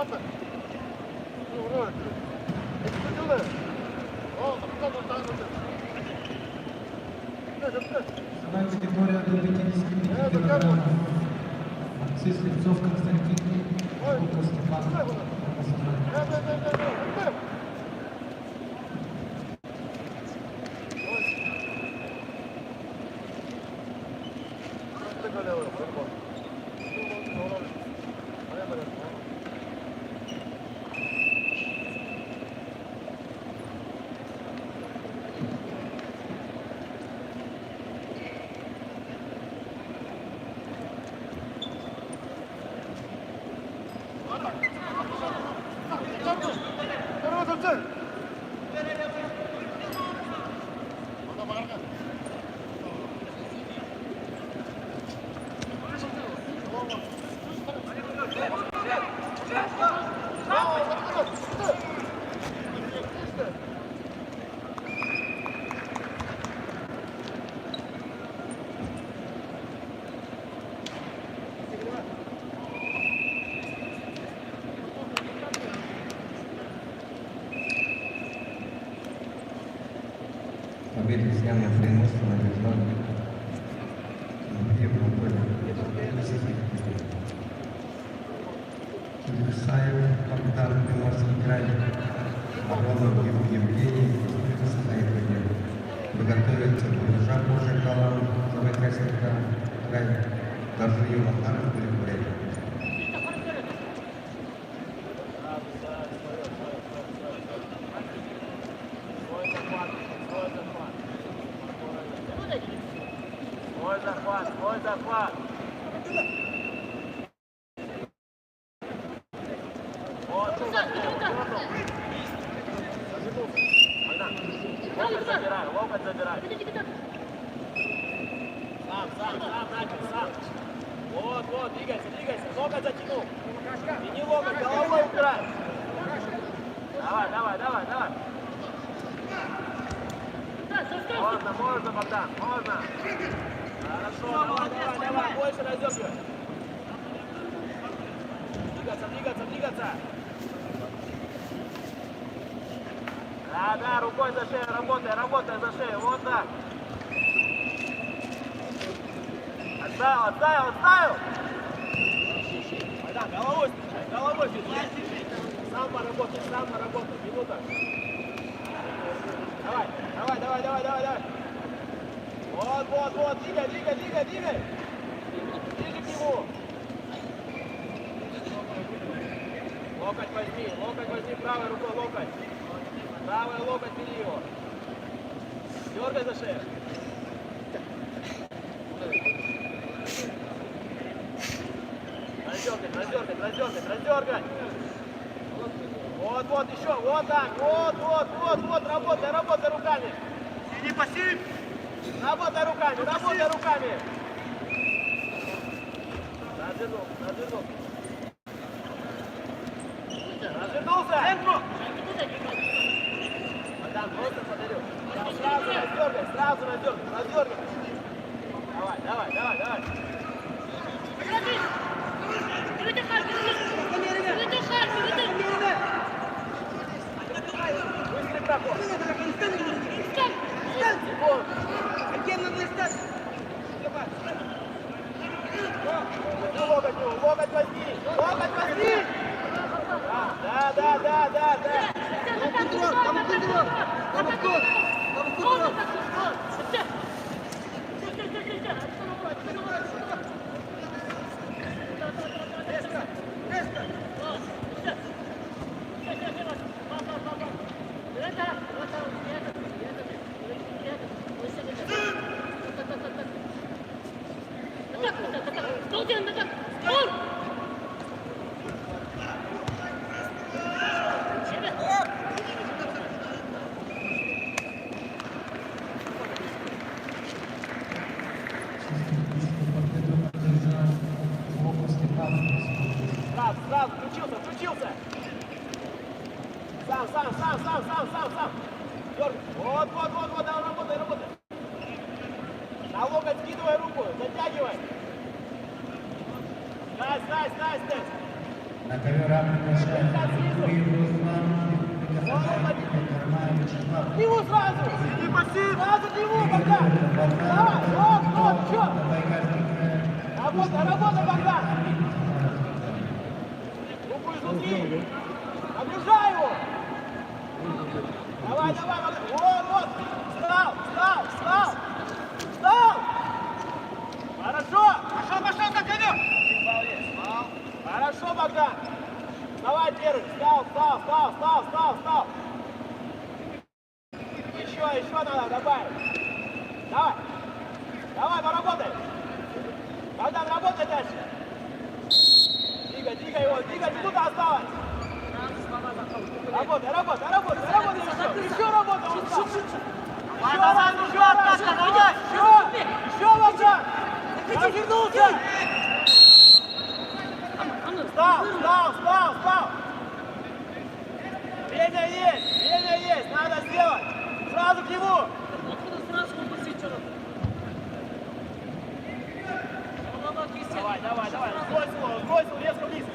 Папа. Ну, вроде. Это что делаешь? О, там Весовая категория до 55 килограммов. Максим Слепцов Константин, Волков Степан, Победа с явным преимуществом одержал первом поле. Версаев, Богдан, Приморский край, Орлов Евгений, состоит победа. Приготовиться Буржак, Божий Калам, Забайкальский край, Даржиев, Макаров, Полигурей. Свой захват. Вот, локоть забирай. Сам. Вот, двигайся. Локоть затянул. И не локоть, головой убирай. Давай. Можно, Богдан, можно. Хорошо, давай, больше раздергивай. Двигаться. Да, рукой за шею, работай за шею, вот так. Отставил. Богдан, головой встречай. Сам поработай, минута. Давай. Вот, двигай. Ближе к нему. Локоть возьми, правой рукой локоть. Правый локоть, бери его. Дергай за шею. Раздергай. Вот, еще, вот так, вот, работай руками. Сиди пассив. Работай руками. Развернул. Развернулся. Богдан, просто подарю. Сразу раздергай. Давай. Быстрый проход. Локоть возьми. Да. Сразу, включился. Сам. Дергай. Вот, давай, работай. На локоть скидывай руку, затягивай. Дай. На ковер приглашает Юрий Руслан, Его сразу! Сразу к нему, Богдан! Давай, вот, чё? Работа, Богдан! Руку изнутри! Обрежай его! Давай, Богдан! Вот! Встал! Хорошо, пошел на ковер! Хорошо, Богдан! Давай первый! Встал! Еще надо добавить! Давай, поработай! Богдан, работай дальше! Двигай его, минута осталась! Работай еще! Еще работа! Еще, Богдан! Развернулся! Встал! Время есть, надо сделать! Сразу к нему! Давай, сбросил, резко вниз!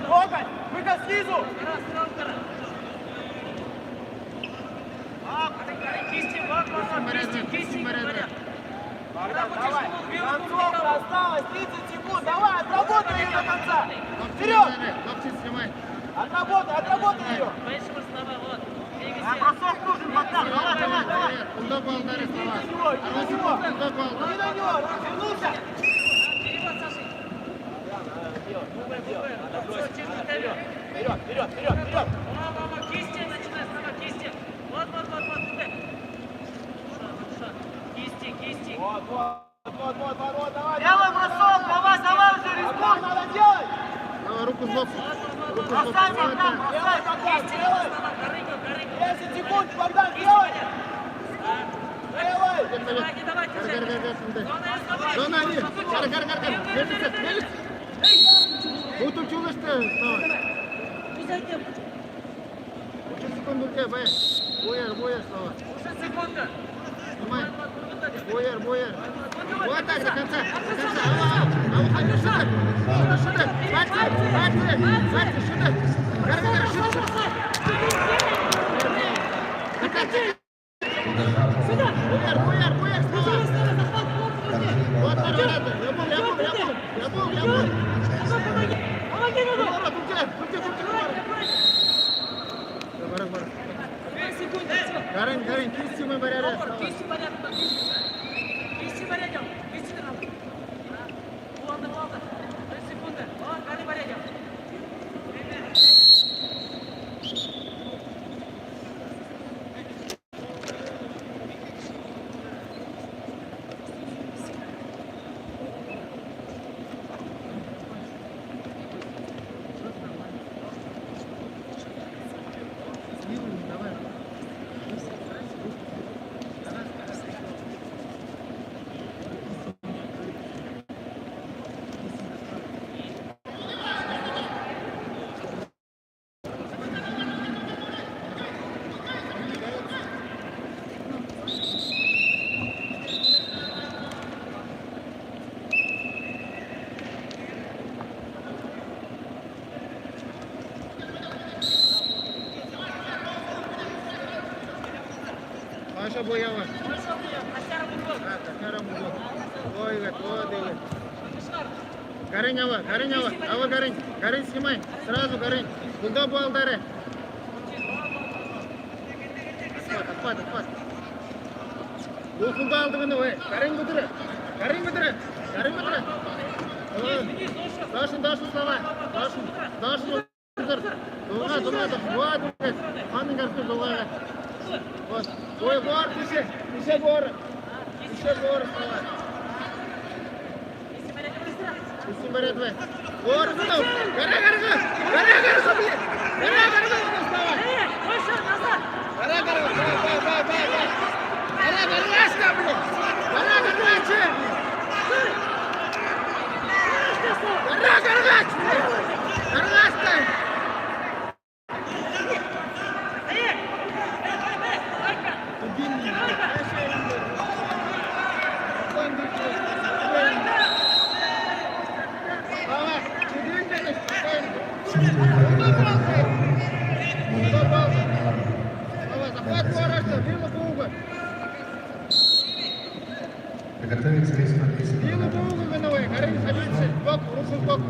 Локоть! Выход снизу! Богдан, давай! Концовка осталась, 30 секунд! Давай, отработай ее до конца! Вперед! Отработай ее! Бросок нужен, Богдан! Давай! Не на него! Вернулся! Вперед! Кисти начинай, сначала кисти. Вот. Кисти. Вот, давай! Делай бросок! Давай уже, рискуй! Надо делать! Давай, руку сбоку. Бросай, Богдан! Делай! 10 секунд, Богдан, делай! Давай, Зона один. Гар. Мелится. Утуп чулышты. 30 секунд үлке, бай. Бояр, слава. 30 секунды. Снимай. Бояр. Вот так, до конца. Шуты. Бачи, шуты. Гар, шуты. Бояр, слава. Вот так, я был. Помоги, Руду! Бар. 5 секунд. Гарин, кисти мы баряра. Кисти порядок. Кисти порядок. Кисти надо. Ладно. 5 секунды. Гарин порядок. Маша боява. Ой, Гарин, ава Гарин, снимай, сразу Гарин. Куда балдары? Отпад. Куда алдыңыны, ой, Гарин бутыры. Дашын, слава. Дашын, Дуға. Ханның гарсы дуға. Вот. Ой, гор, еще гор, слава. Кисти барет, вы. Гор, слава. Гора, блин. Гора, слава. Гора, Приготовиться вес 110 Вилы килограмм. богу виновой, горы садится, бок, руку в бок.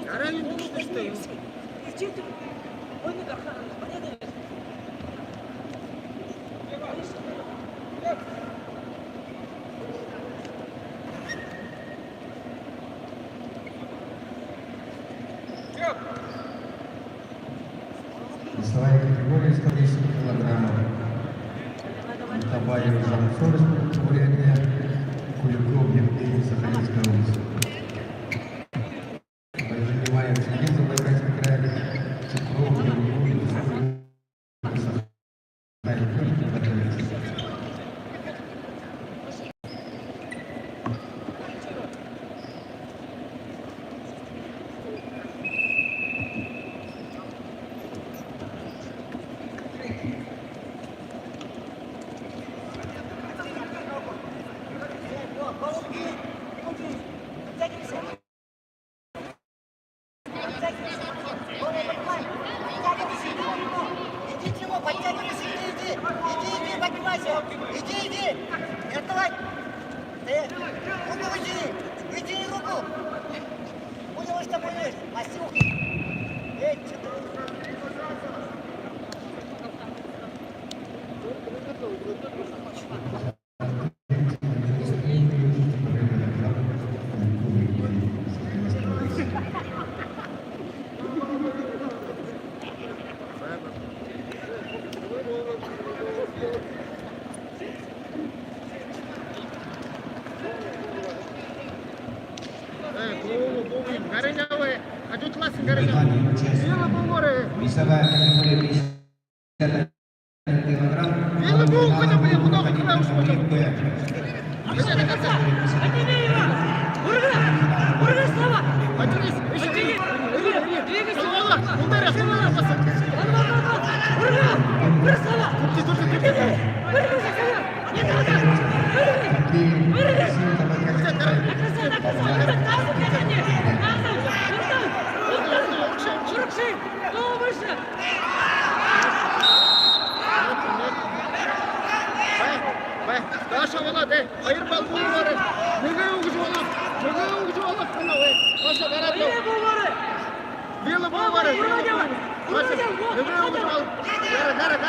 Горами что стоит? Весовая категория 110 килограммов. Табаев Замцов, Республика Куликов, Евгений, Сахалинская область. Занимаем Сергей, Забайкальский край, Чукров, Евгений, Иди! Не отдавай! Руку вытяни руку! Понял, что понял? Масюк! Эй, Весовая категория 51 килограмм. Вилы богу виновой, много куда Категория Б. Весовая категория 50. Даша болады, айырбал болары. Неге угжу олақ қана ой. Даша барады. Вилы болары. Даша, неге угжу олақ. Гара.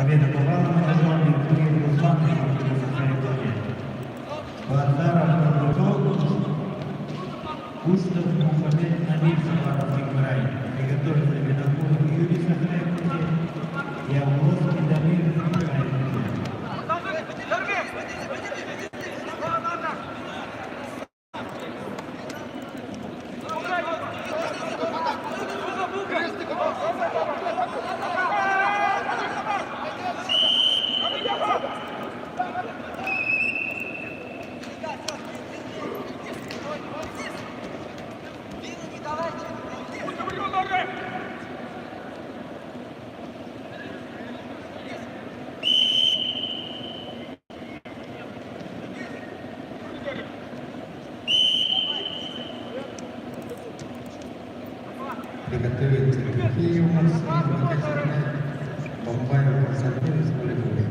Победа Кубана назвал Виктория Руслан и Базаров Кабутов, Устав Мухаммед Амир Саваров Игмарай. Приготовиться Бедокуров Юрий Сахаевич и Авловский Дамир Игмарай. Приготовиться к Киеву, Бомбаю, Константин, Республика Украина.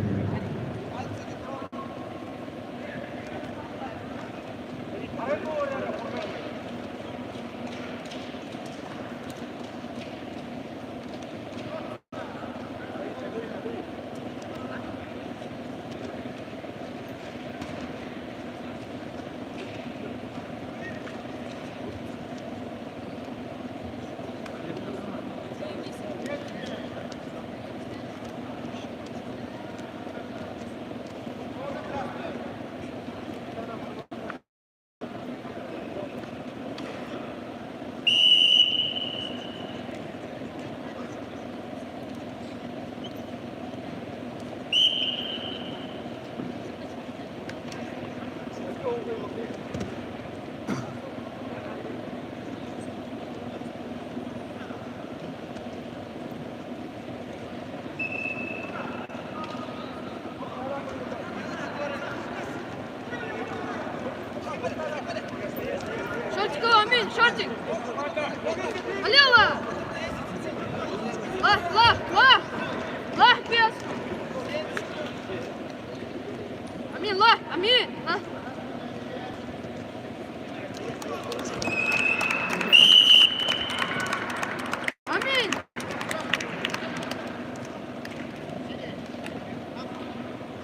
Шортик, Амин, шортик. Алела. Лах, пес. Амин, лах, Амин. Амин.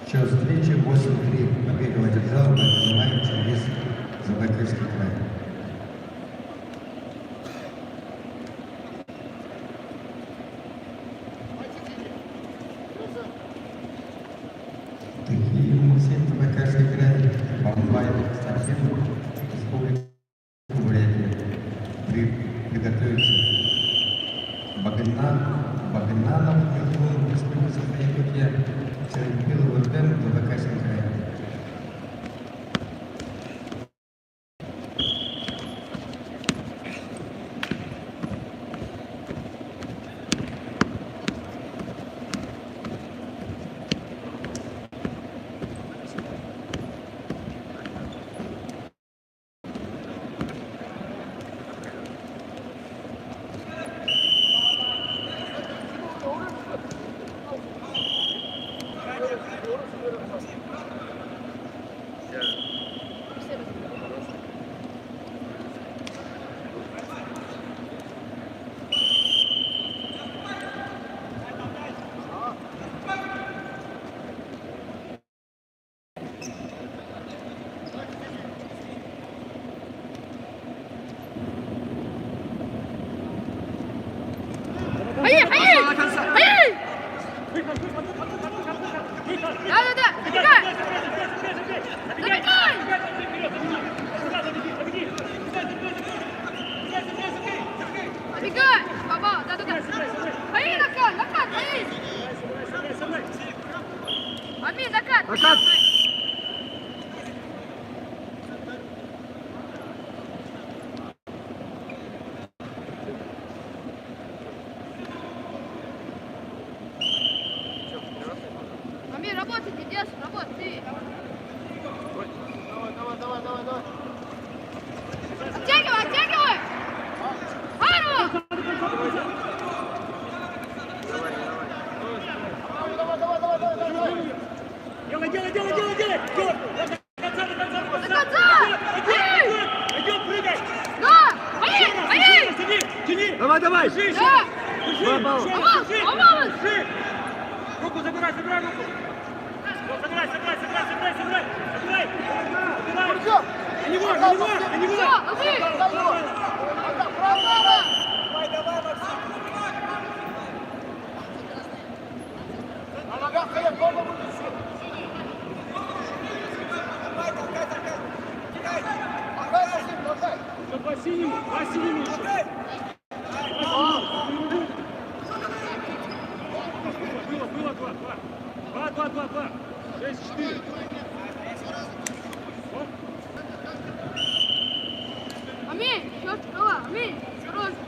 Счет встречи 8-3. Победу одержал Николай Чубис, Забайкальский край. Такие Мусин, Забайкальский край, Бомбай, Константин, Республика Бурятия. Приготовиться. Багнанов, Республика Сахалин-Якутия, Черепилов, Урден, Забайкальский край. Ай! Да, забегай! Забегай! Забегай! Баба, да. Ай, накат, ай! Амин, накат! Амир, работай, ты держишь, работай, ты. Давай. Оттягивай! Ару! Давай. Делай. До конца! Идем, прыгай. Да! Ай! Тяни. Давай! Да! Аман! Руку забирай, забирай руку. Вот, забирай. На него. Давай, Максим. На ногах стоять, голову вынеси. Толкай. Толкай, Максим, толкай. Все по синему еще. Было 2. 6-4. Аминь, еще справа, аминь, осторожно.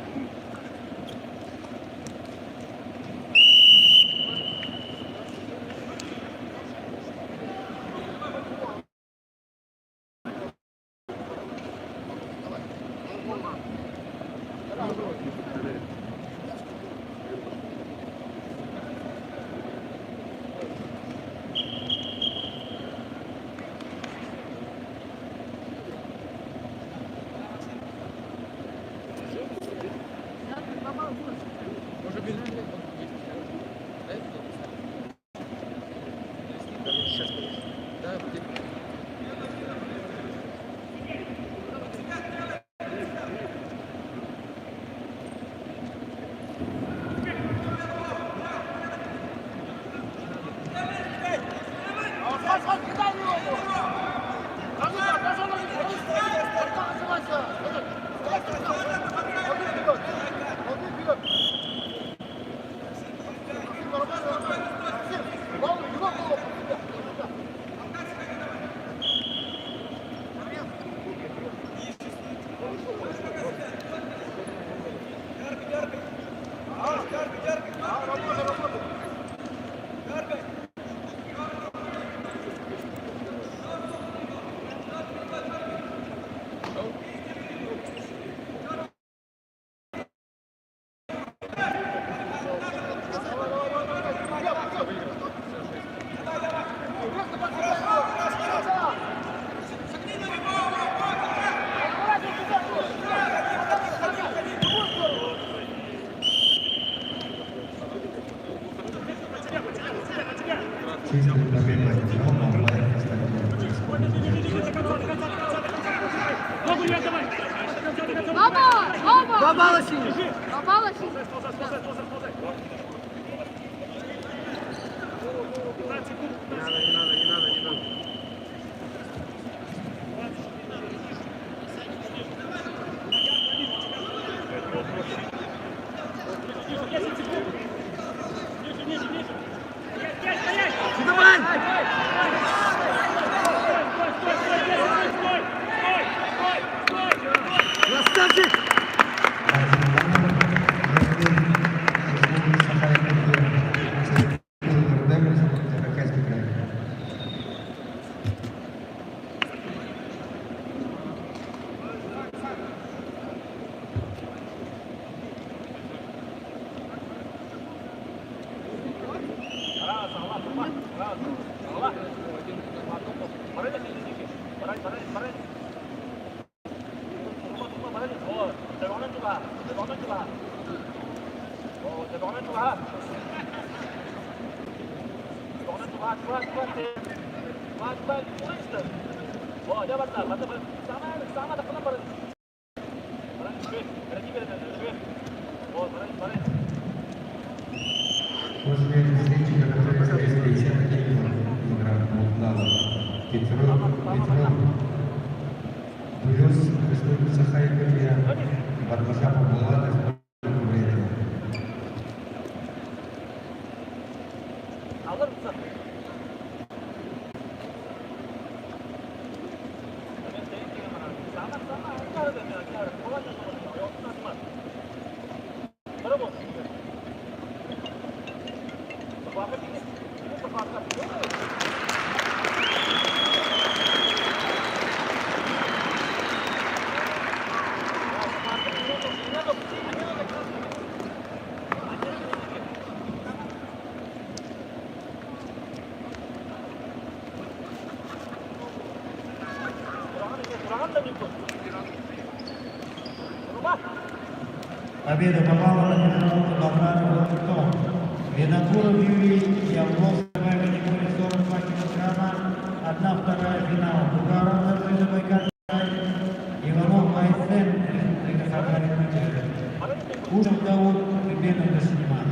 Бабала синий. Не надо. Красавчик! После встречи, которая состоялась игра Молдава, Петров плюс Республика Саха-Якутия, Барбаша побыла на сборной времени. Победа попала на международный Болград Волкертон. Винокуров Юрий Явлов, весовая категория 42 килограмма, 1/2 финал. Другая равная Байкал край, Иванов Майсен, Республика Саха-Якутия. Ушев Дауд, Бену Дашиниман.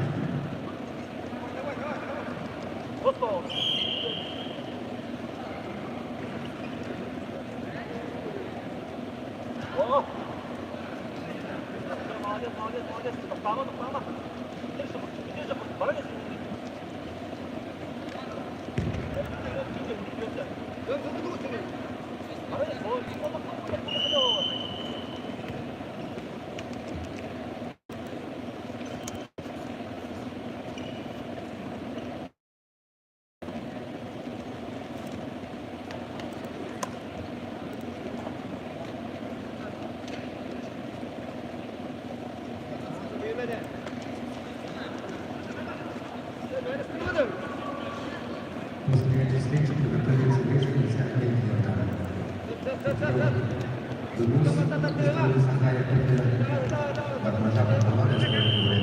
После этой встречи приготовился ближе 50-летний Антон. Дунус, Республика Саха-Якутия, подражал Тамаре сколько времени.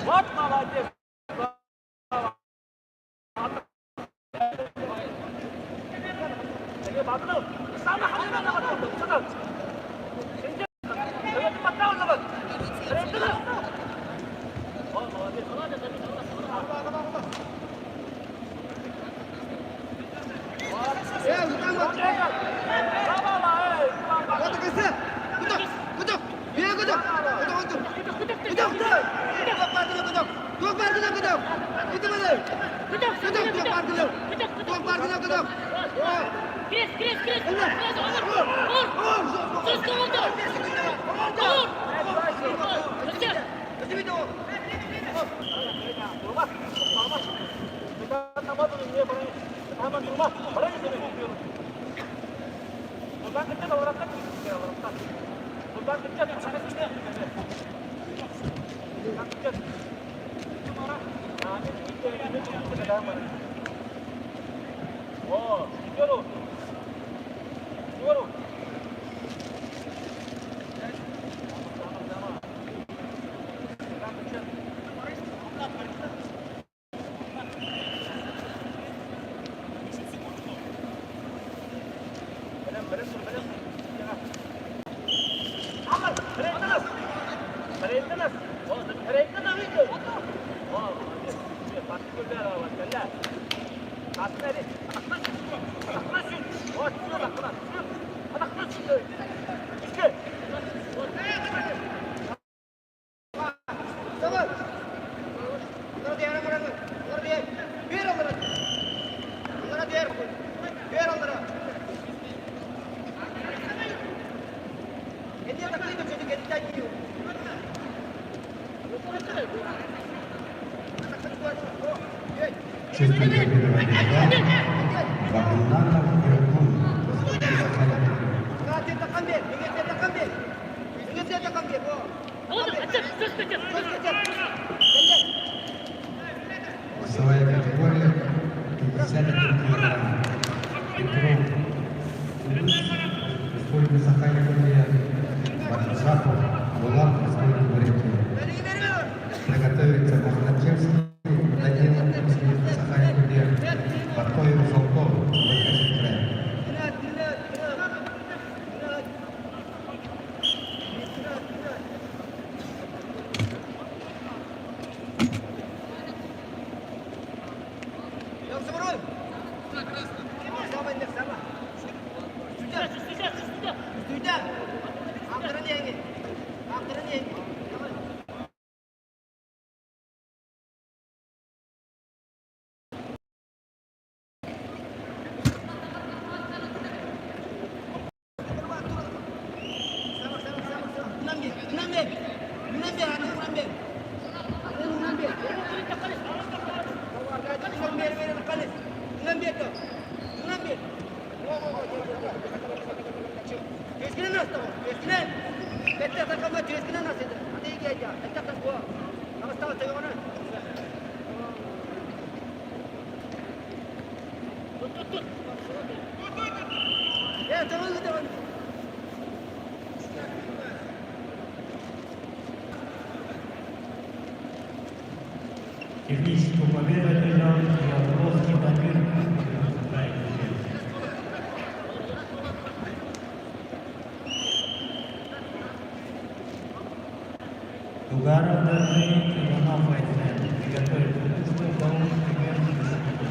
Вот молодец! Шестая первая борьба. Вагунанов Иркун. Весовая категория 51 килограмм. Петров. Республика Саха-Якутия. Батжапов. Булат. Республика Бурятия. Приготовиться Махначевский. Данил. Республика Саха-Якутия. Батоев. Золков. Байкальский край. Eskine. Bekle takılma. Eskine nasıl edin? Hadi iyi gel ya. Bekle takılma. Namaste tabii onu. Ya tamam gidelim. Техническую победу одержал Яблонский Дамир. Тугаров Дмитрий, Иванов Айсен. Готовится пустой балл, примерно 10 секунд.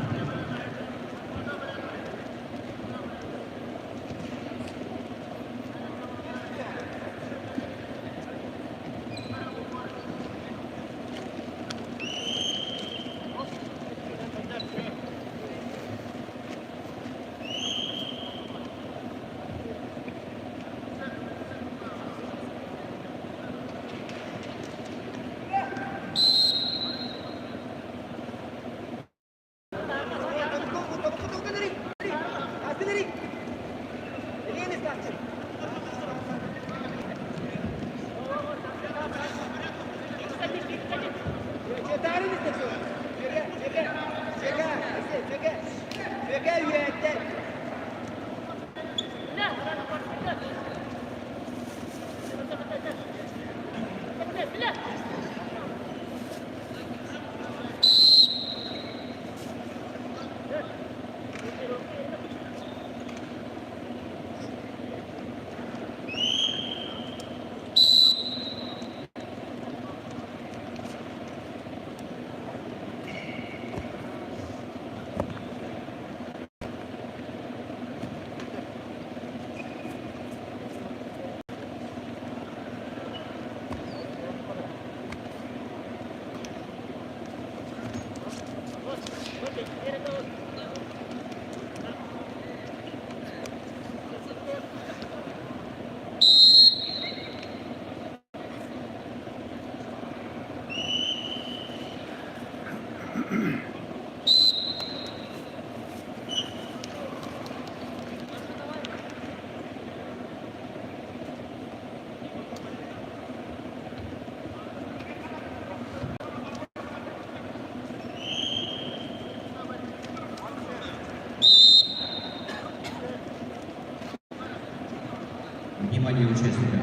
Внимание участников.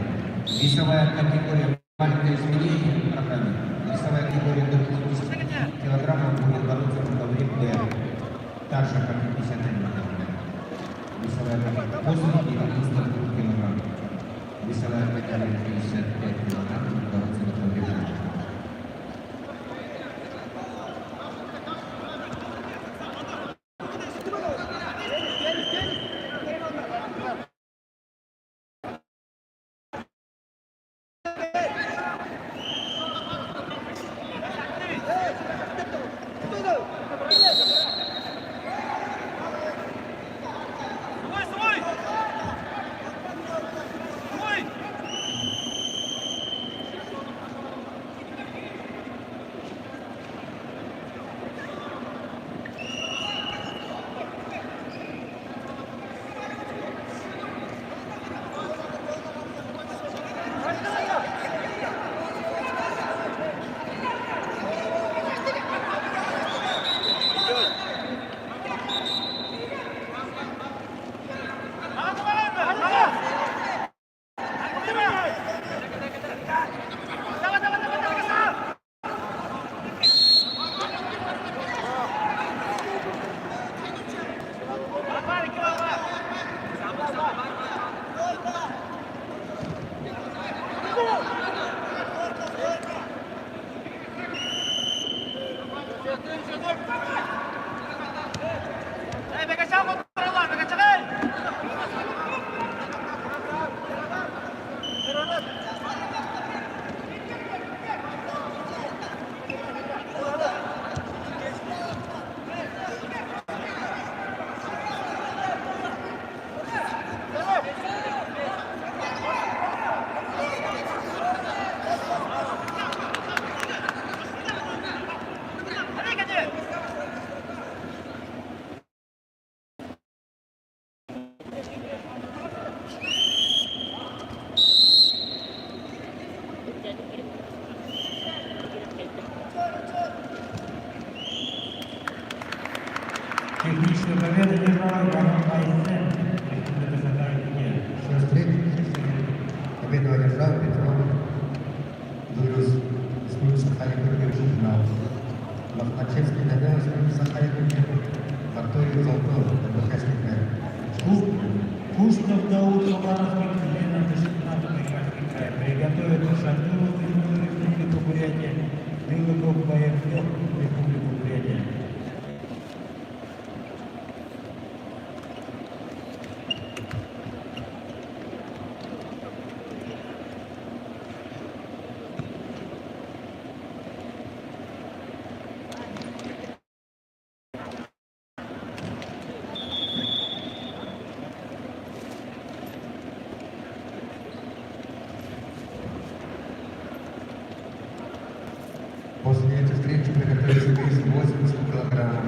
Весовая категория маленькое изменение в программе. Весовая категория до 50 килограммов будет бороться в Гаврик Д. Также как 51 килограмм. Весовая категория после 92 килограмм. Весовая категория 55 килограмм будет бороться в Гаврик Д. Финишную победу держал Иванов Айсен, Республика Саха-Якутия. Сейчас третий победу одержал Петров Дурюс, Республика Саха-Якутия, вышел в финал. Лохмачевский Данил, Республика Саха-Якутия, Артурий Золотов, Доброхайский край. Куштов Дауд, Хабаровский, Лена, Забайкальский край. Приготовиться Шатуру, Республику Бурятия, Дылыков, Боярков, Республику Бурятия. После этой встречи приготовился вес 80 килограммов.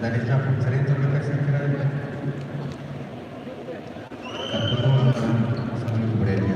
Далее Джапов Царин Забайкальский край. Картунов Республика Бурятия.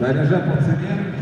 Заряжать по цене.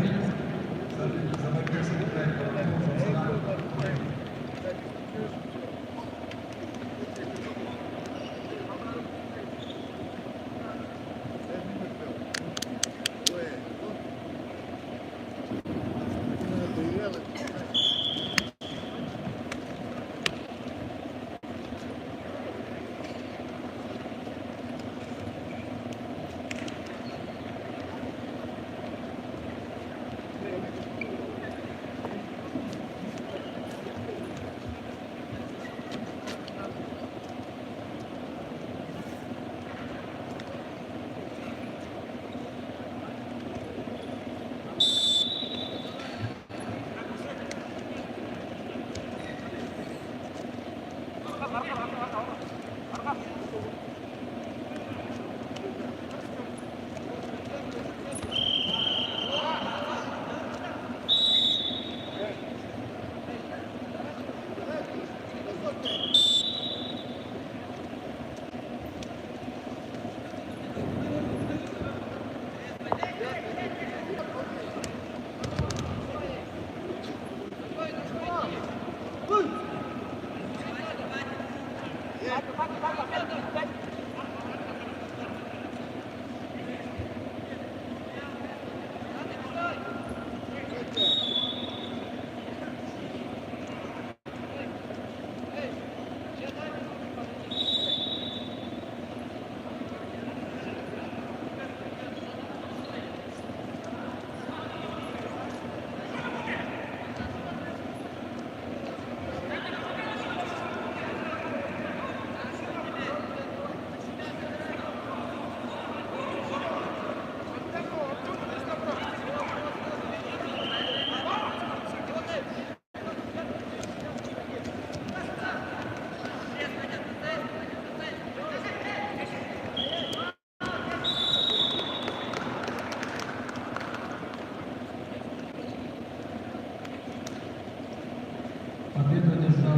Победу одержал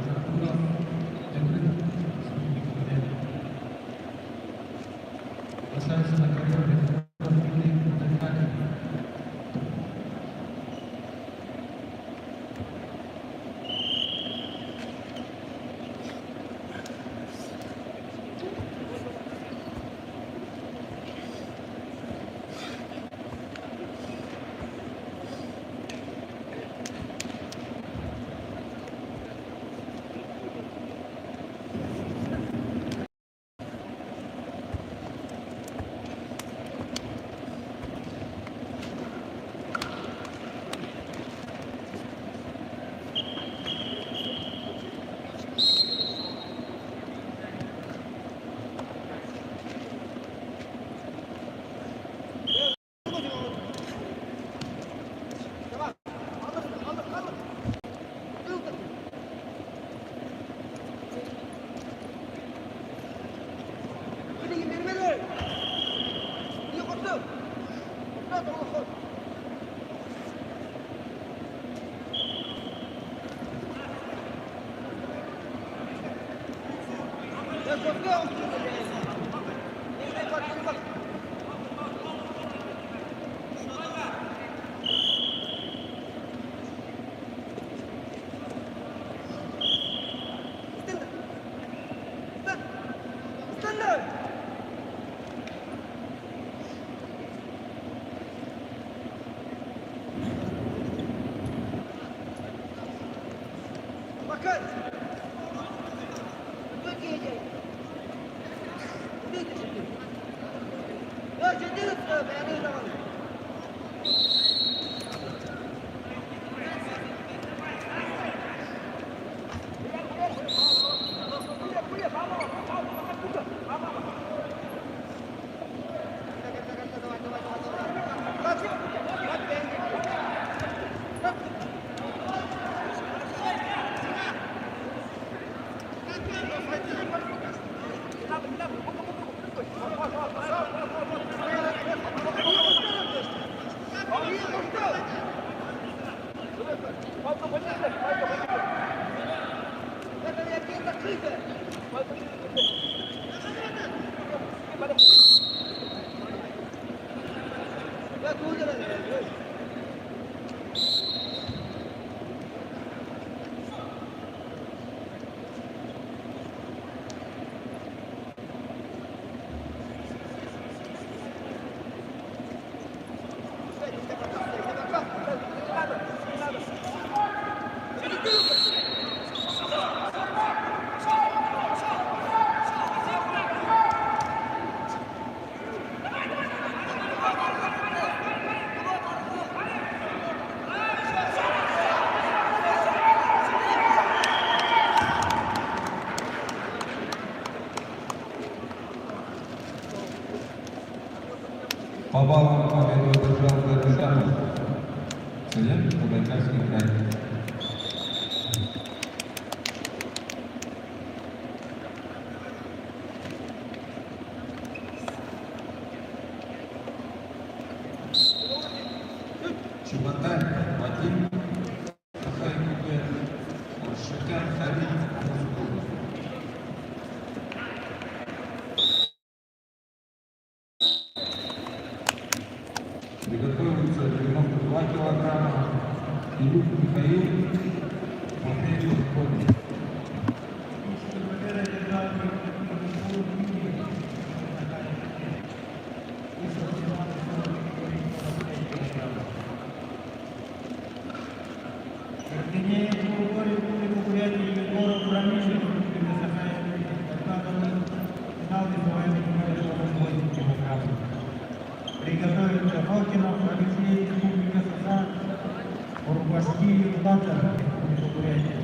Жакуров Эмрин. Бросается на ковер. По баллам победу одержал Горожанов. Совет Забайкальский край. Чеботарь Вадим, Сахарик Шатян Харин. Приготовиться 92 килограмма. Илюк Михаил, Матвей Входит. Приготовиться Фокинов Алексей, Республика Сасан, Урбашки, Татар, Республика Бурятия.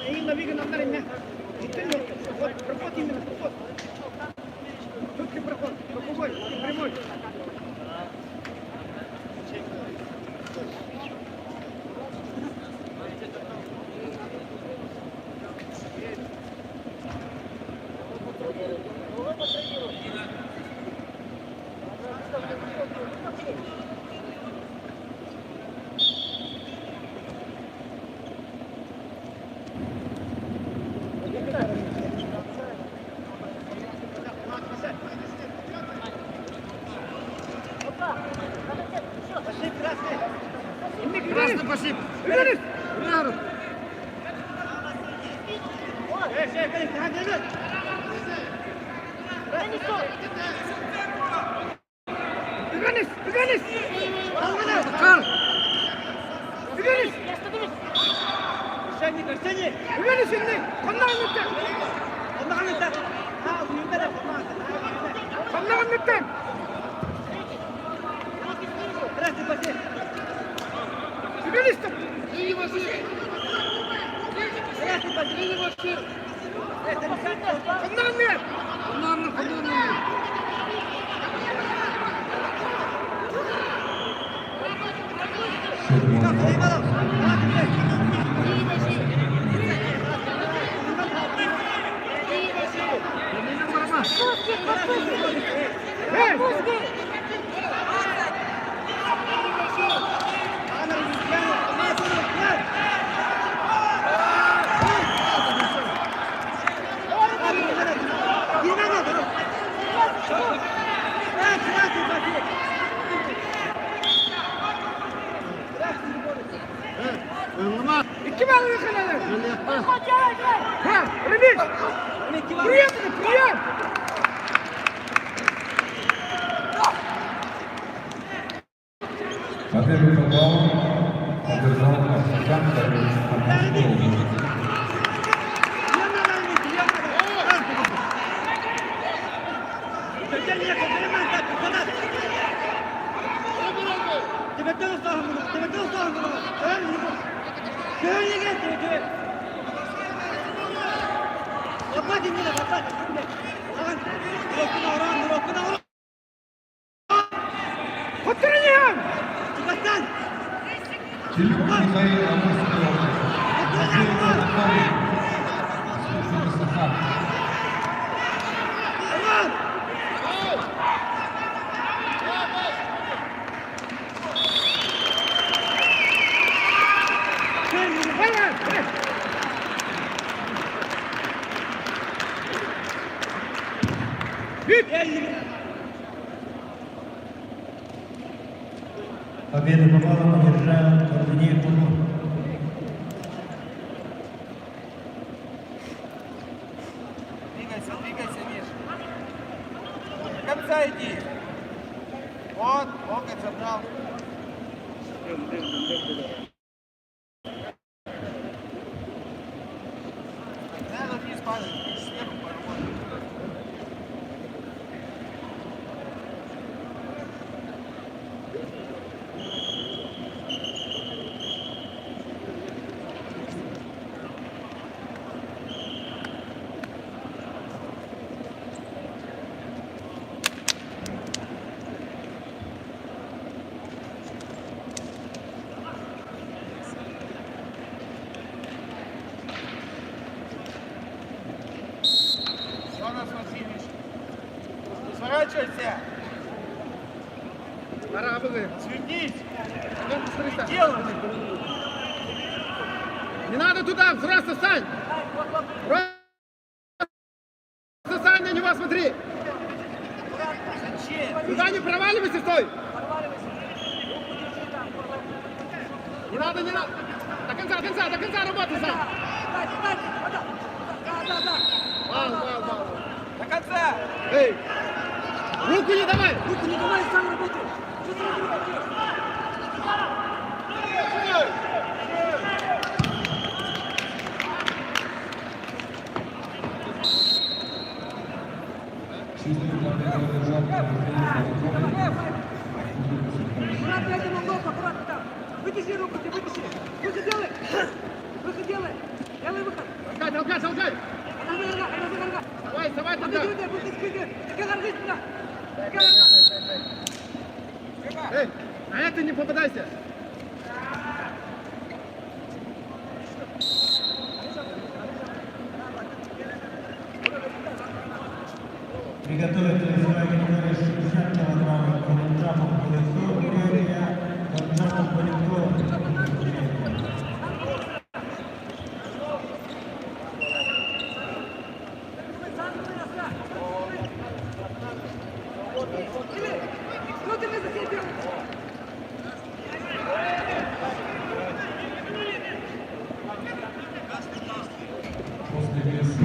Именно Вига ударил мяч. Вот проход именно, проход. Четкий проход, боковой, прямой. Красный пошли. Ударить! Удар! Доганись! Доганись! Кар! Доганись! Решение, решение! Доганись, Игней! Коннағанныттан! Коннағанныттан! Коннағанныттан! Красный пошли! Доганись там! Красный пошли! Коннағанны! Коннағанны, коннағанны! İki bağlı kanalı. Ha, Rıbiş. Buraya mı? Buraya. Победу попал, одержал Арсакан, который отмечал. Телефон Михаил Амурский. Победу попала, поддержал Турнир Тумур. Двигайся, двигайся, Миш. До конца иди. Вот, локоть забрал. Надо вниз падать, сверху поработать. Сворачивайся! Арабы! Свернись! Что делай! Не надо туда, просто стань! Просто стань, на него смотри! Зачем? Туда не проваливайся, стой! Не надо, не надо! До конца работай, Сань! Вал. До конца! Эй! Руку не давай! Сам работай! Чистую победу одержал Аккуратно, это Молдова, аккуратно там! Вытяни руку, ты вытяни! Что ты делаешь? Эй, на это не попадайся! Приготовиться весовая категория 60 килограммов Ганджапов Полевко, Бурятия, Ганджапов Полевко. После веса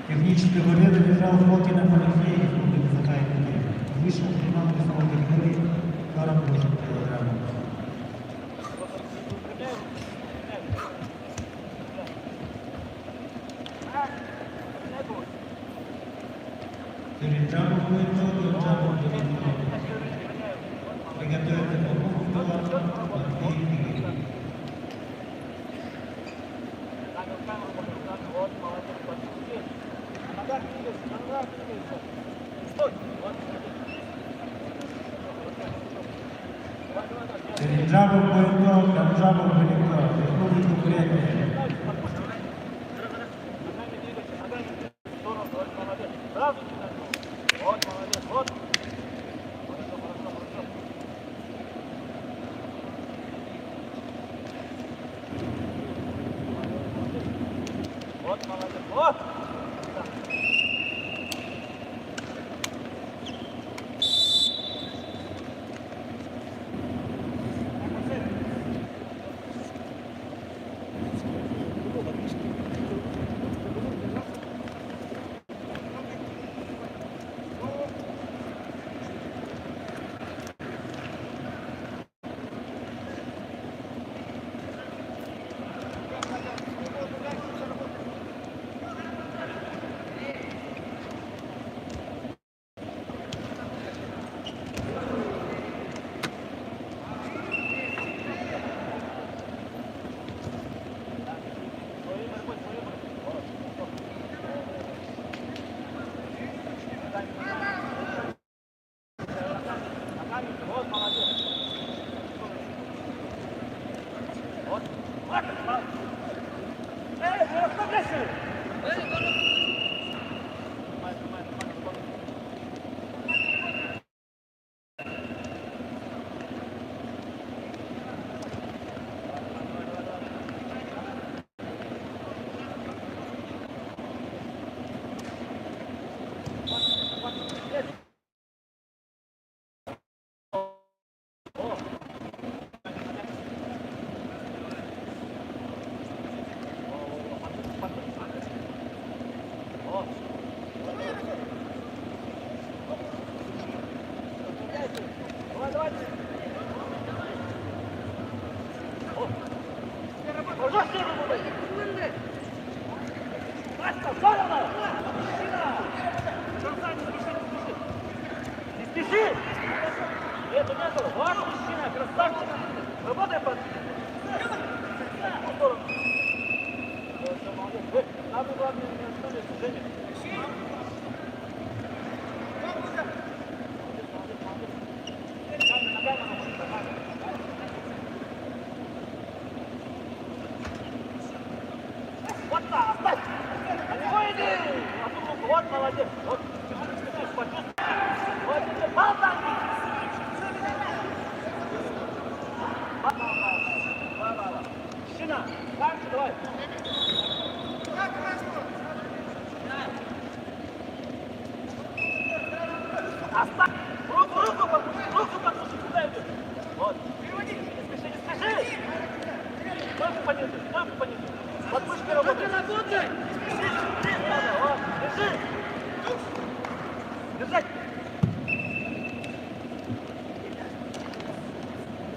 Техническую победу держал Фокина Алексей, Республика Саха-Якутия. Вышел в финал весовой категории 48 килограммов. Перед Джамбом будет тот, Джамбом будет тот. Приготовиться к покупку Матвей Фигель. Перед Джамбом будет тот, Ганджапов Полевко, Республика Бурятия.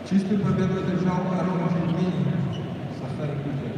Чистую победу одержал Рома Фельдмини, Сахари Кутер.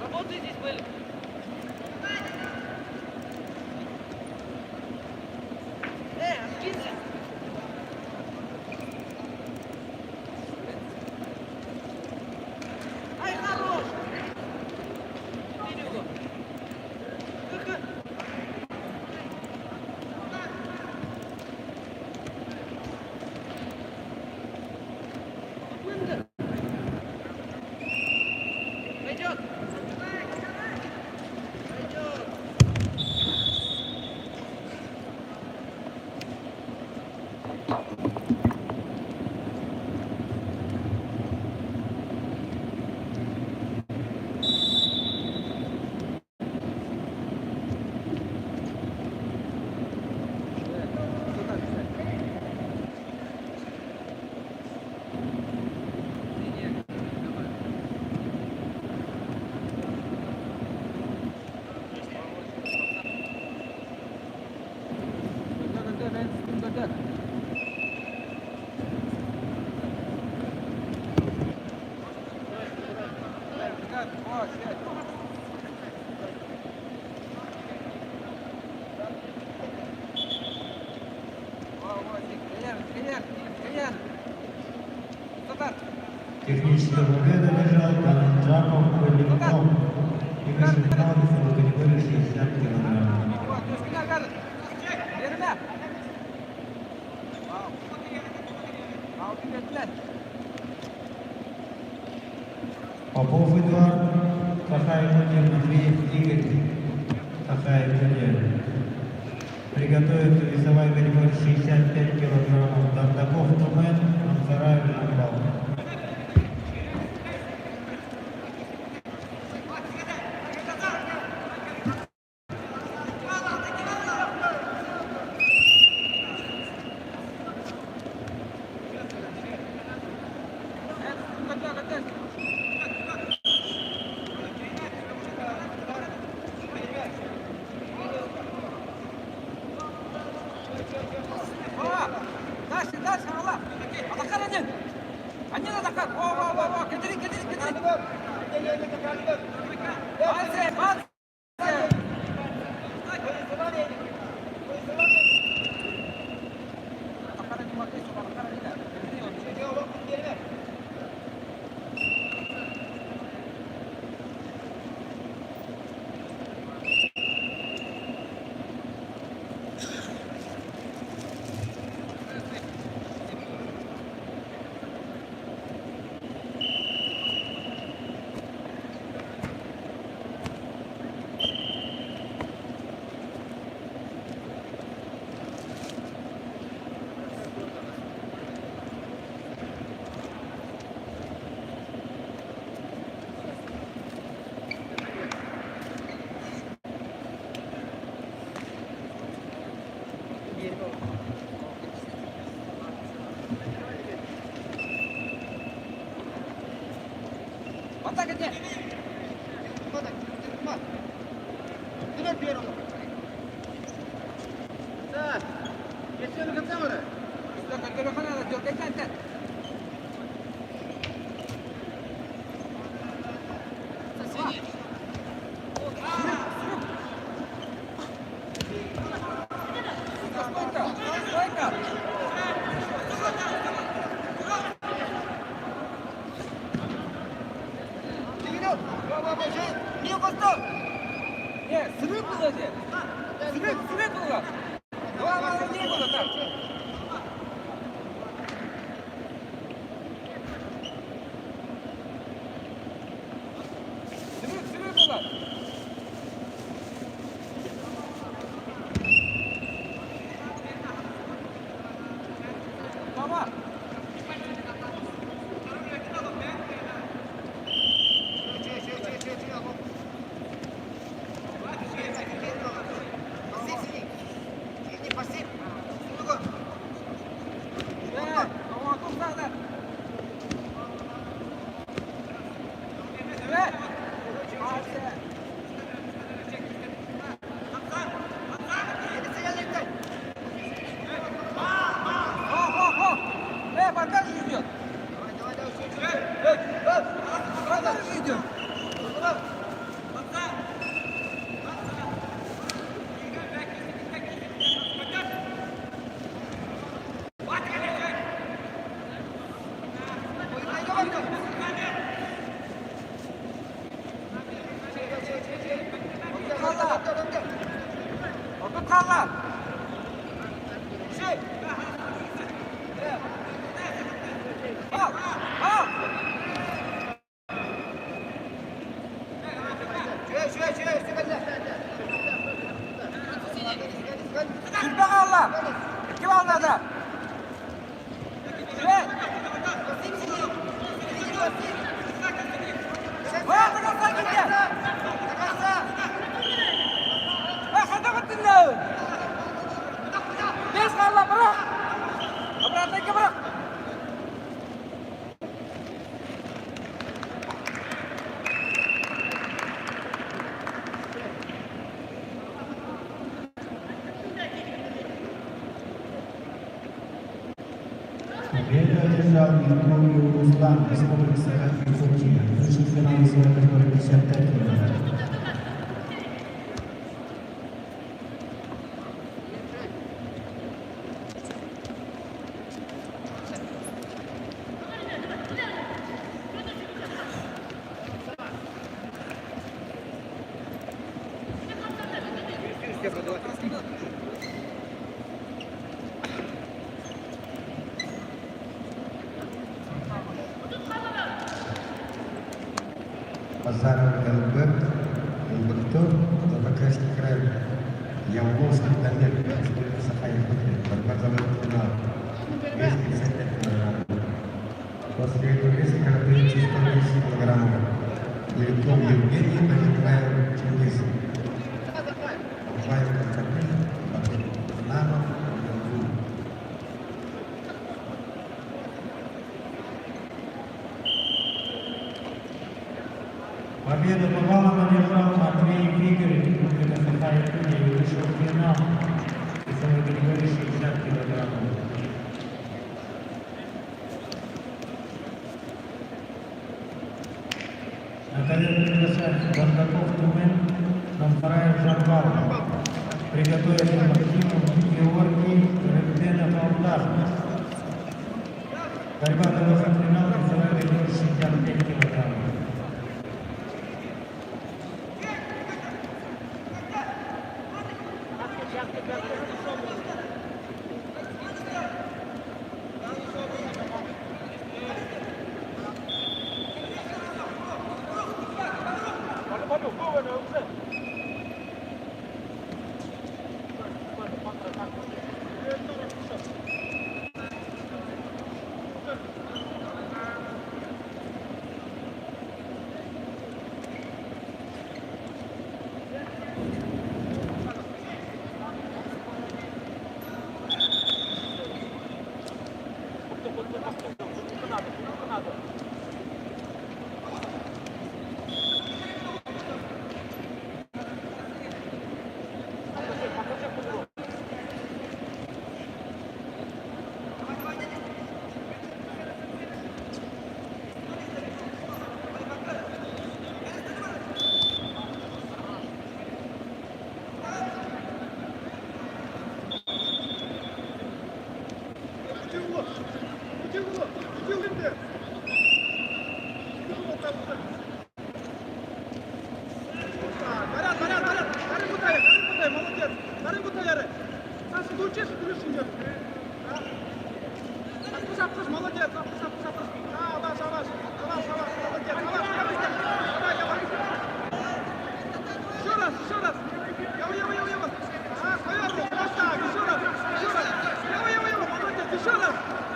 Работай здесь были. Откинься. Ай, хорош. Иди в угол. Выход. Пойдет. Пойдет. Техническая победа одержал Канджаков Валентинов. Игорь Шимпалов в категории 60 килограмм. Попов Эдуард, Сахаев Владимир, Матвеев Игорь, Сахаев Владимир. Приготовиться весовая категория 65 килограммов. Дардаков Тумен, Мансараев Жамбал. Дальше, Алла. Атакар один. Один атакар. Во. Кетери. Пальцы. Атака где? Вперед первого. Да. Если на конце уже. Только телефон надо делать. Дай. Соседи. Стойка. Не упустил! Нет, срыв было здесь! Срыв было! Два раза не было так! Срыв было! Победа одержал Яковлев Руслан, Республика Саха-Якутия. Вышел в финал своей категории 55 кг. Базаров ЛБ, Элбектор, Забайкальский край, Яуловский Дамир, Республика Саха-Якутия. Борьба за финал. Вес 55 кг. После этого веса готовится 110 кг. Левков Евгений, Нагибаев Чингис. Баев Константин, Батыр Нанов, Ялгу. Победу по баллам одержал Матвей Григорьев, Республика Саха-Якутия, и вышел в финал весовой категории 60 килограммов. На ковер приглашают Бардаков Тумен, Намфараев Жамбал. Приготовиться Максиму Георгий Рыбденов Алтар. Борьба за выход в финал весовой категории 65 килограммов.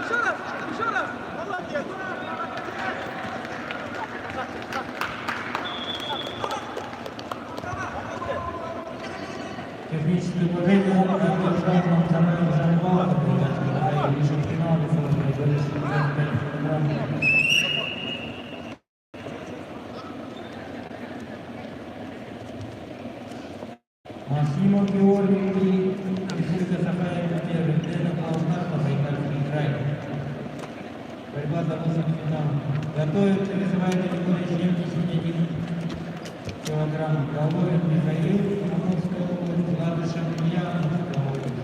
Еще раз! готовился к финалу. Готовится весовая категория 71 килограмм. Головин Михаил, Амурская область, Ладышев Илья, Амурская область.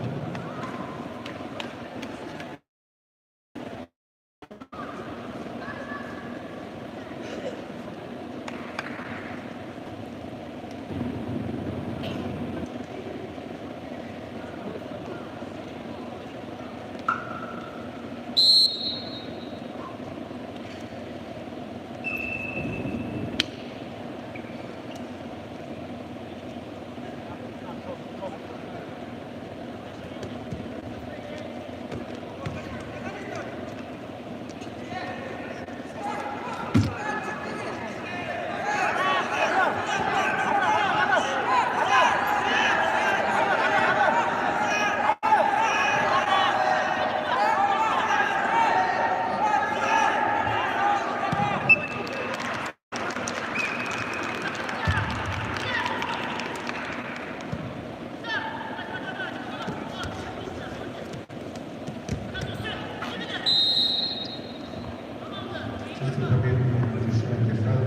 Чувство победы разрешено держал.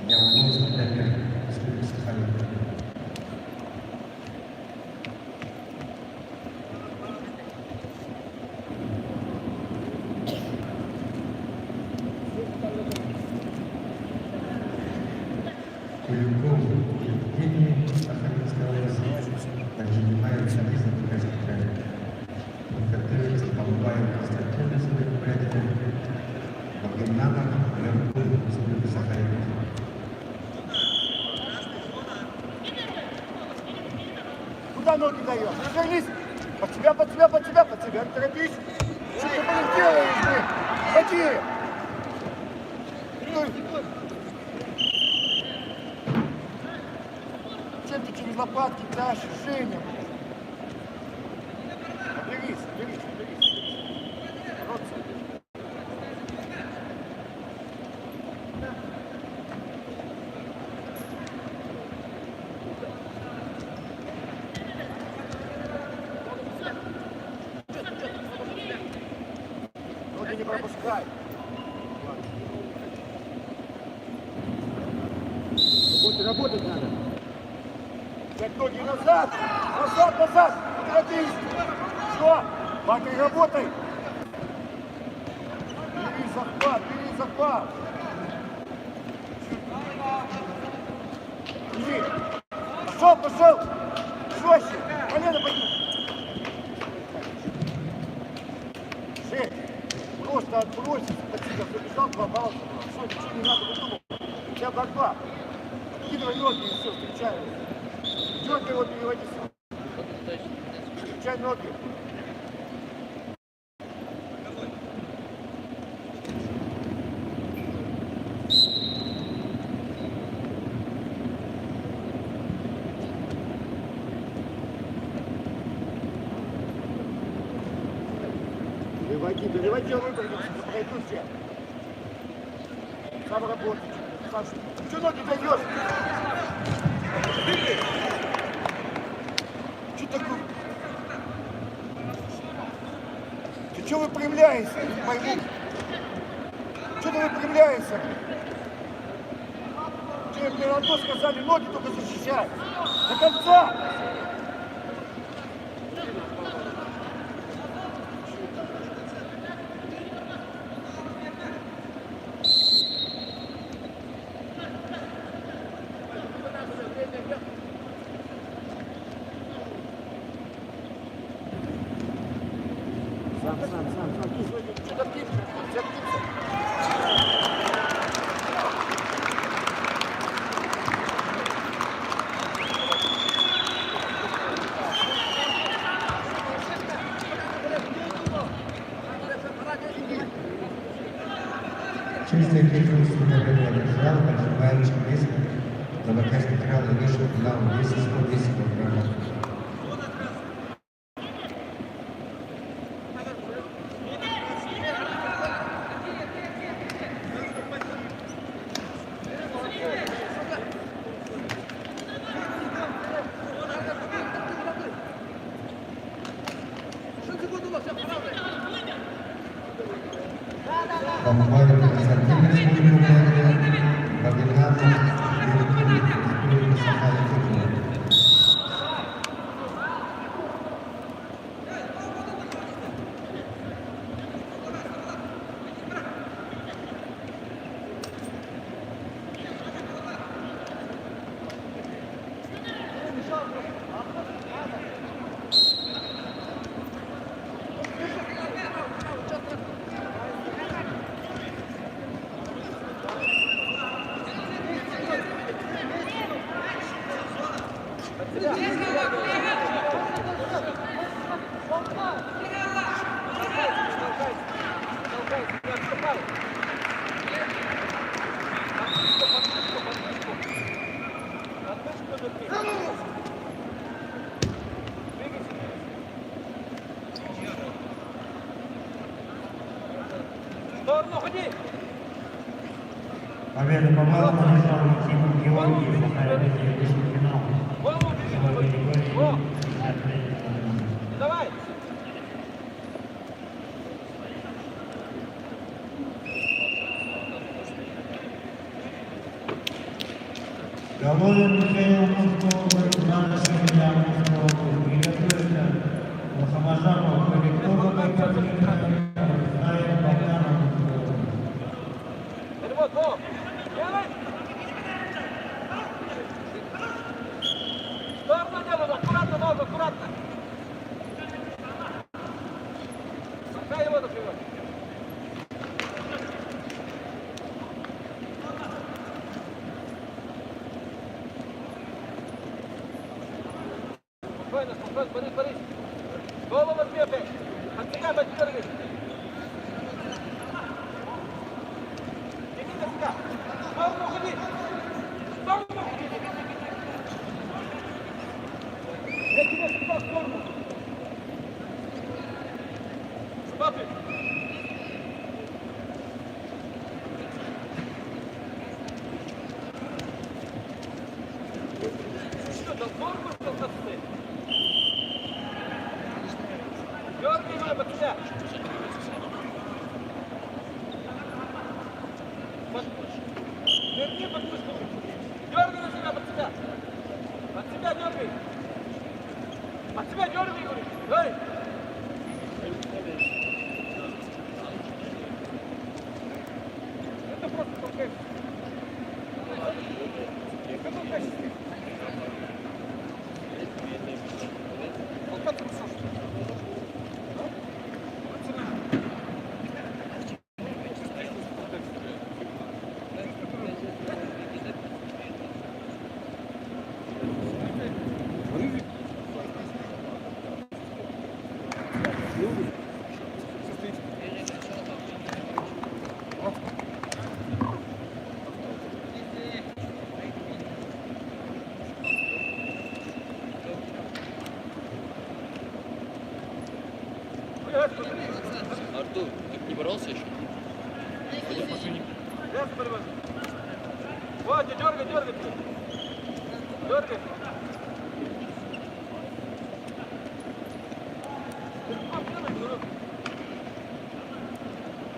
Я улыбнулся, опять Республика Сахалин. Куликов, Евгений, Сахалинская область, также занимается бизнесом Кавказского края. Подготовится Балбаев Константин из мероприятия. Багринанов, Леркуль, Республика Сахалин. Куда ноги даешь? Развернись! Под тебя, под тебя, под тебя, под тебя, не торопись! Что ты, блин, делаешь, блин? Ходи! Чем ты через лопатки тащишь, Женя? Оберись, оберись, оберись. Бороться. Ноги не пропускай. Работать надо. Взять ноги назад. Назад, назад. Торопись. Все. Батя, работай. Бери захват, бери захват. Иди. Пошел, пошел. Жестче. Колено подними. Жень. Просто отбросить. Спасибо, побежал, 2 балла. Все, ничего не надо выдумывать. У тебя борьба. Кидывай ноги и все, встречай. Дергай его, переводи все. Встречай ноги. Переводи, он выпрыгнется, пройду все. Сам работай. Саша, ты что ноги даешь? Что такое? Ты что выпрямляешься? Не пойму. Что ты выпрямляешься? Тебе, блин, на то сказали, ноги только защищай. До конца! Сам. Что-то птица. Чистая критическая победа одержал, Аджибаевич Мест, Забайкальский край вышел в финал 210 килограммов. Похвалит Константин Республику Украина, Багинатов, Республика Саха-Якутия. Победу попала на Александру Тиму Георгию, Саха-Якутия, финал. Давай! Головин Михаил Москов, Надя Шевеля Москов, приготовится Мухаммаджанов, Коллектова Байкарника, Зая Богданов. Перевод, го! Делай! Сторону делаем, аккуратно, ногу, аккуратно! Пускай его допивай! Спокойно, спокойно, Борис, Борис! Голову возьми опять! Отсекай, бать, дергай! Иди на себя! В сторону уходи! В сторону уходи! Я тебя сюда в сторону! Смотри! Что, до формы что-то стоит? Дёрни его под себя! Верни под пушку! Дёрни на себя под себя! Под себя дёрни! Под себя дёрни, говорю! Эй! Это просто толкай! Это толкай! Вот как хорошо, что ли? Артур, ты не боролся еще? Вот, дергай, дергай. Дергай.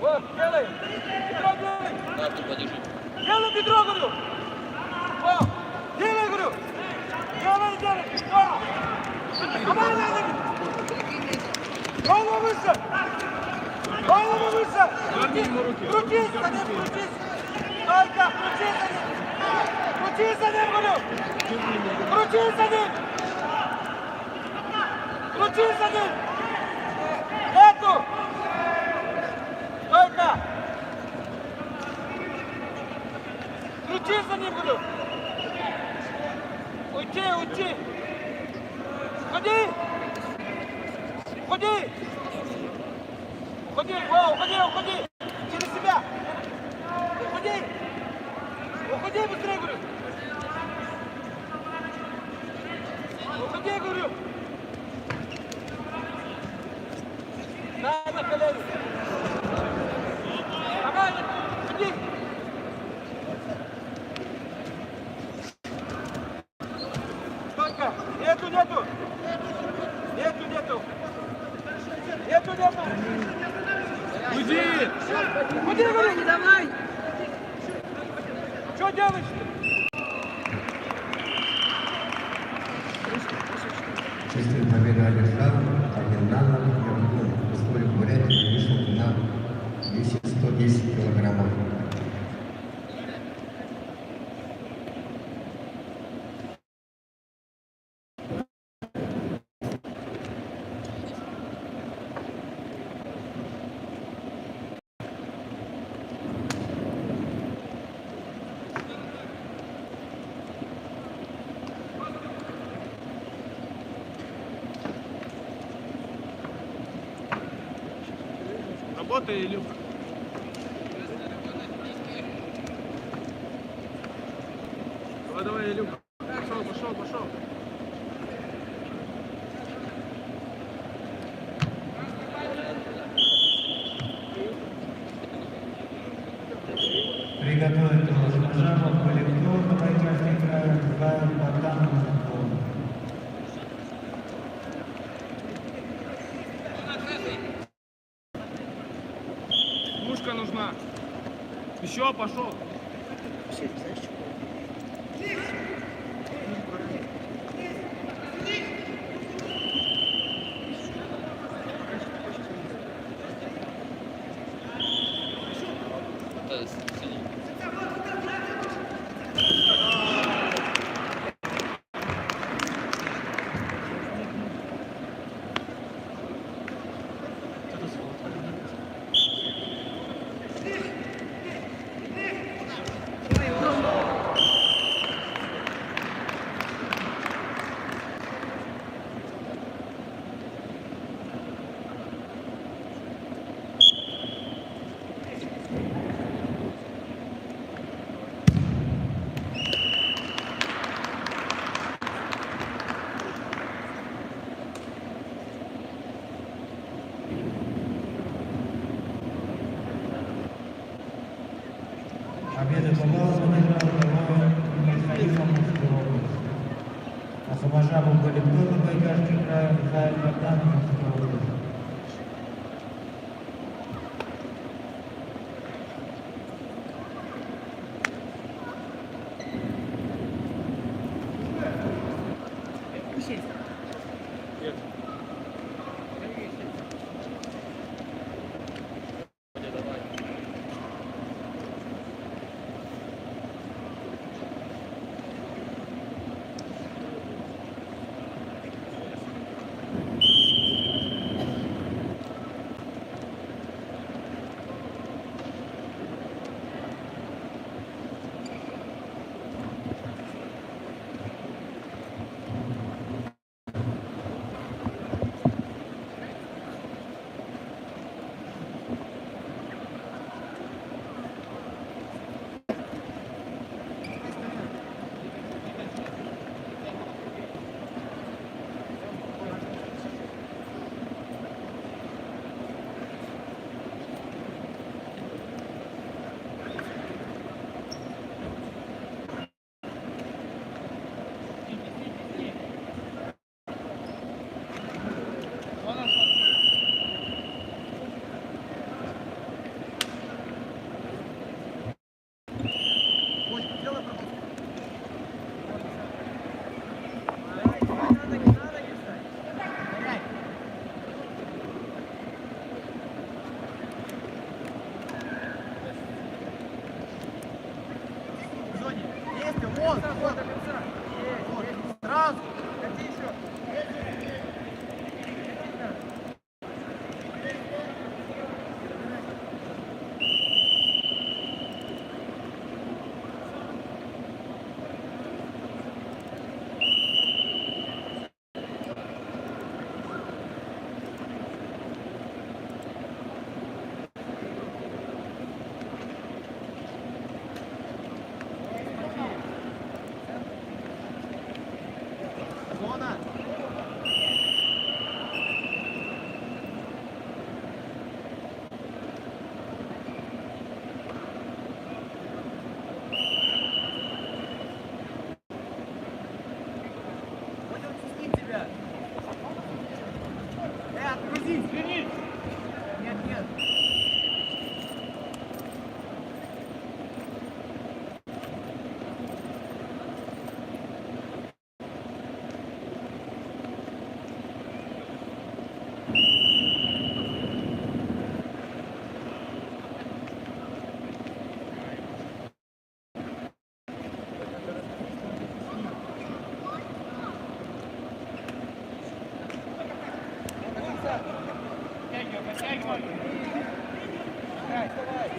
Вот, делай. Бедро делай. Да, Артур, подержи. Делай бедро, говорю. О, делай, говорю. Делай, делай. Давай, давай. Голову выше. Голову выше. Крутись, за ним, крутись. Только, крутись за ним. Крутись за ним, говорю. Крутись за ним. Крутись за ним. Эту. Только. Крутись за ним, говорю. Уйти, уйти. Уходи. Уходи. Уходи, о, уходи, уходи. Через себя. Уходи. Уходи быстрее, говорю. Уходи, говорю. На колени. Давай, уходи. Только, нету, нету. Нету, нету. Нету, нету. Уйди! Уйди, говорю! Не давай! Что делаешь-то? Чистая победа одержала, 1-0, в истории Бурятии вышел на весе 110 килограммов. Работай, Илюха. Давай, Илюха. Пошел. Приготовить Жабов, коллектор, бойцовский край, Павел Богданов, Пушка нужна. Еще пошел. Это синий. Победа по баллам выиграл Михаил Амурской области. Освобождал коллектор, бойцовский край, Павел Богданов, Амурской области. Сразу! Ходи еще! Отгрузись, вернись! Нет, нет. Подтягивай. Играй, давай.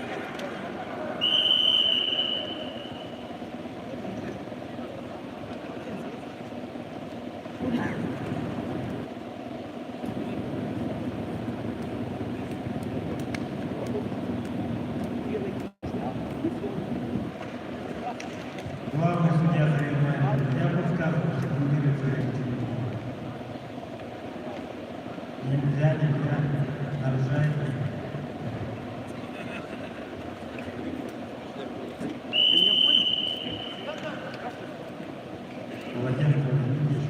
Главный судья занимает. Я подсказываю, что комментируется решение. Нельзя нарушать. Полотенце видишь?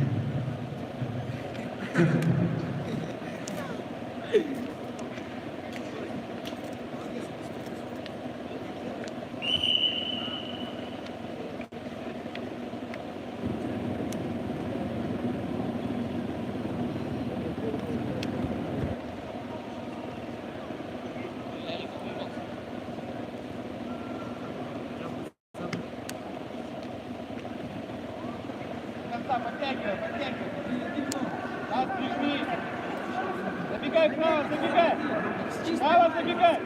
Подтягивай, подтягивай. Нас прижми. Забегай вправо, забегай. Право забегай.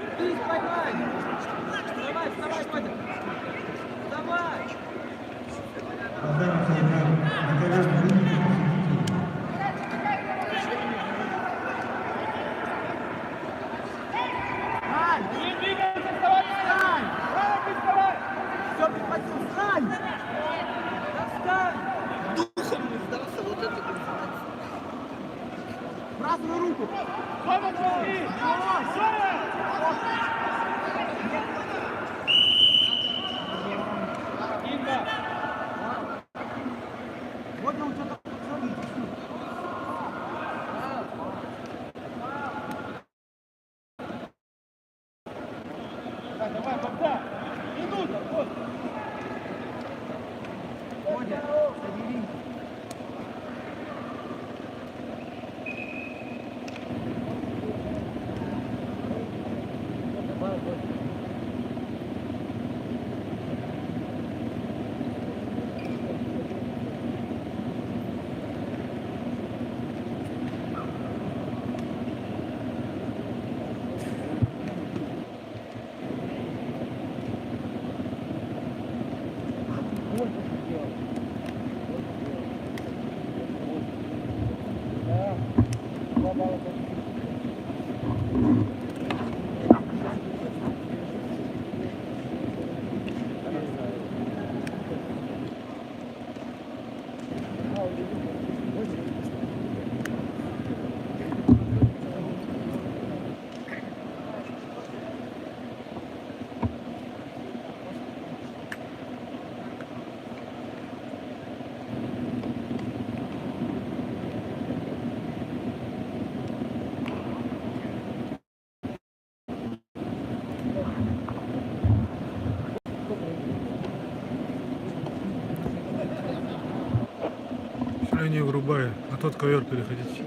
Давай, вставай, Вадик. Давай. Останется на ковер вынесет. Не двигайся, вставай, встань. Право ты вставай. Все, прихватил, встань. Да встань. Духом не сдался вот это концентрация. Правую руку. Слава Богу. Инга. Вот он что-то смотрит. Давай, Богдан. Минута, вот. Водя, забери. Шли не врубай, на тот ковер переходите.